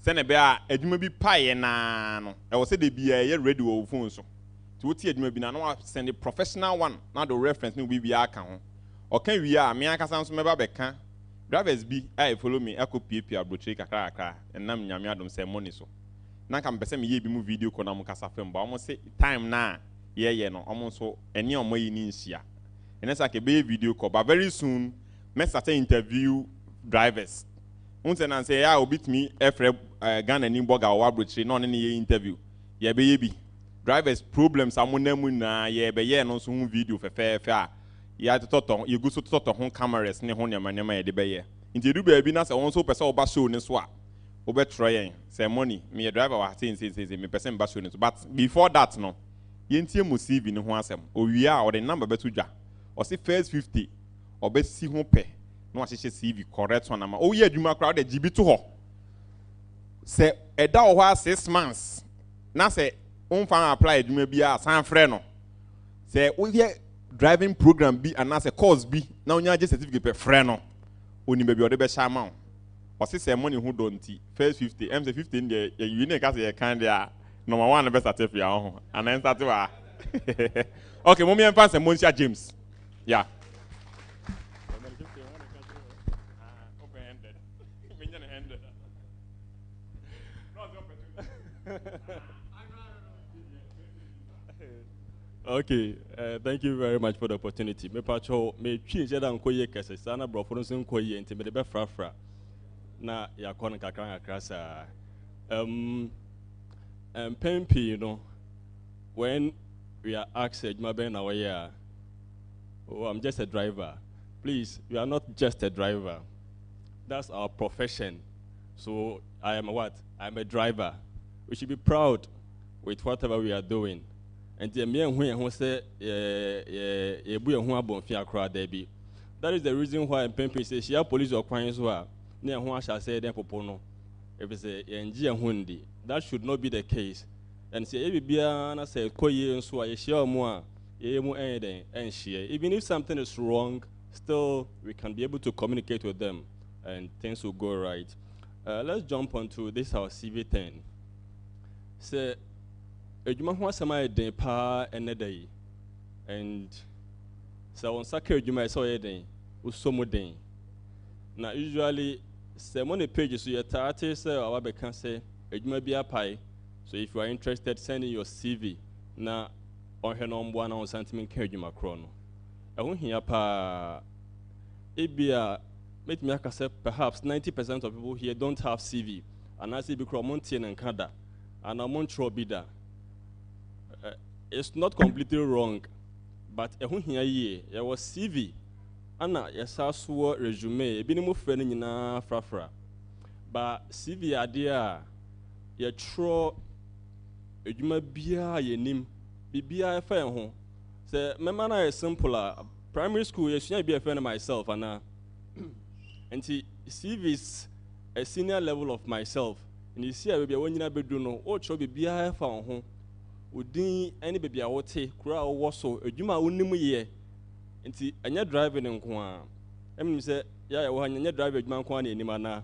Send a bear, a you may be pie and I was said they be a ready or phone so. To what you may be now send a professional one, not the reference new BB account. Or can we are me? I can sound some can drivers be I follow me, I could PPR brochure car and nam yamiadum say money so. Now can be me be move video conam casa film, but almost say time now, yeah, no, almost so any on my initia. And that's like a baby video call, but very soon, let's start interview drivers. Unse na say ya obit me efre Ghana ni boga wa brochi no ne interview ye be drivers problems amonemu na ye be ye no so hu video fe a ya tototon ye gu so tototon ho cameras ne ho nyama ye de be ye nti du ba bi na say won so pese oba show ne so a obe try say money me driver wa say me person ba show ne so but before that no ye ntie mo CV ne ho asem owie a o de number beto dwa o say first 50 obe si ho pe no ahyehyɛ CV correct one ama o ye adwuma crowd de gibi to ho say eda o hwa 6 months na say on fan apply adwuma bi a san frɛ no say o ye driving program bi and say course bi na onya je certificate pe frɛ no oni ba bi o de be sha ma o say money who don't first 50 say 15 dey you know cause you can there number 1 be certificate ya ho and then start wa okay mo me fan say Monsieur James yeah. Okay, thank you very much for the opportunity. Me pacho me change that nkoye kese sana bro for nso nkoye enti me de be frafra na ya kon kakran akrasa pempi you know when we are asked adwuma ben na where oh I'm just a driver. Please, you are not just a driver. That's our profession. So I am a what? I'm a driver. We should be proud with whatever we are doing. And the me who say that is the reason why Pempe says she police or crimes were near who I shall say then popono. If it's a hundi, that should not be the case. And say every beer say koye and so I share more and share. Even if something is wrong, still we can be able to communicate with them and things will go right. Let's jump onto this our CV10. Say edwuma ho asama den pa ene day and So on saka adwuma I saw yɛden usomo den. Na usually sɛ mo ne page so yɛtaate sɛ awa bɛka sɛ adwuma bi apae. So if you are interested, send in your CV. Na ɔhwɛ no ɔmboa na ɔnsantimi nka adwuma korɔ no. Ɛho hia paa. Ebia metumi aka sɛ perhaps 90% of people here don't have CV. And I say because montie na nka da. And amontro bi da. It's not completely wrong, but ɛho hia yie. Yɛwɔ CV. Ana yɛsa so resume. Ebi ne mo frɛ no nyinaa frafra. But CV adeɛ a yɛtwerɛ adwuma biara yɛnim. Bibia ɛfa yɛn ho. Sɛ mɛma na yɛ simple a primary school yɛsua bi ɛfɛ no myself ana. Nti CV is a senior level of myself. And you see a baby when you na bedu no, o tro bibia ɛfa wɔn ho. Udin any baby a wote kura a wɔwɔ so adwuma a wonim yɛ. Nti ɛnyɛ driving nko a. Ɛmu sɛ ya yɛ wɔ ha nyɛ driving adwuma nko a na anim ana.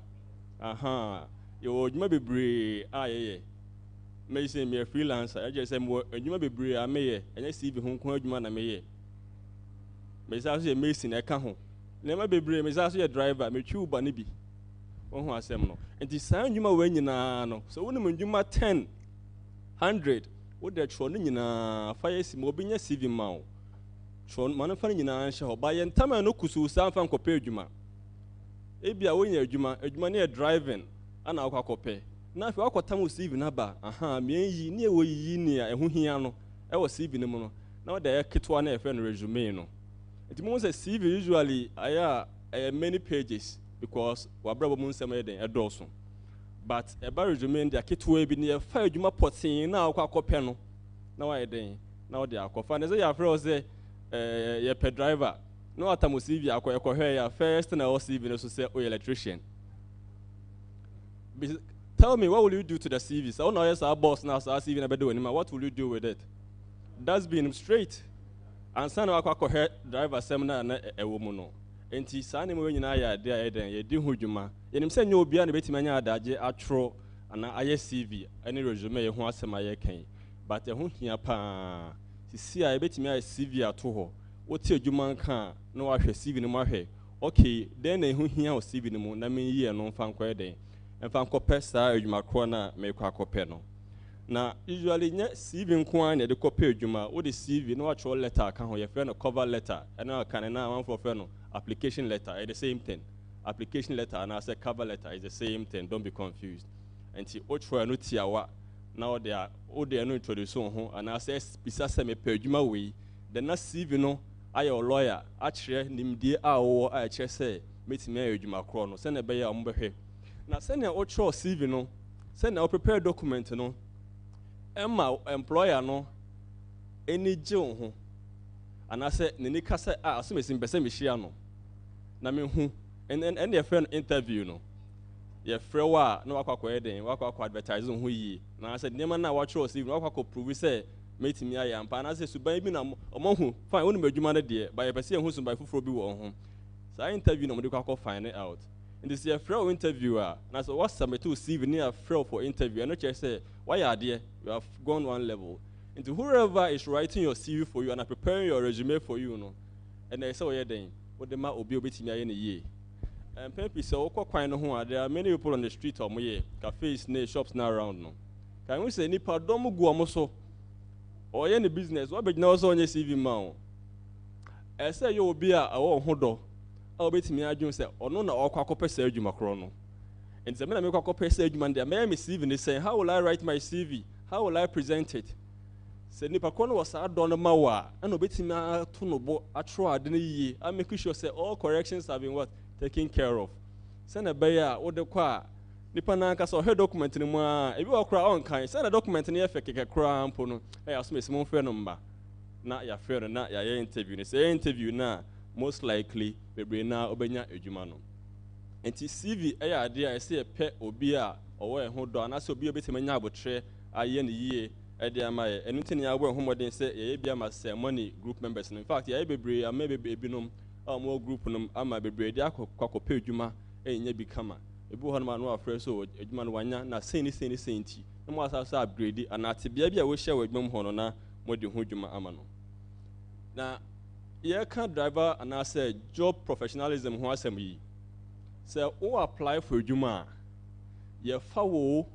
Aha. Yɛwɔ adwuma bebree a yɛyɛ. May say me a freelancer. I just say more adwuma bebree a meyɛ. Ɛnyɛ CV ho nko adwuma na meyɛ. Me say so yɛ mason ɛka ho. Nneɛma bebree me say so yɛ driver, me twi uba ne bi. Wɔn ho asɛm no. Nti saa adwuma wɔ nyinaa no. So wonim adwuma 10, 100, wo de twerɛ no nyinaa fa yɛ si ma obi nya CV ma wo. Twerɛ ma no fa no nyinaa hyɛ hɔ. Ba yɛ ntama no kusu saa fa nkɔpɛ adwuma. Ebia wo nya adwuma ne yɛ driving ana akɔ akɔpɛ. Na afei wakɔtam wo CV na ba. Aha, me yi ne ɛwɔ yi ne a ɛho hia no. Ɛwɔ CV ne mu no. Na wo de yɛ ketewa na ɛfɛ no resume no. Nti mo sɛ CV usually aya many pages because wabrabo mo nsɛm yɛ den ɛdɔɔso. But ɛba resume de aketewa bi ne yɛ fa adwuma pɔten na akɔ akɔpɛ no. Na wa yɛ den na wo de akɔfa. Na sɛ yɛ afrɛ wo sɛ yɛ pɛ driver. Na watam wo CV akɔ ɛkɔhwɛ ya first na wo CV no so sɛ o electrician. Tell me, what will you do to the CV? So now yes, our boss now so CV never do anymore. What will you do with it? That's being straight. And son of a driver seminar na a woman no. Enti sani mo nyina ya de ayeden ye di hudwuma. Ye nim se nya obi a na betima nya adagye atro ana aye CV ani resume ye ho asema ye kan. But e ho hia pa. Sisi a ye betimi aye CV ato ho. Woti adwuma nka na wa hwe CV no ma hwe. Okay, then e ho hia o CV no mu na men yi e no mfa nkɔ eden. Mfa nkɔpɛ saa adwuma kro na me kɔ akɔpɛ no. Na usually nye CV nko an de kɔpɛ adwuma. Wo de CV no wa tro letter ka ho ye frɛ no cover letter. Ɛna kan na man for frɛ no application letter is the same thing. Application letter and I say cover letter is the same thing. Don't be confused. And see, otro no tiawa now they are no introduce ho and I say bisa se me pejuma we. The na CV no I your lawyer actually nimdie a wo a che say metime adwuma kro no se na be ya ombehwe. Na se na otro CV no se na prepare document no emma employer no eni je ho. And I said, Nika said, so me simple me share no. Na me hu and your friend interview no. Your friend wa no akwa eden, akwa advertising hu yi. Na I said, nema na watch us even akwa prove say mate me ayam pa na say suban bi na omo hu fine wonu madwuma na de ba ye pese hu suban foforo bi wo ho. So I interview no mo de akwa find it out. And this your friend interviewer na so what submit to CV near friend for interview. And no check say why you are there you have gone one level. Into whoever is writing your CV for you and preparing your resume for you, no, and they say, "Oh yeah, then what the man will be obeying me in a year." And people say, "Oh, quite no there are many people on the street or me, cafes, shops now around no." Can we say, "Nipa don't go amoso or any business? What be now so on your CV man?" I say you will be a hodo. I'll be to me. I just say, "Oh no, no, I'll copy Sergio Macron." And the minute I make copy Sergio man, there may receive and they say, "How will I write my CV? How will I present it?" Se nipa kono was adon ma wa and obetimi ato no bo atro ade na yi I make sure say all corrections have been what taken care of. Se na be ya wo de kwa nipa na nka so he document ni mu a ebi okra on kan se na document ni efe keke kra ampo no e asome se mo fe no mba na ya fe no na ya interview ni se interview na most likely bebre na obenya adwuma no enti CV e ya ade a se pe obi a owo e ho do na se obi obetimi nya abotre aye ne yie Ediamaye, and anything I will home say, Yabiama say money group members. In fact, I be a maybe binum, or more group num, I might be brediaco, coco pejuma, and ye become a buhanman or fresh or a man wanya, not saying sainty, and was outside upgraded, and at the baby I wish I would mum honor, more than hujuma amano. Now, yeah, can driver and I say job professionalism who has me. So, who apply for Juma? Yeah, foul,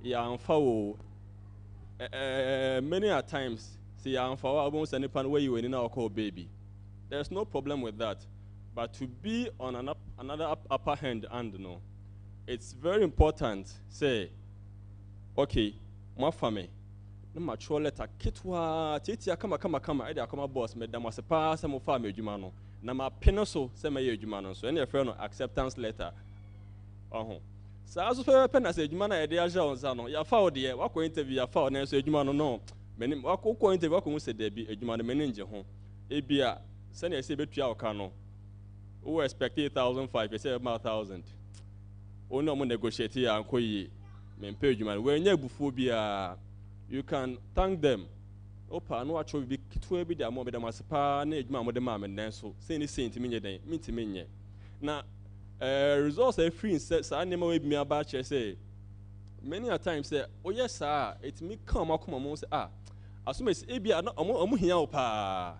yeah, foul. Many a times, see, I'm foul. I won't send a where you in our call baby. There's no problem with that. But to be on another upper hand and no, it's very important. Say, okay, my family. No mature letter, kitwa, titia, kama, I come boss, madam was a pass, some of family jumano. Na ma penoso, sema ye jumano, so any friend acceptance letter. So as for pen as a jumana, a dear Jones, ya found dear, walk interview, ya found, and say jumano no. Many walk interview, walk say there be a jumana manager home. Ebia, send a saber to our cano. Who expect 8,500, you say about 1,000. Oh no, mo negotiate here and koye. Men pay you man. When you buphobia, you can thank them. Opa, no actually be to be there more than my spa, ne juma mo de mam and then so. Say any saint me day, me to me. Now, results are free in sets. I never with me about say. Many a time say, oh yes sir, it me come on say as soon as ebia no here opa.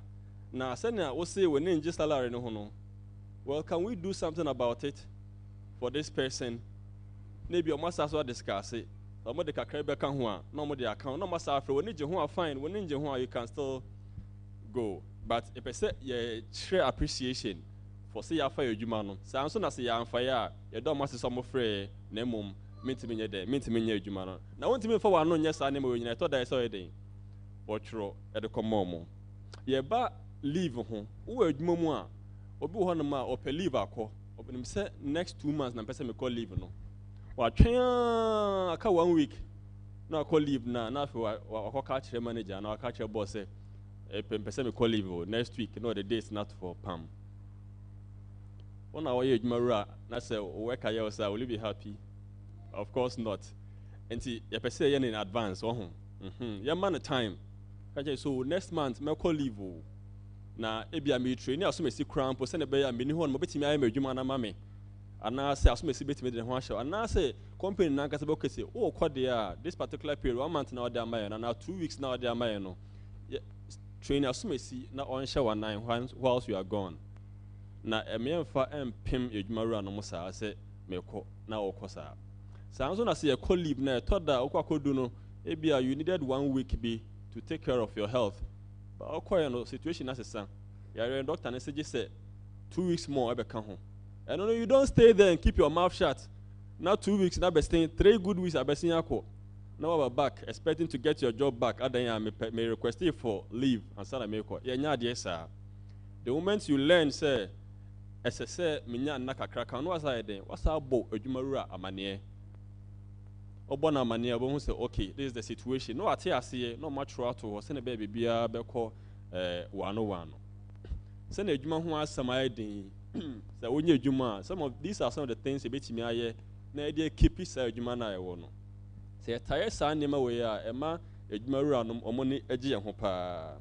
Now send ya we say when in just salary no hono. Well, can we do something about it for this person? Maybe you must also discuss it. No more the kakrebe kan ho a, no more the account, no must after when you are fine, when you can still go. But if I say you share appreciation for say you fire adwuma no. Say anso na say you fire, you don't must some free na mum minti me there, minti me adwuma no. Na wonti me for one no nya sa na me nyina to da say den. Otro e de komo. Ye ba leave ho. Wo adwuma mu a obi ho no ma ope leave akọ obi say next 2 months na person me call leave no wa twen aka 1 week na call leave na fe wa ka kire manager na ka kire boss say person me call leave next week no the days not for pam ona wa ye adwuma na say work aye say will you be happy? Of course not. Enti ye person ye in advance ho ye man time ka so next month me call leave na ebia me train aso mesi cramp se ne be ya me ni ho no betimi ayi madwuma na mame ana se aso mesi betimi de ho ahye ana se company na nkasa be okese o kwade a this particular period 1 month na ode amaye na 2 weeks na ode amaye no train aso mesi na on hye 19 whilst you are gone na ememfa empem adwuma no mo saa se meko na okosa saa nso na se ye colleague na toda okwakodu no ebia you needed 1 week be to take care of your health. Okay, no situation as a son. You're a doctor and say 2 weeks more. And no, you don't stay there and keep your mouth shut. Now 2 weeks, now be staying 3 good weeks. I be seeing you. Now we're back, expecting to get your job back. I may request it for leave and start a make. Yeah, yes, sir. The moment you learn, say, as I say, minya naka crack. No, as I then, what's our boat? A jumarua amanie. Obona mania bo say okay, this is the situation. No ate ase no much to say na baby bia be call 101. Say na adwuma ho asama den. Say onye adwuma, some of these are some of the things e betimi aye na e dey keep say adwuma na e wo no. Say tire sa nema we a e ma adwuma wura no omo ne age ho pa.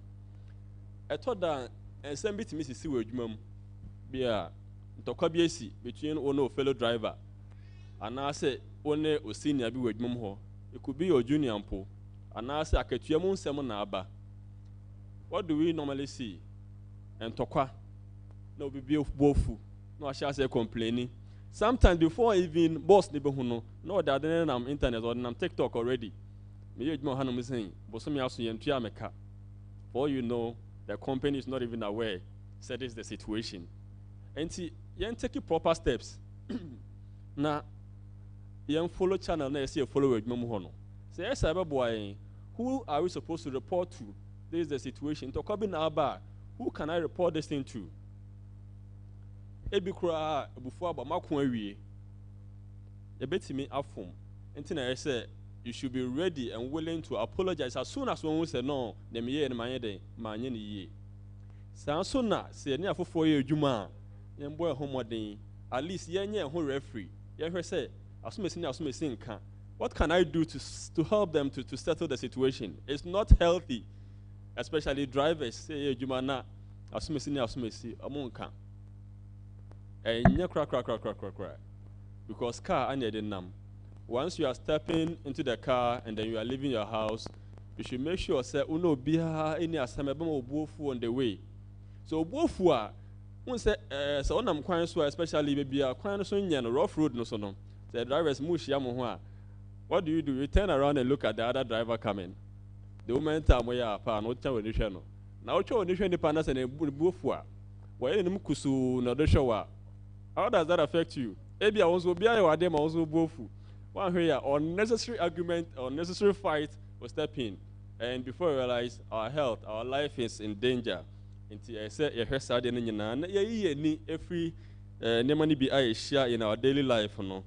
Etoda ensem betimi sisi we adwuma mu bia ntokwa bi esi between one fellow driver. And I say one o senior be with mum ho. It could be your junior ampo. And I say I get you na aba. What do we normally see? And tokwa no be bofu. No I shall say complaining. Sometimes before even boss neighbor who no that then I'm internet or I'm TikTok already. Me you mo hanum saying, but some aso yentua meka. For you know the company is not even aware. So this is the situation. And see, you take proper steps. Now young follow channel na see a follower adwuma mu ho no say yes boy who are we supposed to report to? This is the situation to come na aba who can I report this thing to? Ebi kura ebufu aba makon awie e betimi afom enti na say you should be ready and willing to apologize as soon as one say no dem ye na manye den manye ne ye san so na say ne afofo ye adwuma yem boy homoden at least yenye ho referee ye hwe say what can I do to help them to settle the situation? It's not healthy, especially drivers say jumana asumesi amunka. Because car anya dey nam. Once you are stepping into the car and then you are leaving your house, you should make sure say uno bia any asamebe obuofu on the way. So both were one say so on am kwan so especially baby a kwan so nya no rough road no so no. The drivers mush ya mo ho a. What do? You turn around and look at the other driver coming. The moment time we are pa no cha we ni hwe no. Na wo cha we ni hwe ni pa na se na both were. Why you kusu na do show? How does that affect you? Ebi a wonso bia ye wade ma wonso bofu. One here unnecessary argument, unnecessary fight will step in, and before you realize our health, our life is in danger. Until I say you hear sad na ni every nemani bi I share in our daily life. No,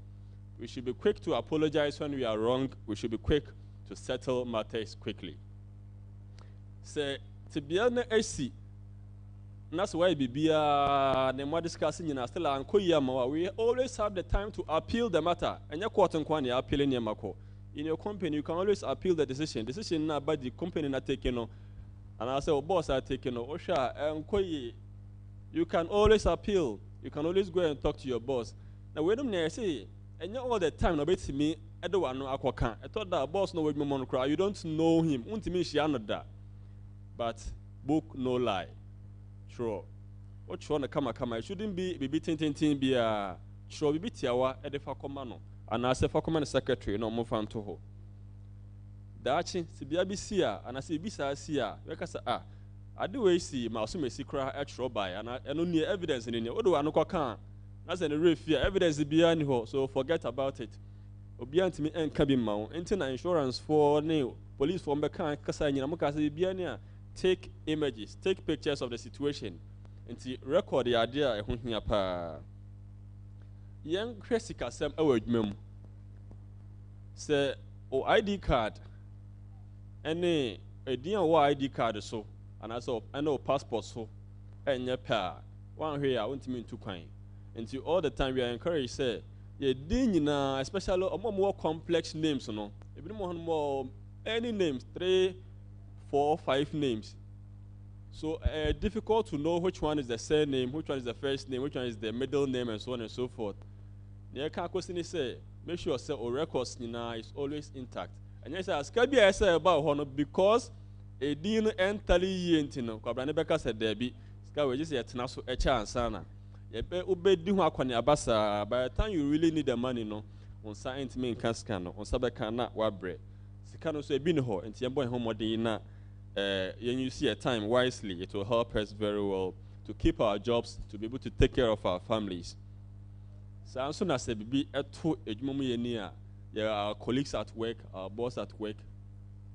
we should be quick to apologize when we are wrong. We should be quick to settle matters quickly. Say to be an AC. That's why the more discussing in Australia, we always have the time to appeal the matter. And you're quoting appealing your mako. In your company, you can always appeal the decision. Decision not by the company not taking no. And I say, oh, boss are taking no. You can always appeal. You can always go and talk to your boss. Now wait a minute, I say, and you all the time no bet me. I don't want no aqua. I thought that boss no with me monocry. You don't know him. Unti she that. But book no lie. Sure. What you want to come? It shouldn't be tin be a sure be tiawa at the Fakomano. And as a Facoman secretary, no more fan to ho. The arching, Sibiabisia, and I see Bisa Sia, because I do see Masume Secra extra by, and I only evidence in your Odo Anoka. That's an real fear. Evidence is behind her, so forget about it. Obiant me and cabin mount, internet insurance for new police from Bekan, Casania, Mokasi Biania. Take images, take pictures of the situation, and to record the idea of who pa. Young Cressica sem award mem. Say, oh, ID card. Any a dear ID card so, and I saw I know passport so, and your pa. One here I want me to kind. Until all the time we are encouraged, say, ye dinina, especially more complex names, no. If you more any names, 3, 4, 5 names. So difficult to know which one is the surname, which one is the first name, which one is the middle name, and so on and so forth. The question say, make sure say our records is always intact. And yes, as can be I say about honor because a dean entirely yentino. Kabranebeka said there be sky we just yet naso a chance sana. Ube do abasa. By the time you really need the money, no, on science main cascano, on sabacana wabre. Sikano so a binho and Tiambo homodina. When you see a time wisely, it will help us very well to keep our jobs, to be able to take care of our families. So as soon as be at 2 our colleagues at work, our boss at work,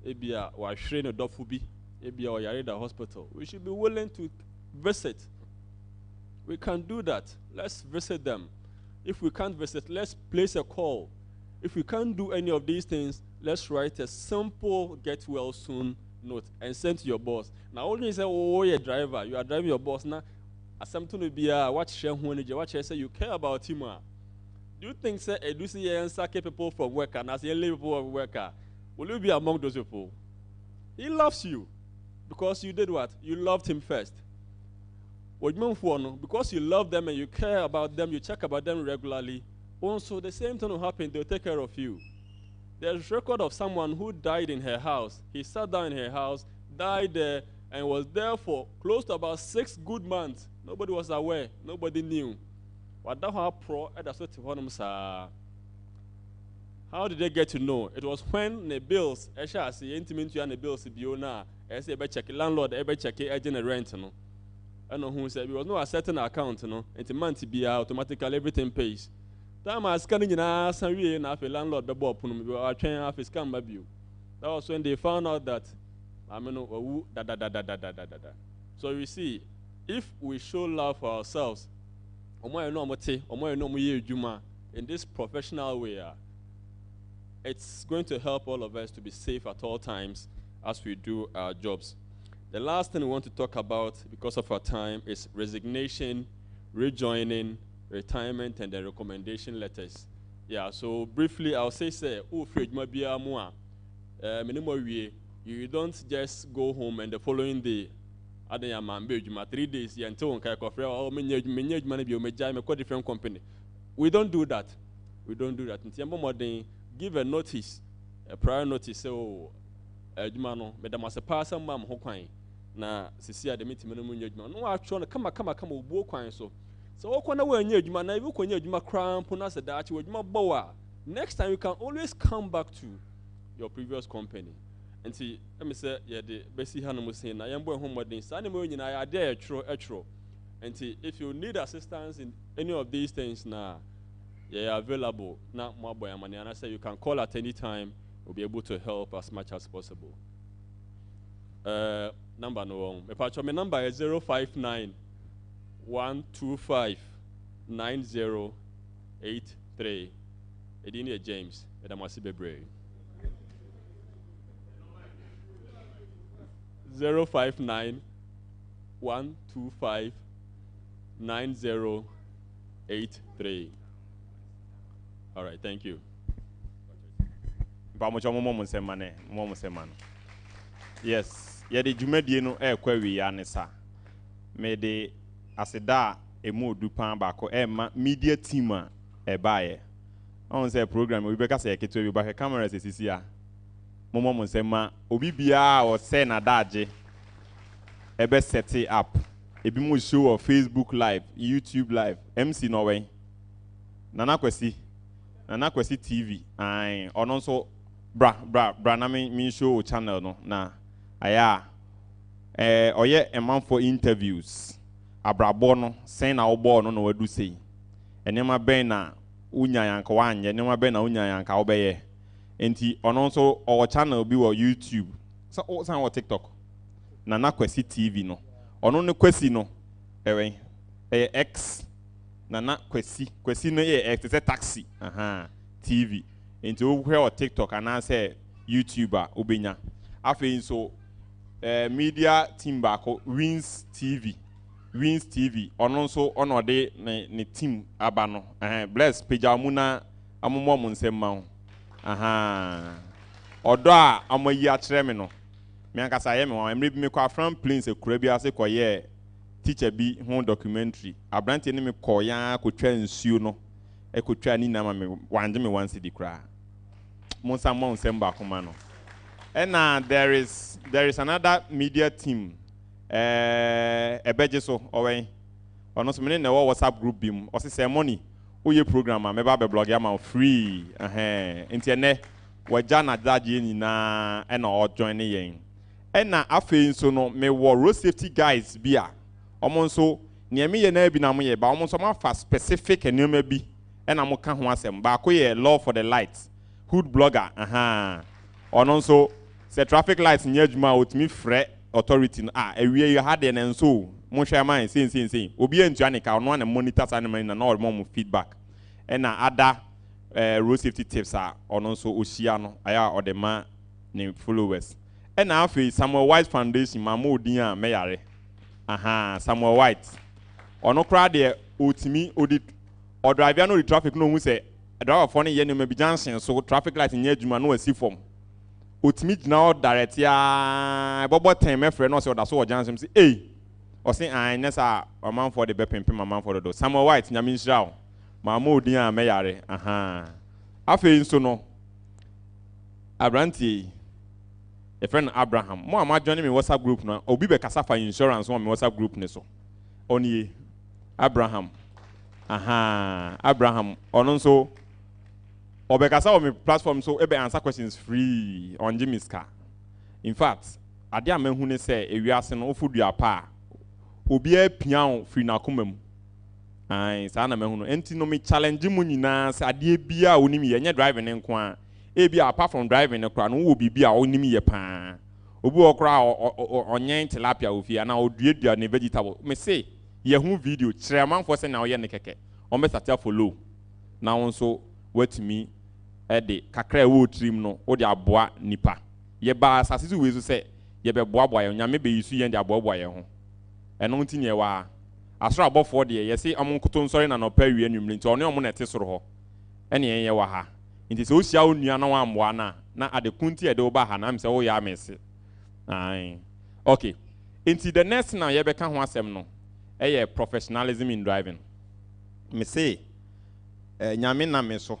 maybe our train a dofubi, maybe our yarida hospital. We should be willing to visit. We can do that. Let's visit them. If we can't visit, let's place a call. If we can't do any of these things, let's write a simple get well soon note and send to your boss. Now only say, oh, you're a driver, you are driving your boss now. As something to be a watch share watch say you care about him. Do you think say do see and sack people from work and as a people of worker? Will you be among those people? He loves you because you did what? You loved him first. Because you love them and you care about them, you check about them regularly. Also, the same thing will happen, they'll take care of you. There's record of someone who died in her house. He sat down in her house, died there, and was there for close to about 6 good months. Nobody was aware. Nobody knew. How did they get to know? It was when the bills, the bills, landlord ever check agent rent. And who said it was no a certain account, and the month to be automatically everything pays. Time I scanning in us and we enough a landlord the bob we were trying off his scam baby. That was when they found out that So you see, if we show love for ourselves, in this professional way, it's going to help all of us to be safe at all times as we do our jobs. The last thing we want to talk about, because of our time, is resignation, rejoining, retirement, and the recommendation letters. Yeah, so briefly, I'll say, you don't just go home and the following day, 3 days, different company. We don't do that. We don't do that. Give a notice, a prior notice, na sisi ade mitime no munye adwuma no atwo no kama obuo kwan so okọ na wanye adwuma na ibu konye adwuma cramp na se daachi adwuma bowa next time you can always come back to your previous company and see let me say yeah the besi ha no mo say na yembo ehom modern sa ne mo nyina ya de etro and see if you need assistance in any of these things na yeah available na mo boy amani and I say you can call at any time. We'll be able to help as much as possible. Number no, my number is 059 125 9083. Edinia James, Edamasi Bebre. 059 125 9083. All right, thank you. Yes, yɛde dwumadie no ɛkɔ awie ne sa mede aseda emu dupan baako ɛma media team a ɛbaeɛ ɔn sɛ program obi bɛka sɛ yɛketewa bi bahwɛ cameras esisi a momɔ mo nsɛm ma obi biara ɔsɛ na daagye ɛbɛ set it up ebi mo show wɔ Facebook live, YouTube live, MC Norway Nana Kwesi TV ayi ɔno nso bra na me show channel no na aya oye a man for interviews abrabo no sen na obo no wadu sei enema ben na unya yanka wanye enema ben na unya yanka obeye enti ono nso o channel bi wo YouTube so o san wo TikTok na Kwesi TV no ono ne Kwesi no X na Kwesi no X it's a taxi TV enti o hwe o TikTok ana say YouTuber obenya afei so media team baako Wins TV ono nso ono de ne team aba no bless page amuna amomo mo nsem ma ho odo a amayi a kire me no me ankasa ye me wan emre bi me kwa from plains ekura bi ase koye teacher bi ho documentary abrante ne me koya kotwa nsuo no ekotwa ni na ma me wanje me wansi di kra monsa mo nsem baako ma no. And there is another media team. Ebejeso owe. Ono so me na WhatsApp group bim. O se money. Oye program me ba be blog am free. Enti ene waja na daje nyina e na o join yen. E na afei nso no me wo road safety guys bia. Omo nso ne me ye na bi na mo ye ba omo nso ma fa specific enema bi e na mo ka ho asem. Ba ko ye law for the lights. Hood blogger. Ono nso se traffic lights nye adwuma otimi frɛ authority no ewie you had and so mo hwɛ man sin obi entu anika ono na monitor sa na na all mo feedback na ada road safety tips ono nso ohia no aya odema ne followers na afei Samuel White Foundation mama odin a meyare Samuel White ono kra de otimi odi o driver no the traffic no hu se driver for ne ye ne mabi junction so traffic light nye adwuma no asi form otimi gina direct ya bobo ten me frɛ no se oda so ojansom se o se an nesa a man for the bepempe man for the do Samuel White nyame nhyira o mama odin a meyare afei nso no abranti a friend Abraham mo ama join me WhatsApp group no obi be kasa fa insurance on me WhatsApp group ne so oni Abraham Abraham ono nso obekasa on my platform so ebe answer questions free on Jimmy's car. In fact, ade amehu ne say ewiase no ofudu apa obi apia free na komam. Sa na mehu no enti no me challenge mu nyina say ade bia onimi ye nye driving nko a ebi apart from driving no kra no wo bibia onimi ye pa. Obi okra onyen tilapia ofia na oduedua ne vegetable. Me say ye hu video kire amanfo say na oye ne keke. On be start follow. Na wonso watimi ede kakra wo trim no wo de aboa nipa ye ba asase we so se ye be boaboa ye nyame be yisu ye de aboaboa ye ho eno nti ne wa asoro abofo de ye se amonkoto nsori na no pa wie anwumre nti ono omo na te soro ho ene ye wa ha nti se osia onua na wa amboa na ade kunti ye de wo ba ha na mse wo ya amese okay nti the next now ye be ka ho asem no eye professionalism in driving me say nyame na me so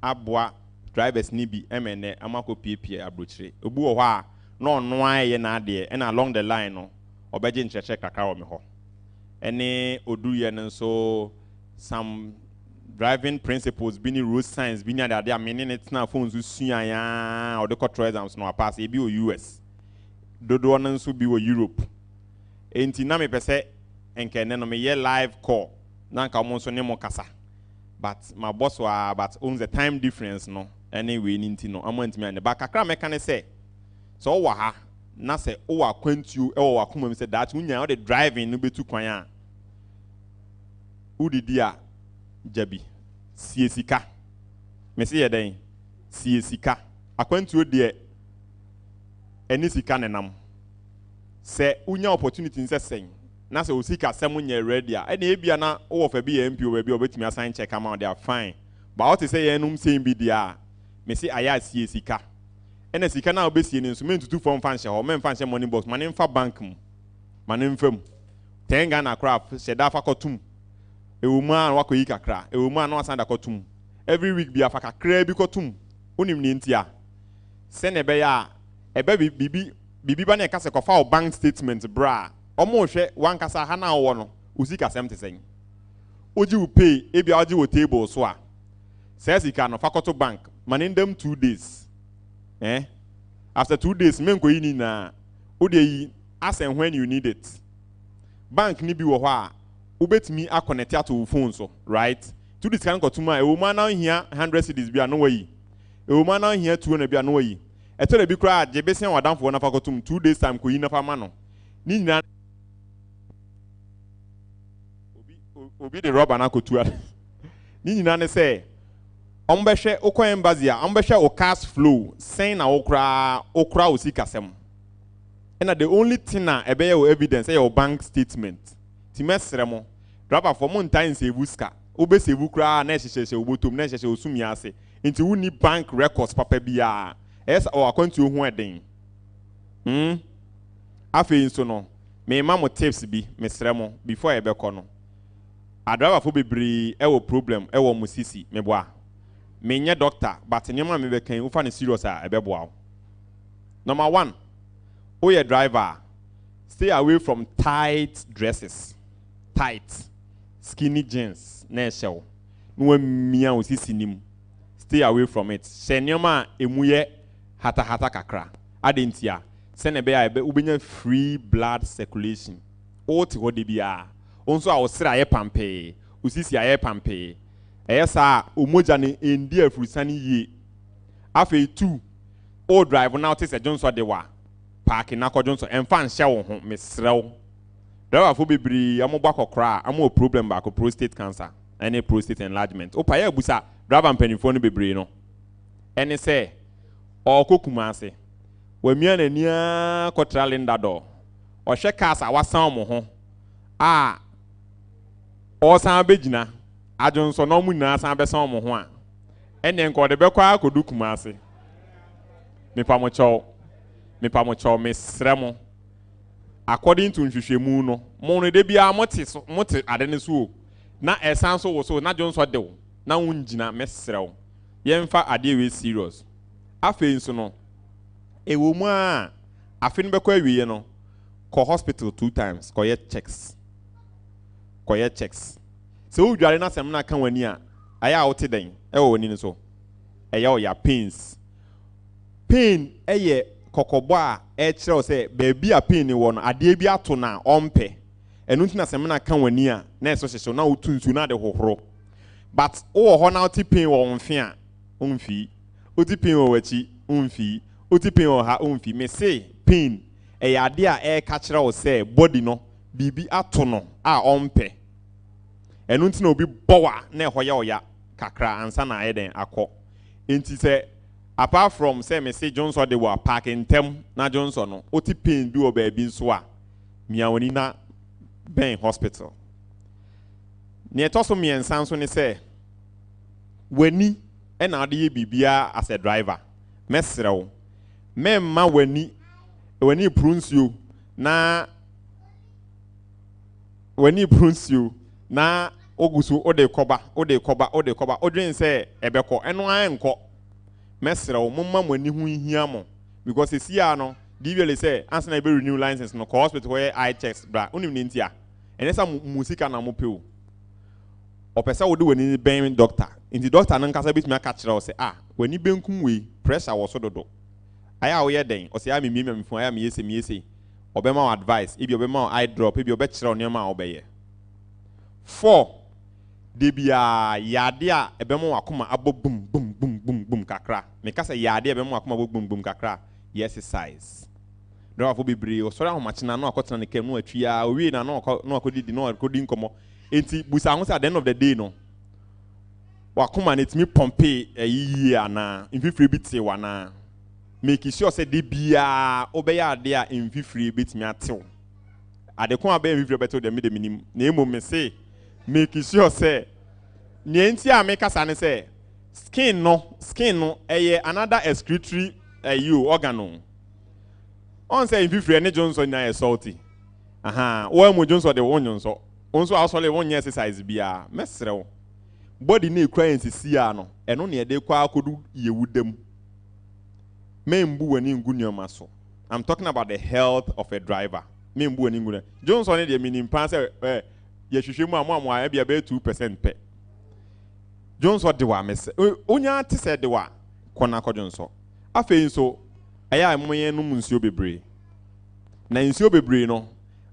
aboa drivers ni bi emene amako piepie abrochire obu wo ha no ye na de and along the line no obeje ncheche kakra wo me ho ene odu ye nso some driving principles bini road signs bini ade a meaning it na phones usua ya or the control exams no pass e bi o US dodo no nso bi o Europe enti na me pese enke ne no me ye live call na nka mo nso ne mo kasa but my boss wa but on the time difference no anyway ni nti no amount me and ba kakra me kan say so wo ha na say o wa kwantuo e wo wa koma me say that unya o the driving no betu kwan a udidi a jabi siesika me say ye den siesika akwantuo de eni sika nenam se unya opportunity nse sen na se osika sem nya ready a ena ebia na wo fa bi MP o ba bi obetumi assign check amount they are fine but what say ye num say bi dia me say aya siesika ena sika na obesie ne nso mentutu form fan hye ho men fan hye money box mane mfa bank mu mane mfam tenga na crap she da fa kotum ewuma an wakoyi kakra ewuma na wasan da kotum every week bi afa kakra bi kotum onim ne ntia se ne be ya ebe bibi ba na kase kofa o bank statement bra omo hwe wan kasa ha na wo no usika sem tesen oji u pay ebi oji wo table so a se sika no fa koto bank mane ndem 2 days after 2 days men ko yini na o de yi as and when you need it bank ni bi wo ho a ubetimi a connect to phone so right 2 days kan ko tuma e wo ma na hia 100 cedis bia no wayi e wo ma na hia 2 na bia no wayi e to le bi kra je besen wadanfo na fa ko tum 2 days time ko yi na fa ma no ni nyina obi de rubber na ko tu ni nyina ne say ombehwe okwa embassy a ombehwe o cash flow sen na okra osika sem and the only thing na ebe your evidence your bank statement ti mesremo driver for mon time save ska obe save kra na hyehyehye obotom na hyehyehye osumi ase nti woni bank records papa bia esa o account ho eden afi nso no me ma mo tips bi mesremo before ebe ko no a driver for bebre e wo problem e wo musisi me boa me nye doctor but nyema me be kan ufa ne serious a ebe boa number 1 o ye driver stay away from tight dresses tight skinny jeans na show no mia osisi nim stay away from it senyoma emuye hata kakra adentia se ne be ya ebe ubenya free blood circulation o ti ho de bia onso a osira ye pampe osisi aye pampe esa omoja ne endi afurusani ye afi 2 o drive now te se Johnson de wa park na ko Johnson emfa nhye wo ho mesrew driver fo bebri amobwa kokra amo problem ba ko prostate cancer any prostate enlargement o pa ya busa driver mpanifo no bebri no ene se o kokuma ase wa mia na nia kotra linda do o hwe kasa wasan mo ho a o san begina ajonso no mu na san besan mo ho a ene nko de bekwa akodu kuma ase mepa mo chow mesremo according to nhwehwemu no mo no de bia mote ade ne so na esan so wo so na jonso de wo na wungina mesrew yemfa ade we serious afi nso no ewo mu a afi no bekwa awie no ko hospital 2 times ko ye checks so udware na sem na kan wani a aya wote den e wo wani so eya o ya pain eye kokobo a e kire say baby a pain ni wo no ade bi ato na ompe enu ntina sem na kan wani a na eso hyehye na otunsu na de hohoro but wo ho na oti pain wo mfe a umfi oti pain wo wachi umfi oti pain wo ha umfi me say pain eya ade a e ka kire wo say body no bibi ato no a ompe enu ntina obi bowa na ehoya oya kakra ansa na eden akọ enti se apart from say me say Johnson they were parking tem na Johnson no oti pain bi o ba bi nso a miawoni na ben hospital ne etoso miensan so ne say wani e na ade ye bibia as a driver mesrew memma wani prunsio na ogusu ode koba odwen say ebeko eno an enko mesrew momma mani hu hia mo because esia no DVLA say answer na be renew license no ko hospital where eye checks bra unim ni ntia ene sa musika na mo pe o pesa wo de wani ben doctor inti doctor nan kasa bitimi aka kire o say wani benkum we pressure wo so dodo aya wo ye den o say ya me fun aya me yese obema advice ebi obema eye drop ebi obe kire onema obeye 4 debia yade a ebema wakoma abo boom boom boom boom boom kakra me kasa yade ebema wakoma abo boom boom kakra exercise no afo bebre o sori ahomachina no akotena ne kem no atwia owie na no akodidi no akodi nkomo enti busa ho say at the end of the day no wakoma na timi pompe eyiye ana mfifire biti wana make sure say de bia obeya ade a mfifire bitimi atew ade ko abe mfifire beto de minim na emo me say make sure say ne enti a me kasa ne say skin no eye another excretory organ on say mfifire ne Johnson na salty wo mo Johnson de wonyo so onso asole won exercise bia mesrew body na ekura ensisi a no eno ne de kwa akodu yewudem membu wani ngunyoma so. I'm talking about the health of a driver. Membu wani ngunyoma Johnson de minim pan say ye hwehwe mu amwa ya bia be 2% pe Johnson de wa mese onya te se de wa kona ko Johnson afei nso aya moye no nsuo bebre na nsuo bebre no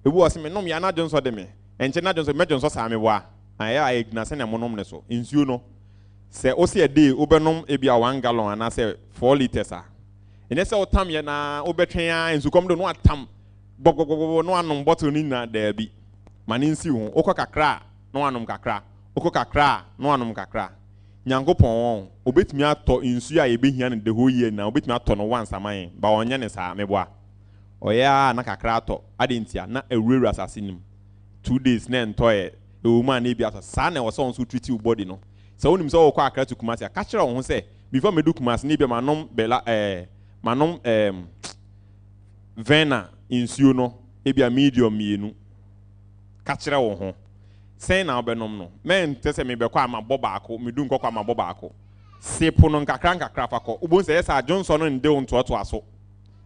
ebu o se me nom ya na Johnson de me enche na Johnson me Johnson sa me wa aya igna se na monom ne so nsuo no se o se dey obenom e bia 1 gallon ana se 4 liters a ene se o tam ye na obetwen a nsu kom do no atam bogogogo no anom bottle ni na da bi mane nsi ho okọ kakra no anom kakra okọ kakra no anom kakra nyankopon obetumi atọ nsu a yebehia ne de ho yie na obetumi atọ no once aman ba onye ne saa meboa oya na kakra atọ adentia na ewureru asase nim 2 days na entoye ewuma na ebi atọ saa na wose onso treat your body no so onim so okọ akra to kumasi ka kire ho se before medu kumasi na ebi manom bela manom vena nsuo no ebi a medium mienu ka kire wo ho sen na obenom no men tese me be kwa ma boba ako medu nkọ kwa ma boba ako sepo no nkakra fakọ ubon se yesa Johnson no nde onto aso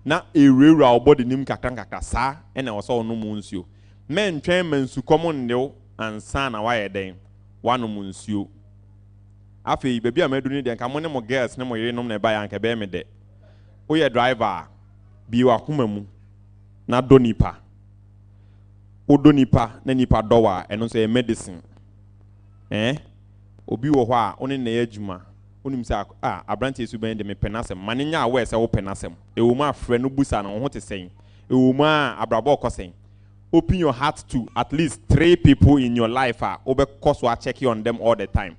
na ewureru obody nim kakra saa ena wo no mu nsuo men twen mansu komo ndew ansa na waye den wano mu nsuo afei bebi a medu ni den ka mo ne mo girls ne mo yere nom na ba ya nka be me de oye driver bi wa kuma mu na donipa odonipa na nipa dowa eno so medicine obi wo ho a oni na yadwuma onim se abrante esu ben de me penasem manenya awe se wo penasem ewo ma afre no busa na ho te sen ewo ma abrabo kosen open your heart to at least 3 people in your life obe koso a check on them all the time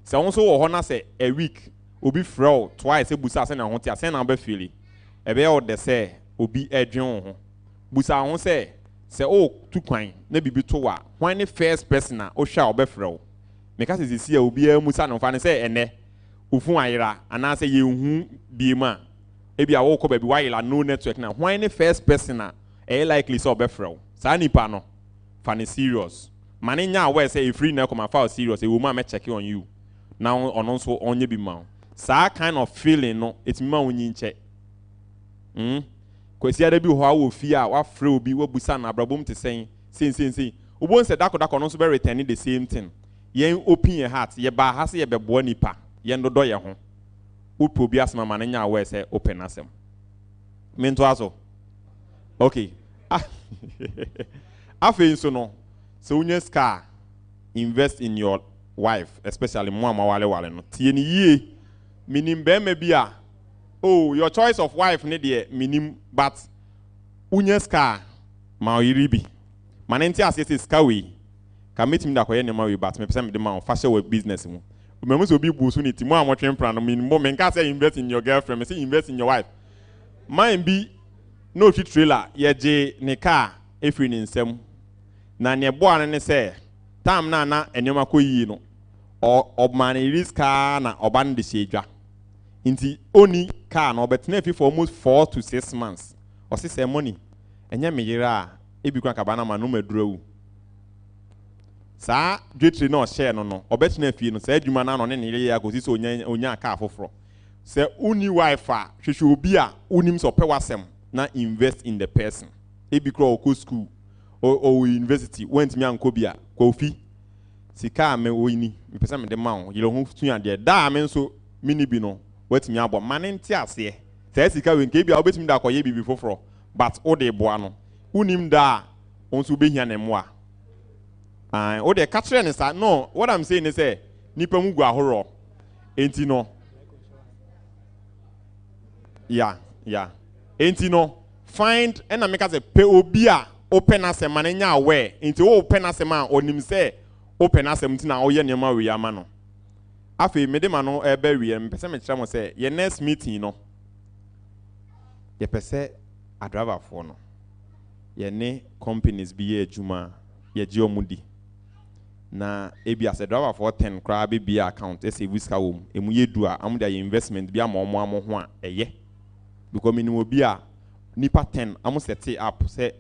se won so wo ho na se a week obi frɛ twice e busa se na ho te asen na be feel ebe ya o de se obi edwen ho busa ho se tu kwan na bibi to wa when the first person o hwa obefrɛ meka se sisi a obi a musa no fa ne se ene ofun ayira ana se ye hu biema e bia wo ko ba bi wa yila no network na when the first person likely so obefrɛ sa nipa no fa ne serious mane nya awe say free na come fa serious e wo ma me check on you now ono so onye bi ma sa kind of feeling no it ma wonyi nche kwesi ada bi ho awo fi a wa frɛ obi wa busa na abrabom te sen obon se dako no so be return the same thing yen open your heart ye ba ha se ye be bo nipa yen dodo ye ho upo obi asema ma nya awe say open asem mento aso okay afei so no so unye ska invest in your wife especially mo amawale no tie ni yie minim be ma bi a your choice of wife ne de minim but unye ska ma oyiribi manenti asese ska we ka metim da koye ne ma we but me pese me de ma fa share business mu me so obi bu so ni ti mo amotwen plan no minim me nka say invest in your girlfriend me say invest in your wife man bi no fit trailer ye je ne car efri ni nsem na ne bo an ne say tam na enema koyi no o man risk na oban de shedwa inti oni car na obetena fi for almost 4 to 6 months o se money enye meyira ebi kwa kabana ma no madurawu sa dwetri na o share no obetena fi no sa adwuma na no ne ne ya akosi so onya car foforo se uni wife a hwehwe obi a unim so pe wasem na invest in the person. Ebi kro o school or university went me and Kobia kofi sika me oini mpesa me de ma wo yelo ho tuan de da me nso mini bi no watimi abo manenti ase se sika we nke bia obetimi da koye bibi foforo but o de boa no unim da onso behia ne mo a o de catch ne sa no what I'm saying is say nipa mu gu ahoro enti no yeah enti no find and I make as a pe obi a open asem man nya aware enti o open asem a onim say open asem ti na o ye nema we ama no afi me de ma no ebe we me pese me kira mo say ye next meeting no ye pese a driver for no ye ne companies bi ye adwuma ye gi omudi na ebi as a driver for 10 kra be account e save risk awom emu ye du a amu da investment bi ama omo ho a eye because minimum bi a nipa 10 amu set up say